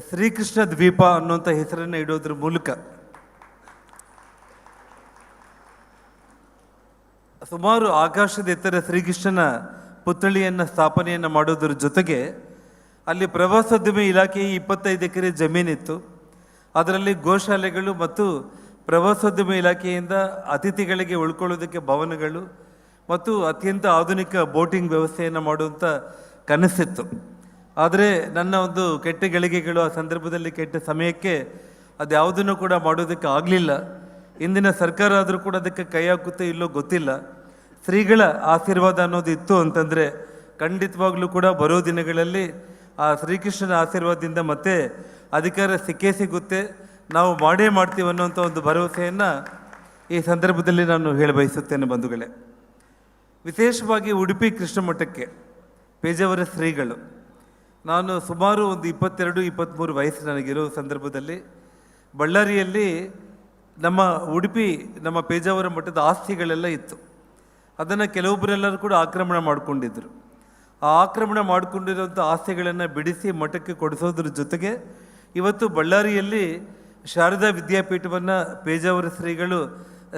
Speaker 18: ಶ್ರೀಕೃಷ್ಣ ದ್ವೀಪ ಅನ್ನುವಂಥ ಹೆಸರನ್ನು ಇಡೋದ್ರ ಮೂಲಕ ಸುಮಾರು ಆಕಾಶದ ಎತ್ತರ ಶ್ರೀಕೃಷ್ಣನ ಪುತ್ಥಳಿಯನ್ನು ಸ್ಥಾಪನೆಯನ್ನು ಮಾಡೋದ್ರ ಜೊತೆಗೆ ಅಲ್ಲಿ ಪ್ರವಾಸೋದ್ಯಮ ಇಲಾಖೆ 25 ಎಕರೆ ಜಮೀನಿತ್ತು. ಅದರಲ್ಲಿ ಗೋಶಾಲೆಗಳು ಮತ್ತು ಪ್ರವಾಸೋದ್ಯಮ ಇಲಾಖೆಯಿಂದ ಅತಿಥಿಗಳಿಗೆ ಉಳ್ಕೊಳ್ಳೋದಕ್ಕೆ ಭವನಗಳು ಮತ್ತು ಅತ್ಯಂತ ಆಧುನಿಕ ಬೋಟಿಂಗ್ ವ್ಯವಸ್ಥೆಯನ್ನು ಮಾಡುವಂಥ ಕನಸಿತ್ತು. ಆದರೆ ನನ್ನ ಒಂದು ಕೆಟ್ಟ ಗಳಿಗೆಗಳು, ಆ ಸಂದರ್ಭದಲ್ಲಿ ಕೆಟ್ಟ ಸಮಯಕ್ಕೆ ಅದ್ಯಾವುದನ್ನು ಕೂಡ ಮಾಡೋದಕ್ಕೆ ಆಗಲಿಲ್ಲ. ಇಂದಿನ ಸರ್ಕಾರ ಆದರೂ ಕೂಡ ಅದಕ್ಕೆ ಕೈ ಹಾಕುತ್ತೆ ಇಲ್ಲೋ ಗೊತ್ತಿಲ್ಲ. ಶ್ರೀಗಳ ಆಶೀರ್ವಾದ ಅನ್ನೋದು ಇತ್ತು ಅಂತಂದರೆ ಖಂಡಿತವಾಗ್ಲೂ ಕೂಡ ಬರೋ ದಿನಗಳಲ್ಲಿ ಆ ಶ್ರೀಕೃಷ್ಣನ ಆಶೀರ್ವಾದದಿಂದ ಮತ್ತೆ ಅಧಿಕಾರ ಸಿಕ್ಕೇ ಸಿಗುತ್ತೆ, ನಾವು ಮಾಡೇ ಮಾಡ್ತೀವಿ ಅನ್ನೋಂಥ ಒಂದು ಭರವಸೆಯನ್ನು ಈ ಸಂದರ್ಭದಲ್ಲಿ ನಾನು ಹೇಳಬಯಸುತ್ತೇನೆ ಬಂಧುಗಳೇ. ವಿಶೇಷವಾಗಿ ಉಡುಪಿ ಕೃಷ್ಣ ಮಠಕ್ಕೆ ಪೇಜಾವರ ಶ್ರೀಗಳು, ನಾನು ಸುಮಾರು ಒಂದು 22-23 ವಯಸ್ಸು ನನಗಿರೋ ಸಂದರ್ಭದಲ್ಲಿ ಬಳ್ಳಾರಿಯಲ್ಲಿ ನಮ್ಮ ಉಡುಪಿ ನಮ್ಮ ಪೇಜಾವರ ಮಠದ ಆಸ್ತಿಗಳೆಲ್ಲ ಇತ್ತು. ಅದನ್ನು ಕೆಲವೊಬ್ಬರೆಲ್ಲರೂ ಕೂಡ ಆಕ್ರಮಣ ಮಾಡಿಕೊಂಡಿದ್ದರು. ಆ ಆಕ್ರಮಣ ಮಾಡಿಕೊಂಡಿರುವಂಥ ಆಸ್ತಿಗಳನ್ನು ಬಿಡಿಸಿ ಮಠಕ್ಕೆ ಕೊಡಿಸೋದ್ರ ಜೊತೆಗೆ ಇವತ್ತು ಬಳ್ಳಾರಿಯಲ್ಲಿ ಶಾರದಾ ವಿದ್ಯಾಪೀಠವನ್ನು ಪೇಜಾವರ ಶ್ರೀಗಳು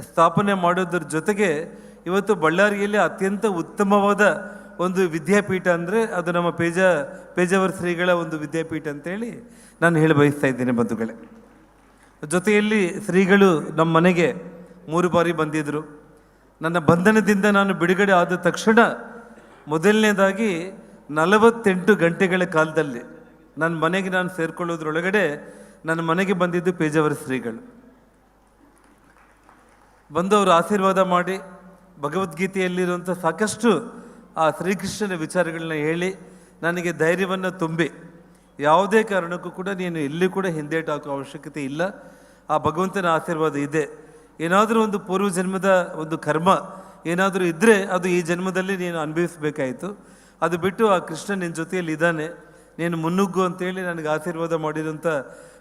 Speaker 18: ಸ್ಥಾಪನೆ ಮಾಡೋದ್ರ ಜೊತೆಗೆ ಇವತ್ತು ಬಳ್ಳಾರಿಯಲ್ಲಿ ಅತ್ಯಂತ ಉತ್ತಮವಾದ ಒಂದು ವಿದ್ಯಾಪೀಠ ಅಂದರೆ ಅದು ನಮ್ಮ ಪೇಜಾವರ ಶ್ರೀಗಳ ಒಂದು ವಿದ್ಯಾಪೀಠ ಅಂತೇಳಿ ನಾನು ಹೇಳಿ ಬಯಸ್ತಾ ಇದ್ದೇನೆ ಬಂಧುಗಳೇ. ಜೊತೆಯಲ್ಲಿ ಶ್ರೀಗಳು ನಮ್ಮ ಮನೆಗೆ 3 ಬಾರಿ ಬಂದಿದ್ದರು. ನನ್ನ ಬಂಧನದಿಂದ ನಾನು ಬಿಡುಗಡೆ ಆದ ತಕ್ಷಣ ಮೊದಲನೇದಾಗಿ 48 ಗಂಟೆಗಳ ಕಾಲದಲ್ಲಿ ನನ್ನ ಮನೆಗೆ ನಾನು ಸೇರಿಕೊಳ್ಳೋದ್ರೊಳಗಡೆ ನನ್ನ ಮನೆಗೆ ಬಂದಿದ್ದು ಪೇಜಾವರ ಶ್ರೀಗಳು. ಬಂದು ಅವರು ಆಶೀರ್ವಾದ ಮಾಡಿ ಭಗವದ್ಗೀತೆಯಲ್ಲಿರುವಂಥ ಸಾಕಷ್ಟು ಆ ಶ್ರೀಕೃಷ್ಣನ ವಿಚಾರಗಳನ್ನ ಹೇಳಿ ನನಗೆ ಧೈರ್ಯವನ್ನು ತುಂಬಿ ಯಾವುದೇ ಕಾರಣಕ್ಕೂ ಕೂಡ ನೀನು ಎಲ್ಲಿ ಕೂಡ ಹಿಂದೇಟು ಹಾಕೋ ಅವಶ್ಯಕತೆ ಇಲ್ಲ, ಆ ಭಗವಂತನ ಆಶೀರ್ವಾದ ಇದೆ. ಏನಾದರೂ ಒಂದು ಪೂರ್ವ ಜನ್ಮದ ಒಂದು ಕರ್ಮ ಏನಾದರೂ ಇದ್ದರೆ ಅದು ಈ ಜನ್ಮದಲ್ಲಿ ನೀನು ಅನುಭವಿಸಬೇಕಾಯಿತು, ಅದು ಬಿಟ್ಟು ಆ ಕೃಷ್ಣ ನಿನ್ನ ಜೊತೆಯಲ್ಲಿ ಇದ್ದಾನೆ, ನೀನು ಮುನ್ನುಗ್ಗು ಅಂತೇಳಿ ನನಗೆ ಆಶೀರ್ವಾದ ಮಾಡಿರೋಂಥ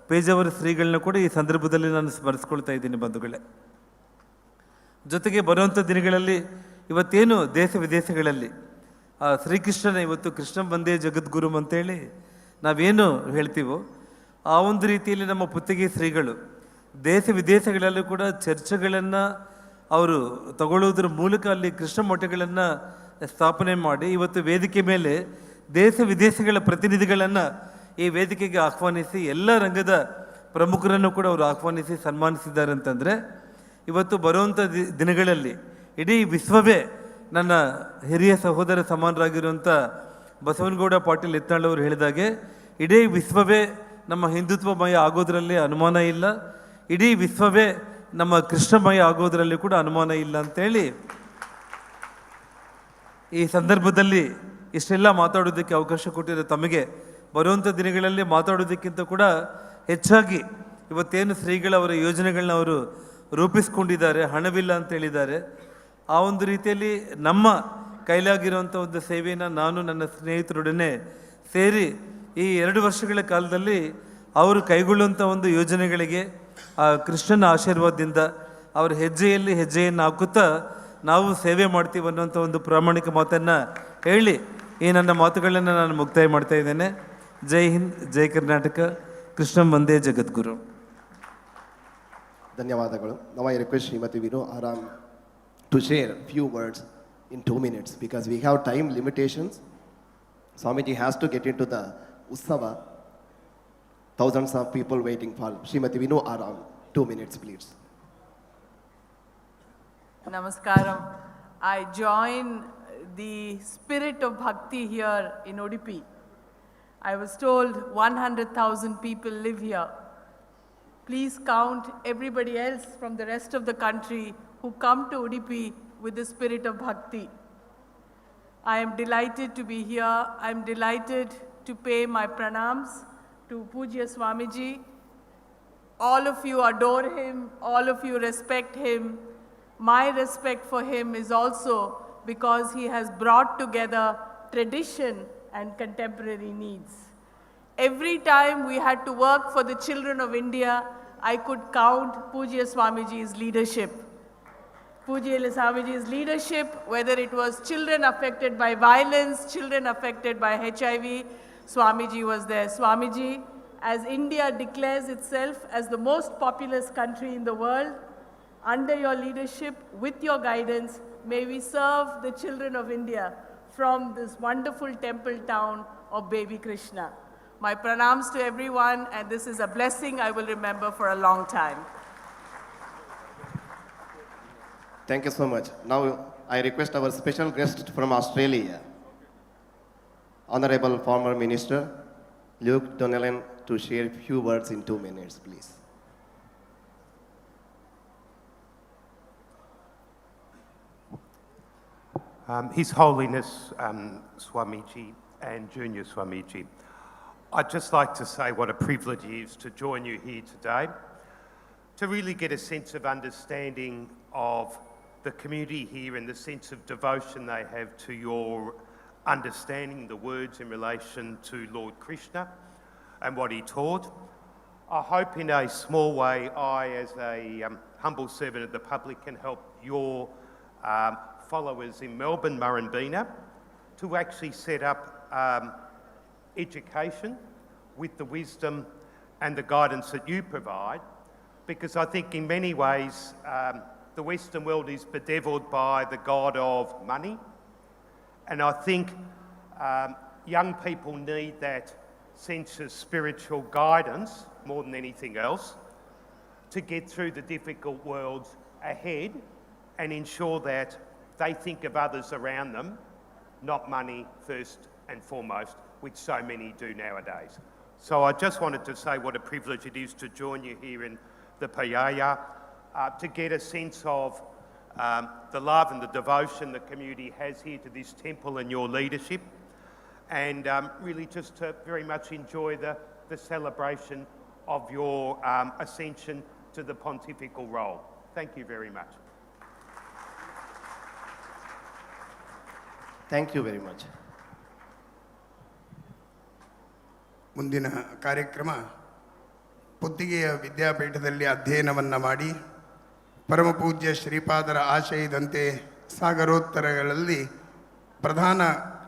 Speaker 18: ಪೇಜಾವರ ಶ್ರೀಗಳನ್ನ ಕೂಡ ಈ ಸಂದರ್ಭದಲ್ಲಿ ನಾನು ಸ್ಮರಿಸ್ಕೊಳ್ತಾ ಇದ್ದೀನಿ ಬಂಧುಗಳೇ. ಜೊತೆಗೆ ಬರುವಂಥ ದಿನಗಳಲ್ಲಿ ಇವತ್ತೇನು ದೇಶ ವಿದೇಶಗಳಲ್ಲಿ ಆ ಶ್ರೀಕೃಷ್ಣನ ಇವತ್ತು ಕೃಷ್ಣ ಬಂದೇ ಜಗದ್ಗುರು ಅಂತೇಳಿ ನಾವೇನು ಹೇಳ್ತೀವೋ ಆ ಒಂದು ರೀತಿಯಲ್ಲಿ ನಮ್ಮ ಪುತ್ತಿಗೆ ಶ್ರೀಗಳು ದೇಶ ವಿದೇಶಗಳಲ್ಲೂ ಕೂಡ ಚರ್ಚೆಗಳನ್ನು ಅವರು ತಗೊಳ್ಳೋದ್ರ ಮೂಲಕ ಅಲ್ಲಿ ಕೃಷ್ಣ ಮಠಗಳನ್ನು ಸ್ಥಾಪನೆ ಮಾಡಿ ಇವತ್ತು ವೇದಿಕೆ ಮೇಲೆ ದೇಶ ವಿದೇಶಗಳ ಪ್ರತಿನಿಧಿಗಳನ್ನು ಈ ವೇದಿಕೆಗೆ ಆಹ್ವಾನಿಸಿ ಎಲ್ಲ ರಂಗದ ಪ್ರಮುಖರನ್ನು ಕೂಡ ಅವರು ಆಹ್ವಾನಿಸಿ ಸನ್ಮಾನಿಸಿದ್ದಾರೆ ಅಂತಂದರೆ ಇವತ್ತು ಬರುವಂಥ ದಿನಗಳಲ್ಲಿ ಇಡೀ ವಿಶ್ವವೇ ನನ್ನ ಹಿರಿಯ ಸಹೋದರ ಸಮಾನರಾಗಿರುವಂಥ ಬಸವನಗೌಡ ಪಾಟೀಲ್ ಯತ್ನಾಳ್ ಅವರು ಹೇಳಿದಾಗೆ ಇಡೀ ವಿಶ್ವವೇ ನಮ್ಮ ಹಿಂದುತ್ವಮಯ ಆಗೋದರಲ್ಲಿ ಅನುಮಾನ ಇಲ್ಲ, ಇಡೀ ವಿಶ್ವವೇ ನಮ್ಮ ಕೃಷ್ಣಮಯ ಆಗೋದರಲ್ಲಿ ಕೂಡ ಅನುಮಾನ ಇಲ್ಲ ಅಂತೇಳಿ ಈ ಸಂದರ್ಭದಲ್ಲಿ ಇಷ್ಟೆಲ್ಲ ಮಾತಾಡೋದಕ್ಕೆ ಅವಕಾಶ ಕೊಟ್ಟಿರೋ ತಮಗೆ ಬರುವಂಥ ದಿನಗಳಲ್ಲಿ ಮಾತಾಡೋದಕ್ಕಿಂತ ಕೂಡ ಹೆಚ್ಚಾಗಿ ಇವತ್ತೇನು ಶ್ರೀಗಳವರ ಯೋಜನೆಗಳನ್ನ ಅವರು ರೂಪಿಸ್ಕೊಂಡಿದ್ದಾರೆ, ಹಣವಿಲ್ಲ ಅಂತ ಹೇಳಿದ್ದಾರೆ, ಆ ಒಂದು ರೀತಿಯಲ್ಲಿ ನಮ್ಮ ಕೈಲಾಗಿರುವಂಥ ಒಂದು ಸೇವೆಯನ್ನು ನಾನು ನನ್ನ ಸ್ನೇಹಿತರೊಡನೆ ಸೇರಿ ಈ 2 ವರ್ಷಗಳ ಕಾಲದಲ್ಲಿ ಅವರು ಕೈಗೊಳ್ಳುವಂಥ ಒಂದು ಯೋಜನೆಗಳಿಗೆ ಆ ಕೃಷ್ಣನ ಆಶೀರ್ವಾದದಿಂದ ಅವರ ಹೆಜ್ಜೆಯಲ್ಲಿ ಹೆಜ್ಜೆಯನ್ನು ಹಾಕುತ್ತಾ ನಾವು ಸೇವೆ ಮಾಡ್ತೀವಿ ಅನ್ನೋಂಥ ಒಂದು ಪ್ರಾಮಾಣಿಕ ಮಾತನ್ನು ಹೇಳಿ ಈ ನನ್ನ ಮಾತುಗಳನ್ನು ನಾನು ಮುಕ್ತಾಯ ಮಾಡ್ತಾ ಇದ್ದೇನೆ. ಜೈ ಹಿಂದ್, ಜೈ ಕರ್ನಾಟಕ, ಕೃಷ್ಣ ವಂದೇ ಜಗದ್ಗುರು.
Speaker 6: ಧನ್ಯವಾದಗಳು. Now I request Srimati Vinu Aram to share few words in 2 minutes because we have time limitations. Swamiji has to get into the Utsava. Thousands of people waiting for Srimati Vinu Aram. 2 minutes, please.
Speaker 19: Namaskaram. I join the spirit of bhakti here in Udupi. I was told 100,000 people live here. Please count everybody else from the rest of the country who come to Udupi with the spirit of bhakti. I am delighted to be here. I am delighted to pay my pranams to Pujya Swamiji. All of you adore him, all of you respect him. My respect for him is also because he has brought together tradition and contemporary needs. Every time we had to work for the children of India, I could count Pujya Swamiji's leadership. Pujya Swamiji's leadership, whether it was children affected by violence, children affected by HIV, Swamiji was there. Swamiji, as India declares itself as the most populous country in the world, under your leadership, with your guidance, may we serve the children of India from this wonderful temple town of Baby Krishna. My pranams to everyone, and this is a blessing I will remember for a long time.
Speaker 6: Thank you so much. Now I request our special guest from Australia, Honorable former Minister Luke Donnellan, to share a few words in 2 minutes, please.
Speaker 11: His Holiness Swamiji and Junior Swamiji, I'd just like to say what a privilege it is to join you here today, to really get a sense of understanding of the community here and the sense of devotion they have to your understanding the words in relation to Lord Krishna and what he taught. I hope in a small way I, as a humble servant of the public, can help your followers in Melbourne, Murrumbeena, to actually set up education with the wisdom and the guidance that you provide, because I think in many ways the Western world is bedeviled by the god of money, and I think young people need that sense of spiritual guidance more than anything else to get through the difficult worlds ahead and ensure that they think of others around them, not money first and foremost, which so many do nowadays. So I just wanted to say what a privilege it is to join you here in the Payaya, to get a sense of the love and the devotion the community has here to this temple and your leadership, and really just to very much enjoy the celebration of your ascension to the pontifical role. Thank you very much.
Speaker 6: Thank you very much.
Speaker 10: ಮುಂದಿನ ಕಾರ್ಯಕ್ರಮ ಪುತ್ತಿಗೆಯ ವಿದ್ಯಾಪೀಠದಲ್ಲಿ ಅಧ್ಯಯನವನ್ನು ಮಾಡಿ ಪರಮಪೂಜ್ಯ ಶ್ರೀಪಾದರ ಆಶಯದಂತೆ ಸಾಗರೋತ್ತರಗಳಲ್ಲಿ ಪ್ರಧಾನ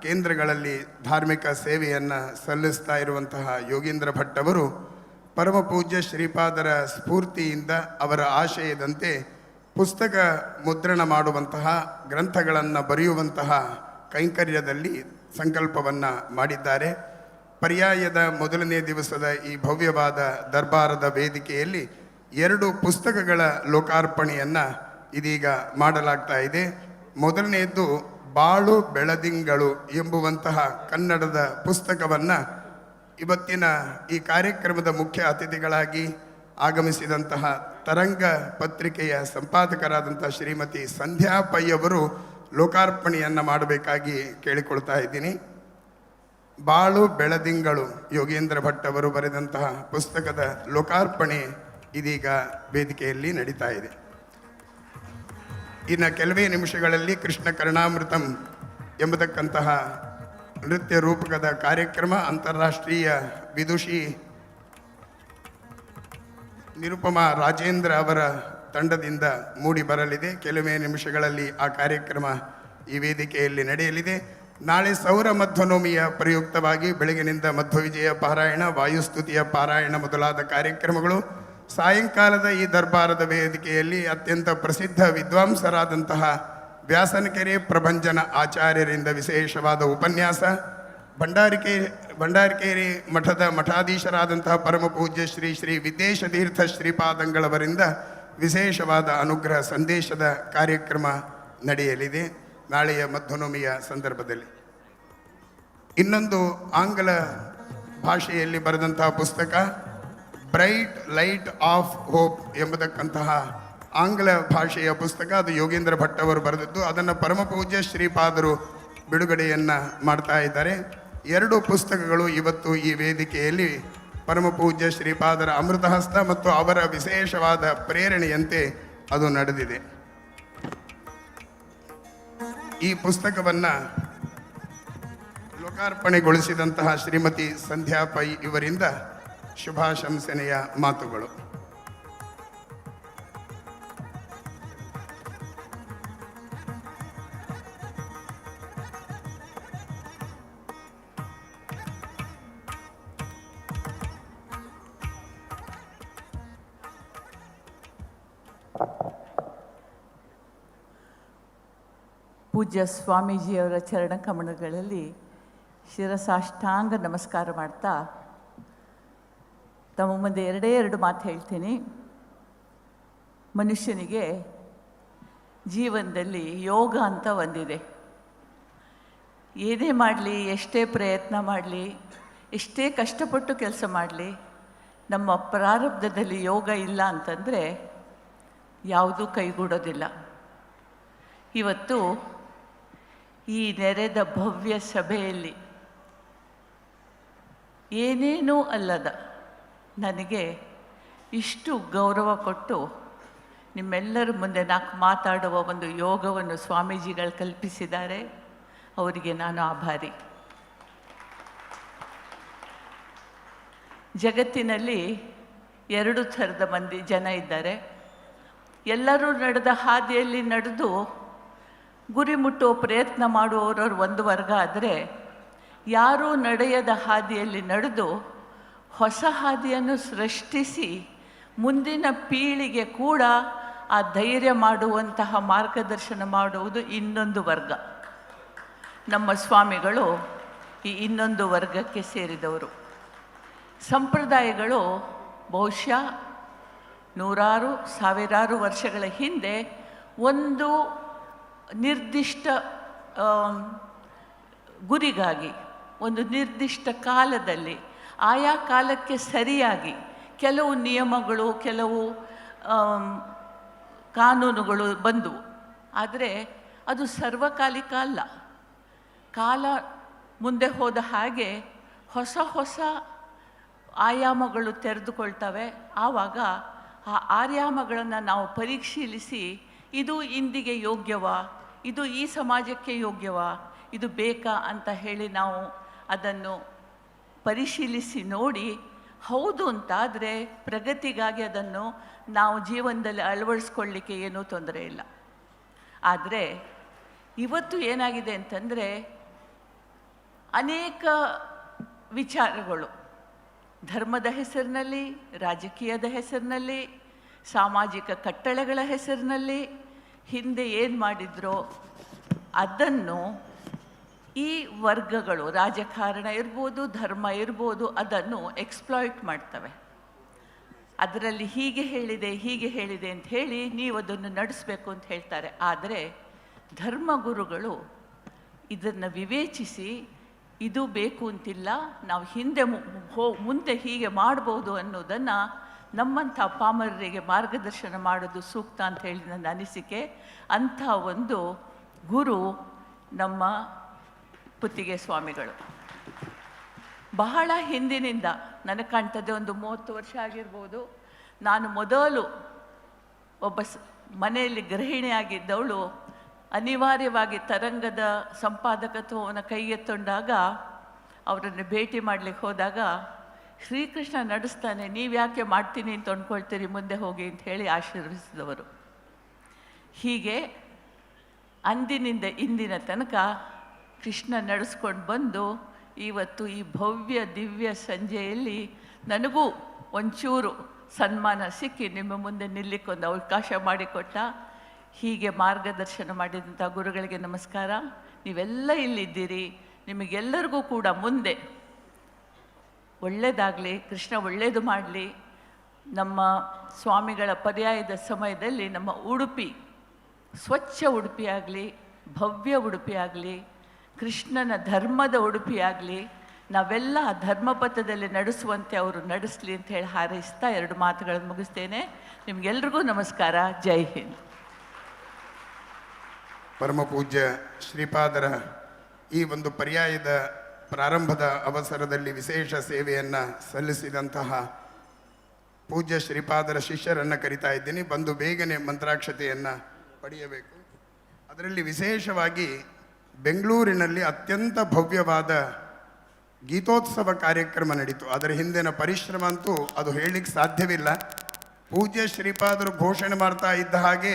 Speaker 10: ಕೇಂದ್ರಗಳಲ್ಲಿ ಧಾರ್ಮಿಕ ಸೇವೆಯನ್ನು ಸಲ್ಲಿಸ್ತಾ ಇರುವಂತಹ ಯೋಗೀಂದ್ರ ಭಟ್ ಅವರು ಪರಮಪೂಜ್ಯ ಶ್ರೀಪಾದರ ಸ್ಫೂರ್ತಿಯಿಂದ ಅವರ ಆಶಯದಂತೆ ಪುಸ್ತಕ ಮುದ್ರಣ ಮಾಡುವಂತಹ ಗ್ರಂಥಗಳನ್ನು ಬರೆಯುವಂತಹ ಕೈಂಕರ್ಯದಲ್ಲಿ ಸಂಕಲ್ಪವನ್ನು ಮಾಡಿದ್ದಾರೆ. ಪರ್ಯಾಯದ ಮೊದಲನೇ ದಿವಸದ ಈ ಭವ್ಯವಾದ ದರ್ಬಾರದ ವೇದಿಕೆಯಲ್ಲಿ 2 ಪುಸ್ತಕಗಳ ಲೋಕಾರ್ಪಣೆಯನ್ನು ಇದೀಗ ಮಾಡಲಾಗ್ತಾ ಇದೆ. ಮೊದಲನೆಯದ್ದು ಬಾಳು ಬೆಳದಿಂಗಳು ಎಂಬುವಂತಹ ಕನ್ನಡದ ಪುಸ್ತಕವನ್ನು ಇವತ್ತಿನ ಈ ಕಾರ್ಯಕ್ರಮದ ಮುಖ್ಯ ಅತಿಥಿಗಳಾಗಿ ಆಗಮಿಸಿದಂತಹ ತರಂಗ ಪತ್ರಿಕೆಯ ಸಂಪಾದಕರಾದಂಥ ಶ್ರೀಮತಿ ಸಂಧ್ಯಾ ಪೈ ಅವರು ಲೋಕಾರ್ಪಣೆಯನ್ನು ಮಾಡಬೇಕಾಗಿ ಕೇಳಿಕೊಳ್ತಾ ಇದ್ದೀನಿ. ಬಾಳು ಬೆಳದಿಂಗಳು ಯೋಗೇಂದ್ರ ಭಟ್ ಅವರು ಬರೆದಂತಹ ಪುಸ್ತಕದ ಲೋಕಾರ್ಪಣೆ ಇದೀಗ ವೇದಿಕೆಯಲ್ಲಿ ನಡೀತಾ ಇದೆ. ಇನ್ನು ಕೆಲವೇ ನಿಮಿಷಗಳಲ್ಲಿ ಕೃಷ್ಣ ಕರ್ಣಾಮೃತಂ ಎಂಬತಕ್ಕಂತಹ ನೃತ್ಯ ರೂಪಕದ ಕಾರ್ಯಕ್ರಮ ಅಂತಾರಾಷ್ಟ್ರೀಯ ವಿದುಷಿ ನಿರುಪಮಾ ರಾಜೇಂದ್ರ ಅವರ ತಂಡದಿಂದ ಮೂಡಿ ಬರಲಿದೆ. ಕೆಲವೇ ನಿಮಿಷಗಳಲ್ಲಿ ಆ ಕಾರ್ಯಕ್ರಮ ಈ ವೇದಿಕೆಯಲ್ಲಿ ನಡೆಯಲಿದೆ. ನಾಳೆ ಸೌರ ಮಧ್ವನೋಮಿಯ ಪ್ರಯುಕ್ತವಾಗಿ ಬೆಳಗಿನಿಂದ ಮಧ್ವವಿಜಯ ಪಾರಾಯಣ, ವಾಯುಸ್ತುತಿಯ ಪಾರಾಯಣ ಮೊದಲಾದ ಕಾರ್ಯಕ್ರಮಗಳು. ಸಾಯಂಕಾಲದ ಈ ದರ್ಬಾರದ ವೇದಿಕೆಯಲ್ಲಿ ಅತ್ಯಂತ ಪ್ರಸಿದ್ಧ ವಿದ್ವಾಂಸರಾದಂತಹ ವ್ಯಾಸನಕೆರೆ ಪ್ರಭಂಜನ ಆಚಾರ್ಯರಿಂದ ವಿಶೇಷವಾದ ಉಪನ್ಯಾಸ, ಭಂಡಾರಕೇರಿ ಮಠದ ಮಠಾಧೀಶರಾದಂತಹ ಪರಮಪೂಜ್ಯ ಶ್ರೀ ಶ್ರೀ ವಿದೇಶತೀರ್ಥ ಶ್ರೀಪಾದಂಗಳವರಿಂದ ವಿಶೇಷವಾದ ಅನುಗ್ರಹ ಸಂದೇಶದ ಕಾರ್ಯಕ್ರಮ ನಡೆಯಲಿದೆ ನಾಳೆಯ ಮಧ್ವನೋಮಿಯ ಸಂದರ್ಭದಲ್ಲಿ. ಇನ್ನೊಂದು ಆಂಗ್ಲ ಭಾಷೆಯಲ್ಲಿ ಬರೆದಂತಹ ಪುಸ್ತಕ ಬ್ರೈಟ್ ಲೈಟ್ ಆಫ್ ಹೋಪ್ ಎಂಬತಕ್ಕಂತಹ ಆಂಗ್ಲ ಭಾಷೆಯ ಪುಸ್ತಕ. ಅದು ಯೋಗೇಂದ್ರ ಭಟ್ ಅವರು ಬರೆದದ್ದು. ಅದನ್ನು ಪರಮಪೂಜ್ಯ ಶ್ರೀಪಾದರು ಬಿಡುಗಡೆಯನ್ನು ಮಾಡ್ತಾ ಇದ್ದಾರೆ. 2 ಪುಸ್ತಕಗಳು ಇವತ್ತು ಈ ವೇದಿಕೆಯಲ್ಲಿ ಪರಮಪೂಜ್ಯ ಶ್ರೀಪಾದರ ಅಮೃತಹಸ್ತ ಮತ್ತು ಅವರ ವಿಶೇಷವಾದ ಪ್ರೇರಣೆಯಂತೆ ಅದು ನಡೆದಿದೆ. ಈ ಪುಸ್ತಕವನ್ನು ಲೋಕಾರ್ಪಣೆಗೊಳಿಸಿದಂತಹ ಶ್ರೀಮತಿ ಸಂಧ್ಯಾ ಪೈ ಇವರಿಂದ ಶುಭಾಶಂಸನೆಯ ಮಾತುಗಳು.
Speaker 19: ಪೂಜ್ಯ ಸ್ವಾಮೀಜಿಯವರ ಚರಣಕಮಲಗಳಲ್ಲಿ ಶಿರಸಾಷ್ಟಾಂಗ ನಮಸ್ಕಾರ ಮಾಡ್ತಾ ತಮ್ಮ ಮುಂದೆ 2 ಮಾತು ಹೇಳ್ತೀನಿ. ಮನುಷ್ಯನಿಗೆ ಜೀವನದಲ್ಲಿ ಯೋಗ ಅಂತ ಒಂದಿದೆ. ಏನೇ ಮಾಡಲಿ, ಎಷ್ಟೇ ಪ್ರಯತ್ನ ಮಾಡಲಿ, ಎಷ್ಟೇ ಕಷ್ಟಪಟ್ಟು ಕೆಲಸ ಮಾಡಲಿ, ನಮ್ಮ ಪ್ರಾರಬ್ಧದಲ್ಲಿ ಯೋಗ ಇಲ್ಲ ಅಂತಂದರೆ ಯಾವುದೂ ಕೈಗೂಡೋದಿಲ್ಲ. ಇವತ್ತು ಈ ನೆರೆದ ಭವ್ಯ ಸಭೆಯಲ್ಲಿ ಏನೇನೂ ಅಲ್ಲದ ನನಗೆ ಇಷ್ಟು ಗೌರವ ಕೊಟ್ಟು ನಿಮ್ಮೆಲ್ಲರ ಮುಂದೆ ನಾಲ್ಕು ಮಾತಾಡುವ ಒಂದು ಯೋಗವನ್ನು ಸ್ವಾಮೀಜಿಗಳು ಕಲ್ಪಿಸಿದ್ದಾರೆ. ಅವರಿಗೆ ನಾನು ಆಭಾರಿ. ಜಗತ್ತಿನಲ್ಲಿ 2 ಥರದ ಜನ ಇದ್ದಾರೆ. ಎಲ್ಲರೂ ನಡೆದ ಹಾದಿಯಲ್ಲಿ ನಡೆದು ಗುರಿ ಮುಟ್ಟುವ ಪ್ರಯತ್ನ ಮಾಡುವವರವರು ಒಂದು ವರ್ಗ ಆದರೆ, ಯಾರೂ ನಡೆಯದ ಹಾದಿಯಲ್ಲಿ ನಡೆದು ಹೊಸ ಹಾದಿಯನ್ನು ಸೃಷ್ಟಿಸಿ ಮುಂದಿನ ಪೀಳಿಗೆ ಕೂಡ ಆ ಧೈರ್ಯ ಮಾಡುವಂತಹ ಮಾರ್ಗದರ್ಶನ ಮಾಡುವುದು ಇನ್ನೊಂದು ವರ್ಗ. ನಮ್ಮ ಸ್ವಾಮಿಗಳು ಈ ಇನ್ನೊಂದು ವರ್ಗಕ್ಕೆ ಸೇರಿದವರು. ಸಂಪ್ರದಾಯಗಳು ಬಹುಶಃ ನೂರಾರು ಸಾವಿರಾರು ವರ್ಷಗಳ ಹಿಂದೆ ಒಂದು ನಿರ್ದಿಷ್ಟ ಗುರಿಗಾಗಿ ಒಂದು ನಿರ್ದಿಷ್ಟ ಕಾಲದಲ್ಲಿ ಆಯಾ ಕಾಲಕ್ಕೆ ಸರಿಯಾಗಿ ಕೆಲವು ನಿಯಮಗಳು ಕೆಲವು ಕಾನೂನುಗಳು ಬಂದವು. ಆದರೆ ಅದು ಸರ್ವಕಾಲಿಕ ಅಲ್ಲ. ಕಾಲ ಮುಂದೆ ಹೋದ ಹಾಗೆ ಹೊಸ ಹೊಸ ಆಯಾಮಗಳು ತೆರೆದುಕೊಳ್ತವೆ. ಆವಾಗ ಆ ಆಯಾಮಗಳನ್ನು ನಾವು ಪರಿಶೀಲಿಸಿ ಇದು ಇಂದಿಗೆ ಯೋಗ್ಯವಾ, ಇದು ಈ ಸಮಾಜಕ್ಕೆ ಯೋಗ್ಯವಾ, ಇದು ಬೇಕಾ ಅಂತ ಹೇಳಿ ನಾವು ಅದನ್ನು ಪರಿಶೀಲಿಸಿ ನೋಡಿ ಹೌದು ಅಂತಾದರೆ ಪ್ರಗತಿಗಾಗಿ ಅದನ್ನು ನಾವು ಜೀವನದಲ್ಲಿ ಅಳವಡಿಸ್ಕೊಳ್ಳಿಕ್ಕೆ ಏನೂ ತೊಂದರೆ ಇಲ್ಲ. ಆದರೆ ಇವತ್ತು ಏನಾಗಿದೆ ಅಂತಂದರೆ ಅನೇಕ ವಿಚಾರಗಳು ಧರ್ಮದ ಹೆಸರಿನಲ್ಲಿ, ರಾಜಕೀಯದ ಹೆಸರಿನಲ್ಲಿ, ಸಾಮಾಜಿಕ ಕಟ್ಟಳೆಗಳ ಹೆಸರಿನಲ್ಲಿ ಹಿಂದೆ ಏನು ಮಾಡಿದ್ರೋ ಅದನ್ನು ಈ ವರ್ಗಗಳು, ರಾಜಕಾರಣ ಇರ್ಬೋದು, ಧರ್ಮ ಇರ್ಬೋದು, ಅದನ್ನು ಎಕ್ಸ್ಪ್ಲಾಯ್ಟ್ ಮಾಡ್ತವೆ. ಅದರಲ್ಲಿ ಹೀಗೆ ಹೇಳಿದೆ ಅಂತ ಹೇಳಿ ನೀವು ಅದನ್ನು ನಡೆಸಬೇಕು ಅಂತ ಹೇಳ್ತಾರೆ. ಆದರೆ ಧರ್ಮಗುರುಗಳು ಇದನ್ನು ವಿವೇಚಿಸಿ ಇದು ಬೇಕು ಅಂತಿಲ್ಲ, ನಾವು ಹಿಂದೆ ಮುಂದೆ ಹೀಗೆ ಮಾಡ್ಬೋದು ಅನ್ನೋದನ್ನು ನಮ್ಮಂಥ ಪಾಮರರಿಗೆ ಮಾರ್ಗದರ್ಶನ ಮಾಡೋದು ಸೂಕ್ತ ಅಂತ ಹೇಳಿ ನನ್ನ ಅನಿಸಿಕೆ. ಅಂಥ ಒಂದು ಗುರು ನಮ್ಮ ಪುತ್ತಿಗೆ ಸ್ವಾಮಿಗಳು. ಬಹಳ ಹಿಂದಿನಿಂದ ನನಗೆ ಕಾಣ್ತದೆ, ಒಂದು 30 ವರ್ಷ ಆಗಿರ್ಬೋದು. ನಾನು ಮೊದಲು ಒಬ್ಬ ಮನೆಯಲ್ಲಿ ಗೃಹಿಣಿಯಾಗಿದ್ದವಳು ಅನಿವಾರ್ಯವಾಗಿ ತರಂಗದ ಸಂಪಾದಕತ್ವವನ್ನು ಕೈಗೆತ್ತೊಂಡಾಗ ಅವರನ್ನು ಭೇಟಿ ಮಾಡಲಿಕ್ಕೆ ಹೋದಾಗ ಶ್ರೀಕೃಷ್ಣ ನಡೆಸ್ತಾನೆ, ನೀವು ಯಾಕೆ ಮಾಡ್ತೀನಿ ಅಂತ ಅಂದ್ಕೊಳ್ತೀರಿ, ಮುಂದೆ ಹೋಗಿ ಅಂತ ಹೇಳಿ ಆಶೀರ್ವದಿಸಿದವರು. ಹೀಗೆ ಅಂದಿನಿಂದ ಇಂದಿನ ತನಕ ಕೃಷ್ಣ ನಡೆಸ್ಕೊಂಡು ಬಂದು ಇವತ್ತು ಈ ಭವ್ಯ ದಿವ್ಯ ಸಂಜೆಯಲ್ಲಿ ನನಗೂ ಒಂಚೂರು ಸನ್ಮಾನ ಸಿಕ್ಕಿ ನಿಮ್ಮ ಮುಂದೆ ನಿಲ್ಲಿಕ್ಕೊಂದು ಅವಕಾಶ ಮಾಡಿಕೊಟ್ಟ. ಹೀಗೆ ಮಾರ್ಗದರ್ಶನ ಮಾಡಿದಂಥ ಗುರುಗಳಿಗೆ ನಮಸ್ಕಾರ. ನೀವೆಲ್ಲ ಇಲ್ಲಿದ್ದೀರಿ. ನಿಮಗೆಲ್ಲರಿಗೂ ಕೂಡ ಮುಂದೆ ಒಳ್ಳೆಯದಾಗಲಿ, ಕೃಷ್ಣ ಒಳ್ಳೆಯದು ಮಾಡಲಿ. ನಮ್ಮ ಸ್ವಾಮಿಗಳ ಪರ್ಯಾಯದ ಸಮಯದಲ್ಲಿ ನಮ್ಮ ಉಡುಪಿ ಸ್ವಚ್ಛ ಉಡುಪಿ ಆಗಲಿ, ಭವ್ಯ ಉಡುಪಿ ಆಗಲಿ, ಕೃಷ್ಣನ ಧರ್ಮದ ಉಡುಪಿ ಆಗಲಿ, ನಾವೆಲ್ಲ ಧರ್ಮಪಥದಲ್ಲಿ ನಡೆಸುವಂತೆ ಅವರು ನಡೆಸಲಿ ಅಂತ ಹೇಳಿ ಹಾರೈಸ್ತಾ 2 ಮಾತುಗಳನ್ನು ಮುಗಿಸ್ತೇನೆ. ನಿಮಗೆಲ್ರಿಗೂ ನಮಸ್ಕಾರ. ಜೈ ಹಿಂದ್.
Speaker 10: ಪರಮ ಪೂಜ್ಯ ಶ್ರೀಪಾದರ ಈ ಒಂದು ಪರ್ಯಾಯದ ಪ್ರಾರಂಭದ ಅವಸರದಲ್ಲಿ ವಿಶೇಷ ಸೇವೆಯನ್ನು ಸಲ್ಲಿಸಿದಂತಹ ಪೂಜ್ಯ ಶ್ರೀಪಾದರ ಶಿಷ್ಯರನ್ನು ಕರಿತಾ ಇದ್ದೀನಿ. ಬಂದು ಬೇಗನೆ ಮಂತ್ರಾಕ್ಷತೆಯನ್ನು ಪಡೆಯಬೇಕು. ಅದರಲ್ಲಿ ವಿಶೇಷವಾಗಿ ಬೆಂಗಳೂರಿನಲ್ಲಿ ಅತ್ಯಂತ ಭವ್ಯವಾದ ಗೀತೋತ್ಸವ ಕಾರ್ಯಕ್ರಮ ನಡೀತು. ಅದರ ಹಿಂದಿನ ಪರಿಶ್ರಮ ಅಂತೂ ಅದು ಹೇಳಲಿಕ್ಕೆ ಸಾಧ್ಯವಿಲ್ಲ. ಪೂಜ್ಯ ಶ್ರೀಪಾದರು ಘೋಷಣೆ ಮಾಡ್ತಾ ಇದ್ದ ಹಾಗೆ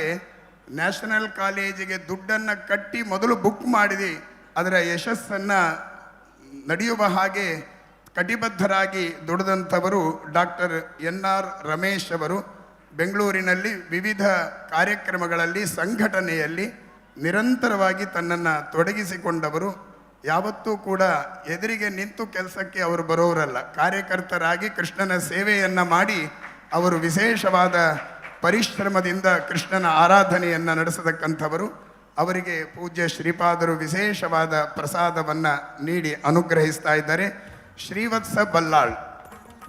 Speaker 10: ನ್ಯಾಷನಲ್ ಕಾಲೇಜಿಗೆ ದುಡ್ಡನ್ನು ಕಟ್ಟಿ ಮೊದಲು ಬುಕ್ ಮಾಡಿದೆ. ಅದರ ಯಶಸ್ಸನ್ನು ನಡೆಯುವ ಹಾಗೆ ಕಟಿಬದ್ಧರಾಗಿ ದುಡಿದಂಥವರು ಡಾಕ್ಟರ್ NR ರಮೇಶ್ ಅವರು. ಬೆಂಗಳೂರಿನಲ್ಲಿ ವಿವಿಧ ಕಾರ್ಯಕ್ರಮಗಳಲ್ಲಿ ಸಂಘಟನೆಯಲ್ಲಿ ನಿರಂತರವಾಗಿ ತನ್ನನ್ನು ತೊಡಗಿಸಿಕೊಂಡವರು. ಯಾವತ್ತೂ ಕೂಡ ಎದುರಿಗೆ ನಿಂತು ಕೆಲಸಕ್ಕೆ ಅವರು ಬರೋರಲ್ಲ, ಕಾರ್ಯಕರ್ತರಾಗಿ ಕೃಷ್ಣನ ಸೇವೆಯನ್ನು ಮಾಡಿ ಅವರು ವಿಶೇಷವಾದ ಪರಿಶ್ರಮದಿಂದ ಕೃಷ್ಣನ ಆರಾಧನೆಯನ್ನು ನಡೆಸತಕ್ಕಂಥವರು. ಅವರಿಗೆ ಪೂಜ್ಯ ಶ್ರೀಪಾದರು ವಿಶೇಷವಾದ ಪ್ರಸಾದವನ್ನು ನೀಡಿ ಅನುಗ್ರಹಿಸ್ತಾ ಇದ್ದಾರೆ. ಶ್ರೀವತ್ಸ ಬಲ್ಲಾಳ್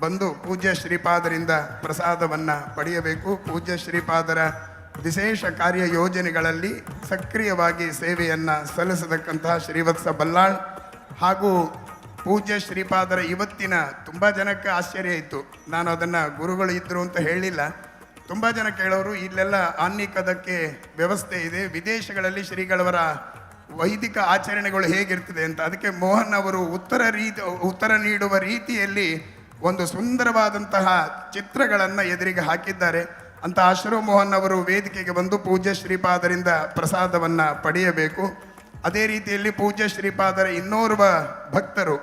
Speaker 10: ಬಂದು ಪೂಜ್ಯ ಶ್ರೀಪಾದರಿಂದ ಪ್ರಸಾದವನ್ನು ಪಡೆಯಬೇಕು. ಪೂಜ್ಯ ಶ್ರೀಪಾದರ ವಿಶೇಷ ಕಾರ್ಯ ಯೋಜನೆಗಳಲ್ಲಿ ಸಕ್ರಿಯವಾಗಿ ಸೇವೆಯನ್ನು ಸಲ್ಲಿಸತಕ್ಕಂತಹ ಶ್ರೀವತ್ಸ ಬಲ್ಲಾಳ್ ಹಾಗೂ ಪೂಜ್ಯ ಶ್ರೀಪಾದರ ಇವತ್ತಿನ ತುಂಬ ಜನಕ್ಕೆ ಆಶ್ಚರ್ಯ ಇತ್ತು. ನಾನು ಅದನ್ನು ಗುರುಗಳು ಇದ್ದರು ಅಂತ ಹೇಳಿಲ್ಲ. ತುಂಬ ಜನ ಕೇಳೋರು ಇಲ್ಲೆಲ್ಲ ಆನ್ನಿಕದಕ್ಕೆ ವ್ಯವಸ್ಥೆ ಇದೆ, ವಿದೇಶಗಳಲ್ಲಿ ಶ್ರೀಗಳವರ ವೈದಿಕ ಆಚರಣೆಗಳು ಹೇಗಿರ್ತದೆ ಅಂತ. ಅದಕ್ಕೆ ಮೋಹನ್ ಅವರು ಉತ್ತರ ನೀಡುವ ರೀತಿಯಲ್ಲಿ ಒಂದು ಸುಂದರವಾದಂತಹ ಚಿತ್ರಗಳನ್ನು ಎದುರಿಗೆ ಹಾಕಿದ್ದಾರೆ. ಅಂತ ಅಶ್ರು ಮೋಹನ್ ಅವರು ವೇದಿಕೆಗೆ ಬಂದು ಪೂಜ್ಯ ಶ್ರೀಪಾದರಿಂದ ಪ್ರಸಾದವನ್ನು ಪಡೆಯಬೇಕು. ಅದೇ ರೀತಿಯಲ್ಲಿ ಪೂಜ್ಯ ಶ್ರೀಪಾದರ ಇನ್ನೋರ್ವ ಭಕ್ತರು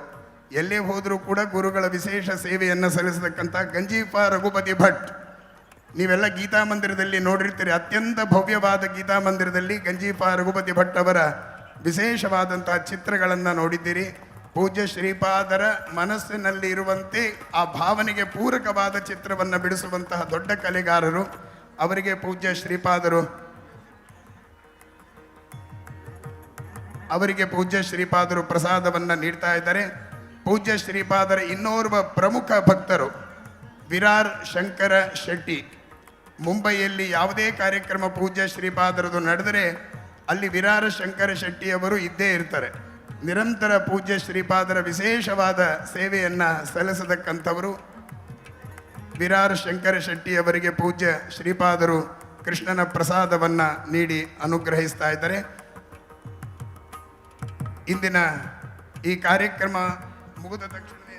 Speaker 10: ಎಲ್ಲೇ ಹೋದರೂ ಕೂಡ ಗುರುಗಳ ವಿಶೇಷ ಸೇವೆಯನ್ನು ಸಲ್ಲಿಸತಕ್ಕಂಥ ಗಂಜೀಫ ರಘುಪತಿ ಭಟ್, ನೀವೆಲ್ಲ ಗೀತಾ ಮಂದಿರದಲ್ಲಿ ನೋಡಿರ್ತೀರಿ. ಅತ್ಯಂತ ಭವ್ಯವಾದ ಗೀತಾ ಮಂದಿರದಲ್ಲಿ ಗಂಜೀಫ ರಘುಪತಿ ಭಟ್ ಅವರ ವಿಶೇಷವಾದಂತಹ ಚಿತ್ರಗಳನ್ನು ನೋಡಿದ್ದೀರಿ. ಪೂಜ್ಯ ಶ್ರೀಪಾದರ ಮನಸ್ಸಿನಲ್ಲಿ ಇರುವಂತೆ ಆ ಭಾವನೆಗೆ ಪೂರಕವಾದ ಚಿತ್ರವನ್ನು ಬಿಡಿಸುವಂತಹ ದೊಡ್ಡ ಕಲೆಗಾರರು. ಅವರಿಗೆ ಪೂಜ್ಯ ಶ್ರೀಪಾದರು ಪ್ರಸಾದವನ್ನು ನೀಡ್ತಾ ಇದ್ದಾರೆ. ಪೂಜ್ಯ ಶ್ರೀಪಾದರ ಇನ್ನೋರ್ವ ಪ್ರಮುಖ ಭಕ್ತರು ವಿರಾರ್ ಶಂಕರ ಶೆಟ್ಟಿ. ಮುಂಬೈಯಲ್ಲಿ ಯಾವುದೇ ಕಾರ್ಯಕ್ರಮ ಪೂಜ್ಯ ಶ್ರೀಪಾದರದು ನಡೆದರೆ ಅಲ್ಲಿ ವಿರಾರ ಶಂಕರ ಶೆಟ್ಟಿಯವರು ಇದ್ದೇ ಇರ್ತಾರೆ. ನಿರಂತರ ಪೂಜ್ಯ ಶ್ರೀಪಾದರ ವಿಶೇಷವಾದ ಸೇವೆಯನ್ನು ಸಲ್ಲಿಸತಕ್ಕಂಥವರು. ವಿರಾರ ಶಂಕರ ಶೆಟ್ಟಿಯವರಿಗೆ ಪೂಜ್ಯ ಶ್ರೀಪಾದರು ಕೃಷ್ಣನ ಪ್ರಸಾದವನ್ನು ನೀಡಿ ಅನುಗ್ರಹಿಸ್ತಾ ಇದ್ದಾರೆ. ಇಂದಿನ ಈ ಕಾರ್ಯಕ್ರಮ ಮುಗಿದ ತಕ್ಷಣವೇ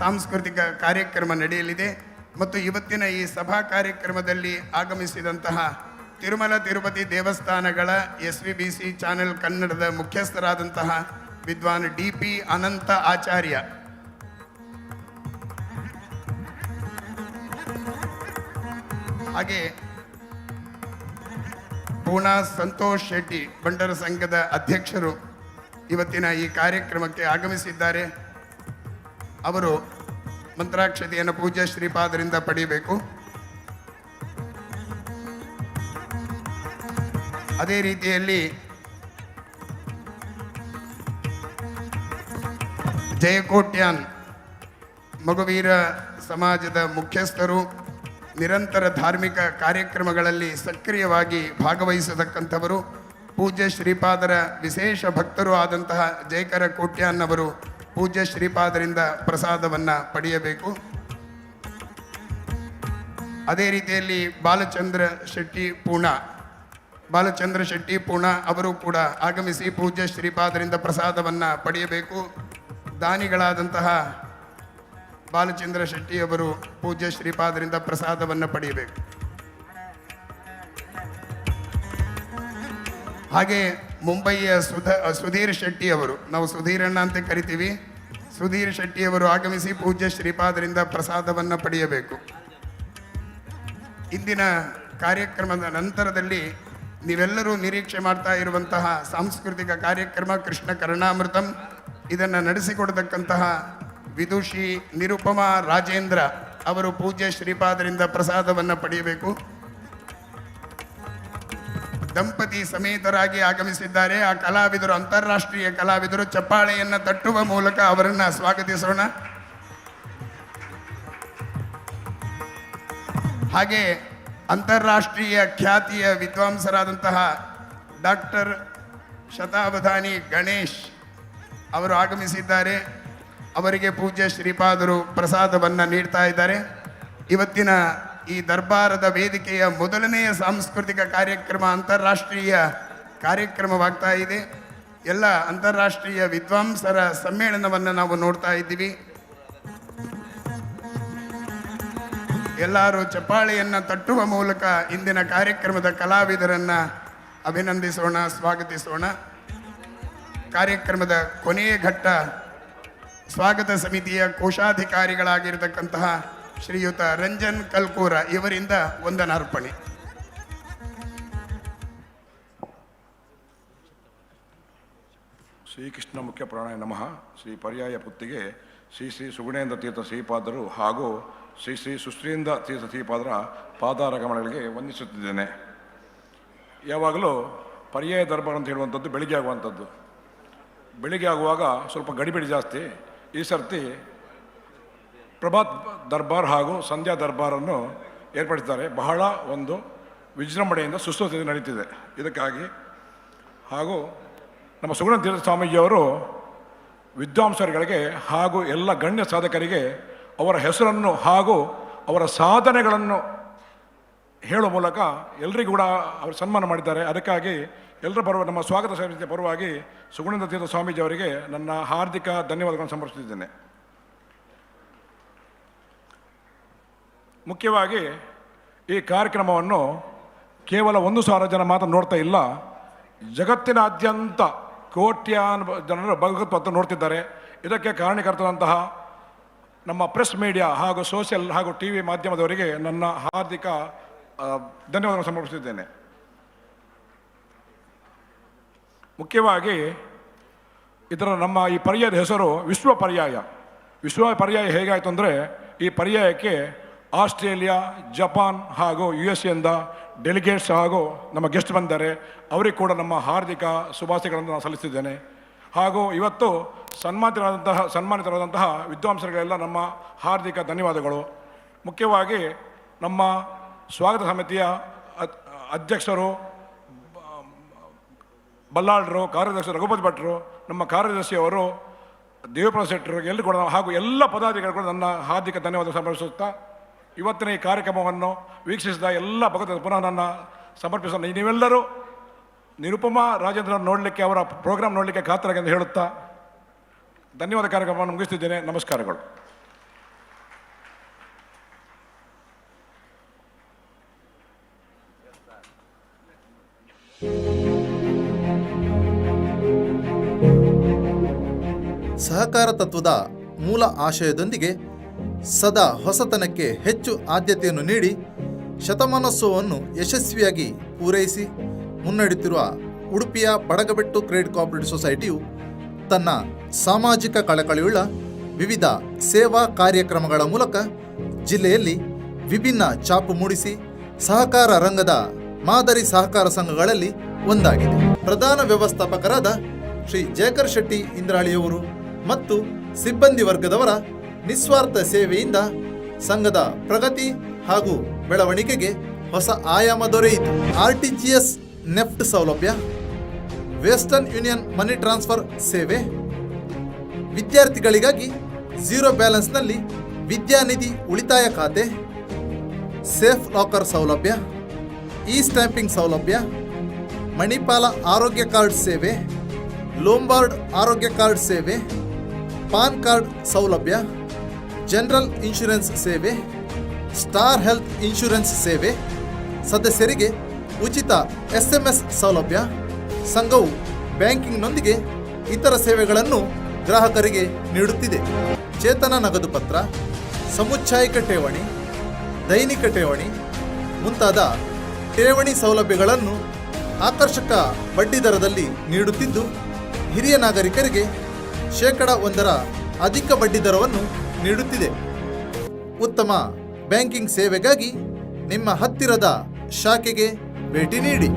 Speaker 10: ಸಾಂಸ್ಕೃತಿಕ ಕಾರ್ಯಕ್ರಮ ನಡೆಯಲಿದೆ ಮತ್ತು ಇವತ್ತಿನ ಈ ಸಭಾ ಕಾರ್ಯಕ್ರಮದಲ್ಲಿ ಆಗಮಿಸಿದಂತಹ ತಿರುಮಲ ತಿರುಪತಿ ದೇವಸ್ಥಾನಗಳ SVBC ಚಾನೆಲ್ ಕನ್ನಡದ ಮುಖ್ಯಸ್ಥರಾದಂತಹ ವಿದ್ವಾನ್ DP ಅನಂತ ಆಚಾರ್ಯ, ಹಾಗೆ ಪೂನಾ ಸಂತೋಷ್ ಶೆಟ್ಟಿ ಬಂಡರ ಸಂಘದ ಅಧ್ಯಕ್ಷರು ಇವತ್ತಿನ ಈ ಕಾರ್ಯಕ್ರಮಕ್ಕೆ ಆಗಮಿಸಿದ್ದಾರೆ. ಅವರು ಮಂತ್ರಾಕ್ಷತೆಯನ್ನು ಪೂಜ್ಯ ಶ್ರೀಪಾದರಿಂದ ಪಡೆಯಬೇಕು. ಅದೇ ರೀತಿಯಲ್ಲಿ ಜಯಕೋಟ್ಯಾನ್ ಮಗುವೀರ ಸಮಾಜದ ಮುಖ್ಯಸ್ಥರು, ನಿರಂತರ ಧಾರ್ಮಿಕ ಕಾರ್ಯಕ್ರಮಗಳಲ್ಲಿ ಸಕ್ರಿಯವಾಗಿ ಭಾಗವಹಿಸತಕ್ಕಂಥವರು, ಪೂಜ್ಯ ಶ್ರೀಪಾದರ ವಿಶೇಷ ಭಕ್ತರು ಆದಂತಹ ಜಯಕರ ಕೋಟ್ಯಾನ್ ಅವರು ಪೂಜ್ಯ ಶ್ರೀಪಾದರಿಂದ ಪ್ರಸಾದವನ್ನು ಪಡೆಯಬೇಕು. ಅದೇ ರೀತಿಯಲ್ಲಿ ಬಾಲಚಂದ್ರ ಶೆಟ್ಟಿ ಪೂಣಾ ಅವರು ಕೂಡ ಆಗಮಿಸಿ ಪೂಜ್ಯ ಶ್ರೀಪಾದರಿಂದ ಪ್ರಸಾದವನ್ನು ಪಡೆಯಬೇಕು. ದಾನಿಗಳಾದಂತಹ ಬಾಲಚಂದ್ರ ಶೆಟ್ಟಿಯವರು ಪೂಜ್ಯ ಶ್ರೀಪಾದರಿಂದ ಪ್ರಸಾದವನ್ನು ಪಡೆಯಬೇಕು. ಹಾಗೆ ಮುಂಬಯಿಯ ಸುಧೀರ್ ಶೆಟ್ಟಿಯವರು, ನಾವು ಸುಧೀರಣ್ಣ ಅಂತ ಕರಿತೀವಿ, ಸುಧೀರ್ ಶೆಟ್ಟಿಯವರು ಆಗಮಿಸಿ ಪೂಜ್ಯ ಶ್ರೀಪಾದರಿಂದ ಪ್ರಸಾದವನ್ನು ಪಡೆಯಬೇಕು. ಇಂದಿನ ಕಾರ್ಯಕ್ರಮದ ನಂತರದಲ್ಲಿ ನೀವೆಲ್ಲರೂ ನಿರೀಕ್ಷೆ ಮಾಡ್ತಾ ಇರುವಂತಹ ಸಾಂಸ್ಕೃತಿಕ ಕಾರ್ಯಕ್ರಮ ಕೃಷ್ಣ ಕರ್ಣಾಮೃತಂ, ಇದನ್ನು ನಡೆಸಿಕೊಡತಕ್ಕಂತಹ ವಿದುಷಿ ನಿರುಪಮಾ ರಾಜೇಂದ್ರ ಅವರು ಪೂಜ್ಯ ಶ್ರೀಪಾದರಿಂದ ಪ್ರಸಾದವನ್ನು ಪಡೆಯಬೇಕು. ದಂಪತಿ ಸಮೇತರಾಗಿ ಆಗಮಿಸಿದ್ದಾರೆ ಆ ಕಲಾವಿದರು, ಅಂತಾರಾಷ್ಟ್ರೀಯ ಕಲಾವಿದರು. ಚಪ್ಪಾಳೆಯನ್ನು ತಟ್ಟುವ ಮೂಲಕ ಅವರನ್ನು ಸ್ವಾಗತಿಸೋಣ. ಹಾಗೆ ಅಂತಾರಾಷ್ಟ್ರೀಯ ಖ್ಯಾತಿಯ ವಿದ್ವಾಂಸರಾದಂತಹ ಡಾಕ್ಟರ್ ಶತಾವಧಾನಿ ಗಣೇಶ್ ಅವರು ಆಗಮಿಸಿದ್ದಾರೆ. ಅವರಿಗೆ ಪೂಜ್ಯ ಶ್ರೀಪಾದರು ಪ್ರಸಾದವನ್ನು ನೀಡ್ತಾ ಇದ್ದಾರೆ. ಇವತ್ತಿನ ಈ ದರ್ಬಾರದ ವೇದಿಕೆಯ ಮೊದಲನೆಯ ಸಾಂಸ್ಕೃತಿಕ ಕಾರ್ಯಕ್ರಮ ಅಂತಾರಾಷ್ಟ್ರೀಯ ಕಾರ್ಯಕ್ರಮವಾಗ್ತಾ ಇದೆ. ಎಲ್ಲ ಅಂತಾರಾಷ್ಟ್ರೀಯ ವಿದ್ವಾಂಸರ ಸಮ್ಮೇಳನವನ್ನು ನಾವು ನೋಡ್ತಾ ಇದ್ದೀವಿ. ಎಲ್ಲರೂ ಚಪ್ಪಾಳೆಯನ್ನು ತಟ್ಟುವ ಮೂಲಕ ಇಂದಿನ ಕಾರ್ಯಕ್ರಮದ ಕಲಾವಿದರನ್ನು ಅಭಿನಂದಿಸೋಣ, ಸ್ವಾಗತಿಸೋಣ. ಕಾರ್ಯಕ್ರಮದ ಕೊನೆಯ ಘಟ್ಟ ಸ್ವಾಗತ ಸಮಿತಿಯ ಕೋಶಾಧಿಕಾರಿಗಳಾಗಿರತಕ್ಕಂತಹ ಶ್ರೀಯುತ ರಂಜನ್ ಕಲ್ಕೂರ ಇವರಿಂದ ವಂದನಾರ್ಪಣೆ.
Speaker 20: ಶ್ರೀಕೃಷ್ಣ ಮುಖ್ಯ ಪ್ರಾಣಾಯ ನಮಃ. ಶ್ರೀ ಪರ್ಯಾಯ ಪುತ್ತಿಗೆ ಶ್ರೀ ಸುಗುಣೇಂದ್ರ ತೀರ್ಥ ಶ್ರೀಪಾದರು ಹಾಗೂ ಶ್ರೀ ಸುಶ್ರೀಂದ್ರ ತೀರ್ಥ ಶ್ರೀಪಾದರ ಪಾದಾರಗಮನಗಳಿಗೆ ವಂದಿಸುತ್ತಿದ್ದೇನೆ. ಯಾವಾಗಲೂ ಪರ್ಯಾಯ ದರ್ಬಾರ್ ಅಂತ ಹೇಳುವಂಥದ್ದು ಬೆಳಿಗ್ಗೆ ಆಗುವಂಥದ್ದು. ಬೆಳಿಗ್ಗೆ ಆಗುವಾಗ ಸ್ವಲ್ಪ ಗಡಿಬಿಡಿ ಜಾಸ್ತಿ. ಈ ಸರ್ತಿ ಪ್ರಭಾತ್ ದರ್ಬಾರ್ ಹಾಗೂ ಸಂಧ್ಯಾ ದರ್ಬಾರನ್ನು ಏರ್ಪಡಿಸಿದ್ದಾರೆ. ಬಹಳ ಒಂದು ವಿಜೃಂಭಣೆಯಿಂದ ಸುಸ್ಥಿತಿ ನಡೀತಿದೆ. ಇದಕ್ಕಾಗಿ ಹಾಗೂ ನಮ್ಮ ಸುಗುಣೇಂದ್ರ ತೀರ್ಥ ಸ್ವಾಮೀಜಿಯವರು ವಿದ್ವಾಂಸರುಗಳಿಗೆ ಹಾಗೂ ಎಲ್ಲ ಗಣ್ಯ ಸಾಧಕರಿಗೆ ಅವರ ಹೆಸರನ್ನು ಹಾಗೂ ಅವರ ಸಾಧನೆಗಳನ್ನು ಹೇಳುವ ಮೂಲಕ ಎಲ್ಲರಿಗೂ ಕೂಡ ಅವರು ಸನ್ಮಾನ ಮಾಡಿದ್ದಾರೆ. ಅದಕ್ಕಾಗಿ ಎಲ್ಲರ ಪರವಾಗಿ ನಮ್ಮ ಸ್ವಾಗತ ಸಮಿತಿಯ ಪರವಾಗಿ ಸುಗುಣೇಂದ್ರ ತೀರ್ಥ ಸ್ವಾಮೀಜಿ ಅವರಿಗೆ ನನ್ನ ಹಾರ್ದಿಕ ಧನ್ಯವಾದಗಳನ್ನು ಸಮರ್ಪಿಸುತ್ತಿದ್ದೇನೆ. ಮುಖ್ಯವಾಗಿ ಈ ಕಾರ್ಯಕ್ರಮವನ್ನು ಕೇವಲ 1,000 ಜನ ಮಾತ್ರ ನೋಡ್ತಾ ಇಲ್ಲ, ಜಗತ್ತಿನಾದ್ಯಂತ ಕೋಟ್ಯಾನು ಜನರು ಭಗವತ್ ನೋಡ್ತಿದ್ದಾರೆ. ಇದಕ್ಕೆ ಕಾರಣಕರ್ತರಂತಹ ನಮ್ಮ ಪ್ರೆಸ್ ಮೀಡಿಯಾ ಹಾಗೂ ಸೋಷಿಯಲ್ ಹಾಗೂ ಟಿ ವಿ ಮಾಧ್ಯಮದವರಿಗೆ ನನ್ನ ಹಾರ್ದಿಕ ಧನ್ಯವಾದಗಳನ್ನು ಸಮರ್ಪಿಸುತ್ತಿದ್ದೇನೆ. ಮುಖ್ಯವಾಗಿ ಇದರ ನಮ್ಮ ಈ ಪರ್ಯಾಯದ ಹೆಸರು ವಿಶ್ವ ಪರ್ಯಾಯ. ವಿಶ್ವ ಪರ್ಯಾಯ ಹೇಗಾಯಿತು ಅಂದರೆ, ಈ ಪರ್ಯಾಯಕ್ಕೆ ಆಸ್ಟ್ರೇಲಿಯಾ, ಜಪಾನ್ ಹಾಗೂ USA ಇಂದ ಡೆಲಿಗೇಟ್ಸ್ ಹಾಗೂ ನಮ್ಮ ಗೆಸ್ಟ್ ಬಂದಿದ್ದಾರೆ. ಅವರಿಗೆ ಕೂಡ ನಮ್ಮ ಹಾರ್ದಿಕ ಶುಭಾಶಯಗಳನ್ನು ನಾನು ಸಲ್ಲಿಸಿದ್ದೇನೆ. ಹಾಗೂ ಇವತ್ತು ಸನ್ಮಾನಿತರಾದಂತಹ ವಿದ್ವಾಂಸರಿಗೆಲ್ಲ ನಮ್ಮ ಹಾರ್ದಿಕ ಧನ್ಯವಾದಗಳು. ಮುಖ್ಯವಾಗಿ ನಮ್ಮ ಸ್ವಾಗತ ಸಮಿತಿಯ ಅಧ್ಯಕ್ಷರು ಬಲ್ಲಾಳರು, ಕಾರ್ಯದರ್ಶಿ ರಘುಪತಿ ಭಟ್ರು, ನಮ್ಮ ಕಾರ್ಯದರ್ಶಿಯವರು ದೇವಪ್ರಸಾದ್ ಶೆಟ್ಟರು, ಎಲ್ಲರೂ ಕೂಡ ಹಾಗೂ ಎಲ್ಲ ಪದಾಧಿಕಾರಿಗಳು ಕೂಡ ನನ್ನ ಹಾರ್ದಿಕ ಧನ್ಯವಾದ ಸಮರ್ಪಿಸುತ್ತಾ ಇವತ್ತಿನ ಈ ಕಾರ್ಯಕ್ರಮವನ್ನು ವೀಕ್ಷಿಸಿದ ಎಲ್ಲ ಭಗವತ್ ಪುನಃ ನನ್ನ ಸಮರ್ಪಿಸೋಣ. ನೀವೆಲ್ಲರೂ ನಿರುಪಮಾ ರಾಜೇಂದ್ರ ನೋಡಲಿಕ್ಕೆ, ಅವರ ಪ್ರೋಗ್ರಾಮ್ ನೋಡಲಿಕ್ಕೆ ಕಾತರಾಗಿ ಎಂದು ಹೇಳುತ್ತಾ ಧನ್ಯವಾದ ಕಾರ್ಯಕ್ರಮವನ್ನು ಮುಗಿಸುತ್ತಿದ್ದೇನೆ. ನಮಸ್ಕಾರಗಳು.
Speaker 8: ಸಹಕಾರ ತತ್ವದ ಮೂಲ ಆಶಯದೊಂದಿಗೆ ಸದಾ ಹೊಸತನಕ್ಕೆ ಹೆಚ್ಚು ಆದ್ಯತೆಯನ್ನು ನೀಡಿ ಶತಮಾನೋತ್ಸವವನ್ನು ಯಶಸ್ವಿಯಾಗಿ ಪೂರೈಸಿ ಮುನ್ನಡೆಯುತ್ತಿರುವ ಉಡುಪಿಯ ಬಡಗಬೆಟ್ಟು ಕ್ರೆಡಿಟ್ ಕೋಆಪರೇಟಿವ್ ಸೊಸೈಟಿಯು ತನ್ನ ಸಾಮಾಜಿಕ ಕಳಕಳಿಯುಳ್ಳ ವಿವಿಧ ಸೇವಾ ಕಾರ್ಯಕ್ರಮಗಳ ಮೂಲಕ ಜಿಲ್ಲೆಯಲ್ಲಿ ವಿಭಿನ್ನ ಛಾಪು ಮೂಡಿಸಿ ಸಹಕಾರ ರಂಗದ ಮಾದರಿ ಸಹಕಾರ ಸಂಘಗಳಲ್ಲಿ ಒಂದಾಗಿದೆ. ಪ್ರಧಾನ ವ್ಯವಸ್ಥಾಪಕರಾದ ಶ್ರೀ ಜಯಕರ್ ಶೆಟ್ಟಿ ಇಂದ್ರಾಳಿಯವರು ಮತ್ತು ಸಿಬ್ಬಂದಿ ವರ್ಗದವರ ನಿಸ್ವಾರ್ಥ ಸೇವೆಯಿಂದ ಸಂಘದ ಪ್ರಗತಿ ಹಾಗೂ ಬೆಳವಣಿಗೆಗೆ ಹೊಸ ಆಯಾಮ ದೊರೆಯಿತು. RTGS ನೆಫ್ಟ್ ಸೌಲಭ್ಯ, ವೆಸ್ಟರ್ನ್ ಯೂನಿಯನ್ ಮನಿ ಟ್ರಾನ್ಸ್ಫರ್ ಸೇವೆ, ವಿದ್ಯಾರ್ಥಿಗಳಿಗಾಗಿ 0 ಬ್ಯಾಲೆನ್ಸ್ನಲ್ಲಿ ವಿದ್ಯಾನಿಧಿ ಉಳಿತಾಯ ಖಾತೆ, ಸೇಫ್ ಲಾಕರ್ ಸೌಲಭ್ಯ, ಸ್ಟ್ಯಾಂಪಿಂಗ್ ಸೌಲಭ್ಯ, ಮಣಿಪಾಲ ಆರೋಗ್ಯ ಕಾರ್ಡ್ ಸೇವೆ, ಲೋಂಬಾರ್ಡ್ ಆರೋಗ್ಯ ಕಾರ್ಡ್ ಸೇವೆ, ಪಾನ್ ಕಾರ್ಡ್ ಸೌಲಭ್ಯ, ಜನರಲ್ ಇನ್ಶೂರೆನ್ಸ್ ಸೇವೆ, ಸ್ಟಾರ್ ಹೆಲ್ತ್ ಇನ್ಶೂರೆನ್ಸ್ ಸೇವೆ, ಸದಸ್ಯರಿಗೆ ಉಚಿತ SMS ಸೌಲಭ್ಯ. ಸಂಘವು ಬ್ಯಾಂಕಿಂಗ್ನೊಂದಿಗೆ ಇತರ ಸೇವೆಗಳನ್ನು ಗ್ರಾಹಕರಿಗೆ ನೀಡುತ್ತಿದೆ. ಚೇತನ ನಗದು ಪತ್ರ, ಸಮುಚ್ಛಾಯಿಕ ಠೇವಣಿ, ದೈನಿಕ ಠೇವಣಿ ಮುಂತಾದ ಠೇವಣಿ ಸೌಲಭ್ಯಗಳನ್ನು ಆಕರ್ಷಕ ಬಡ್ಡಿ ದರದಲ್ಲಿ ನೀಡುತ್ತಿದ್ದು, ಹಿರಿಯ ನಾಗರಿಕರಿಗೆ 1% ಅಧಿಕ ಬಡ್ಡಿ ದರವನ್ನು ನೀಡುತ್ತಿದೆ. ಉತ್ತಮ ಬ್ಯಾಂಕಿಂಗ್ ಸೇವೆಗಾಗಿ ನಿಮ್ಮ ಹತ್ತಿರದ ಶಾಖೆಗೆ ಭೇಟಿ ನೀಡಿ.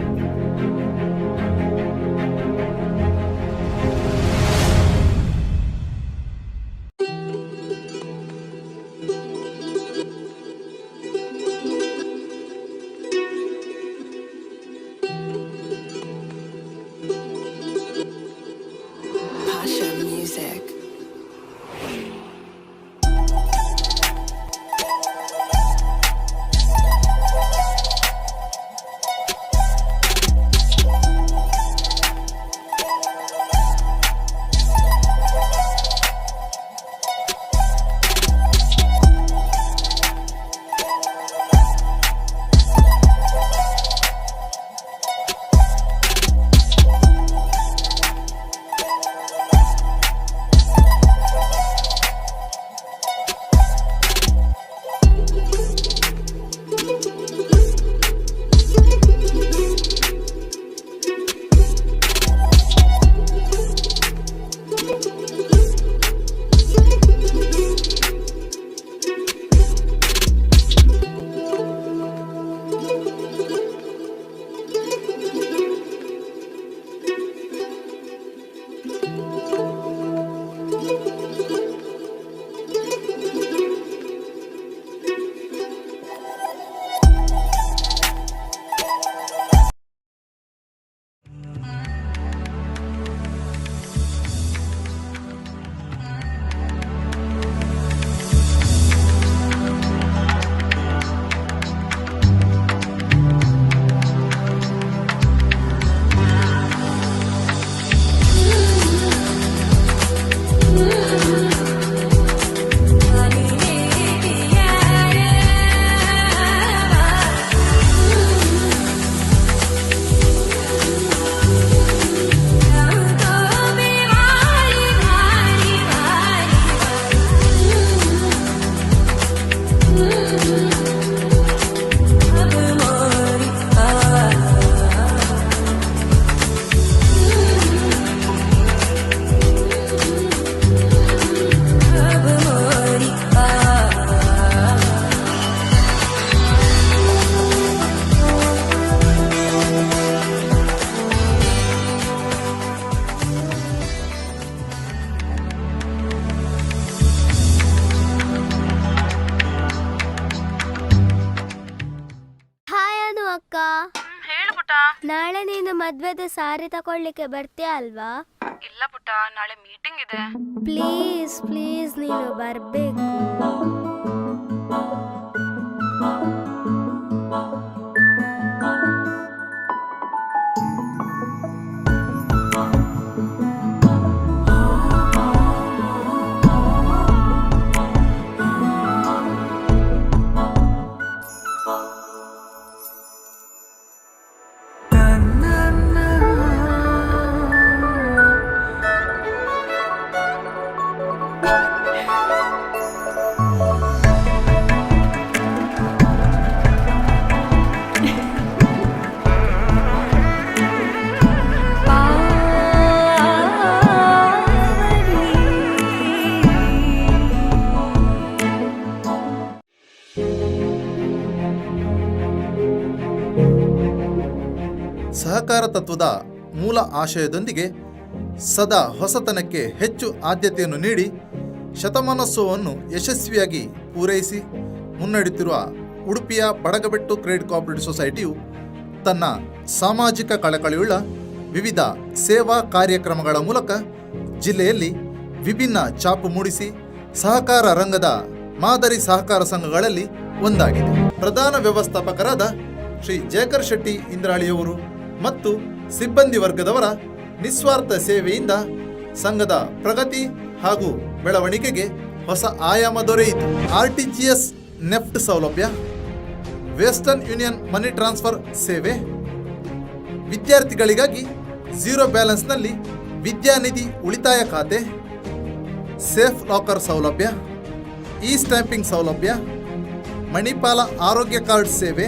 Speaker 3: ಹೇಳು ಪುಟ್ಟ.
Speaker 2: ನಾಳೆ ನೀನು ಮದ್ವೆದ ಸಾರಿ ತಗೊಳ್ಳಿಕ್ಕೆ ಬರ್ತೀಯಾ ಅಲ್ವಾ?
Speaker 3: ಇಲ್ಲ ಪುಟ್ಟ, ನಾಳೆ ಮೀಟಿಂಗ್ ಇದೆ.
Speaker 2: ಪ್ಲೀಸ್ ಪ್ಲೀಸ್ ನೀನು ಬರ್ಬೇಕು.
Speaker 8: ಸಹಕಾರ ತತ್ವದ ಮೂಲ ಆಶಯದೊಂದಿಗೆ ಸದಾ ಹೊಸತನಕ್ಕೆ ಹೆಚ್ಚು ಆದ್ಯತೆಯನ್ನು ನೀಡಿ ಶತಮಾನೋತ್ಸವವನ್ನು ಯಶಸ್ವಿಯಾಗಿ ಪೂರೈಸಿ ಮುನ್ನಡೆಯುತ್ತಿರುವ ಉಡುಪಿಯ ಬಡಗಬೆಟ್ಟು ಕ್ರೆಡಿಟ್ ಕೋಆಪರೇಟಿವ್ ಸೊಸೈಟಿಯು ತನ್ನ ಸಾಮಾಜಿಕ ಕಳಕಳಿಯುಳ್ಳ ವಿವಿಧ ಸೇವಾ ಕಾರ್ಯಕ್ರಮಗಳ ಮೂಲಕ ಜಿಲ್ಲೆಯಲ್ಲಿ ವಿಭಿನ್ನ ಛಾಪು ಮೂಡಿಸಿ ಸಹಕಾರ ರಂಗದ ಮಾದರಿ ಸಹಕಾರ ಸಂಘಗಳಲ್ಲಿ ಒಂದಾಗಿದೆ. ಪ್ರಧಾನ ವ್ಯವಸ್ಥಾಪಕರಾದ ಶ್ರೀ ಜಯಕರ್ ಶೆಟ್ಟಿ ಇಂದ್ರಾಳಿಯವರು ಮತ್ತು ಸಿಬ್ಬಂದಿ ವರ್ಗದವರ ನಿಸ್ವಾರ್ಥ ಸೇವೆಯಿಂದ ಸಂಘದ ಪ್ರಗತಿ ಹಾಗೂ ಬೆಳವಣಿಗೆಗೆ ಹೊಸ ಆಯಾಮ ದೊರೆಯಿತು. RTGS ನೆಫ್ಟ್ ಸೌಲಭ್ಯ, ವೆಸ್ಟರ್ನ್ ಯೂನಿಯನ್ ಮನಿ ಟ್ರಾನ್ಸ್ಫರ್ ಸೇವೆ, ವಿದ್ಯಾರ್ಥಿಗಳಿಗಾಗಿ ಝೀರೋ ಬ್ಯಾಲೆನ್ಸ್ನಲ್ಲಿ ವಿದ್ಯಾನಿಧಿ ಉಳಿತಾಯ ಖಾತೆ, ಸೇಫ್ ಲಾಕರ್ ಸೌಲಭ್ಯ, ಇ ಸ್ಟ್ಯಾಂಪಿಂಗ್ ಸೌಲಭ್ಯ, ಮಣಿಪಾಲ ಆರೋಗ್ಯ ಕಾರ್ಡ್ ಸೇವೆ,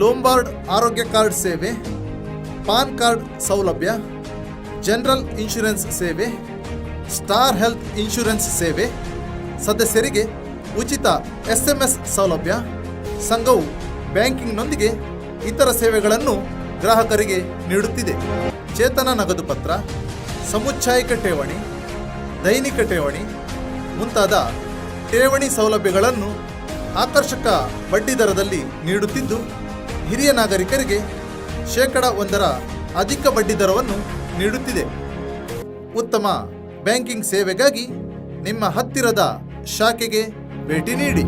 Speaker 8: ಲೋಂಬಾರ್ಡ್ ಆರೋಗ್ಯ ಕಾರ್ಡ್ ಸೇವೆ, ಪಾನ್ ಕಾರ್ಡ್ ಸೌಲಭ್ಯ, ಜನರಲ್ ಇನ್ಶೂರೆನ್ಸ್ ಸೇವೆ, ಸ್ಟಾರ್ ಹೆಲ್ತ್ ಇನ್ಶೂರೆನ್ಸ್ ಸೇವೆ, ಸದಸ್ಯರಿಗೆ ಉಚಿತ SMS ಸೌಲಭ್ಯ. ಸಂಘವು ಬ್ಯಾಂಕಿಂಗ್ನೊಂದಿಗೆ ಇತರ ಸೇವೆಗಳನ್ನು ಗ್ರಾಹಕರಿಗೆ ನೀಡುತ್ತಿದೆ. ಚೇತನ ನಗದು ಪತ್ರ, ಸಮುಚ್ಛಾಯಿಕ ಠೇವಣಿ, ದೈನಿಕ ಠೇವಣಿ ಮುಂತಾದ ಠೇವಣಿ ಸೌಲಭ್ಯಗಳನ್ನು ಆಕರ್ಷಕ ಬಡ್ಡಿದರದಲ್ಲಿ ನೀಡುತ್ತಿದ್ದು, ಹಿರಿಯ ನಾಗರಿಕರಿಗೆ 1% ಅಧಿಕ ಬಡ್ಡಿದರವನ್ನು ನೀಡುತ್ತಿದೆ. ಉತ್ತಮ ಬ್ಯಾಂಕಿಂಗ್ ಸೇವೆಗಾಗಿ ನಿಮ್ಮ ಹತ್ತಿರದ ಶಾಖೆಗೆ ಭೇಟಿ ನೀಡಿ.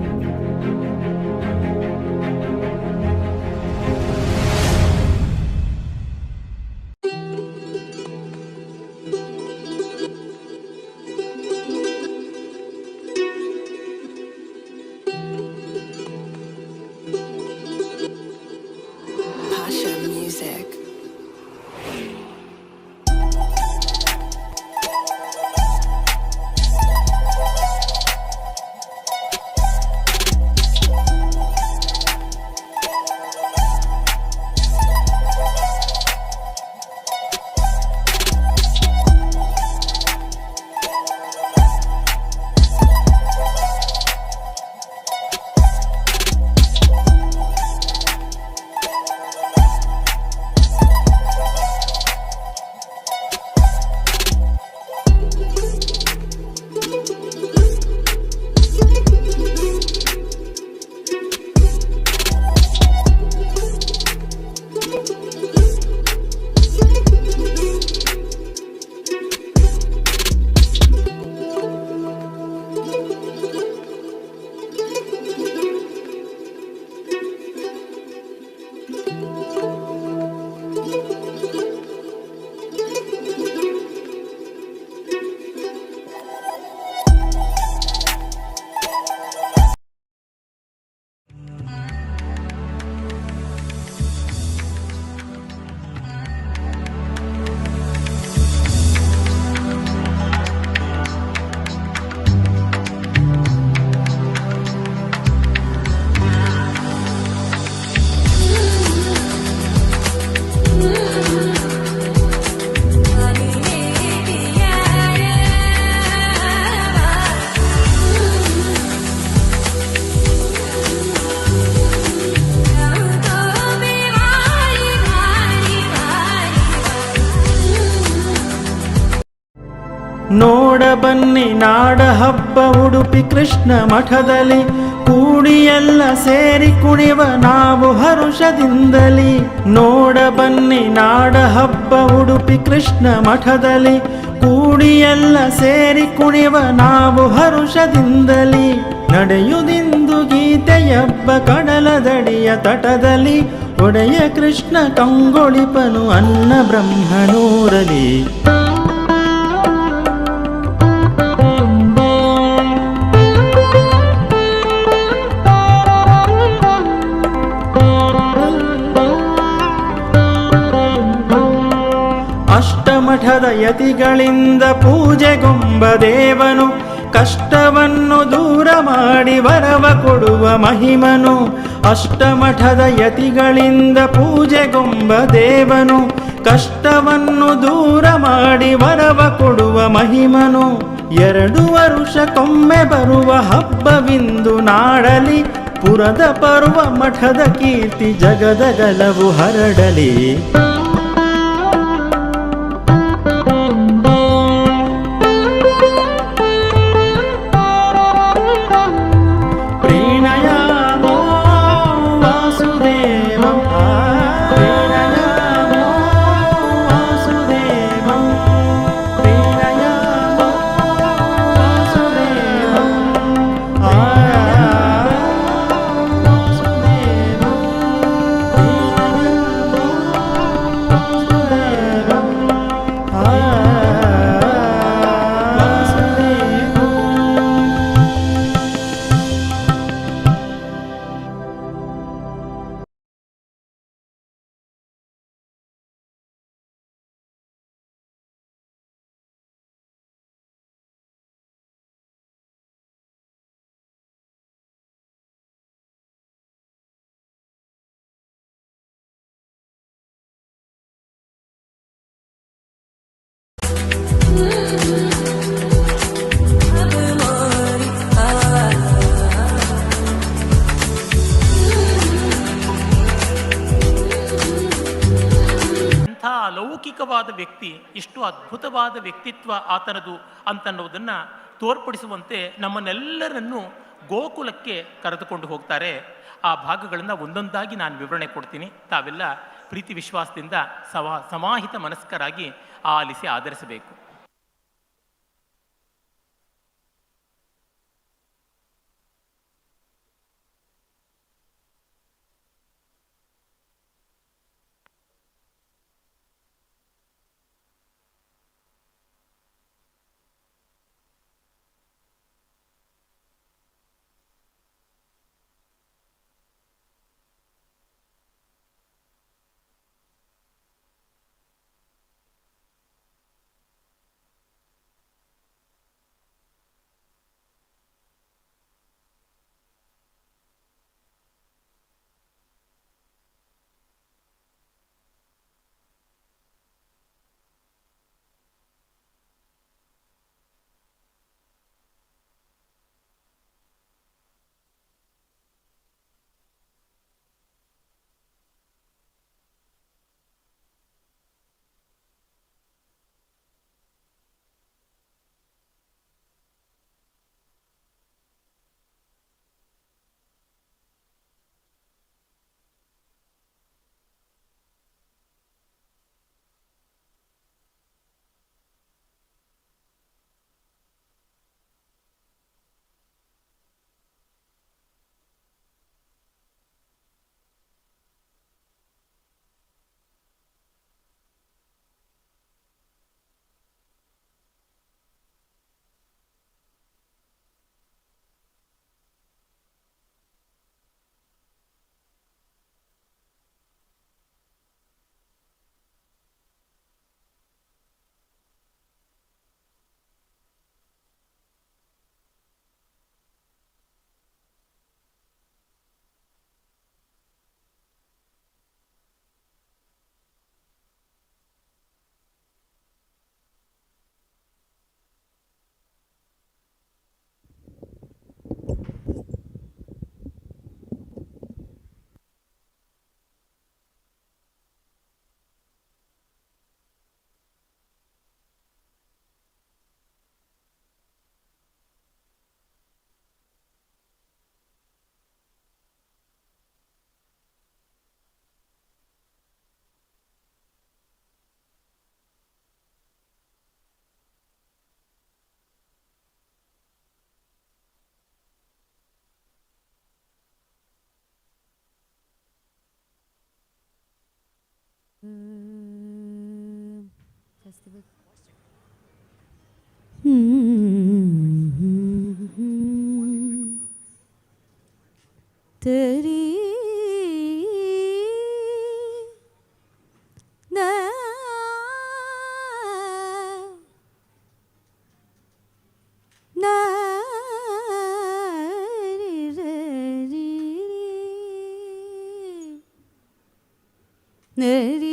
Speaker 21: ನೋಡ ಬನ್ನಿ ನಾಡ ಹಬ್ಬ ಉಡುಪಿ ಕೃಷ್ಣ ಮಠದಲ್ಲಿ, ಕೂಡಿ ಎಲ್ಲ ಸೇರಿ ಕುಣಿವ ನಾವು ಹರುಷದಿಂದಲಿ. ನೋಡ ಬನ್ನಿ ನಾಡ ಹಬ್ಬ ಉಡುಪಿ ಕೃಷ್ಣ ಮಠದಲ್ಲಿ, ಕೂಡಿ ಎಲ್ಲ ಸೇರಿ ಕುಣಿವ ನಾವು ಹರುಷದಿಂದಲಿ. ನಡೆಯುದಿಂದು ಗೀತೆಯಬ್ಬ ಕಡಲದಡಿಯ ತಟದಲ್ಲಿ, ಒಡೆಯ ಕೃಷ್ಣ ಕಂಗೊಳಿಪನು ಅನ್ನ ಬ್ರಹ್ಮನೂರಲಿ. ಅಷ್ಟಮಠದ ಯತಿಗಳಿಂದ ಪೂಜೆಗೊಂಬ ದೇವನು, ಕಷ್ಟವನ್ನು ದೂರ ಮಾಡಿ ವರವ ಕೊಡುವ ಮಹಿಮನು. ಅಷ್ಟಮಠದ ಯತಿಗಳಿಂದ ಪೂಜೆಗೊಂಬ ದೇವನು, ಕಷ್ಟವನ್ನು ದೂರ ಮಾಡಿ ವರವ ಕೊಡುವ ಮಹಿಮನು. 2 ವರುಷಕ್ಕೊಮ್ಮೆ ಬರುವ ಹಬ್ಬವಿಂದು ನಾಡಲಿ, ಪುರದ ಪರ್ವ ಮಠದ ಕೀರ್ತಿ ಜಗದ ಗಲವು ಹರಡಲಿ.
Speaker 22: ಅಲೌಕಿಕವಾದ ವ್ಯಕ್ತಿ, ಇಷ್ಟು ಅದ್ಭುತವಾದ ವ್ಯಕ್ತಿತ್ವ ಆತನದು ಅಂತನ್ನುವುದನ್ನು ತೋರ್ಪಡಿಸುವಂತೆ ನಮ್ಮನ್ನೆಲ್ಲರನ್ನು ಗೋಕುಲಕ್ಕೆ ಕರೆದುಕೊಂಡು ಹೋಗ್ತಾರೆ. ಆ ಭಾಗಗಳನ್ನು ಒಂದೊಂದಾಗಿ ನಾನು ವಿವರಣೆ ಕೊಡ್ತೀನಿ. ತಾವೆಲ್ಲ ಪ್ರೀತಿ ವಿಶ್ವಾಸದಿಂದ ಸಮಾಹಿತ ಮನಸ್ಕರಾಗಿ ಆಲಿಸಿ ಆಧರಿಸಬೇಕು.
Speaker 1: तेरी ना ना रे रे रे रे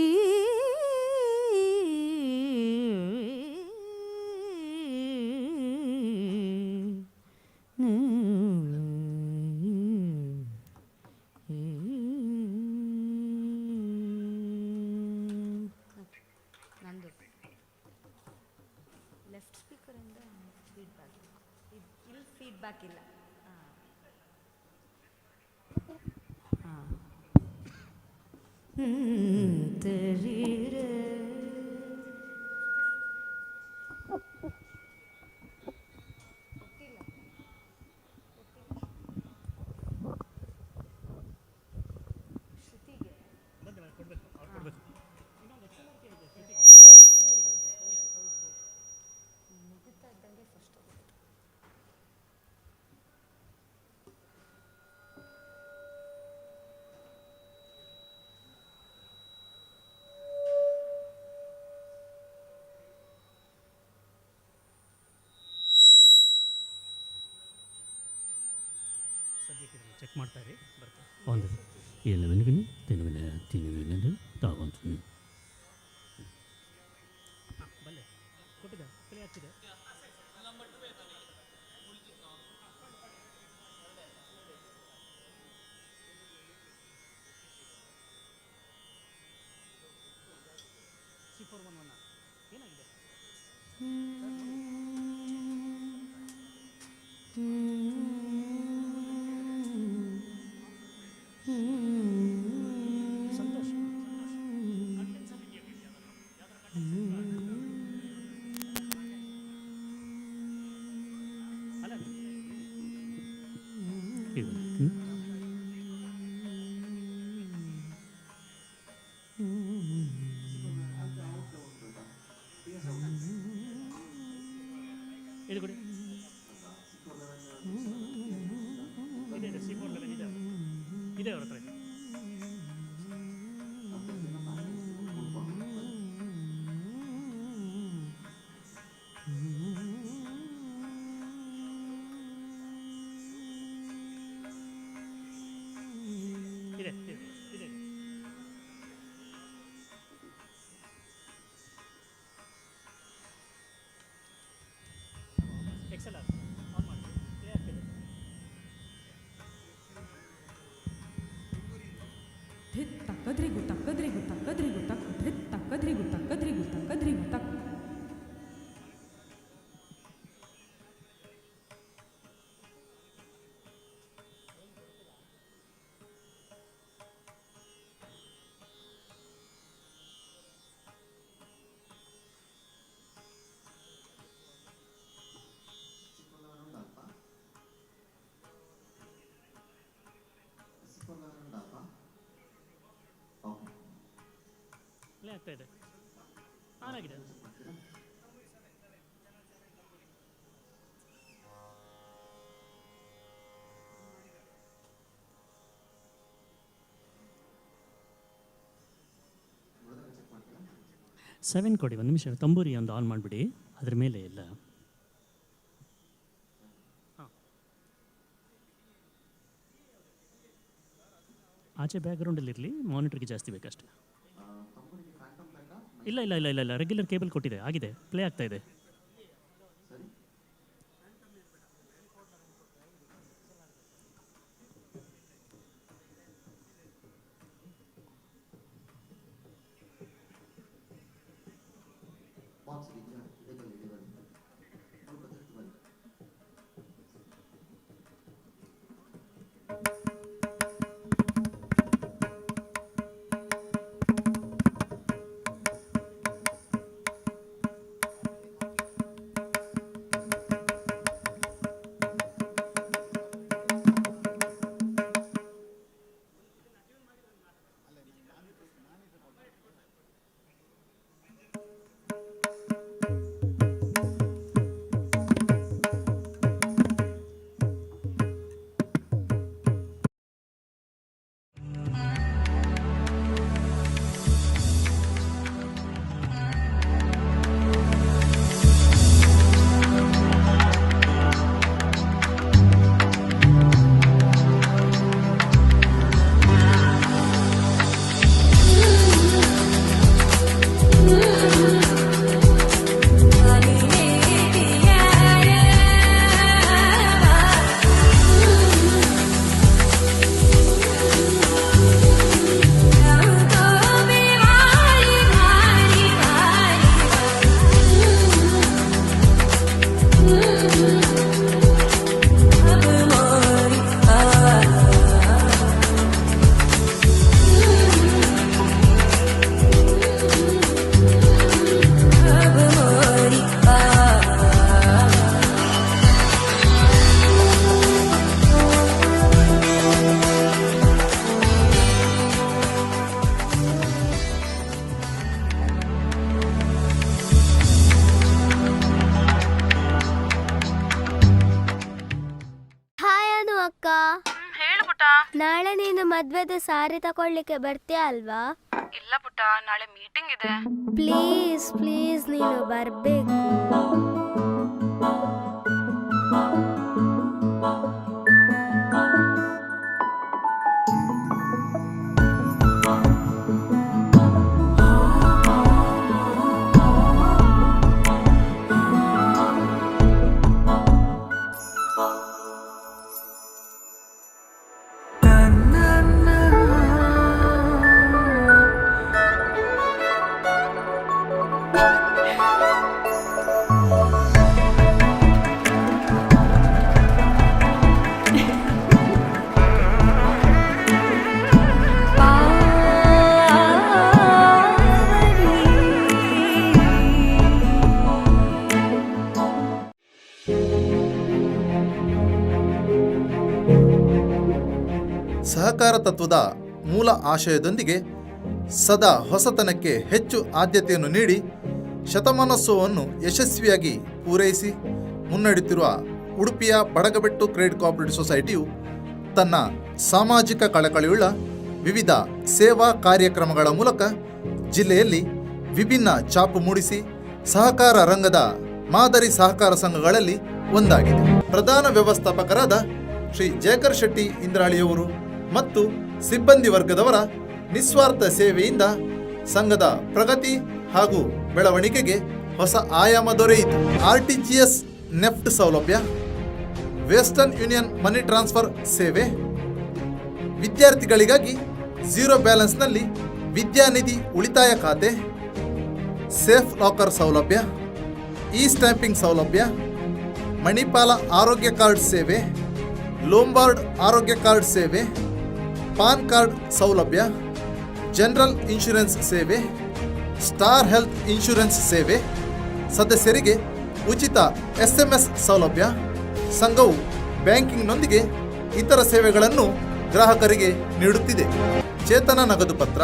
Speaker 7: ಲೆಫ್ಟ್ ಸ್ಪೀಕರಿಂದ ಫೀಡ್ಬ್ಯಾಕ್ ಇಲ್ಲಿ ಫೀಡ್ಬ್ಯಾಕ್ ಇಲ್ಲ.
Speaker 23: ಚೆಕ್ ಮಾಡ್ತಾರೆ ಬರ್ತಾರೆ ಒಂದು ಏನು ಮೆನುಗಿನ ತಿನ್ನುವಿನ ತಗೊಂತೀನಿ ಬಲ್ಲೆ ಕೊಟ್ಟಿದ್ದ ಪ್ಲೇ ಆಗ್ತಿದೆ. C411 ಏನಾಗಿದೆ? ಸಂತೋಷ್ ಅಲ್ಲ ಇದು ಕೊಡಿ. ಇದೆ C411 ಇದೆ ಅವ್ರ ಹತ್ರ. ಇದೆ ಇದೆ XLR ಆನ್ ಮಾಡಿ ಪ್ಲೇ ಆಗ್ತಿದೆ.
Speaker 9: ತಕ್ಕದ್ರಿಗು ತಕ್ಕದ್ರಿಗು ತಕ್ಕದ್ರಿಗು ತಕ್ಕ ತಕ್ಕದ್ರಿಗು ತಕ್ಕದ್ರಿಗು ತಕ್ಕದ್ರಿಗು ತಕ್ಕ
Speaker 23: ಪ್ಲೇ ಆಗ್ತಾ ಇದೆ. ಆನ್ ಆಗಿದೆ. ಸೆವೆನ್ ಕೊಡಿ, ಒಂದು ನಿಮಿಷ ತಂಬೂರಿ ಒಂದು ಆನ್ ಮಾಡಿಬಿಡಿ, ಅದ್ರ ಮೇಲೆ ಎಲ್ಲ. ಆಚೆ ಬ್ಯಾಕ್ಗ್ರೌಂಡಲ್ಲಿ ಇರಲಿ, ಮಾನಿಟ್ರಿಗೆ ಜಾಸ್ತಿ ಬೇಕಷ್ಟೆ. ಇಲ್ಲ ಇಲ್ಲ ಇಲ್ಲ ಇಲ್ಲ ಇಲ್ಲ ರೆಗ್ಯುಲರ್ ಕೇಬಲ್ ಕೊಟ್ಟಿದೆ, ಆಗಿದೆ, ಪ್ಲೇ ಆಗ್ತಾ ಇದೆ.
Speaker 3: ಹೇಳು ಪುಟ್ಟ.
Speaker 2: ನಾಳೆ ನೀನು ಮದ್ವೆದ ಸಾರಿ ತಗೊಳ್ಳಿಕ್ಕೆ ಬರ್ತೀಯ ಅಲ್ವಾ?
Speaker 3: ಇಲ್ಲ ಪುಟ್ಟ, ನಾಳೆ ಮೀಟಿಂಗ್ ಇದೆ.
Speaker 2: ಪ್ಲೀಸ್ ಪ್ಲೀಸ್ ನೀನು ಬರ್ಬೇಕು.
Speaker 8: ಸಹಕಾರ ತತ್ವದ ಮೂಲ ಆಶಯದೊಂದಿಗೆ ಸದಾ ಹೊಸತನಕ್ಕೆ ಹೆಚ್ಚು ಆದ್ಯತೆಯನ್ನು ನೀಡಿ ಶತಮಾನೋತ್ಸವವನ್ನು ಯಶಸ್ವಿಯಾಗಿ ಪೂರೈಸಿ ಮುನ್ನಡೆಯುತ್ತಿರುವ ಉಡುಪಿಯ ಬಡಗಬೆಟ್ಟು ಕ್ರೆಡಿಟ್ ಕೋಆಪರೇಟಿವ್ ಸೊಸೈಟಿಯು ತನ್ನ ಸಾಮಾಜಿಕ ಕಳಕಳಿಯುಳ್ಳ ವಿವಿಧ ಸೇವಾ ಕಾರ್ಯಕ್ರಮಗಳ ಮೂಲಕ ಜಿಲ್ಲೆಯಲ್ಲಿ ವಿಭಿನ್ನ ಛಾಪು ಮೂಡಿಸಿ ಸಹಕಾರ ರಂಗದ ಮಾದರಿ ಸಹಕಾರ ಸಂಘಗಳಲ್ಲಿ ಒಂದಾಗಿದೆ. ಪ್ರಧಾನ ವ್ಯವಸ್ಥಾಪಕರಾದ ಶ್ರೀ ಜಯಕರ್ ಶೆಟ್ಟಿ ಇಂದ್ರಾಳಿಯವರು ಮತ್ತು ಸಿಬ್ಬಂದಿ ವರ್ಗದವರ ನಿಸ್ವಾರ್ಥ ಸೇವೆಯಿಂದ ಸಂಘದ ಪ್ರಗತಿ ಹಾಗೂ ಬೆಳವಣಿಗೆಗೆ ಹೊಸ ಆಯಾಮ ದೊರೆಯಿತು. RTGS ನೆಫ್ಟ್ ಸೌಲಭ್ಯ, ವೆಸ್ಟರ್ನ್ ಯೂನಿಯನ್ ಮನಿ ಟ್ರಾನ್ಸ್ಫರ್ ಸೇವೆ, ವಿದ್ಯಾರ್ಥಿಗಳಿಗಾಗಿ 0 ಬ್ಯಾಲೆನ್ಸ್ನಲ್ಲಿ ವಿದ್ಯಾನಿಧಿ ಉಳಿತಾಯ ಖಾತೆ, ಸೇಫ್ ಲಾಕರ್ ಸೌಲಭ್ಯ, ಇ ಸ್ಟ್ಯಾಂಪಿಂಗ್ ಸೌಲಭ್ಯ, ಮಣಿಪಾಲ ಆರೋಗ್ಯ ಕಾರ್ಡ್ ಸೇವೆ, ಲೋಂಬಾರ್ಡ್ ಆರೋಗ್ಯ ಕಾರ್ಡ್ ಸೇವೆ, ಪಾನ್ ಕಾರ್ಡ್ ಸೌಲಭ್ಯ, ಜನರಲ್ ಇನ್ಶೂರೆನ್ಸ್ ಸೇವೆ, ಸ್ಟಾರ್ ಹೆಲ್ತ್ ಇನ್ಶೂರೆನ್ಸ್ ಸೇವೆ, ಸದಸ್ಯರಿಗೆ ಉಚಿತ SMS ಸೌಲಭ್ಯ. ಸಂಘವು ಬ್ಯಾಂಕಿಂಗ್ನೊಂದಿಗೆ ಇತರ ಸೇವೆಗಳನ್ನು ಗ್ರಾಹಕರಿಗೆ ನೀಡುತ್ತಿದೆ. ಚೇತನ ನಗದು ಪತ್ರ,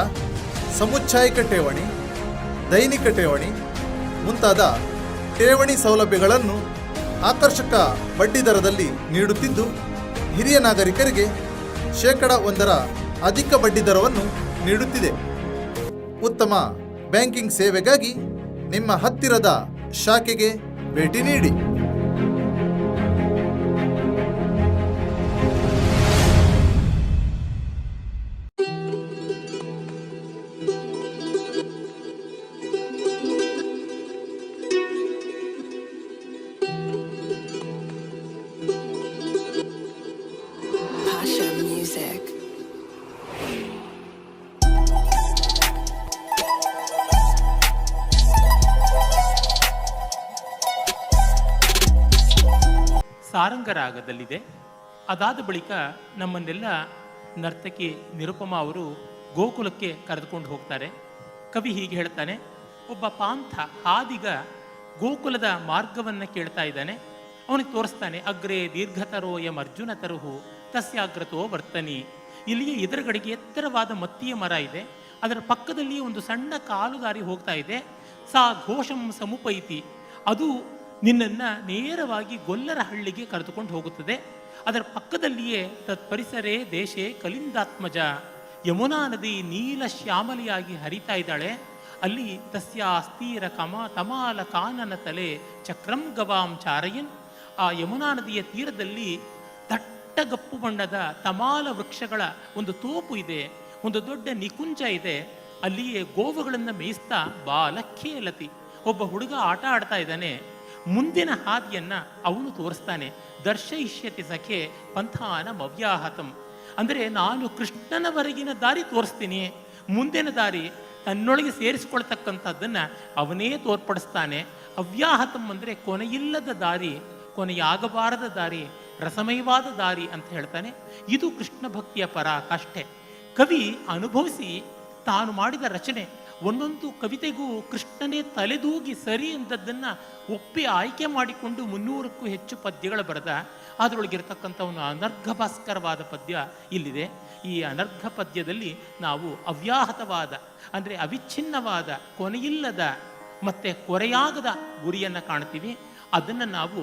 Speaker 8: ಸಮುಚ್ಛಾಯಿಕ ಠೇವಣಿ, ದೈನಿಕ ಠೇವಣಿ ಮುಂತಾದ ಠೇವಣಿ ಸೌಲಭ್ಯಗಳನ್ನು ಆಕರ್ಷಕ ಬಡ್ಡಿದರದಲ್ಲಿ ನೀಡುತ್ತಿದ್ದು, ಹಿರಿಯ ನಾಗರಿಕರಿಗೆ 1% ಅಧಿಕ ಬಡ್ಡಿದರವನ್ನು ನೀಡುತ್ತಿದೆ. ಉತ್ತಮ ಬ್ಯಾಂಕಿಂಗ್ ಸೇವೆಗಾಗಿ ನಿಮ್ಮ ಹತ್ತಿರದ ಶಾಖೆಗೆ ಭೇಟಿ ನೀಡಿ.
Speaker 22: ಸಾರಂಗರಾಗದಲ್ಲಿದೆ. ಅದಾದ ಬಳಿಕ ನಮ್ಮನ್ನೆಲ್ಲ ನರ್ತಕಿ ನಿರುಪಮಾ ಅವರು ಗೋಕುಲಕ್ಕೆ ಕರೆದುಕೊಂಡು ಹೋಗ್ತಾರೆ. ಕವಿ ಹೀಗೆ ಹೇಳ್ತಾನೆ, ಒಬ್ಬ ಪಾಂಥ ಹಾದಿಗ ಗೋಕುಲದ ಮಾರ್ಗವನ್ನು ಕೇಳ್ತಾ ಇದ್ದಾನೆ. ಅವನಿಗೆ ತೋರಿಸ್ತಾನೆ, ಅಗ್ರೇ ದೀರ್ಘತರೋ ಯಂ ಅರ್ಜುನ ತರುಹು ತಸ್ಯಾಗ್ರತೋ ವರ್ತನಿ. ಇಲ್ಲಿಯೇ ಎದುರುಗಡೆಗೆ ಎತ್ತರವಾದ ಮತ್ತಿಯ ಮರ ಇದೆ, ಅದರ ಪಕ್ಕದಲ್ಲಿ ಒಂದು ಸಣ್ಣ ಕಾಲುದಾರಿ ಹೋಗ್ತಾ ಇದೆ. ಸಾ ಘೋಷಂ ಸಮುಪೈತಿ, ಅದು ನಿನ್ನನ್ನು ನೇರವಾಗಿ ಗೊಲ್ಲರ ಹಳ್ಳಿಗೆ ಕರೆದುಕೊಂಡು ಹೋಗುತ್ತದೆ. ಅದರ ಪಕ್ಕದಲ್ಲಿಯೇ ತತ್ಪರಿಸರೇ ದೇಶೇ ಕಲಿಂದಾತ್ಮಜ, ಯಮುನಾ ನದಿ ನೀಲ ಶ್ಯಾಮಲಿಯಾಗಿ ಹರಿತಾ ಇದ್ದಾಳೆ. ಅಲ್ಲಿ ತಸ್ಯ ಅಸ್ಥೀರ ತಮಾಲ ಕಾನನ ತಲೆ ಚಕ್ರಂ ಗವಾಂ ಚಾರಯನ್. ಆ ಯಮುನಾ ನದಿಯ ತೀರದಲ್ಲಿ ದಟ್ಟಗಪ್ಪು ಬಣ್ಣದ ತಮಾಲ ವೃಕ್ಷಗಳ ಒಂದು ತೋಪು ಇದೆ, ಒಂದು ದೊಡ್ಡ ನಿಕುಂಜ ಇದೆ. ಅಲ್ಲಿಯೇ ಗೋವುಗಳನ್ನು ಮೇಯಿಸ್ತಾ ಬಾಲಖೇಲತಿ, ಒಬ್ಬ ಹುಡುಗ ಆಟ ಆಡ್ತಾ ಇದ್ದಾನೆ. ಮುಂದಿನ ಹಾದಿಯನ್ನು ಅವನು ತೋರಿಸ್ತಾನೆ. ದರ್ಶಯಿಷ್ಯತಿ ಸಖೆ ಪಂಥಾನ ಅವ್ಯಾಹತಂ, ಅಂದರೆ ನಾನು ಕೃಷ್ಣನವರೆಗಿನ ದಾರಿ ತೋರಿಸ್ತೀನಿ, ಮುಂದಿನ ದಾರಿ ತನ್ನೊಳಗೆ ಸೇರಿಸಿಕೊಳ್ತಕ್ಕಂಥದ್ದನ್ನು ಅವನೇ ತೋರ್ಪಡಿಸ್ತಾನೆ. ಅವ್ಯಾಹತಂ ಅಂದರೆ ಕೊನೆಯಿಲ್ಲದ ದಾರಿ, ಕೊನೆಯಾಗಬಾರದ ದಾರಿ, ರಸಮಯವಾದ ದಾರಿ ಅಂತ ಹೇಳ್ತಾನೆ. ಇದು ಕೃಷ್ಣ ಭಕ್ತಿಯ ಪರಾಕಾಷ್ಠೆ. ಕವಿ ಅನುಭವಿಸಿ ತಾನು ಮಾಡಿದ ರಚನೆ, ಒಂದೊಂದು ಕವಿತೆಗೂ ಕೃಷ್ಣನೇ ತಲೆದೂಗಿ ಸರಿ ಅಂದದ್ದನ್ನು ಒಪ್ಪಿ ಆಯ್ಕೆ ಮಾಡಿಕೊಂಡು 300ಕ್ಕೂ ಹೆಚ್ಚು ಪದ್ಯಗಳು ಬರೆದ. ಅದರೊಳಗಿರ್ತಕ್ಕಂಥ ಒಂದು ಅನರ್ಘ ಭಾಸ್ಕರವಾದ ಪದ್ಯ ಇಲ್ಲಿದೆ. ಈ ಅನರ್ಘ ಪದ್ಯದಲ್ಲಿ ನಾವು ಅವ್ಯಾಹತವಾದ ಅಂದರೆ ಅವಿಚ್ಛಿನ್ನವಾದ, ಕೊನೆಯಿಲ್ಲದ ಮತ್ತು ಕೊರೆಯಾಗದ ಗುರಿಯನ್ನು ಕಾಣ್ತೀವಿ. ಅದನ್ನು ನಾವು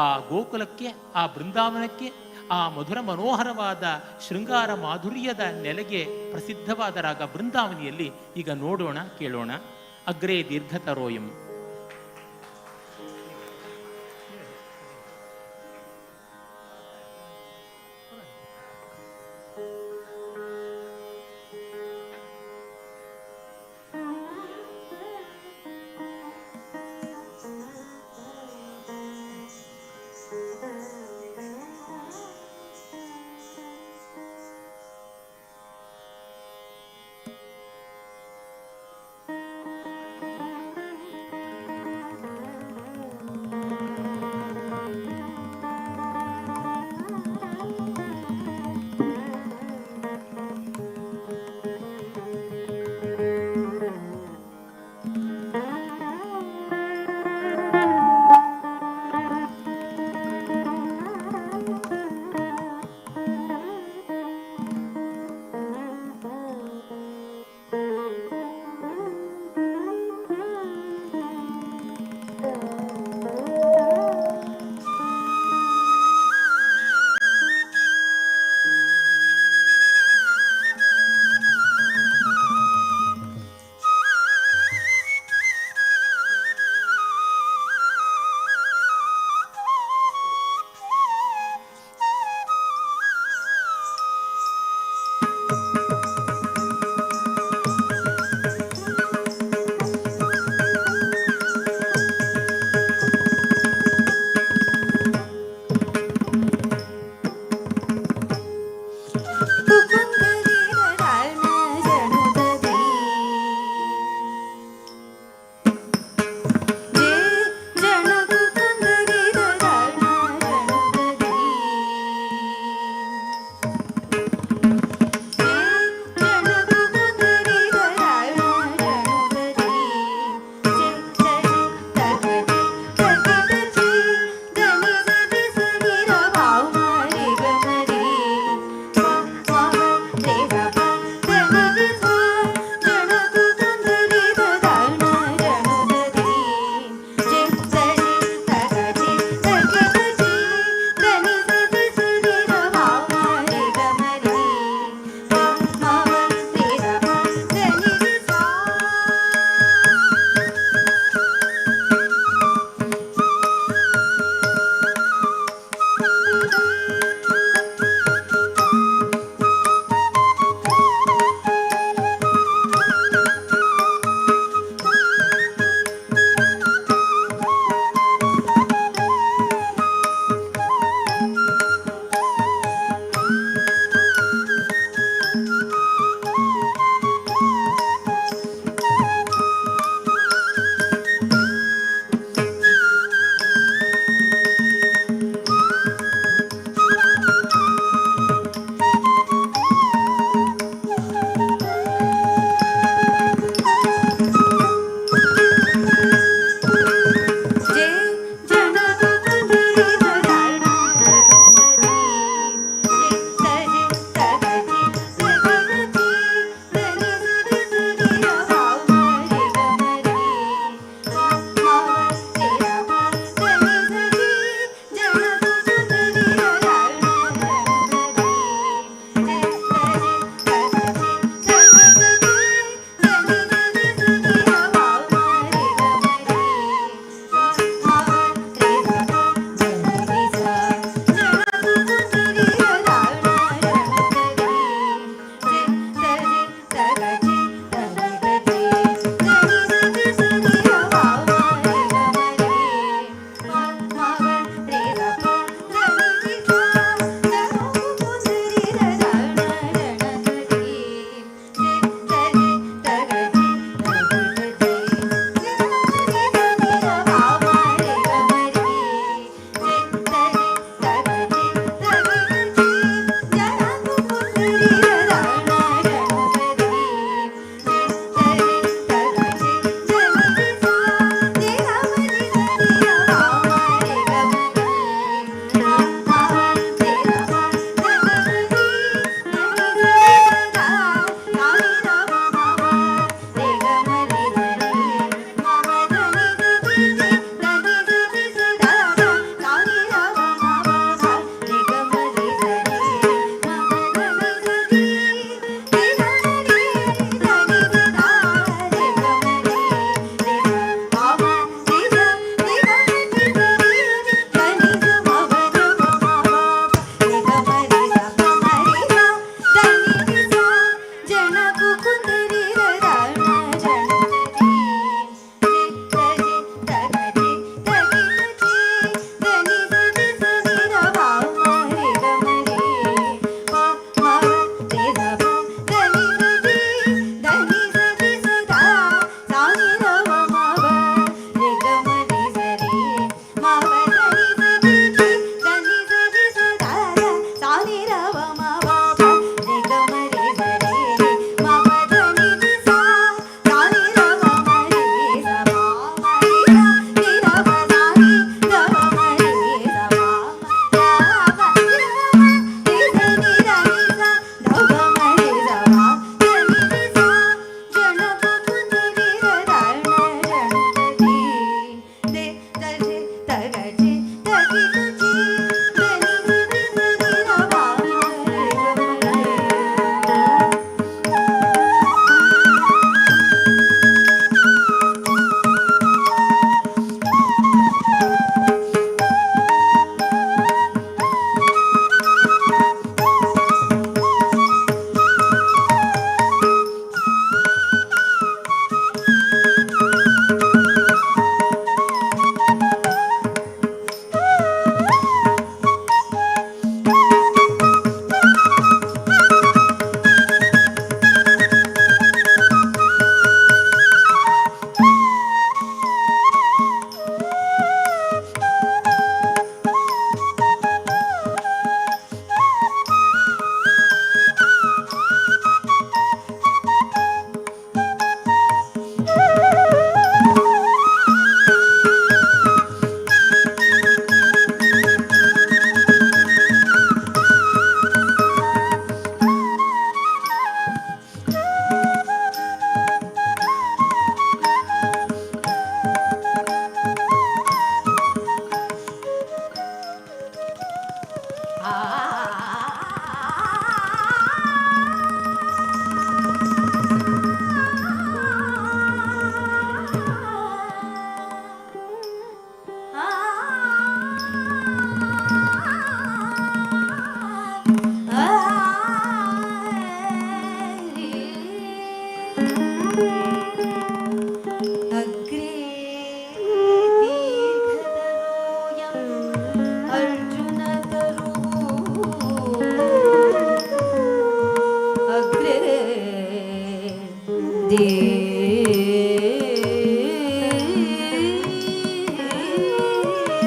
Speaker 22: ಆ ಗೋಕುಲಕ್ಕೆ, ಆ ಬೃಂದಾವನಕ್ಕೆ, ಆ ಮಧುರ ಮನೋಹರವಾದ ಶೃಂಗಾರ ಮಾಧುರ್ಯದ ನೆಲೆಗೆ ಪ್ರಸಿದ್ಧವಾದ ರಾಗ ಬೃಂದಾವನಿಯಲ್ಲಿ ಈಗ ನೋಡೋಣ, ಕೇಳೋಣ. ಅಗ್ರೇ ದೀರ್ಘತರೋಯಂ.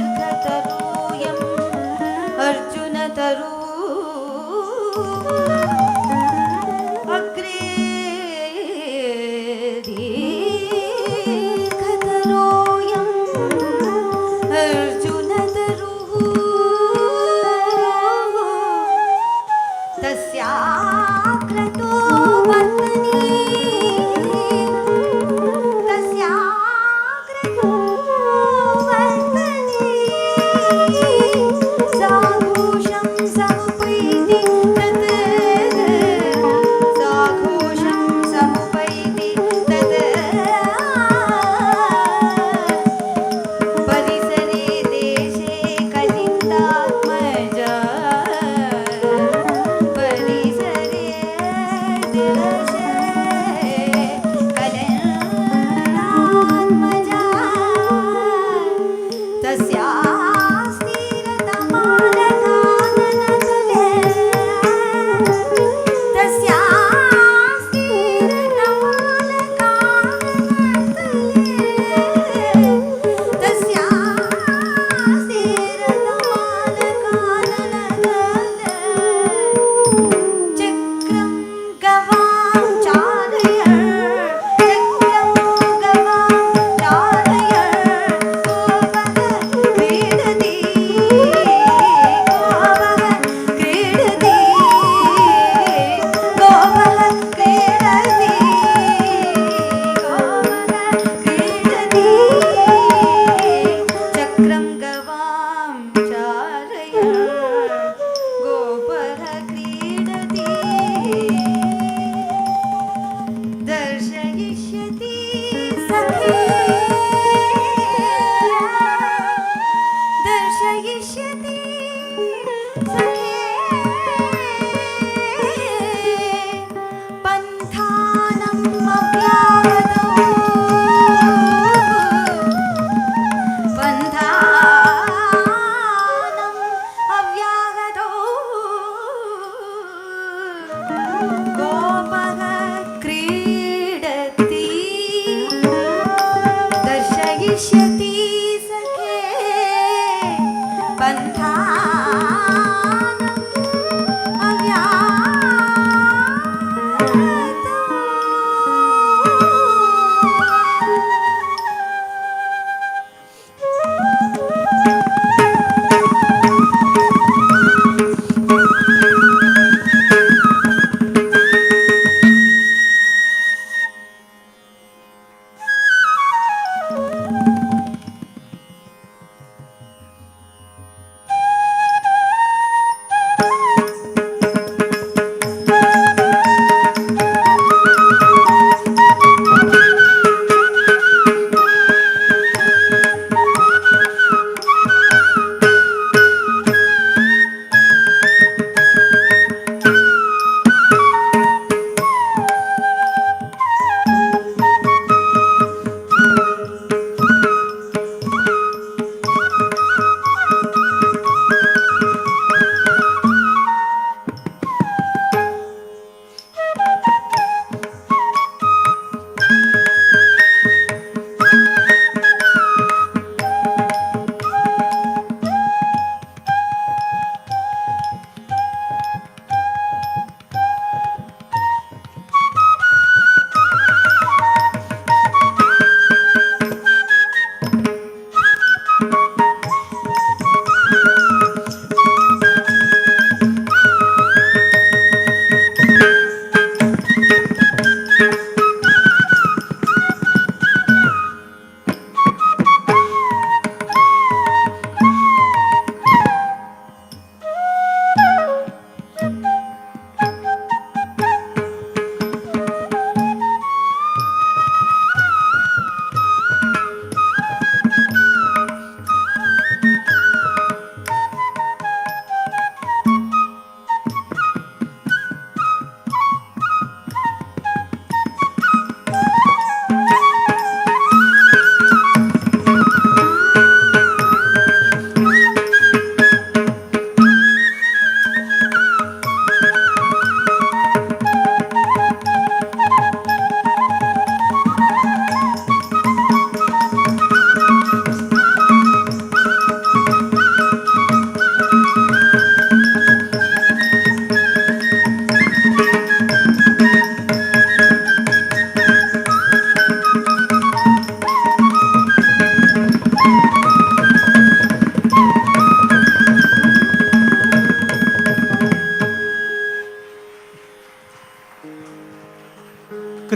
Speaker 1: दीर्घतरूयम् अर्जुनतरू अग्रे दीर्घतरोऽयम् अर्जुनतरुः तस्याग्रतो वर्तनी तस्याग्रतो वर्तनी साघोषं समुपैति तत् साघोषं समुपैति तत् परिसरे देशे कलिन्दात्मजा परिसरे देशे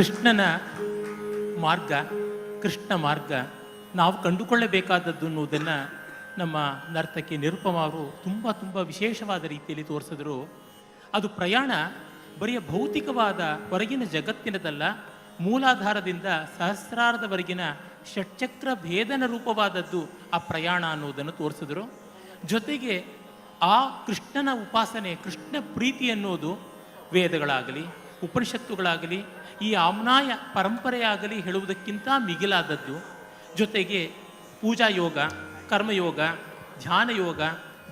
Speaker 22: ಕೃಷ್ಣನ ಮಾರ್ಗ, ಕೃಷ್ಣ ಮಾರ್ಗ ನಾವು ಕಂಡುಕೊಳ್ಳಬೇಕಾದದ್ದು ಅನ್ನೋದನ್ನು ನಮ್ಮ ನರ್ತಕಿ ನಿರುಪಮ ಅವರು ತುಂಬ ತುಂಬ ವಿಶೇಷವಾದ ರೀತಿಯಲ್ಲಿ ತೋರಿಸಿದ್ರು. ಅದು ಪ್ರಯಾಣ ಬರೆಯ ಭೌತಿಕವಾದ ಹೊರಗಿನ ಜಗತ್ತಿನದಲ್ಲ, ಮೂಲಾಧಾರದಿಂದ ಸಹಸ್ರಾರದವರೆಗಿನ ಷಟ್ಚಕ್ರ ಭೇದನ ರೂಪವಾದದ್ದು ಆ ಪ್ರಯಾಣ ಅನ್ನೋದನ್ನು ತೋರಿಸಿದ್ರು. ಜೊತೆಗೆ ಆ ಕೃಷ್ಣನ ಉಪಾಸನೆ, ಕೃಷ್ಣ ಪ್ರೀತಿ ಅನ್ನೋದು ವೇದಗಳಾಗಲಿ ಉಪನಿಷತ್ತುಗಳಾಗಲಿ ಈ ಆಮ್ನಾಯ ಪರಂಪರೆಯಾಗಲಿ ಹೇಳುವುದಕ್ಕಿಂತ ಮಿಗಿಲಾದದ್ದು. ಜೊತೆಗೆ ಪೂಜಾ ಯೋಗ, ಕರ್ಮಯೋಗ, ಧ್ಯಾನ ಯೋಗ,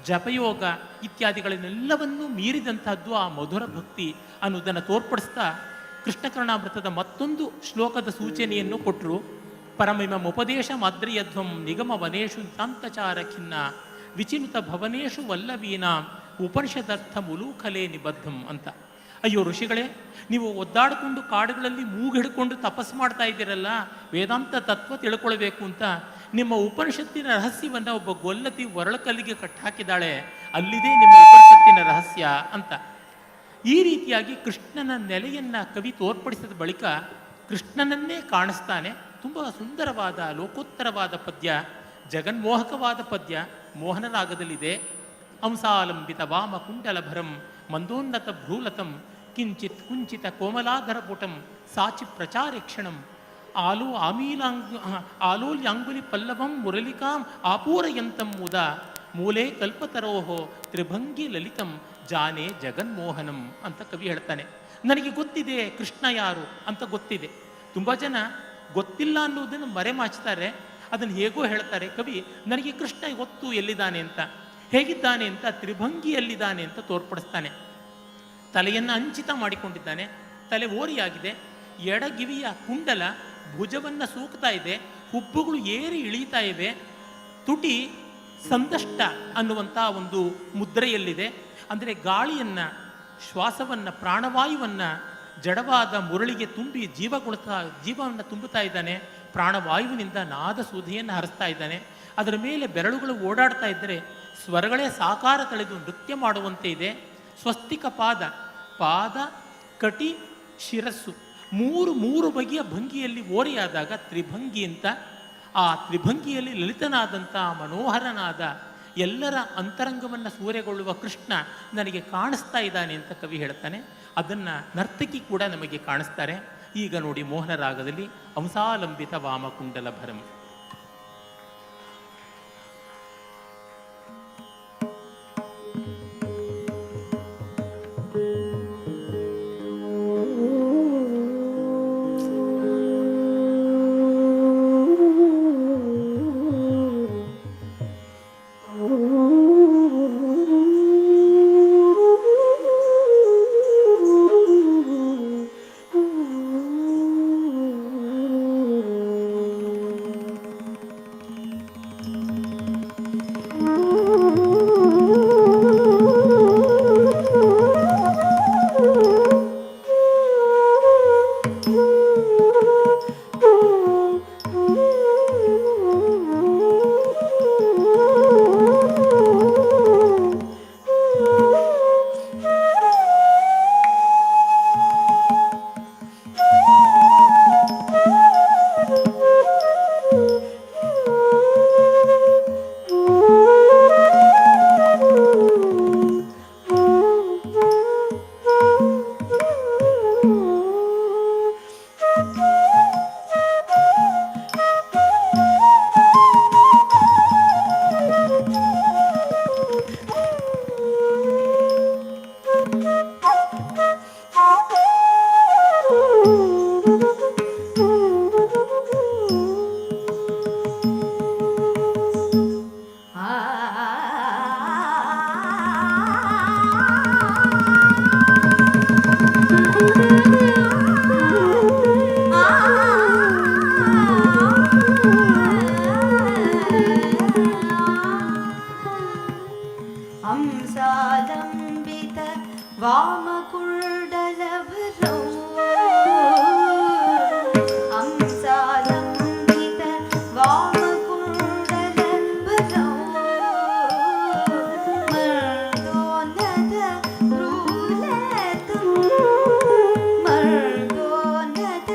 Speaker 22: ಜಪಯೋಗ ಇತ್ಯಾದಿಗಳನ್ನೆಲ್ಲವನ್ನೂ ಮೀರಿದಂಥದ್ದು ಆ ಮಧುರ ಭಕ್ತಿ ಅನ್ನೋದನ್ನು ತೋರ್ಪಡಿಸ್ತಾ ಕೃಷ್ಣಕರ್ಣಾಮೃತದ ಮತ್ತೊಂದು ಶ್ಲೋಕದ ಸೂಚನೆಯನ್ನು ಕೊಟ್ಟರು. ಪರಮಿಮಂ ಉಪದೇಶ ಮಾದ್ರಿಯಧ್ವಂ ನಿಗಮ ವನೇಶು ಶಾಂತಚಾರ ಖಿನ್ನ ವಿಚಿನುತ ಭವನೇಶು ವಲ್ಲವೀನಾಂ ಉಪನಿಷದರ್ಥ ಮುಲೂಖಲೆ ನಿಬದ್ಧಂ ಅಂತ. ಅಯ್ಯೋ ಋಷಿಗಳೇ, ನೀವು ಒದ್ದಾಡಿಕೊಂಡು ಕಾಡುಗಳಲ್ಲಿ ಮೂಗಿಡ್ಕೊಂಡು ತಪಸ್ಸು ಮಾಡ್ತಾ ಇದ್ದೀರಲ್ಲ, ವೇದಾಂತ ತತ್ವ ತಿಳ್ಕೊಳ್ಬೇಕು ಅಂತ, ನಿಮ್ಮ ಉಪನಿಷತ್ತಿನ ರಹಸ್ಯವನ್ನು ಒಬ್ಬ ಗೊಲ್ಲತಿ ಒರಳಕಲ್ಲಿಗೆ ಕಟ್ಟಾಕಿದ್ದಾಳೆ, ಅಲ್ಲಿದೆ ನಿಮ್ಮ ಉಪನಿಷತ್ತಿನ ರಹಸ್ಯ ಅಂತ. ಈ ರೀತಿಯಾಗಿ ಕೃಷ್ಣನ ನೆಲೆಯನ್ನು ಕವಿ ತೋರ್ಪಡಿಸಿದ ಬಳಿಕ ಕೃಷ್ಣನನ್ನೇ ಕಾಣಿಸ್ತಾನೆ. ತುಂಬ ಸುಂದರವಾದ ಲೋಕೋತ್ತರವಾದ ಪದ್ಯ, ಜಗನ್ಮೋಹಕವಾದ ಪದ್ಯ ಮೋಹನ ರಾಗದಲ್ಲಿದೆ. ಹಂಸಾಲಂಬಿತ ವಾಮ ಕುಂಡಲಭರಂ ಮಂದೋನ್ನತ ಭ್ರೂಲತಂ ಕಿಂಚಿತ್ ಕುಂಚಿತ ಕೋಮಲಾಧರ ಪುಟಂ ಸಾಚಿ ಪ್ರಚಾರೇಕ್ಷಣಂ ಆಲೋಲ್ಯಾಂಗುಲಿ ಪಲ್ಲವಂ ಮುರಳಿಕಾಂ ಆಪೂರಯಂತಂ ಮುದ ಮೂಲೆ ಕಲ್ಪತರೋಹೋ ತ್ರಿಭಂಗಿ ಲಲಿತಂ ಜಾನೆ ಜಗನ್ಮೋಹನಂ ಅಂತ ಕವಿ ಹೇಳ್ತಾನೆ. ನನಗೆ ಗೊತ್ತಿದೆ ಕೃಷ್ಣ ಯಾರು ಅಂತ ಗೊತ್ತಿದೆ. ತುಂಬ ಜನ ಗೊತ್ತಿಲ್ಲ ಅನ್ನೋದನ್ನು ಮರೆಮಾಚ್ತಾರೆ. ಅದನ್ನು ಹೇಗೋ ಹೇಳ್ತಾರೆ ಕವಿ, ನನಗೆ ಕೃಷ್ಣ ಗೊತ್ತು ಎಲ್ಲಿದ್ದಾನೆ ಅಂತ, ಹೇಗಿದ್ದಾನೆ ಅಂತ, ತ್ರಿಭಂಗಿಯಲ್ಲಿದ್ದಾನೆ ಅಂತ ತೋರ್ಪಡಿಸ್ತಾನೆ. ತಲೆಯನ್ನು ಅಂಚಿತ ಮಾಡಿಕೊಂಡಿದ್ದಾನೆ, ತಲೆ ಓರಿಯಾಗಿದೆ, ಎಡಗಿವಿಯ ಕುಂಡಲ ಭುಜವನ್ನು ಸೂಕ್ತಾ ಇದೆ, ಹುಬ್ಬುಗಳು ಏರಿ ಇಳೀತಾ ಇವೆ, ತುಟಿ ಸಂದಷ್ಟ ಅನ್ನುವಂಥ ಒಂದು ಮುದ್ರೆಯಲ್ಲಿದೆ. ಅಂದರೆ ಗಾಳಿಯನ್ನು, ಶ್ವಾಸವನ್ನು, ಪ್ರಾಣವಾಯುವನ್ನು ಜಡವಾದ ಮುರಳಿಗೆ ತುಂಬಿ ಜೀವವನ್ನು ತುಂಬುತ್ತಾ ಇದ್ದಾನೆ. ಪ್ರಾಣವಾಯುವಿನಿಂದ ನಾದ ಸುಧೆಯನ್ನು ಹರಿಸ್ತಾ ಇದ್ದಾನೆ. ಅದರ ಮೇಲೆ ಬೆರಳುಗಳು ಓಡಾಡ್ತಾ ಇದ್ದರೆ ಸ್ವರಗಳೇ ಸಾಕಾರ ತಳೆದು ನೃತ್ಯ ಮಾಡುವಂತೆ ಇದೆ. ಸ್ವಸ್ತಿಕ ಪಾದ, ಪಾದ, ಕಟಿ, ಶಿರಸ್ಸು ಮೂರು ಬಗೆಯ ಭಂಗಿಯಲ್ಲಿ ಓರೆಯಾದಾಗ ತ್ರಿಭಂಗಿ ಅಂತ. ಆ ತ್ರಿಭಂಗಿಯಲ್ಲಿ ಲಲಿತನಾದಂಥ ಮನೋಹರನಾದ ಎಲ್ಲರ ಅಂತರಂಗವನ್ನು ಸೂರೆಗೊಳ್ಳುವ ಕೃಷ್ಣ ನನಗೆ ಕಾಣಿಸ್ತಾ ಇದ್ದಾನೆ ಅಂತ ಕವಿ ಹೇಳ್ತಾನೆ. ಅದನ್ನು ನರ್ತಕಿ ಕೂಡ ನಮಗೆ ಕಾಣಿಸ್ತಾರೆ. ಈಗ ನೋಡಿ ಮೋಹನ ರಾಗದಲ್ಲಿ ಹಂಸಾಲಂಬಿತ ವಾಮಕುಂಡಲ ಭರಂ.
Speaker 1: हंसालंबित वामकुण्डलभरौ हंसालंबित वामकुण्डलभरौ मर्दोन्नत भ्रूलतं मर्दोन्नत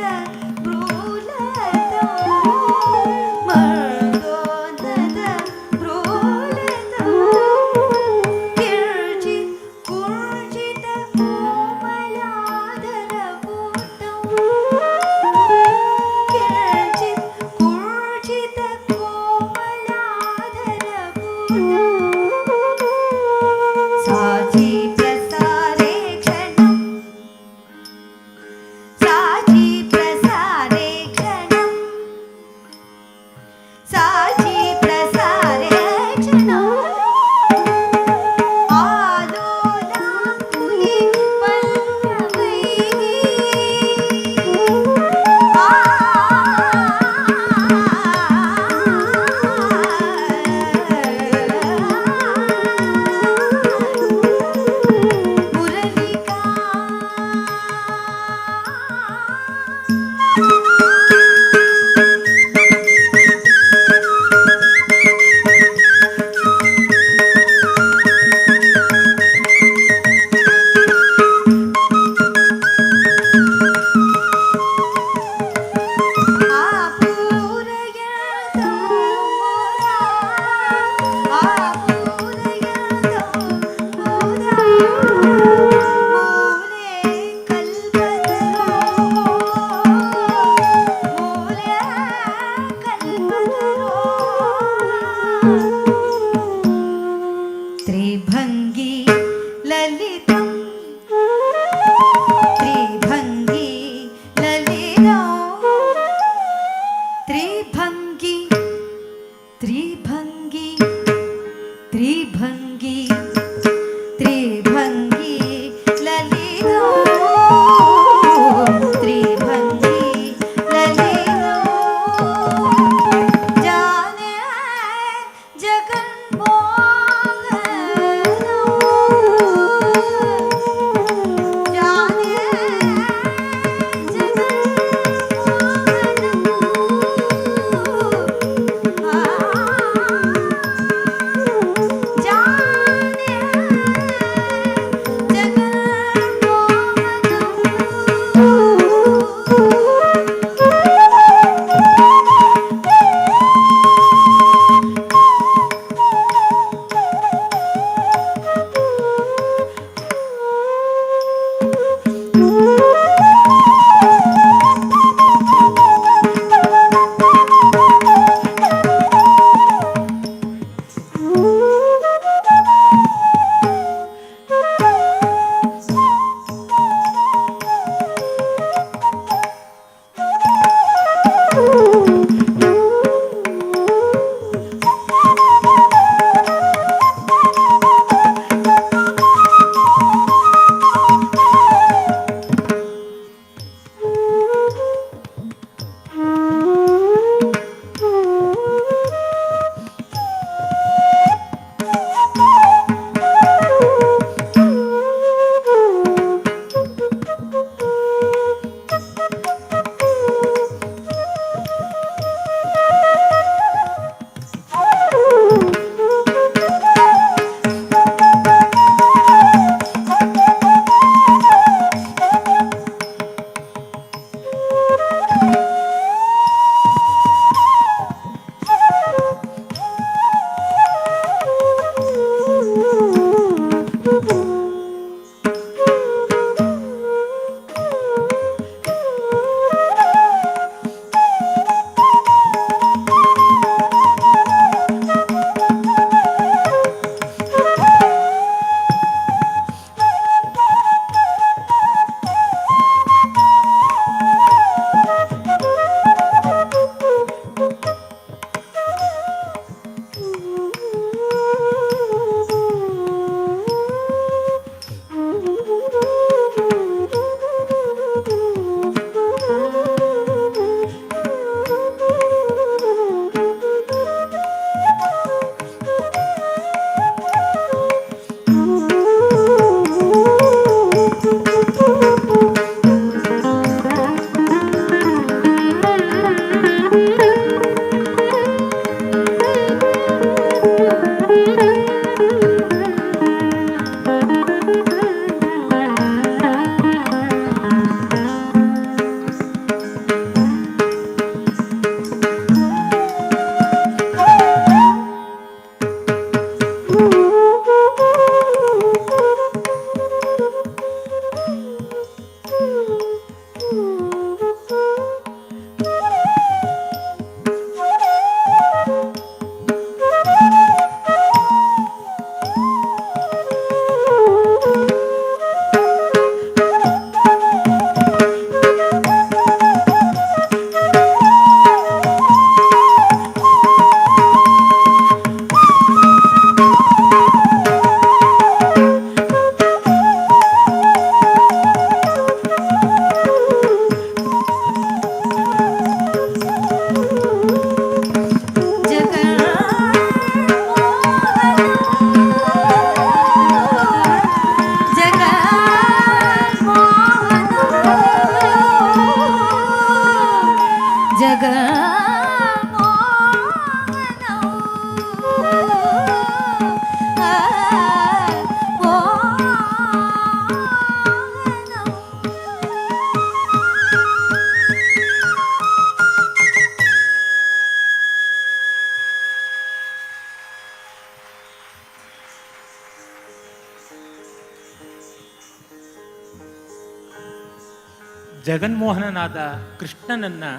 Speaker 22: ಜಗನ್ಮೋಹನನಾದ ಕೃಷ್ಣನನ್ನು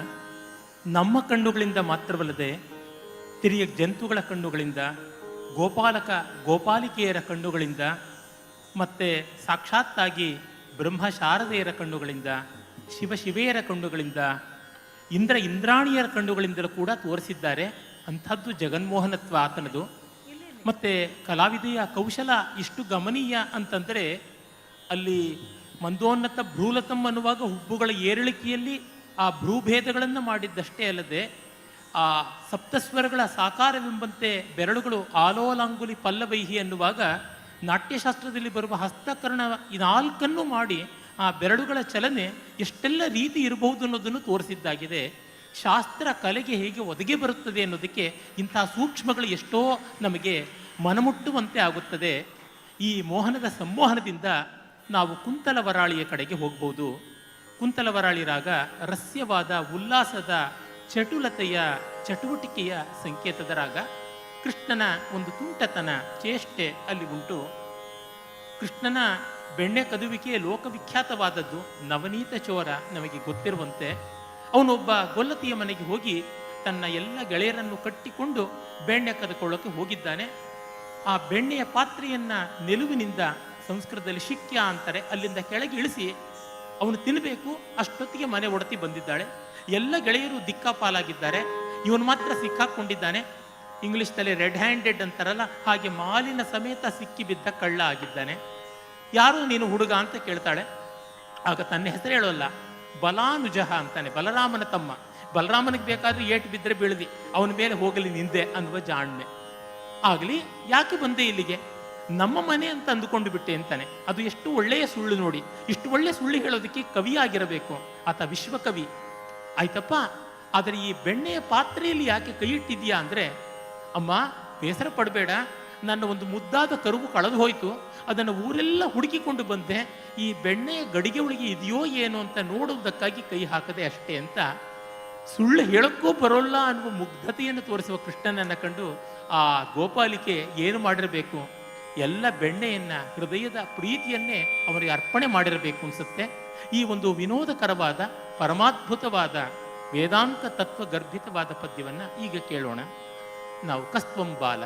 Speaker 22: ನಮ್ಮ ಕಣ್ಣುಗಳಿಂದ ಮಾತ್ರವಲ್ಲದೆ ತಿರಿಯ ಜಂತುಗಳ ಕಣ್ಣುಗಳಿಂದ, ಗೋಪಾಲಿಕೆಯರ ಕಣ್ಣುಗಳಿಂದ, ಮತ್ತು ಸಾಕ್ಷಾತ್ತಾಗಿ ಬ್ರಹ್ಮಶಾರದೆಯರ ಕಣ್ಣುಗಳಿಂದ, ಶಿವೆಯರ ಕಣ್ಣುಗಳಿಂದ, ಇಂದ್ರಾಣಿಯರ ಕಣ್ಣುಗಳಿಂದಲೂ ಕೂಡ ತೋರಿಸಿದ್ದಾರೆ. ಅಂಥದ್ದು ಜಗನ್ಮೋಹನತ್ವ ಆತನದು. ಮತ್ತು ಕಲಾವಿದೆಯ ಕೌಶಲ ಇಷ್ಟು ಗಮನೀಯ ಅಂತಂದರೆ, ಅಲ್ಲಿ ಮಂದೋನ್ನತ ಭ್ರೂಲತಂ ಅನ್ನುವಾಗ ಹುಬ್ಬುಗಳ ಏರಿಳಿಕೆಯಲ್ಲಿ ಆ ಭ್ರೂಭೇದಗಳನ್ನು ಮಾಡಿದ್ದಷ್ಟೇ ಅಲ್ಲದೆ ಆ ಸಪ್ತಸ್ವರಗಳ ಸಾಕಾರವೆಂಬಂತೆ ಬೆರಳುಗಳು ಆಲೋಲಾಂಗುಲಿ ಪಲ್ಲವೈಹಿ ಅನ್ನುವಾಗ ನಾಟ್ಯಶಾಸ್ತ್ರದಲ್ಲಿ ಬರುವ ಹಸ್ತಕರ್ಣ ಈ ನಾಲ್ಕನ್ನು ಮಾಡಿ ಆ ಬೆರಳುಗಳ ಚಲನೆ ಎಷ್ಟೆಲ್ಲ ರೀತಿ ಇರಬಹುದು ಅನ್ನೋದನ್ನು ತೋರಿಸಿದ್ದಾಗಿದೆ. ಶಾಸ್ತ್ರ ಕಲೆಗೆ ಹೇಗೆ ಒದಗಿ ಬರುತ್ತದೆ ಅನ್ನೋದಕ್ಕೆ ಇಂಥ ಸೂಕ್ಷ್ಮಗಳು ಎಷ್ಟೋ ನಮಗೆ ಮನಮುಟ್ಟುವಂತೆ ಆಗುತ್ತದೆ. ಈ ಮೋಹನದ ಸಂಮೋಹನದಿಂದ ನಾವು ಕುಂತಲವರಾಳಿಯ ಕಡೆಗೆ ಹೋಗ್ಬೋದು. ಕುಂತಲವರಾಳಿ ರಾಗ ರಸ್ಯವಾದ ಉಲ್ಲಾಸದ ಚಟುಲತೆಯ ಚಟುವಟಿಕೆಯ ಸಂಕೇತದ ರಾಗ. ಕೃಷ್ಣನ ಒಂದು ತುಂಟತನ ಚೇಷ್ಟೆ ಅಲ್ಲಿ ಉಂಟು. ಕೃಷ್ಣನ ಬೆಣ್ಣೆ ಕದುವಿಕೆ ಲೋಕವಿಖ್ಯಾತವಾದದ್ದು. ನವನೀತ ಚೋರ ನಮಗೆ ಗೊತ್ತಿರುವಂತೆ ಅವನೊಬ್ಬ ಗೊಲ್ಲತಿಯ ಮನೆಗೆ ಹೋಗಿ ತನ್ನ ಎಲ್ಲ ಗೆಳೆಯರನ್ನು ಕಟ್ಟಿಕೊಂಡು ಬೆಣ್ಣೆ ಕದ್ಕೊಳ್ಳೋಕೆ ಹೋಗಿದ್ದಾನೆ. ಆ ಬೆಣ್ಣೆಯ ಪಾತ್ರೆಯನ್ನು ನಿಲುವಿನಿಂದ, ಸಂಸ್ಕೃತದಲ್ಲಿ ಶಿಕ್ಯ ಅಂತಾರೆ, ಅಲ್ಲಿಂದ ಕೆಳಗೆ ಇಳಿಸಿ ಅವನು ತಿನ್ನಬೇಕು. ಅಷ್ಟೊತ್ತಿಗೆ ಮನೆ ಒಡತಿ ಬಂದಿದ್ದಾಳೆ. ಎಲ್ಲ ಗೆಳೆಯರು ದಿಕ್ಕಾಪಾಲಾಗಿದ್ದಾರೆ. ಇವನು ಮಾತ್ರ ಸಿಕ್ಕಾಕೊಂಡಿದ್ದಾನೆ. ಇಂಗ್ಲೀಷ್ನಲ್ಲಿ ರೆಡ್ ಹ್ಯಾಂಡೆಡ್ ಅಂತಾರಲ್ಲ, ಹಾಗೆ ಮಾಲಿನ ಸಮೇತ ಸಿಕ್ಕಿ ಬಿದ್ದ ಕಳ್ಳ ಆಗಿದ್ದಾನೆ. ಯಾರು ನೀನು ಹುಡುಗ ಅಂತ ಕೇಳ್ತಾಳೆ. ಆಗ ತನ್ನ ಹೆಸರು ಹೇಳೋಲ್ಲ, ಬಲಾನುಜಃ ಅಂತಾನೆ, ಬಲರಾಮನ ತಮ್ಮ. ಬಲರಾಮನಿಗೆ ಬೇಕಾದ್ರೆ ಏಟು ಬಿದ್ದರೆ ಬೀಳದಿ, ಅವನ ಮೇಲೆ ಹೋಗಲಿ ನಿಂದೆ ಅನ್ನುವ ಜಾಣ್ಮೆ. ಆಗಲಿ, ಯಾಕೆ ಬಂದೆ ಇಲ್ಲಿಗೆ? ನಮ್ಮ ಮನೆ ಅಂತ ಅಂದುಕೊಂಡು ಬಿಟ್ಟೆ ಅಂತಾನೆ. ಅದು ಎಷ್ಟು ಒಳ್ಳೆಯ ಸುಳ್ಳು ನೋಡಿ. ಇಷ್ಟು ಒಳ್ಳೆಯ ಸುಳ್ಳು ಹೇಳೋದಕ್ಕೆ ಕವಿಯಾಗಿರಬೇಕು, ಆತ ವಿಶ್ವಕವಿ. ಆಯ್ತಪ್ಪ, ಆದರೆ ಈ ಬೆಣ್ಣೆಯ ಪಾತ್ರೆಯಲ್ಲಿ ಯಾಕೆ ಕೈ ಇಟ್ಟಿದ್ಯಾ ಅಂದರೆ, ಅಮ್ಮ ಬೇಸರ ಪಡಬೇಡ, ನನ್ನ ಒಂದು ಮುದ್ದಾದ ಕರುವು ಕಳೆದು ಹೋಯಿತು, ಅದನ್ನು ಊರೆಲ್ಲ ಹುಡುಕಿಕೊಂಡು ಬಂದೆ, ಈ ಬೆಣ್ಣೆಯ ಗಡಿಗೆ ಒಳಗೆ ಇದೆಯೋ ಏನೋ ಅಂತ ನೋಡುವುದಕ್ಕಾಗಿ ಕೈ ಹಾಕದೆ ಅಷ್ಟೇ ಅಂತ ಸುಳ್ಳು ಹೇಳಕ್ಕೂ ಬರೋಲ್ಲ ಅನ್ನುವ ಮುಗ್ಧತೆಯನ್ನು ತೋರಿಸುವ ಕೃಷ್ಣನನ್ನು ಕಂಡು ಆ ಗೋಪಾಲಿಕೆ ಏನು ಮಾಡಿರಬೇಕು? ಎಲ್ಲ ಬೆಣ್ಣೆಯನ್ನು, ಹೃದಯದ ಪ್ರೀತಿಯನ್ನೇ ಅವರಿಗೆ ಅರ್ಪಣೆ ಮಾಡಿರಬೇಕು ಅನಿಸುತ್ತೆ. ಈ ಒಂದು ವಿನೋದಕರವಾದ, ಪರಮಾದ್ಭುತವಾದ, ವೇದಾಂತ ತತ್ವ ಗರ್ಭಿತವಾದ ಪದ್ಯವನ್ನು ಈಗ ಕೇಳೋಣ ನಾವು. ಕಸ್ತ್ವಂ ಬಾಲ.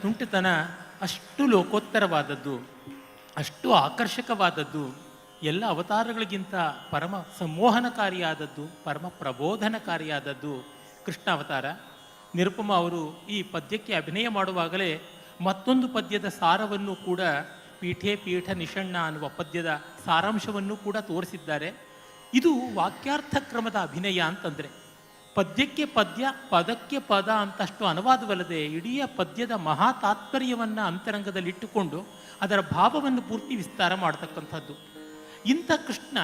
Speaker 22: ತುಂಟತನ ಅಷ್ಟು ಲೋಕೋತ್ತರವಾದದ್ದು, ಅಷ್ಟು ಆಕರ್ಷಕವಾದದ್ದು, ಎಲ್ಲ ಅವತಾರಗಳಿಗಿಂತ ಪರಮ ಸಂಮೋಹನಕಾರಿಯಾದದ್ದು, ಪರಮ ಪ್ರಬೋಧನಕಾರಿಯಾದದ್ದು ಕೃಷ್ಣ ಅವತಾರ. ನಿರುಪಮ ಅವರು ಈ ಪದ್ಯಕ್ಕೆ ಅಭಿನಯ ಮಾಡುವಾಗಲೇ ಮತ್ತೊಂದು ಪದ್ಯದ ಸಾರವನ್ನು ಕೂಡ, ಪೀಠೆ ಪೀಠ ನಿಷಣ್ಣ ಅನ್ನುವ ಪದ್ಯದ ಸಾರಾಂಶವನ್ನು ಕೂಡ ತೋರಿಸಿದ್ದಾರೆ. ಇದು ವಾಕ್ಯಾರ್ಥ ಕ್ರಮದ ಅಭಿನಯ ಅಂತಂದರೆ, ಪದ್ಯಕ್ಕೆ ಪದ್ಯ, ಪದಕ್ಕೆ ಪದ ಅಂತಷ್ಟು ಅನುವಾದವಲ್ಲದೆ ಇಡೀ ಪದ್ಯದ ಮಹಾ ತಾತ್ಪರ್ಯವನ್ನು ಅಂತರಂಗದಲ್ಲಿಟ್ಟುಕೊಂಡು ಅದರ ಭಾವವನ್ನು ಪೂರ್ತಿ ವಿಸ್ತಾರ ಮಾಡತಕ್ಕಂಥದ್ದು. ಇಂಥ ಕೃಷ್ಣ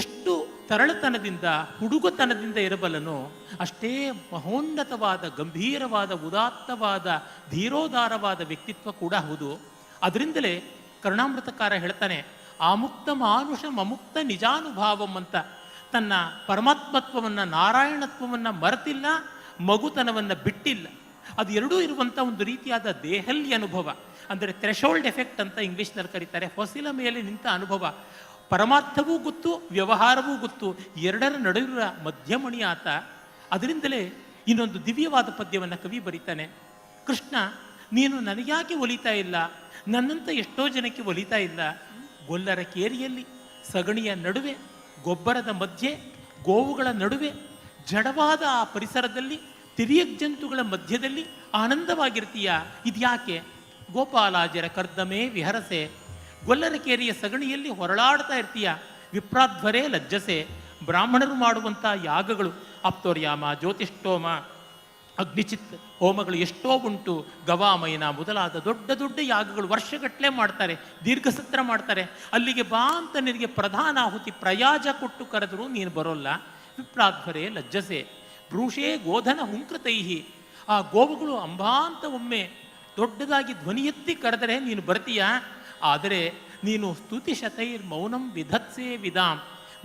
Speaker 22: ಎಷ್ಟು ತರಳತನದಿಂದ, ಹುಡುಗತನದಿಂದ ಇರಬಲ್ಲನೋ ಅಷ್ಟೇ ಮಹೋನ್ನತವಾದ, ಗಂಭೀರವಾದ, ಉದಾತ್ತವಾದ, ಧೀರೋದಾರವಾದ ವ್ಯಕ್ತಿತ್ವ ಕೂಡ ಹೌದು. ಅದರಿಂದಲೇ ಕರುಣಾಮೃತಕಾರ ಹೇಳ್ತಾನೆ, ಆಮುಕ್ತ ಮಾನುಷ ಮಮುಕ್ತ ನಿಜಾನುಭಾವಂ ಅಂತ. ತನ್ನ ಪರಮಾತ್ಮತ್ವವನ್ನು, ನಾರಾಯಣತ್ವವನ್ನು ಮರೆತಿಲ್ಲ, ಮಗುತನವನ್ನು ಬಿಟ್ಟಿಲ್ಲ. ಅದು ಎರಡೂ ಇರುವಂಥ ಒಂದು ರೀತಿಯಾದ ದೇಹಲ್ಲಿ ಅನುಭವ, ಅಂದರೆ ಥ್ರೆಶೋಲ್ಡ್ ಎಫೆಕ್ಟ್ ಅಂತ ಇಂಗ್ಲೀಷ್ನಲ್ಲಿ ಕರೀತಾರೆ. ಹೊಸಿಲ ಮೇಲೆ ನಿಂತ ಅನುಭವ. ಪರಮಾರ್ಥವೂ ಗೊತ್ತು, ವ್ಯವಹಾರವೂ ಗೊತ್ತು, ಎರಡರ ನಡುವಿನ ಮಧ್ಯಮಣಿ ಆತ. ಅದರಿಂದಲೇ ಇನ್ನೊಂದು ದಿವ್ಯವಾದ ಪದ್ಯವನ್ನು ಕವಿ ಬರೀತಾನೆ. ಕೃಷ್ಣ, ನೀನು ನನಗ್ಯಾಕೆ ಒಲಿತಾ ಇಲ್ಲ, ನನ್ನಂತ ಎಷ್ಟೋ ಜನಕ್ಕೆ ಒಲಿತಾ ಇಲ್ಲ. ಗೊಲ್ಲರ ಕೇರಿಯಲ್ಲಿ, ಸಗಣಿಯ ನಡುವೆ, ಗೊಬ್ಬರದ ಮಧ್ಯೆ, ಗೋವುಗಳ ನಡುವೆ, ಜಡವಾದ ಆ ಪರಿಸರದಲ್ಲಿ, ತಿರಿಯಕ್ ಜಂತುಗಳ ಮಧ್ಯದಲ್ಲಿ ಆನಂದವಾಗಿರ್ತೀಯ. ಇದ್ಯಾಕೆ? ಗೋಪಾಲಾಜರ ಕರ್ದಮೇ ವಿಹರಸೆ. ಗೊಲ್ಲರ ಕೇರಿಯ ಸಗಣಿಯಲ್ಲಿ ಹೊರಳಾಡ್ತಾ ಇರ್ತೀಯ. ವಿಪ್ರಾಧ್ವರೇ ಲಜ್ಜಸೆ. ಬ್ರಾಹ್ಮಣರು ಮಾಡುವಂಥ ಯಾಗಗಳು, ಆಪ್ತೋರ್ಯಾಮ, ಜ್ಯೋತಿಷ್ಠೋಮ, ಅಗ್ನಿಚಿತ್ ಹೋಮಗಳು ಎಷ್ಟೋ ಉಂಟು. ಗವಾಮಯನ ಮೊದಲಾದ ದೊಡ್ಡ ದೊಡ್ಡ ಯಾಗಗಳು ವರ್ಷಗಟ್ಟಲೆ ಮಾಡ್ತಾರೆ, ದೀರ್ಘಸತ್ರ ಮಾಡ್ತಾರೆ. ಅಲ್ಲಿಗೆ ಬಾ ಅಂತ ನಿನಗೆ ಪ್ರಧಾನಾಹುತಿ ಪ್ರಯಾಜ ಕೊಟ್ಟು ಕರೆದರೂ ನೀನು ಬರೋಲ್ಲ. ವಿಪ್ರಾಧ್ವರೇ ಲಜ್ಜಸೆ. ಭ್ರೂಷೇ ಗೋಧನ ಹುಂಕೃತೈಹಿ. ಆ ಗೋವುಗಳು ಅಂಬಾ ಅಂತ ಒಮ್ಮೆ ದೊಡ್ಡದಾಗಿ ಧ್ವನಿ ಎತ್ತಿ ಕರೆದರೆ ನೀನು ಬರ್ತೀಯ. ಆದರೆ ನೀನು ಸ್ತುತಿ ಶತೈರ್ ಮೌನಂ ವಿಧತ್ಸೇ ವಿಧಾಂ.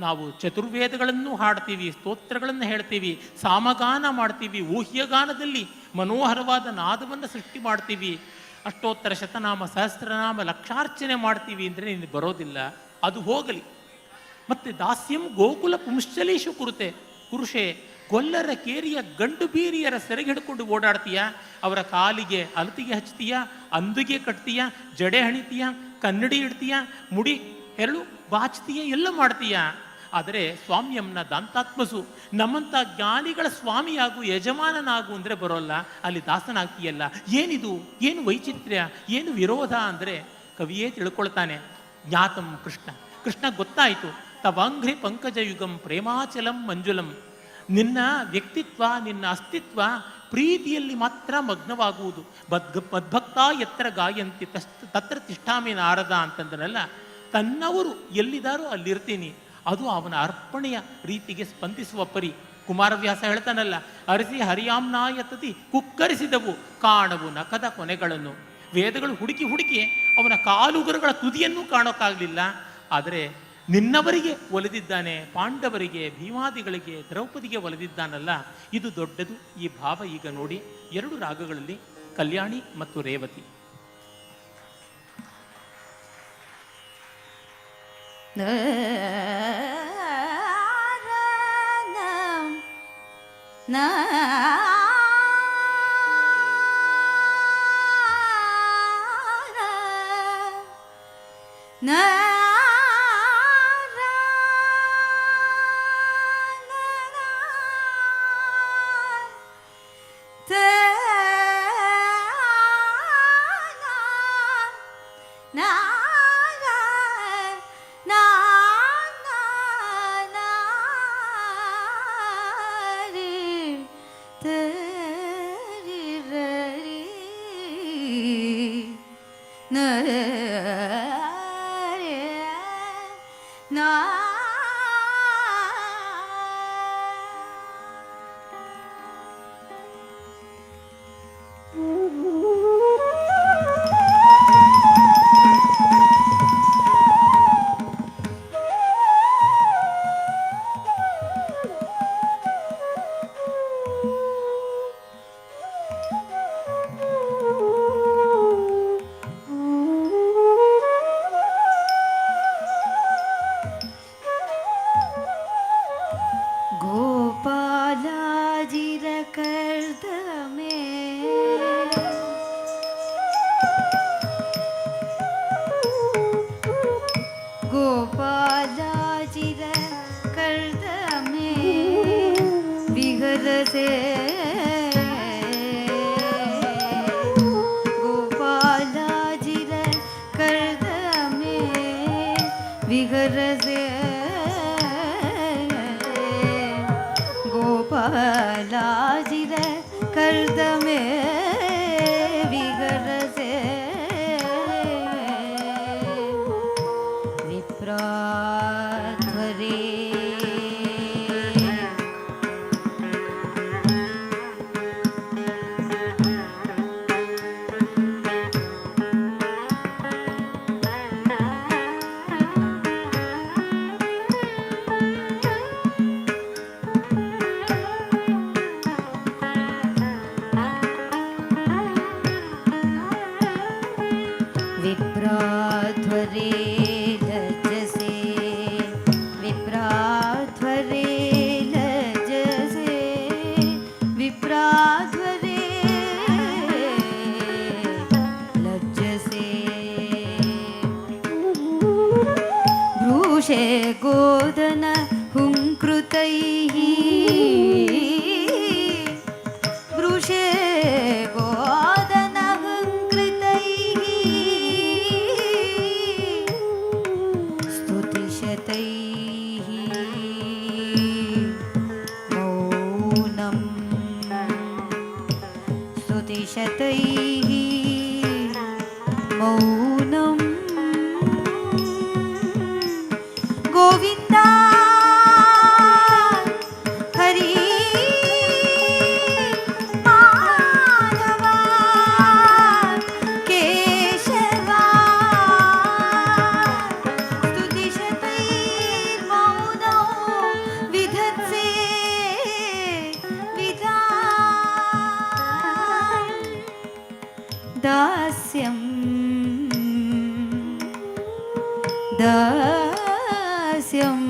Speaker 22: ನಾವು ಚತುರ್ವೇದಗಳನ್ನು ಹಾಡ್ತೀವಿ, ಸ್ತೋತ್ರಗಳನ್ನು ಹೇಳ್ತೀವಿ, ಸಾಮಗಾನ ಮಾಡ್ತೀವಿ, ಊಹ್ಯಗಾನದಲ್ಲಿ ಮನೋಹರವಾದ ನಾದವನ್ನು ಸೃಷ್ಟಿ ಮಾಡ್ತೀವಿ, ಅಷ್ಟೋತ್ತರ ಶತನಾಮ ಸಹಸ್ರನಾಮ ಲಕ್ಷಾರ್ಚನೆ ಮಾಡ್ತೀವಿ ಅಂದರೆ ನೀನು ಬರೋದಿಲ್ಲ. ಅದು ಹೋಗಲಿ. ಮತ್ತು ದಾಸ್ಯಂ ಗೋಕುಲ ಪುಂಶ್ಚಲೀಶು ಕುರುತೆ. ಕುರುಷೆ, ಗೊಲ್ಲರ ಕೇರಿಯ ಗಂಡು ಬೀರಿಯರ ಸೆರೆಗೆ ಹಿಡ್ಕೊಂಡು ಓಡಾಡ್ತೀಯ. ಅವರ ಕಾಲಿಗೆ ಅಲತಿಗೆ ಹಚ್ತೀಯ, ಅಂದುಗೆ ಕಟ್ತೀಯ, ಜಡೆ ಹಣಿತೀಯ, ಕನ್ನಡಿ ಇಡ್ತೀಯ, ಮುಡಿ ಹೆರಳು ಬಾಚ್ತೀಯ, ಎಲ್ಲ ಮಾಡ್ತೀಯ. ಆದರೆ ಸ್ವಾಮ್ಯಂನ ದಾಂತಾತ್ಮಸು, ನಮ್ಮಂಥ ಜ್ಞಾನಿಗಳ ಸ್ವಾಮಿಯಾಗು, ಯಜಮಾನನಾಗು ಅಂದರೆ ಬರೋಲ್ಲ. ಅಲ್ಲಿ ದಾಸನಾಗ್ತೀಯಲ್ಲ. ಏನಿದು? ಏನು ವೈಚಿತ್ರ್ಯ, ಏನು ವಿರೋಧ ಅಂದರೆ ಕವಿಯೇ ತಿಳ್ಕೊಳ್ತಾನೆ. ಜ್ಞಾತಂ ಕೃಷ್ಣ. ಕೃಷ್ಣ ಗೊತ್ತಾಯಿತು. ತವಾಂಘ್ರಿ ಪಂಕಜಯುಗಂ ಪ್ರೇಮಾಚಲಂ ಮಂಜುಲಂ. ನಿನ್ನ ವ್ಯಕ್ತಿತ್ವ, ನಿನ್ನ ಅಸ್ತಿತ್ವ ಪ್ರೀತಿಯಲ್ಲಿ ಮಾತ್ರ ಮಗ್ನವಾಗುವುದು. ಮದ್ಭಕ್ತ ಎತ್ತರ ಗಾಯಂತಿ ತತ್ರ ತಿಷ್ಠಾಮಿ ನಾರದ ಅಂತಂದನಲ್ಲ. ತನ್ನವರು ಎಲ್ಲಿದ್ದಾರೋ ಅಲ್ಲಿರ್ತೀನಿ. ಅದು ಅವನ ಅರ್ಪಣೆಯ ರೀತಿಗೆ ಸ್ಪಂದಿಸುವ ಪರಿ. ಕುಮಾರವ್ಯಾಸ ಹೇಳ್ತಾನಲ್ಲ, ಅರಸಿ ಹರಿಯಾಮ್ನಾಯತತಿ ಕುಕ್ಕರಿಸಿದವು ಕಾಣವು ನಖದ ಕೊನೆಗಳನ್ನು. ವೇದಗಳು ಹುಡುಕಿ ಹುಡುಕಿ ಅವನ ಕಾಲುಗುರುಗಳ ತುದಿಯನ್ನೂ ಕಾಣೋಕ್ಕಾಗಲಿಲ್ಲ. ಆದರೆ ನಿನ್ನವರಿಗೆ ಒಲಿದಿದ್ದಾನೆ, ಪಾಂಡವರಿಗೆ, ಭೀಮಾದಿಗಳಿಗೆ, ದ್ರೌಪದಿಗೆ ಒಲಿದಿದ್ದಾನಲ್ಲ, ಇದು ದೊಡ್ಡದು. ಈ ಭಾವ ಈಗ ನೋಡಿ, ಎರಡು ರಾಗಗಳಲ್ಲಿ, ಕಲ್ಯಾಣಿ ಮತ್ತು ರೇವತಿ.
Speaker 1: विहरसे गोपालाजिर कर्दमे विहरसे विप्राध्वरे विप्राध्वरे लज्जसे विप्राध्वरे लज्जसे विप्राध्वरे लज्जसे भ्रूषे गोदन हुङ्कृतैः भ्रूषे गोदन हुङ्कृतैः स्तुतिशतैः मौनं स्तुतिशतैः मौनं गोविन्दा हरि माधवा केशवा स्तुतिशतैर्मौनौ विधत्से विधा दास्यं दास्यं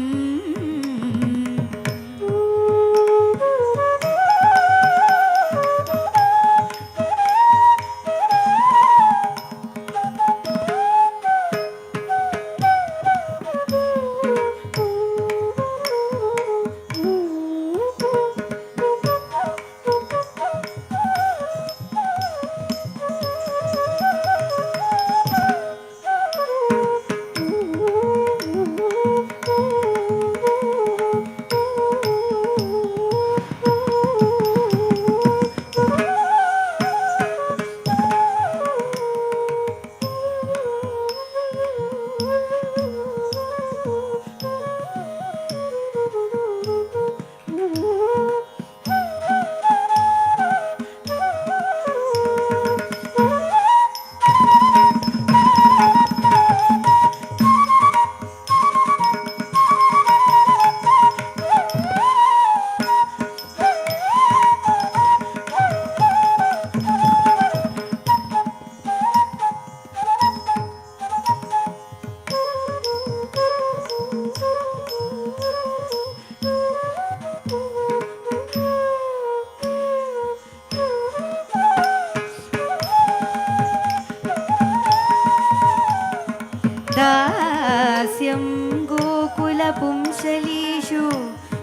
Speaker 1: दास्यं गोकुलपुंसलीषु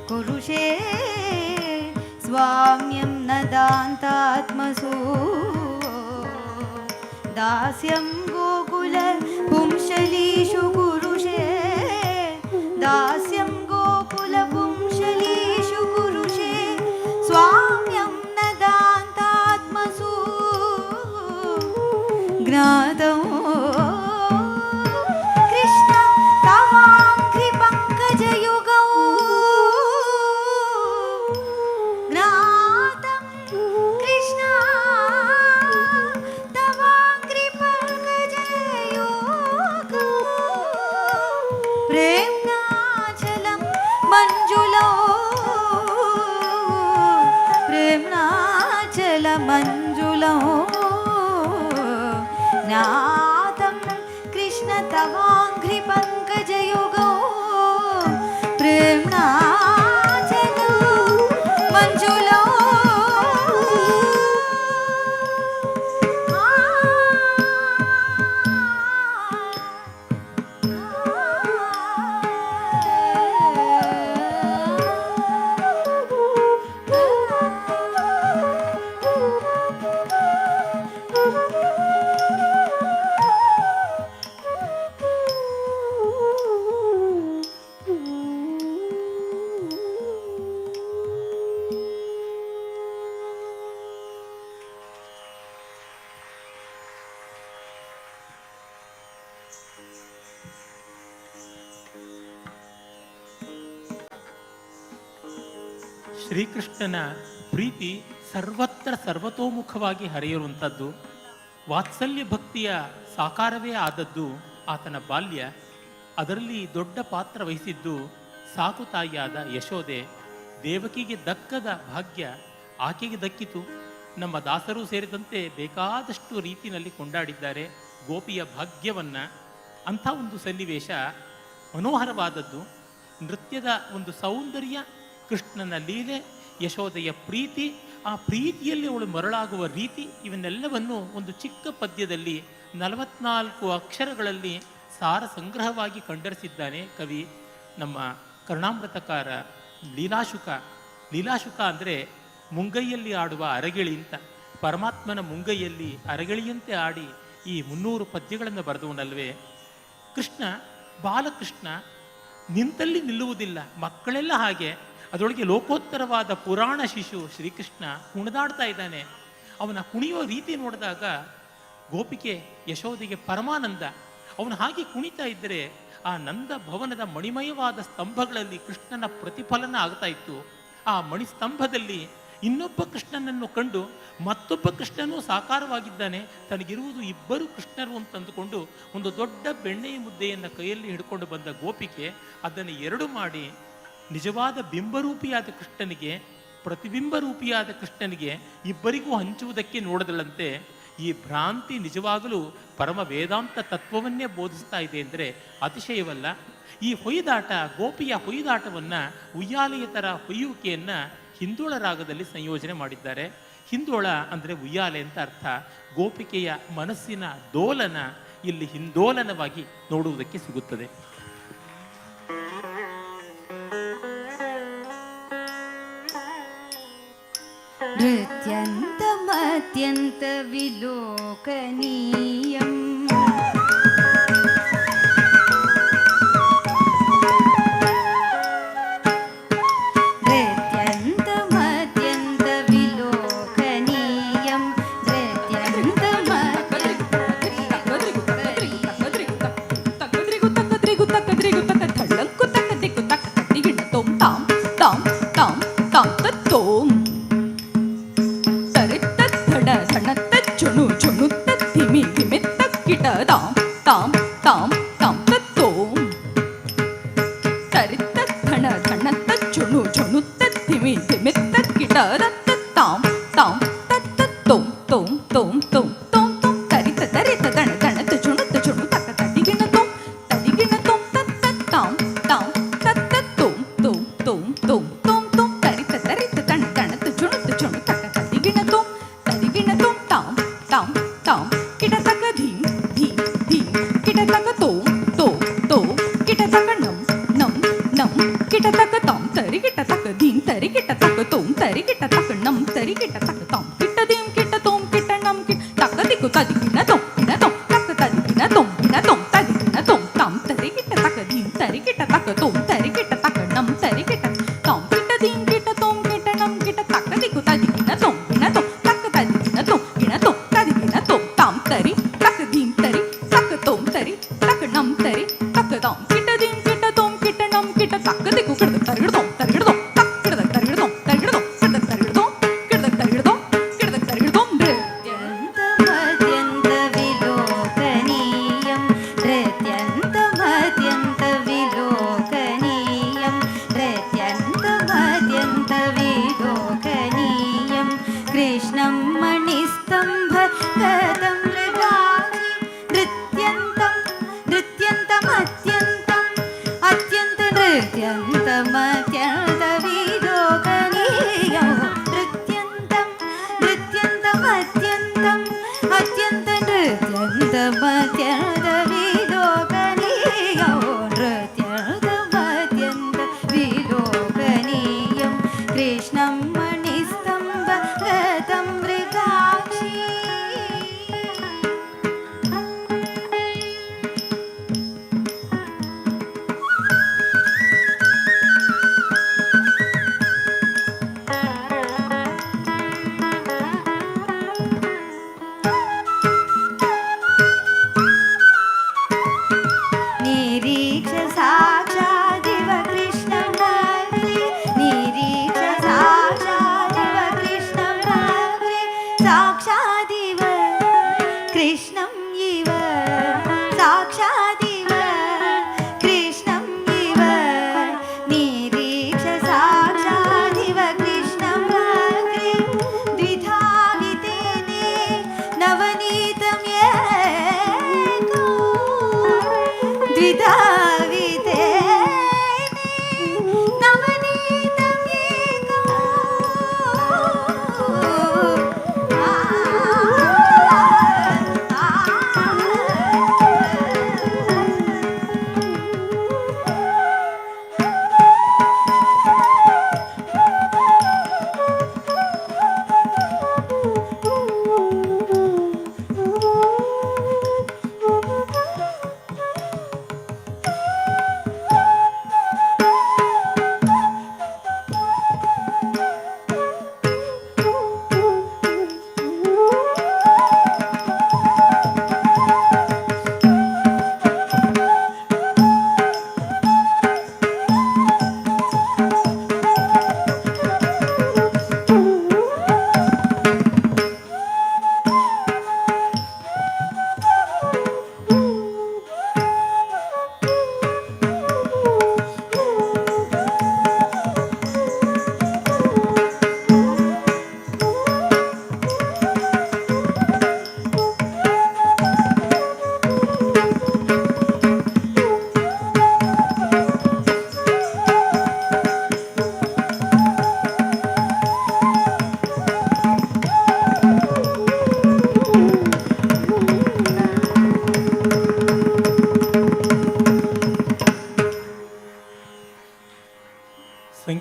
Speaker 1: कुरुषे स्वाम्यं न दान्तात्मसु दास्यं गोकुलपुंसलीषु कुरुषे दास्यं गोकुलपुंसलीषु कुरुषे स्वाम्यं न दान्तात्मसु ज्ञातौ प्रेम्नाचलं मंजुलं ज्ञातं कृष्ण तवाङ्घ्रिपङ्कजयुगौ प्रेम्नाचलं मंजुलं
Speaker 22: ಶ್ರೀಕೃಷ್ಣನ ಪ್ರೀತಿ ಸರ್ವತ್ರ ಸರ್ವತೋಮುಖವಾಗಿ ಹರಿಯುವಂಥದ್ದು. ವಾತ್ಸಲ್ಯ ಭಕ್ತಿಯ ಸಾಕಾರವೇ ಆದದ್ದು ಆತನ ಬಾಲ್ಯ. ಅದರಲ್ಲಿ ದೊಡ್ಡ ಪಾತ್ರ ವಹಿಸಿದ್ದು ಸಾಕು ತಾಯಿಯಾದ ಯಶೋದೆ. ದೇವಕಿಗೆ ದಕ್ಕದ ಭಾಗ್ಯ ಆಕೆಗೆ ದಕ್ಕಿತು. ನಮ್ಮ ದಾಸರು ಸೇರಿದಂತೆ ಬೇಕಾದಷ್ಟು ರೀತಿಯಲ್ಲಿ ಕೊಂಡಾಡಿದ್ದಾರೆ ಗೋಪಿಯ ಭಾಗ್ಯವನ್ನು. ಅಂಥ ಒಂದು ಸನ್ನಿವೇಶ ಮನೋಹರವಾದದ್ದು. ನೃತ್ಯದ ಒಂದು ಸೌಂದರ್ಯ, ಕೃಷ್ಣನ ಲೀಲೆ, ಯಶೋದೆಯ ಪ್ರೀತಿ, ಆ ಪ್ರೀತಿಯಲ್ಲಿ ಅವಳು ಮರಳಾಗುವ ರೀತಿ, ಇವನ್ನೆಲ್ಲವನ್ನು ಒಂದು ಚಿಕ್ಕ ಪದ್ಯದಲ್ಲಿ 44 ಅಕ್ಷರಗಳಲ್ಲಿ ಸಾರ ಸಂಗ್ರಹವಾಗಿ ಕಂಡರಿಸಿದ್ದಾನೆ ಕವಿ. ನಮ್ಮ ಕರುಣಾಮೃತಕಾರ ಲೀಲಾಶುಕ. ಲೀಲಾಶುಕ ಅಂದರೆ ಮುಂಗೈಯಲ್ಲಿ ಆಡುವ ಅರಗಿಳಿ ಅಂತ. ಪರಮಾತ್ಮನ ಮುಂಗೈಯಲ್ಲಿ ಅರಗಿಳಿಯಂತೆ ಆಡಿ ಈ 300 ಪದ್ಯಗಳನ್ನು ಬರೆದವನಲ್ವೇ ಕೃಷ್ಣ. ಬಾಲಕೃಷ್ಣ ನಿಂತಲ್ಲಿ ನಿಲ್ಲುವುದಿಲ್ಲ, ಮಕ್ಕಳೆಲ್ಲ ಹಾಗೆ. ಅದರೊಳಗೆ ಲೋಕೋತ್ತರವಾದ ಪುರಾಣ ಶಿಶು ಶ್ರೀಕೃಷ್ಣ ಕುಣಿದಾಡ್ತಾ ಇದ್ದಾನೆ. ಅವನ ಕುಣಿಯೋ ರೀತಿ ನೋಡಿದಾಗ ಗೋಪಿಕೆ ಯಶೋದೆಗೆ ಪರಮಾನಂದ. ಅವನು ಹಾಗೆ ಕುಣಿತಾ ಇದ್ದರೆ ಆ ನಂದ ಭವನದ ಮಣಿಮಯವಾದ ಸ್ತಂಭಗಳಲ್ಲಿ ಕೃಷ್ಣನ ಪ್ರತಿಫಲನ ಆಗ್ತಾ ಇತ್ತು. ಆ ಮಣಿಸ್ತಂಭದಲ್ಲಿ ಇನ್ನೊಬ್ಬ ಕೃಷ್ಣನನ್ನು ಕಂಡು ಮತ್ತೊಬ್ಬ ಕೃಷ್ಣನೂ ಸಾಕಾರವಾಗಿದ್ದಾನೆ. ತನಗಿರುವುದು ಇಬ್ಬರು ಕೃಷ್ಣರು ಅಂತಂದುಕೊಂಡು ಒಂದು ದೊಡ್ಡ ಬೆಣ್ಣೆಯ ಮುದ್ದೆಯನ್ನು ಕೈಯಲ್ಲಿ ಹಿಡ್ಕೊಂಡು ಬಂದ ಗೋಪಿಕೆ ಅದನ್ನು ಎರಡು ಮಾಡಿ ನಿಜವಾದ ಬಿಂಬರೂಪಿಯಾದ ಕೃಷ್ಣನಿಗೆ, ಪ್ರತಿಬಿಂಬ ರೂಪಿಯಾದ ಕೃಷ್ಣನಿಗೆ ಇಬ್ಬರಿಗೂ ಹಂಚುವುದಕ್ಕೆ ನೋಡದಳಂತೆ. ಈ ಭ್ರಾಂತಿ ನಿಜವಾಗಲೂ ಪರಮ ವೇದಾಂತ ತತ್ವವನ್ನೇ ಬೋಧಿಸ್ತಾ ಇದೆ ಅಂದರೆ ಅತಿಶಯವಲ್ಲ. ಈ ಹೊಯ್ದಾಟ, ಗೋಪಿಯ ಹೊಯ್ದಾಟವನ್ನು, ಉಯ್ಯಾಲೆಯ ಥರ ಹೊಯ್ಯುವಿಕೆಯನ್ನು ಹಿಂದೋಳ ರಾಗದಲ್ಲಿ ಸಂಯೋಜನೆ ಮಾಡಿದ್ದಾರೆ. ಹಿಂದೋಳ ಅಂದರೆ ಉಯ್ಯಾಲೆ ಅಂತ ಅರ್ಥ. ಗೋಪಿಕೆಯ ಮನಸ್ಸಿನ ದೋಲನ ಇಲ್ಲಿ ಹಿಂದೋಲನವಾಗಿ ನೋಡುವುದಕ್ಕೆ ಸಿಗುತ್ತದೆ.
Speaker 1: ನೃತ್ಯಂತಮತ್ಯಂತ ವಿಲೋಕನೀಯಂ ನಿರೀಕ್ಷ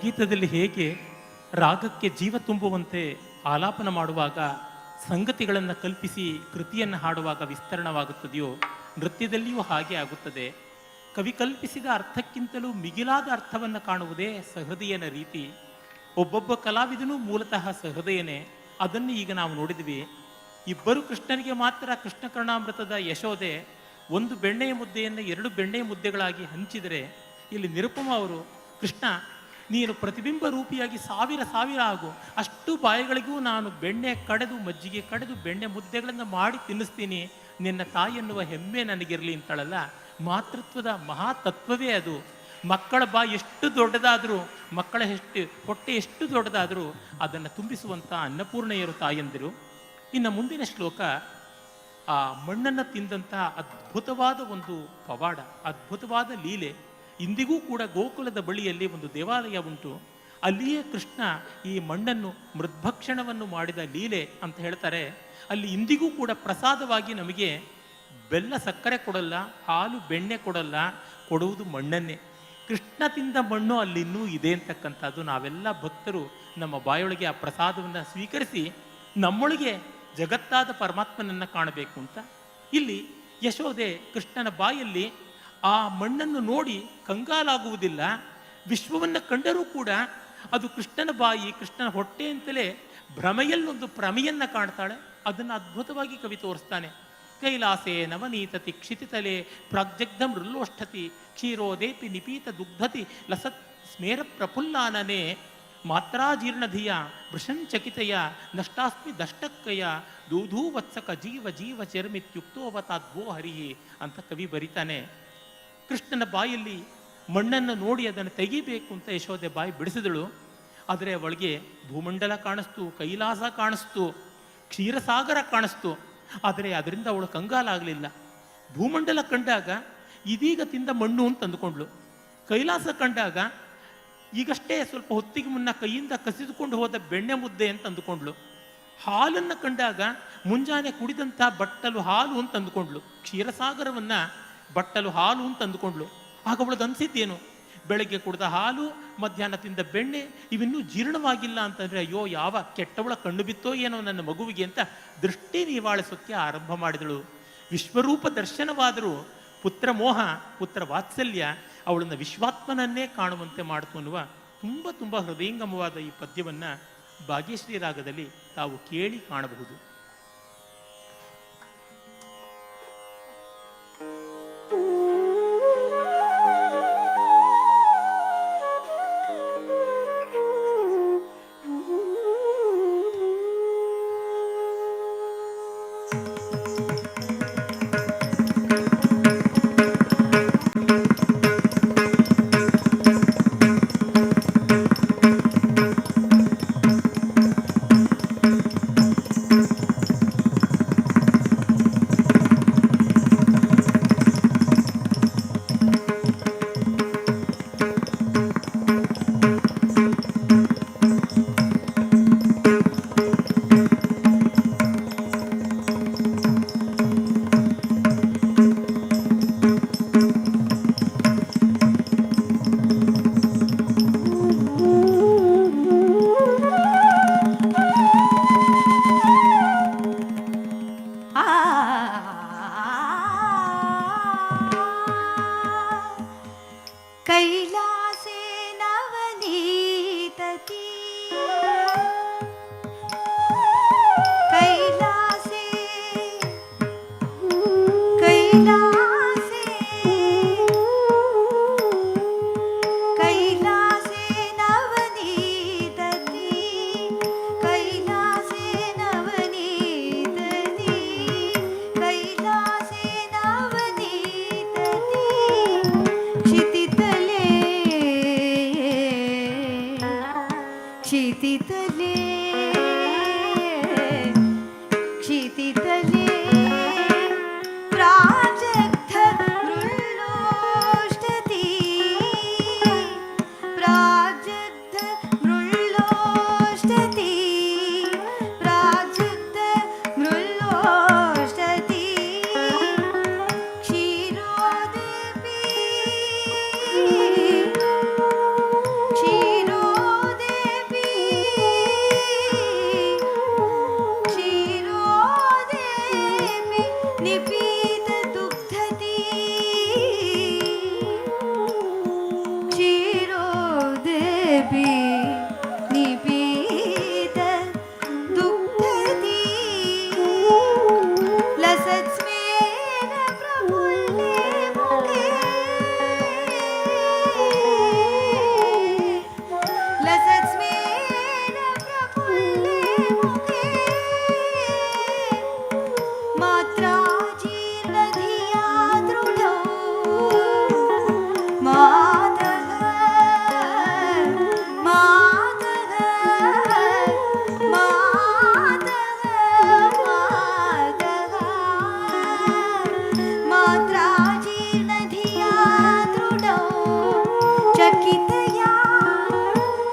Speaker 22: ಸಂಗೀತದಲ್ಲಿ ಹೇಗೆ ರಾಗಕ್ಕೆ ಜೀವ ತುಂಬುವಂತೆ ಆಲಾಪನ ಮಾಡುವಾಗ ಸಂಗತಿಗಳನ್ನು ಕಲ್ಪಿಸಿ ಕೃತಿಯನ್ನು ಹಾಡುವಾಗ ವಿಸ್ತರಣವಾಗುತ್ತದೆಯೋ ನೃತ್ಯದಲ್ಲಿಯೂ ಹಾಗೆ ಆಗುತ್ತದೆ. ಕವಿ ಕಲ್ಪಿಸಿದ ಅರ್ಥಕ್ಕಿಂತಲೂ ಮಿಗಿಲಾದ ಅರ್ಥವನ್ನು ಕಾಣುವುದೇ ಸಹೃದಯನ ರೀತಿ. ಒಬ್ಬೊಬ್ಬ ಕಲಾವಿದನೂ ಮೂಲತಃ ಸಹೃದಯನೇ. ಅದನ್ನು ಈಗ ನಾವು ನೋಡಿದ್ವಿ. ಇಬ್ಬರು ಕೃಷ್ಣನಿಗೆ ಮಾತ್ರ ಕೃಷ್ಣ ಕರ್ಣಾಮೃತದ ಯಶೋದೆ ಒಂದು ಬೆಣ್ಣೆಯ ಮುದ್ದೆಯನ್ನು 2 ಬೆಣ್ಣೆಯ ಮುದ್ದೆಗಳಾಗಿ ಹಂಚಿದರೆ, ಇಲ್ಲಿ ನಿರುಪಮ ಅವರು ಕೃಷ್ಣ ನೀನು ಪ್ರತಿಬಿಂಬ ರೂಪಿಯಾಗಿ ಸಾವಿರ ಆಗು, ಅಷ್ಟು ಬಾಯಿಗಳಿಗೂ ನಾನು ಬೆಣ್ಣೆ ಕಡೆದು ಮಜ್ಜಿಗೆ ಕಡೆದು ಬೆಣ್ಣೆ ಮುದ್ದೆಗಳನ್ನು ಮಾಡಿ ತಿನ್ನಿಸ್ತೀನಿ, ನಿನ್ನ ತಾಯಿ ಎನ್ನುವ ಹೆಮ್ಮೆ ನನಗಿರಲಿ ಅಂತಾಳಲ್ಲ. ಮಾತೃತ್ವದ ಮಹಾತತ್ವವೇ ಅದು. ಮಕ್ಕಳ ಬಾಯಿ ಎಷ್ಟು ದೊಡ್ಡದಾದರೂ, ಮಕ್ಕಳ ಹೊಟ್ಟೆ ಎಷ್ಟು ದೊಡ್ಡದಾದರೂ ಅದನ್ನು ತುಂಬಿಸುವಂಥ ಅನ್ನಪೂರ್ಣೆಯರು ತಾಯಂದಿರು. ಇನ್ನು ಮುಂದಿನ ಶ್ಲೋಕ ಆ ಮಣ್ಣನ್ನು ತಿಂದಂಥ ಅದ್ಭುತವಾದ ಒಂದು ಪವಾಡ, ಅದ್ಭುತವಾದ ಲೀಲೆ. ಇಂದಿಗೂ ಕೂಡ ಗೋಕುಲದ ಬಳಿಯಲ್ಲಿ ಒಂದು ದೇವಾಲಯ ಉಂಟು. ಅಲ್ಲಿಯೇ ಕೃಷ್ಣ ಈ ಮಣ್ಣನ್ನು ಮೃದ್ಭಕ್ಷಣವನ್ನು ಮಾಡಿದ ಲೀಲೆ ಅಂತ ಹೇಳ್ತಾರೆ. ಅಲ್ಲಿ ಇಂದಿಗೂ ಕೂಡ ಪ್ರಸಾದವಾಗಿ ನಮಗೆ ಬೆಲ್ಲ ಸಕ್ಕರೆ ಕೊಡಲ್ಲ, ಹಾಲು ಬೆಣ್ಣೆ ಕೊಡಲ್ಲ, ಕೊಡುವುದು ಮಣ್ಣನ್ನೇ. ಕೃಷ್ಣ ತಿಂದ ಮಣ್ಣು ಅಲ್ಲಿ ಇನ್ನೂ ಇದೆ ಅಂತಕ್ಕಂಥದ್ದು. ನಾವೆಲ್ಲ ಭಕ್ತರು ನಮ್ಮ ಬಾಯೊಳಗೆ ಆ ಪ್ರಸಾದವನ್ನು ಸ್ವೀಕರಿಸಿ ನಮ್ಮೊಳಗೆ ಜಗತ್ತಾದ ಪರಮಾತ್ಮನನ್ನು ಕಾಣಬೇಕು ಅಂತ. ಇಲ್ಲಿ ಯಶೋದೆ ಕೃಷ್ಣನ ಬಾಯಲ್ಲಿ ಆ ಮಣ್ಣನ್ನು ನೋಡಿ ಕಂಗಾಲಾಗುವುದಿಲ್ಲ. ವಿಶ್ವವನ್ನು ಕಂಡರೂ ಕೂಡ ಅದು ಕೃಷ್ಣನ ಬಾಯಿ, ಕೃಷ್ಣನ ಹೊಟ್ಟೆ ಅಂತಲೇ ಭ್ರಮೆಯಲ್ಲೊಂದು ಭ್ರಮೆಯನ್ನು ಕಾಣ್ತಾಳೆ. ಅದನ್ನು ಅದ್ಭುತವಾಗಿ ಕವಿ ತೋರಿಸ್ತಾನೆ. ಕೈಲಾಸೆ ನವನೀತತಿ ಕ್ಷಿತಿತಲೆ ಪ್ರಾಗ್ಜಗ್ಧ ಮೃಲ್ಲೋಷ್ಠತಿ ಕ್ಷೀರೋದೇಪಿ ನಿಪೀತ ದುಗ್ಧತಿ ಲಸತ್ ಸ್ಮೇರ ಪ್ರಫುಲ್ಲಾನನೆ ಮಾತ್ರಾಜೀರ್ಣಧಿಯ ವೃಷಂಚಕಿತಯ ನಷ್ಟಾಸ್ಮಿ ದಷ್ಟಕ್ಕಯ ದೂಧೂ ವತ್ಸಕ ಜೀವ ಜೀವ ಚರ್ಮಿತ್ಯುಕ್ತೋವತಾದ್ವೋ ಹರಿಹಿ ಅಂತ ಕವಿ ಬರಿತಾನೆ. ಕೃಷ್ಣನ ಬಾಯಲ್ಲಿ ಮಣ್ಣನ್ನು ನೋಡಿ ಅದನ್ನು ತೆಗಿಬೇಕು ಅಂತ ಯಶೋದೆ ಬಾಯಿ ಬಿಡಿಸಿದಳು. ಆದರೆ ಅವಳಿಗೆ ಭೂಮಂಡಲ ಕಾಣಿಸ್ತು, ಕೈಲಾಸ ಕಾಣಿಸ್ತು, ಕ್ಷೀರಸಾಗರ ಕಾಣಿಸ್ತು. ಆದರೆ ಅದರಿಂದ ಅವಳು ಕಂಗಾಲಾಗಲಿಲ್ಲ. ಭೂಮಂಡಲ ಕಂಡಾಗ ಇದೀಗ ತಿಂದ ಮಣ್ಣು ಅಂತ ಅಂದುಕೊಂಡ್ಳು. ಕೈಲಾಸ ಕಂಡಾಗ ಈಗಷ್ಟೇ ಸ್ವಲ್ಪ ಹೊತ್ತಿಗೆ ಮುನ್ನ ಕೈಯಿಂದ ಕಸಿದುಕೊಂಡು ಹೋದ ಬೆಣ್ಣೆ ಮುದ್ದೆ ಅಂತ ಅಂದುಕೊಂಡ್ಳು. ಹಾಲನ್ನು ಕಂಡಾಗ ಮುಂಜಾನೆ ಕುಡಿದಂಥ ಬಟ್ಟಲು ಹಾಲು ಅಂತ ಅಂದುಕೊಂಡ್ಳು. ಕ್ಷೀರಸಾಗರವನ್ನು ಬಟ್ಟಲು ಹಾಲು ಅಂತ ಅಂದುಕೊಂಡ್ಳು. ಆಗ ಅವಳದು ಅನಿಸಿದ್ದೇನು, ಬೆಳಗ್ಗೆ ಕುಡಿದ ಹಾಲು, ಮಧ್ಯಾಹ್ನ ತಿಂದ ಬೆಣ್ಣೆ ಇವಿನ್ನೂ ಜೀರ್ಣವಾಗಿಲ್ಲ ಅಂತಂದರೆ ಅಯ್ಯೋ ಯಾವ ಕೆಟ್ಟವಳ ಕಣ್ಣು ಬಿತ್ತೋ ಏನೋ ನನ್ನ ಮಗುವಿಗೆ ಅಂತ ದೃಷ್ಟಿ ನಿವಾಳಿಸೋಕ್ಕೆ ಆರಂಭ ಮಾಡಿದಳು. ವಿಶ್ವರೂಪ ದರ್ಶನವಾದರೂ ಪುತ್ರ ಮೋಹ, ಪುತ್ರ ವಾತ್ಸಲ್ಯ ಅವಳನ್ನು ವಿಶ್ವಾತ್ಮನನ್ನೇ ಕಾಣುವಂತೆ ಮಾಡಿತು ಅನ್ನುವ ತುಂಬ ಹೃದಯಂಗಮವಾದ ಈ ಪದ್ಯವನ್ನು ಭಾಗ್ಯಶ್ರೀ ರಾಗದಲ್ಲಿ ತಾವು ಕೇಳಿ ಕಾಣಬಹುದು.
Speaker 1: चकितया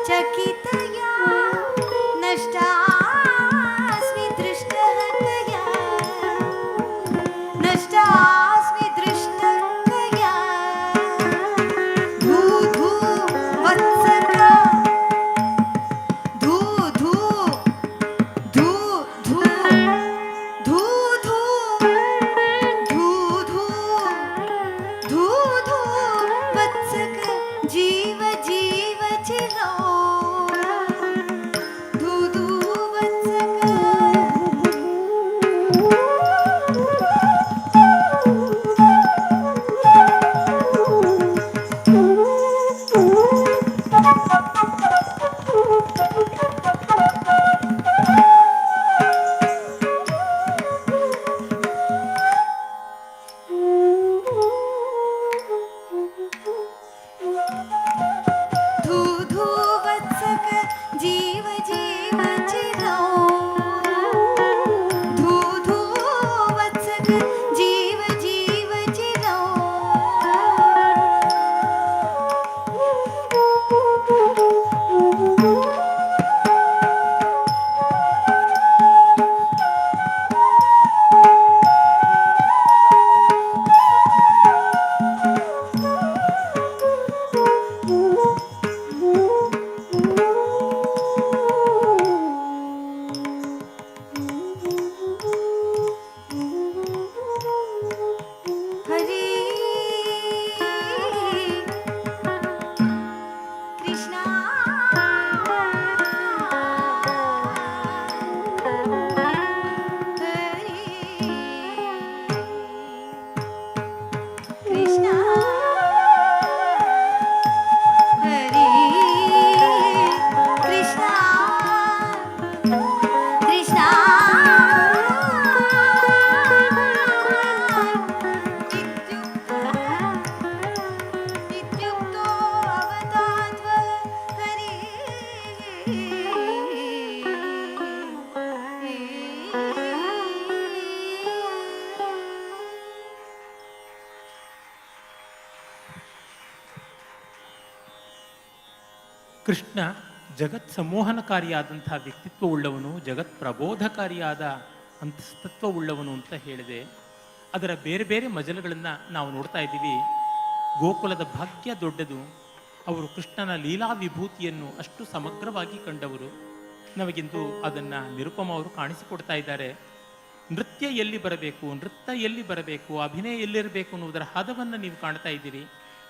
Speaker 1: चकितया नष्टास्मि दृष्टहतया नष्टास्मि दृष्टहतया धू धू वत्सक धू धू धू धू धू धू धू धू धू धू वत्सक जीव जीव चिरो धू धू धू धू वत्सक जीव जीव चिरो धू धू वत्सक जीव जीव चिरो हरे कृष्णा हरे कृष्णा हरे कृष्णा कृष्णा इत्युक्तो अवतात्वः हरे
Speaker 22: ಕೃಷ್ಣ ಜಗತ್ ಸಂಮೋಹನಕಾರಿಯಾದಂಥ ವ್ಯಕ್ತಿತ್ವವುಳ್ಳವನು, ಜಗತ್ ಪ್ರಬೋಧಕಾರಿಯಾದ ಅಂತಸ್ತತ್ವವುಳ್ಳವನು ಅಂತ ಹೇಳಿದೆ. ಅದರ ಬೇರೆ ಬೇರೆ ಮಜಲುಗಳನ್ನು ನಾವು ನೋಡ್ತಾ ಇದ್ದೀವಿ. ಗೋಕುಲದ ಭಾಗ್ಯ ದೊಡ್ಡದು. ಅವರು ಕೃಷ್ಣನ ಲೀಲಾ ವಿಭೂತಿಯನ್ನು ಅಷ್ಟು ಸಮಗ್ರವಾಗಿ ಕಂಡವರು. ನಮಗಿಂದು ಅದನ್ನು ನಿರುಪಮ ಅವರು ಕಾಣಿಸಿಕೊಡ್ತಾ ಇದ್ದಾರೆ. ನೃತ್ಯ ಎಲ್ಲಿ ಬರಬೇಕು, ನೃತ್ಯ ಎಲ್ಲಿ ಬರಬೇಕು, ಅಭಿನಯ ಎಲ್ಲಿರಬೇಕು ಅನ್ನುವುದರ ಹದವನ್ನು ನೀವು ಕಾಣ್ತಾ ಇದ್ದೀರಿ.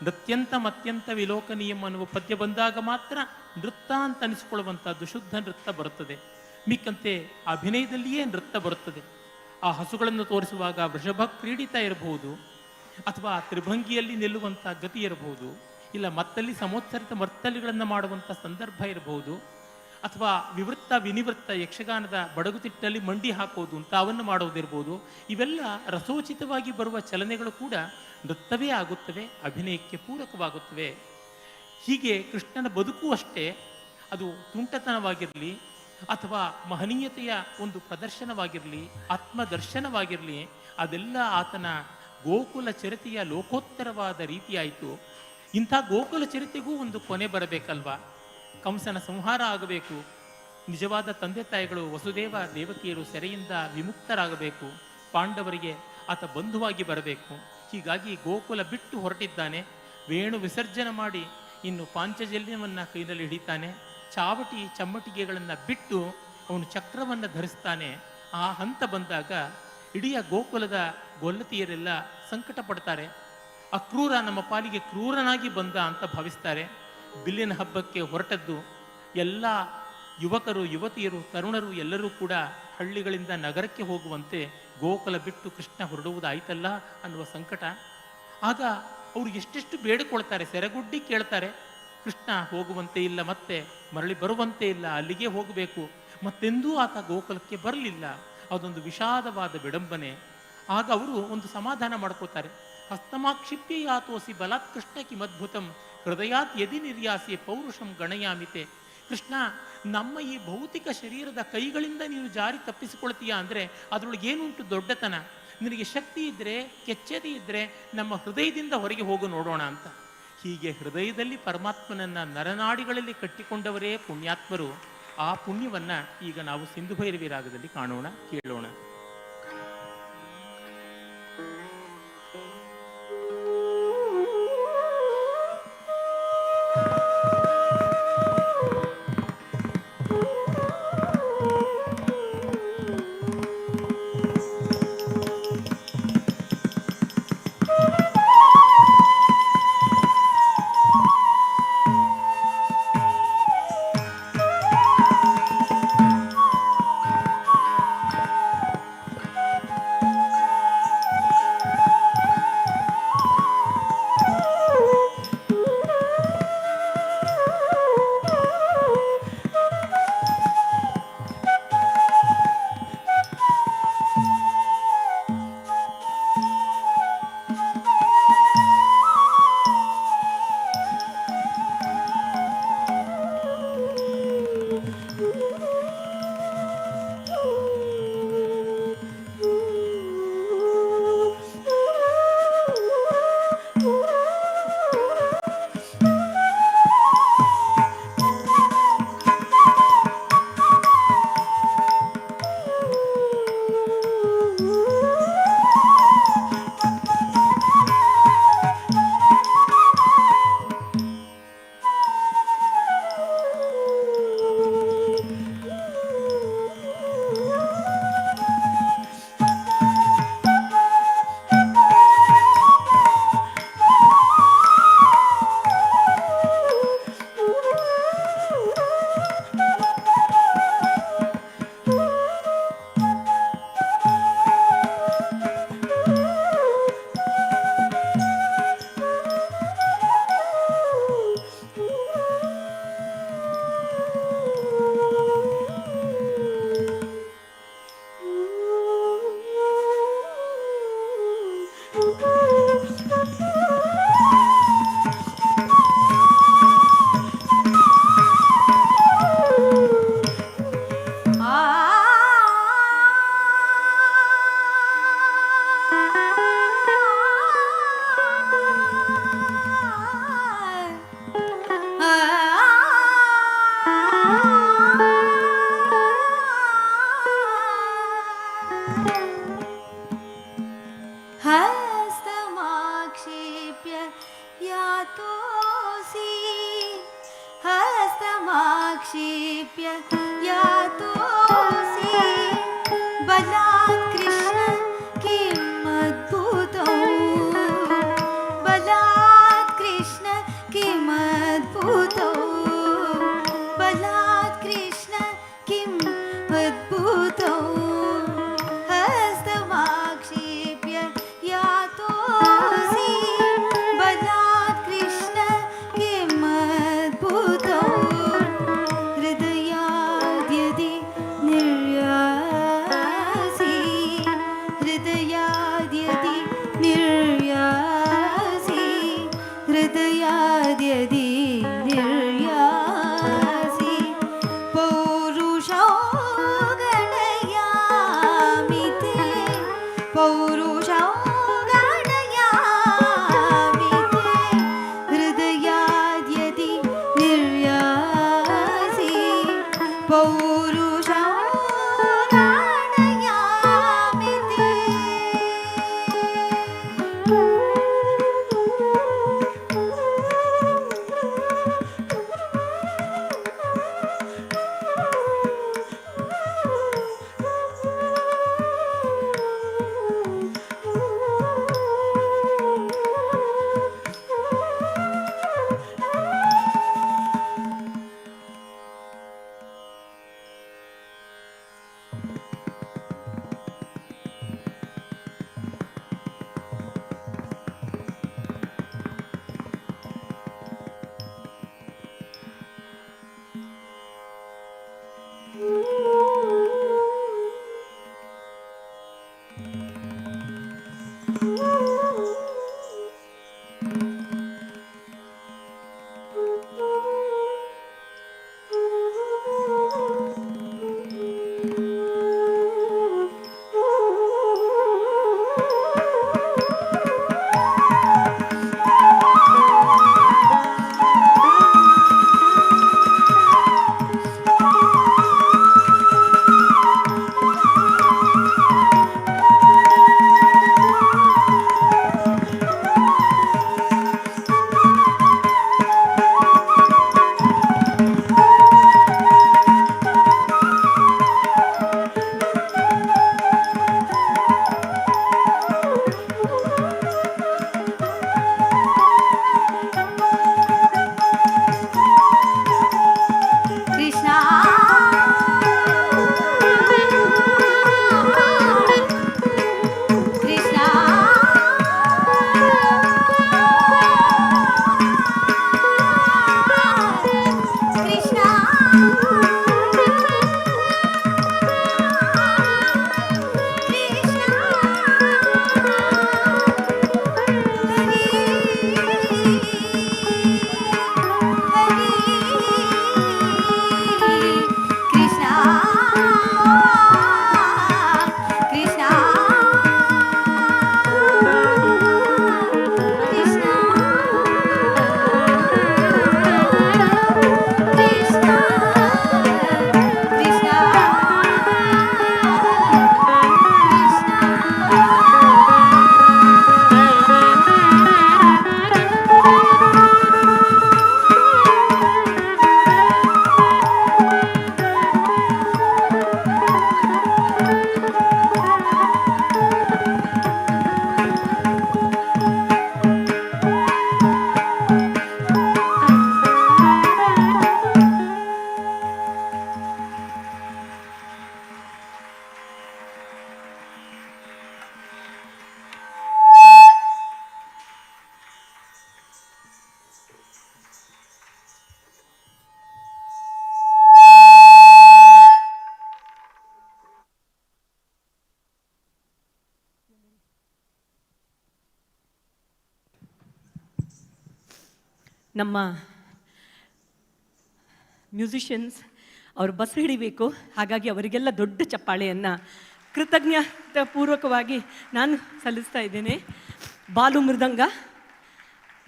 Speaker 22: ನೃತ್ಯಂತ ಮತ್ಯಂತ ವಿಲೋಕನೀಯಂ ಅನ್ನುವ ಪದ್ಯ ಬಂದಾಗ ಮಾತ್ರ ನೃತ್ಯ ಅಂತ ಅನಿಸಿಕೊಳ್ಳುವಂಥದ್ದು ಶುದ್ಧ ನೃತ್ಯ ಬರುತ್ತದೆ. ಮಿಕ್ಕಂತೆ ಅಭಿನಯದಲ್ಲಿಯೇ ನೃತ್ಯ ಬರುತ್ತದೆ. ಆ ಹಸುಗಳನ್ನು ತೋರಿಸುವಾಗ ವೃಷಭ ಕ್ರೀಡಿತ ಇರಬಹುದು, ಅಥವಾ ತ್ರಿಭಂಗಿಯಲ್ಲಿ ನಿಲ್ಲುವಂಥ ಗತಿ ಇರಬಹುದು, ಇಲ್ಲ ಮತ್ತಲ್ಲಿ ಸಮೋತ್ಸರಿತ ಮರ್ತಲಿಗಳನ್ನು ಮಾಡುವಂಥ ಸಂದರ್ಭ ಇರಬಹುದು, ಅಥವಾ ವಿವೃತ್ತ ವಿನಿವೃತ್ತ ಯಕ್ಷಗಾನದ ಬಡಗುತಿಟ್ಟಲ್ಲಿ ಮಂಡಿ ಹಾಕೋದು ಅಂತ ಅವನ್ನು ಮಾಡೋದಿರ್ಬೋದು. ಇವೆಲ್ಲ ರಸೋಚಿತವಾಗಿ ಬರುವ ಚಲನೆಗಳು ಕೂಡ ನೃತ್ಯವೇ ಆಗುತ್ತವೆ, ಅಭಿನಯಕ್ಕೆ ಪೂರಕವಾಗುತ್ತವೆ. ಹೀಗೆ ಕೃಷ್ಣನ ಬದುಕು ಅಷ್ಟೇ, ಅದು ತುಂಟತನವಾಗಿರಲಿ ಅಥವಾ ಮಹನೀಯತೆಯ ಒಂದು ಪ್ರದರ್ಶನವಾಗಿರಲಿ, ಆತ್ಮದರ್ಶನವಾಗಿರಲಿ, ಅದೆಲ್ಲ ಆತನ ಗೋಕುಲ ಚರಿತೆಯ ಲೋಕೋತ್ತರವಾದ ರೀತಿಯಾಯಿತು. ಇಂಥ ಗೋಕುಲ ಚರಿತೆಗೂ ಒಂದು ಕೊನೆ ಬರಬೇಕಲ್ವಾ? ಕಂಸನ ಸಂಹಾರ ಆಗಬೇಕು, ನಿಜವಾದ ತಂದೆ ತಾಯಿಗಳು ವಸುದೇವ ದೇವಕಿಯರು ಸೆರೆಯಿಂದ ವಿಮುಕ್ತರಾಗಬೇಕು, ಪಾಂಡವರಿಗೆ ಆತ ಬಂಧುವಾಗಿ ಬರಬೇಕು. ಹೀಗಾಗಿ ಗೋಕುಲ ಬಿಟ್ಟು ಹೊರಟಿದ್ದಾನೆ. ವೇಣು ವಿಸರ್ಜನೆ ಮಾಡಿ ಇನ್ನು ಪಾಂಚಜನ್ಯವನ್ನು ಕೈನಲ್ಲಿ ಹಿಡಿತಾನೆ. ಚಾವಟಿ ಚಮ್ಮಟಿಗೆಗಳನ್ನು ಬಿಟ್ಟು ಅವನು ಚಕ್ರವನ್ನು ಧರಿಸ್ತಾನೆ. ಆ ಹಂತ ಬಂದಾಗ ಇಡೀ ಗೋಕುಲದ ಗೊಲ್ಲತಿಯರೆಲ್ಲ ಸಂಕಟ ಪಡ್ತಾರೆ. ಅಕ್ರೂರ ನಮ್ಮ ಪಾಲಿಗೆ ಕ್ರೂರನಾಗಿ ಬಂದ ಅಂತ ಭಾವಿಸ್ತಾರೆ. ಬಿಲ್ಲಿನ ಹಬ್ಬಕ್ಕೆ ಹೊರಟದ್ದು ಎಲ್ಲ ಯುವಕರು, ಯುವತಿಯರು, ತರುಣರು ಎಲ್ಲರೂ ಕೂಡ ಹಳ್ಳಿಗಳಿಂದ ನಗರಕ್ಕೆ ಹೋಗುವಂತೆ ಗೋಕುಲ ಬಿಟ್ಟು ಕೃಷ್ಣ ಹೊರಡುವುದಾಯ್ತಲ್ಲ ಅನ್ನುವ ಸಂಕಟ. ಆಗ ಅವರು ಎಷ್ಟೆಷ್ಟು ಬೇಡಿಕೊಳ್ತಾರೆ, ಸೆರೆಗುಡ್ಡಿ ಕೇಳ್ತಾರೆ. ಕೃಷ್ಣ ಹೋಗುವಂತೆ ಇಲ್ಲ, ಮತ್ತೆ ಮರಳಿ ಬರುವಂತೆ ಇಲ್ಲ, ಅಲ್ಲಿಗೆ ಹೋಗಬೇಕು. ಮತ್ತೆಂದೂ ಆತ ಗೋಕುಲಕ್ಕೆ ಬರಲಿಲ್ಲ. ಅದೊಂದು ವಿಷಾದವಾದ ವಿಡಂಬನೆ. ಆಗ ಅವರು ಒಂದು ಸಮಾಧಾನ ಮಾಡ್ಕೋತಾರೆ. ಹಸ್ತಮಾಕ್ಷಿಪ್ಯ ಯಾತೋಸಿ ಬಲಾತ್ ಕೃಷ್ಣ ಕಿಮದ್ಭುತಂ ಹೃದಯಾತ್ ಯದಿ ನಿರ್ಯಾಸಿ ಪೌರುಷಂ ಗಣಯಾಮಿತೆ. ಕೃಷ್ಣ, ನಮ್ಮ ಈ ಭೌತಿಕ ಶರೀರದ ಕೈಗಳಿಂದ ನೀನು ಜಾರಿ ತಪ್ಪಿಸಿಕೊಳ್ತೀಯ ಅಂದರೆ ಅದರೊಳಗೆ ಏನುಂಟು ದೊಡ್ಡತನ. ನಿನಗೆ ಶಕ್ತಿ ಇದ್ದರೆ, ಕೆಚ್ಚೆದೆ ಇದ್ದರೆ ನಮ್ಮ ಹೃದಯದಿಂದ ಹೊರಗೆ ಹೋಗು ನೋಡೋಣ ಅಂತ. ಹೀಗೆ ಹೃದಯದಲ್ಲಿ ಪರಮಾತ್ಮನನ್ನು ನರನಾಡಿಗಳಲ್ಲಿ ಕಟ್ಟಿಕೊಂಡವರೇ ಪುಣ್ಯಾತ್ಮರು. ಆ ಪುಣ್ಯವನ್ನು ಈಗ ನಾವು ಸಿಂಧು ಭೈರವಿ ರಾಗದಲ್ಲಿ ಕಾಣೋಣ, ಕೇಳೋಣ.
Speaker 1: हस्तमाक्षेप्य यातोऽसि हस्तमाक्षेप्य यातोऽसि बलात् कृष्ण किम् अद्भुतम् बलात् कृष्ण किम् अद्भुतम् बलात् कृष्ण किम् अद्भुतम् हस्तमाक्षेप्य यातोऽसि बलात् कृष्ण किम् अद्भुतम् हृदयाद्यदि निर्यासि हृदयाद्यदि निर्यासि हृदयाद्यदि निर्यासि पौरुषो गणयामि ते पौरुषो गणयामि ते हृदयाद्यदि निर्यासि पौरुषो गणयामि ते।
Speaker 4: ನಮ್ಮ ಮ್ಯೂಸಿಷಿಯನ್ಸ್ ಅವರು ಬಸ್ ಹಿಡಿಬೇಕು, ಹಾಗಾಗಿ ಅವರಿಗೆಲ್ಲ ದೊಡ್ಡ ಚಪ್ಪಾಳೆಯನ್ನು ಕೃತಜ್ಞತಾಪೂರ್ವಕವಾಗಿ ನಾನು ಸಲ್ಲಿಸ್ತಾ ಇದ್ದೇನೆ. ಬಾಲು ಮೃದಂಗ,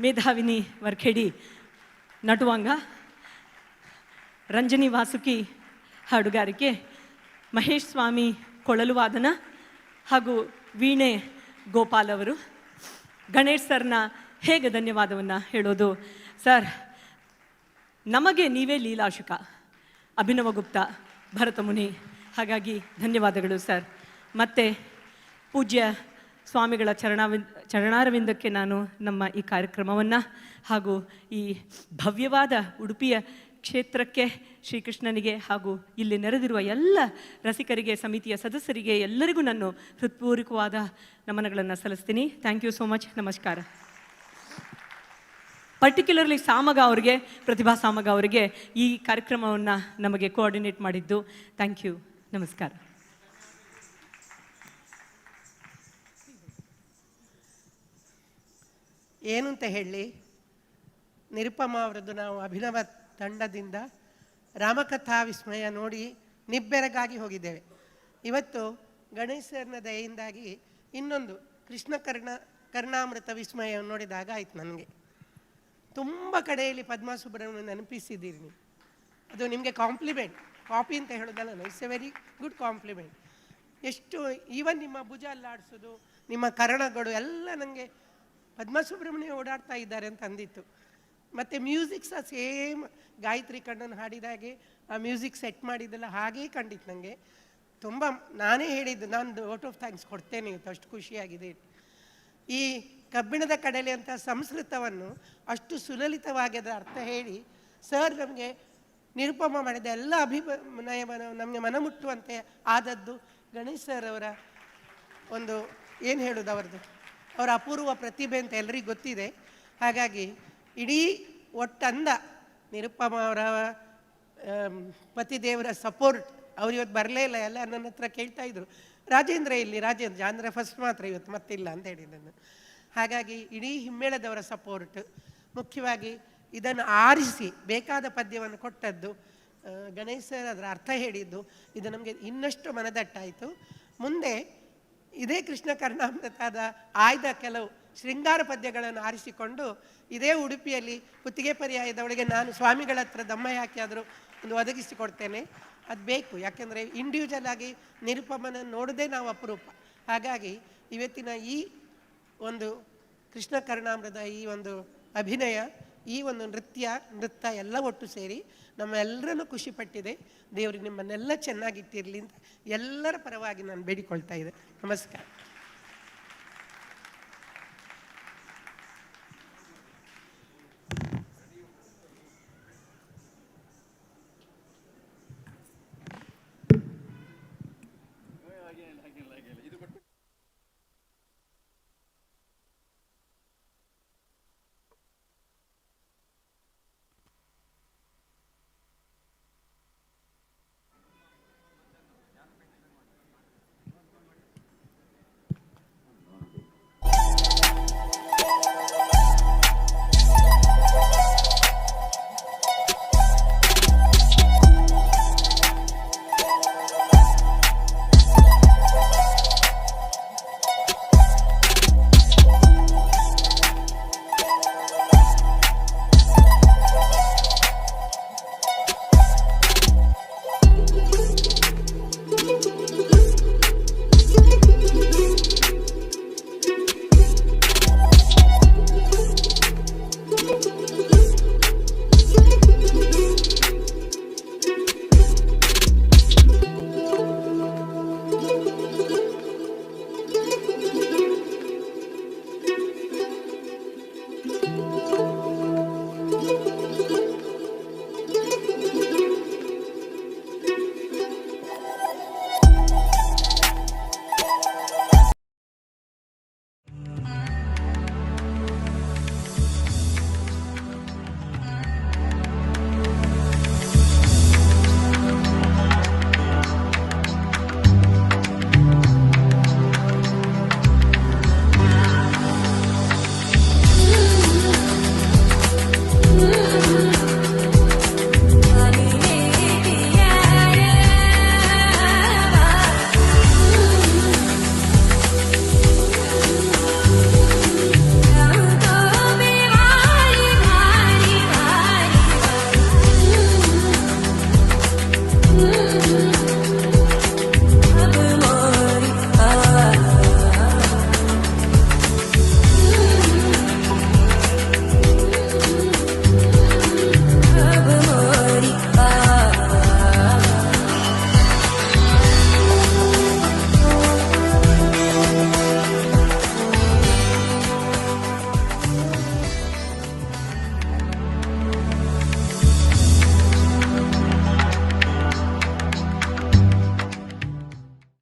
Speaker 4: ಮೇಧಾವಿನಿ ವರ್ಖೇಡಿ ನಟುವಂಗ, ರಂಜನಿ ವಾಸುಕಿ ಹಾಡುಗಾರಿಕೆ, ಮಹೇಶ್ ಸ್ವಾಮಿ ಕೊಳಲು ವಾದನ ಹಾಗೂ ವೀಣೆ ಗೋಪಾಲ್ ಅವರು. ಗಣೇಶ್ ಸರ್ನ ಹೇಗೆ ಧನ್ಯವಾದವನ್ನು ಹೇಳೋದು ಸರ್, ನಮಗೆ ನೀವೇ ಲೀಲಾಶುಕ, ಅಭಿನವ ಗುಪ್ತ, ಭರತ ಮುನಿ, ಹಾಗಾಗಿ ಧನ್ಯವಾದಗಳು ಸರ್. ಮತ್ತು ಪೂಜ್ಯ ಸ್ವಾಮಿಗಳ ಚರಣಾರವಿಂದಕ್ಕೆ ನಾನು ನಮ್ಮ ಈ ಕಾರ್ಯಕ್ರಮವನ್ನು ಹಾಗೂ ಈ ಭವ್ಯವಾದ ಉಡುಪಿಯ ಕ್ಷೇತ್ರಕ್ಕೆ, ಶ್ರೀಕೃಷ್ಣನಿಗೆ ಹಾಗೂ ಇಲ್ಲಿ ನೆರೆದಿರುವ ಎಲ್ಲ ರಸಿಕರಿಗೆ, ಸಮಿತಿಯ ಸದಸ್ಯರಿಗೆ ಎಲ್ಲರಿಗೂ ನಾನು ಹೃತ್ಪೂರ್ವಕವಾದ ನಮನಗಳನ್ನು ಸಲ್ಲಿಸ್ತೀನಿ. Thank you so much. ನಮಸ್ಕಾರ. ಪರ್ಟಿಕ್ಯುಲರ್ಲಿ ಸಾಮಗ ಅವರಿಗೆ, ಪ್ರತಿಭಾ ಸಾಮಗ ಅವರಿಗೆ ಈ ಕಾರ್ಯಕ್ರಮವನ್ನು ನಮಗೆ ಕೋಆರ್ಡಿನೇಟ್ ಮಾಡಿದ್ದು ಥ್ಯಾಂಕ್ ಯು. ನಮಸ್ಕಾರ.
Speaker 5: ಏನು ಅಂತ ಹೇಳಿ, ನಿರುಪಮ ಅವರದ್ದು ನಾವು ಅಭಿನವ ತಂಡದಿಂದ ರಾಮಕಥಾ ವಿಸ್ಮಯ ನೋಡಿ ನಿಬ್ಬೆರಗಾಗಿ ಹೋಗಿದ್ದೇವೆ. ಇವತ್ತು ಗಣೇಶನ ದಯೆಯಿಂದಾಗಿ ಇನ್ನೊಂದು ಕೃಷ್ಣ ಕರ್ಣಾಮೃತ ವಿಸ್ಮಯವನ್ನು ನೋಡಿದಾಗ ಆಯ್ತು ನನಗೆ. ತುಂಬ ಕಡೆಯಲ್ಲಿ ಪದ್ಮಾ ಸುಬ್ರಹ್ಮಣ್ಯ ನೆನಪಿಸಿದ್ದೀರಿ ನೀವು. ಅದು ನಿಮಗೆ ಕಾಂಪ್ಲಿಮೆಂಟ್, ಕಾಪಿ ಅಂತ ಹೇಳೋದಲ್ಲ, it's a very good compliment. ಎಷ್ಟು ಈವನ್ ನಿಮ್ಮ ಭುಜ ಅಲ್ಲಾಡಿಸೋದು, ನಿಮ್ಮ ಕರ್ಣಗಳು ಎಲ್ಲ ನನಗೆ ಪದ್ಮಾ ಸುಬ್ರಹ್ಮಣ್ಯ ಓಡಾಡ್ತಾ ಇದ್ದಾರೆ ಅಂತ ಅಂದಿತ್ತು. ಮತ್ತು ಮ್ಯೂಸಿಕ್ ಸಹ ಸೇಮ್ ಗಾಯತ್ರಿ ಕಣ್ಣನ್ನು ಹಾಡಿದಾಗೆ ಆ ಮ್ಯೂಸಿಕ್ ಸೆಟ್ ಮಾಡಿದ್ದೆಲ್ಲ ಹಾಗೇ ಕಂಡಿತ್ತು ನನಗೆ. ತುಂಬ ನಾನೇ ಹೇಳಿದ್ದು, ನಾನು ವೋಟ್ ಆಫ್ ಥ್ಯಾಂಕ್ಸ್ ಕೊಡ್ತೇನೆ ಇವತ್ತು, ಅಷ್ಟು ಖುಷಿಯಾಗಿದೆ. ಈ ಕಬ್ಬಿಣದ ಕಡಲೆ ಅಂತ ಸಂಸ್ಕೃತವನ್ನು ಅಷ್ಟು ಸುಲಲಿತವಾಗಿ ಅದರ ಅರ್ಥ ಹೇಳಿ ಸರ್ ನಮಗೆ ನಿರುಪಮ ಮಾಡಿದ ಎಲ್ಲ ಅಭಿನಯವನ್ನು ನಮಗೆ ಮನಮುಟ್ಟುವಂತೆ ಆದದ್ದು ಗಣೇಶ್ ಸರ್ ಅವರ ಒಂದು ಏನು ಹೇಳೋದು, ಅವರ ಅಪೂರ್ವ ಪ್ರತಿಭೆ ಅಂತ ಎಲ್ರಿಗೂ ಗೊತ್ತಿದೆ. ಹಾಗಾಗಿ ಇಡೀ ಒಟ್ಟಂದ ನಿರುಪಮ ಅವರ ಪತಿದೇವರ ಸಪೋರ್ಟ್, ಅವ್ರು ಇವತ್ತು ಬರಲೇ ಇಲ್ಲ, ಎಲ್ಲ ನನ್ನ ಹತ್ರ ಕೇಳ್ತಾ ಇದ್ರು, ರಾಜೇಂದ್ರ ಇಲ್ಲಿ, ರಾಜೇಂದ್ರ ಅಂದರೆ ಫಸ್ಟ್ ಮಾತ್ರ ಇವತ್ತು ಮತ್ತಿಲ್ಲ ಅಂತ ಹೇಳಿ ನಾನು. ಹಾಗಾಗಿ ಇಡೀ ಹಿಮ್ಮೇಳದವರ ಸಪೋರ್ಟ್, ಮುಖ್ಯವಾಗಿ ಇದನ್ನು ಆರಿಸಿ ಬೇಕಾದ ಪದ್ಯವನ್ನು ಕೊಟ್ಟದ್ದು ಗಣೇಶ್ ಸರ್, ಅದರ ಅರ್ಥ ಹೇಳಿದ್ದು, ಇದು ನಮಗೆ ಇನ್ನಷ್ಟು ಮನದಟ್ಟಾಯಿತು. ಮುಂದೆ ಇದೇ ಕೃಷ್ಣ ಕರ್ಣಾಮೃತದ ಆಯ್ದ ಕೆಲವು ಶೃಂಗಾರ ಪದ್ಯಗಳನ್ನು ಆರಿಸಿಕೊಂಡು ಇದೇ ಉಡುಪಿಯಲ್ಲಿ ಕುತ್ತಿಗೆ ಪರ್ಯಾಯದೊಳಗೆ ನಾನು ಸ್ವಾಮಿಗಳ ಹತ್ರ ದಮ್ಮ ಹಾಕಿ ಆದರೂ ಒಂದು ಒದಗಿಸಿಕೊಡ್ತೇನೆ. ಅದು ಬೇಕು, ಯಾಕೆಂದರೆ ಇಂಡಿವಿಜುವಲ್ ಆಗಿ ನಿರುಪಮನ ನೋಡೋದೇ ನಾವು ಅಪರೂಪ. ಹಾಗಾಗಿ ಇವತ್ತಿನ ಈ ಒಂದು ಕೃಷ್ಣ ಕರ್ಣಾಮೃತ, ಈ ಒಂದು ಅಭಿನಯ, ಈ ಒಂದು ನೃತ್ಯ ಎಲ್ಲ ಒಟ್ಟು ಸೇರಿ ನಮ್ಮೆಲ್ಲರನ್ನು ಖುಷಿಪಟ್ಟಿದೆ. ದೇವರು ನಿಮ್ಮನ್ನೆಲ್ಲ ಚೆನ್ನಾಗಿಟ್ಟಿರಲಿ ಅಂತ ಎಲ್ಲರ ಪರವಾಗಿ ನಾನು ಬೇಡಿಕೊಳ್ತಾ ಇದ್ದೆ. ನಮಸ್ಕಾರ.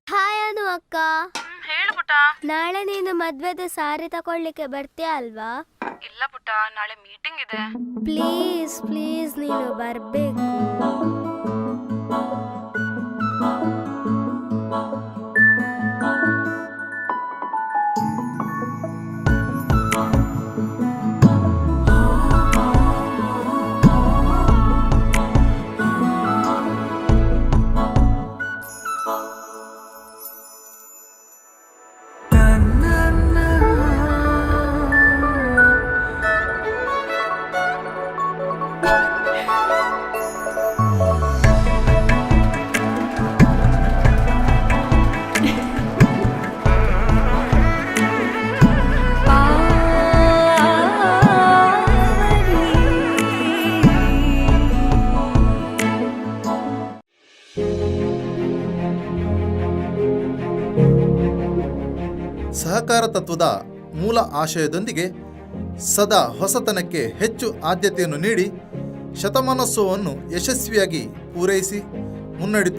Speaker 2: ಹಾಯ್ ಅನು ಅಕ್ಕ,
Speaker 3: ಹೇಳು ಪುಟ್ಟ.
Speaker 2: ನಾಳೆ ನೀನು ಮದ್ವೆದ ಸಾರಿ ತಗೊಳ್ಳಿಕ್ಕೆ ಬರ್ತೀಯ ಅಲ್ವಾ?
Speaker 3: ಇಲ್ಲ ಪುಟ್ಟ, ನಾಳೆ ಮೀಟಿಂಗ್ ಇದೆ.
Speaker 2: ಪ್ಲೀಸ್ ಪ್ಲೀಸ್ ನೀನು ಬರ್ಬೇಕು.
Speaker 8: ಸಹಕಾರ ತತ್ವದ ಮೂಲ ಆಶಯದೊಂದಿಗೆ ಸದಾ ಹೊಸತನಕ್ಕೆ ಹೆಚ್ಚು ಆದ್ಯತೆಯನ್ನು ನೀಡಿ ಶತಮಾನೋತ್ಸವವನ್ನು ಯಶಸ್ವಿಯಾಗಿ ಪೂರೈಸಿ ಮುನ್ನಡೆಯುತ್ತಿರುವ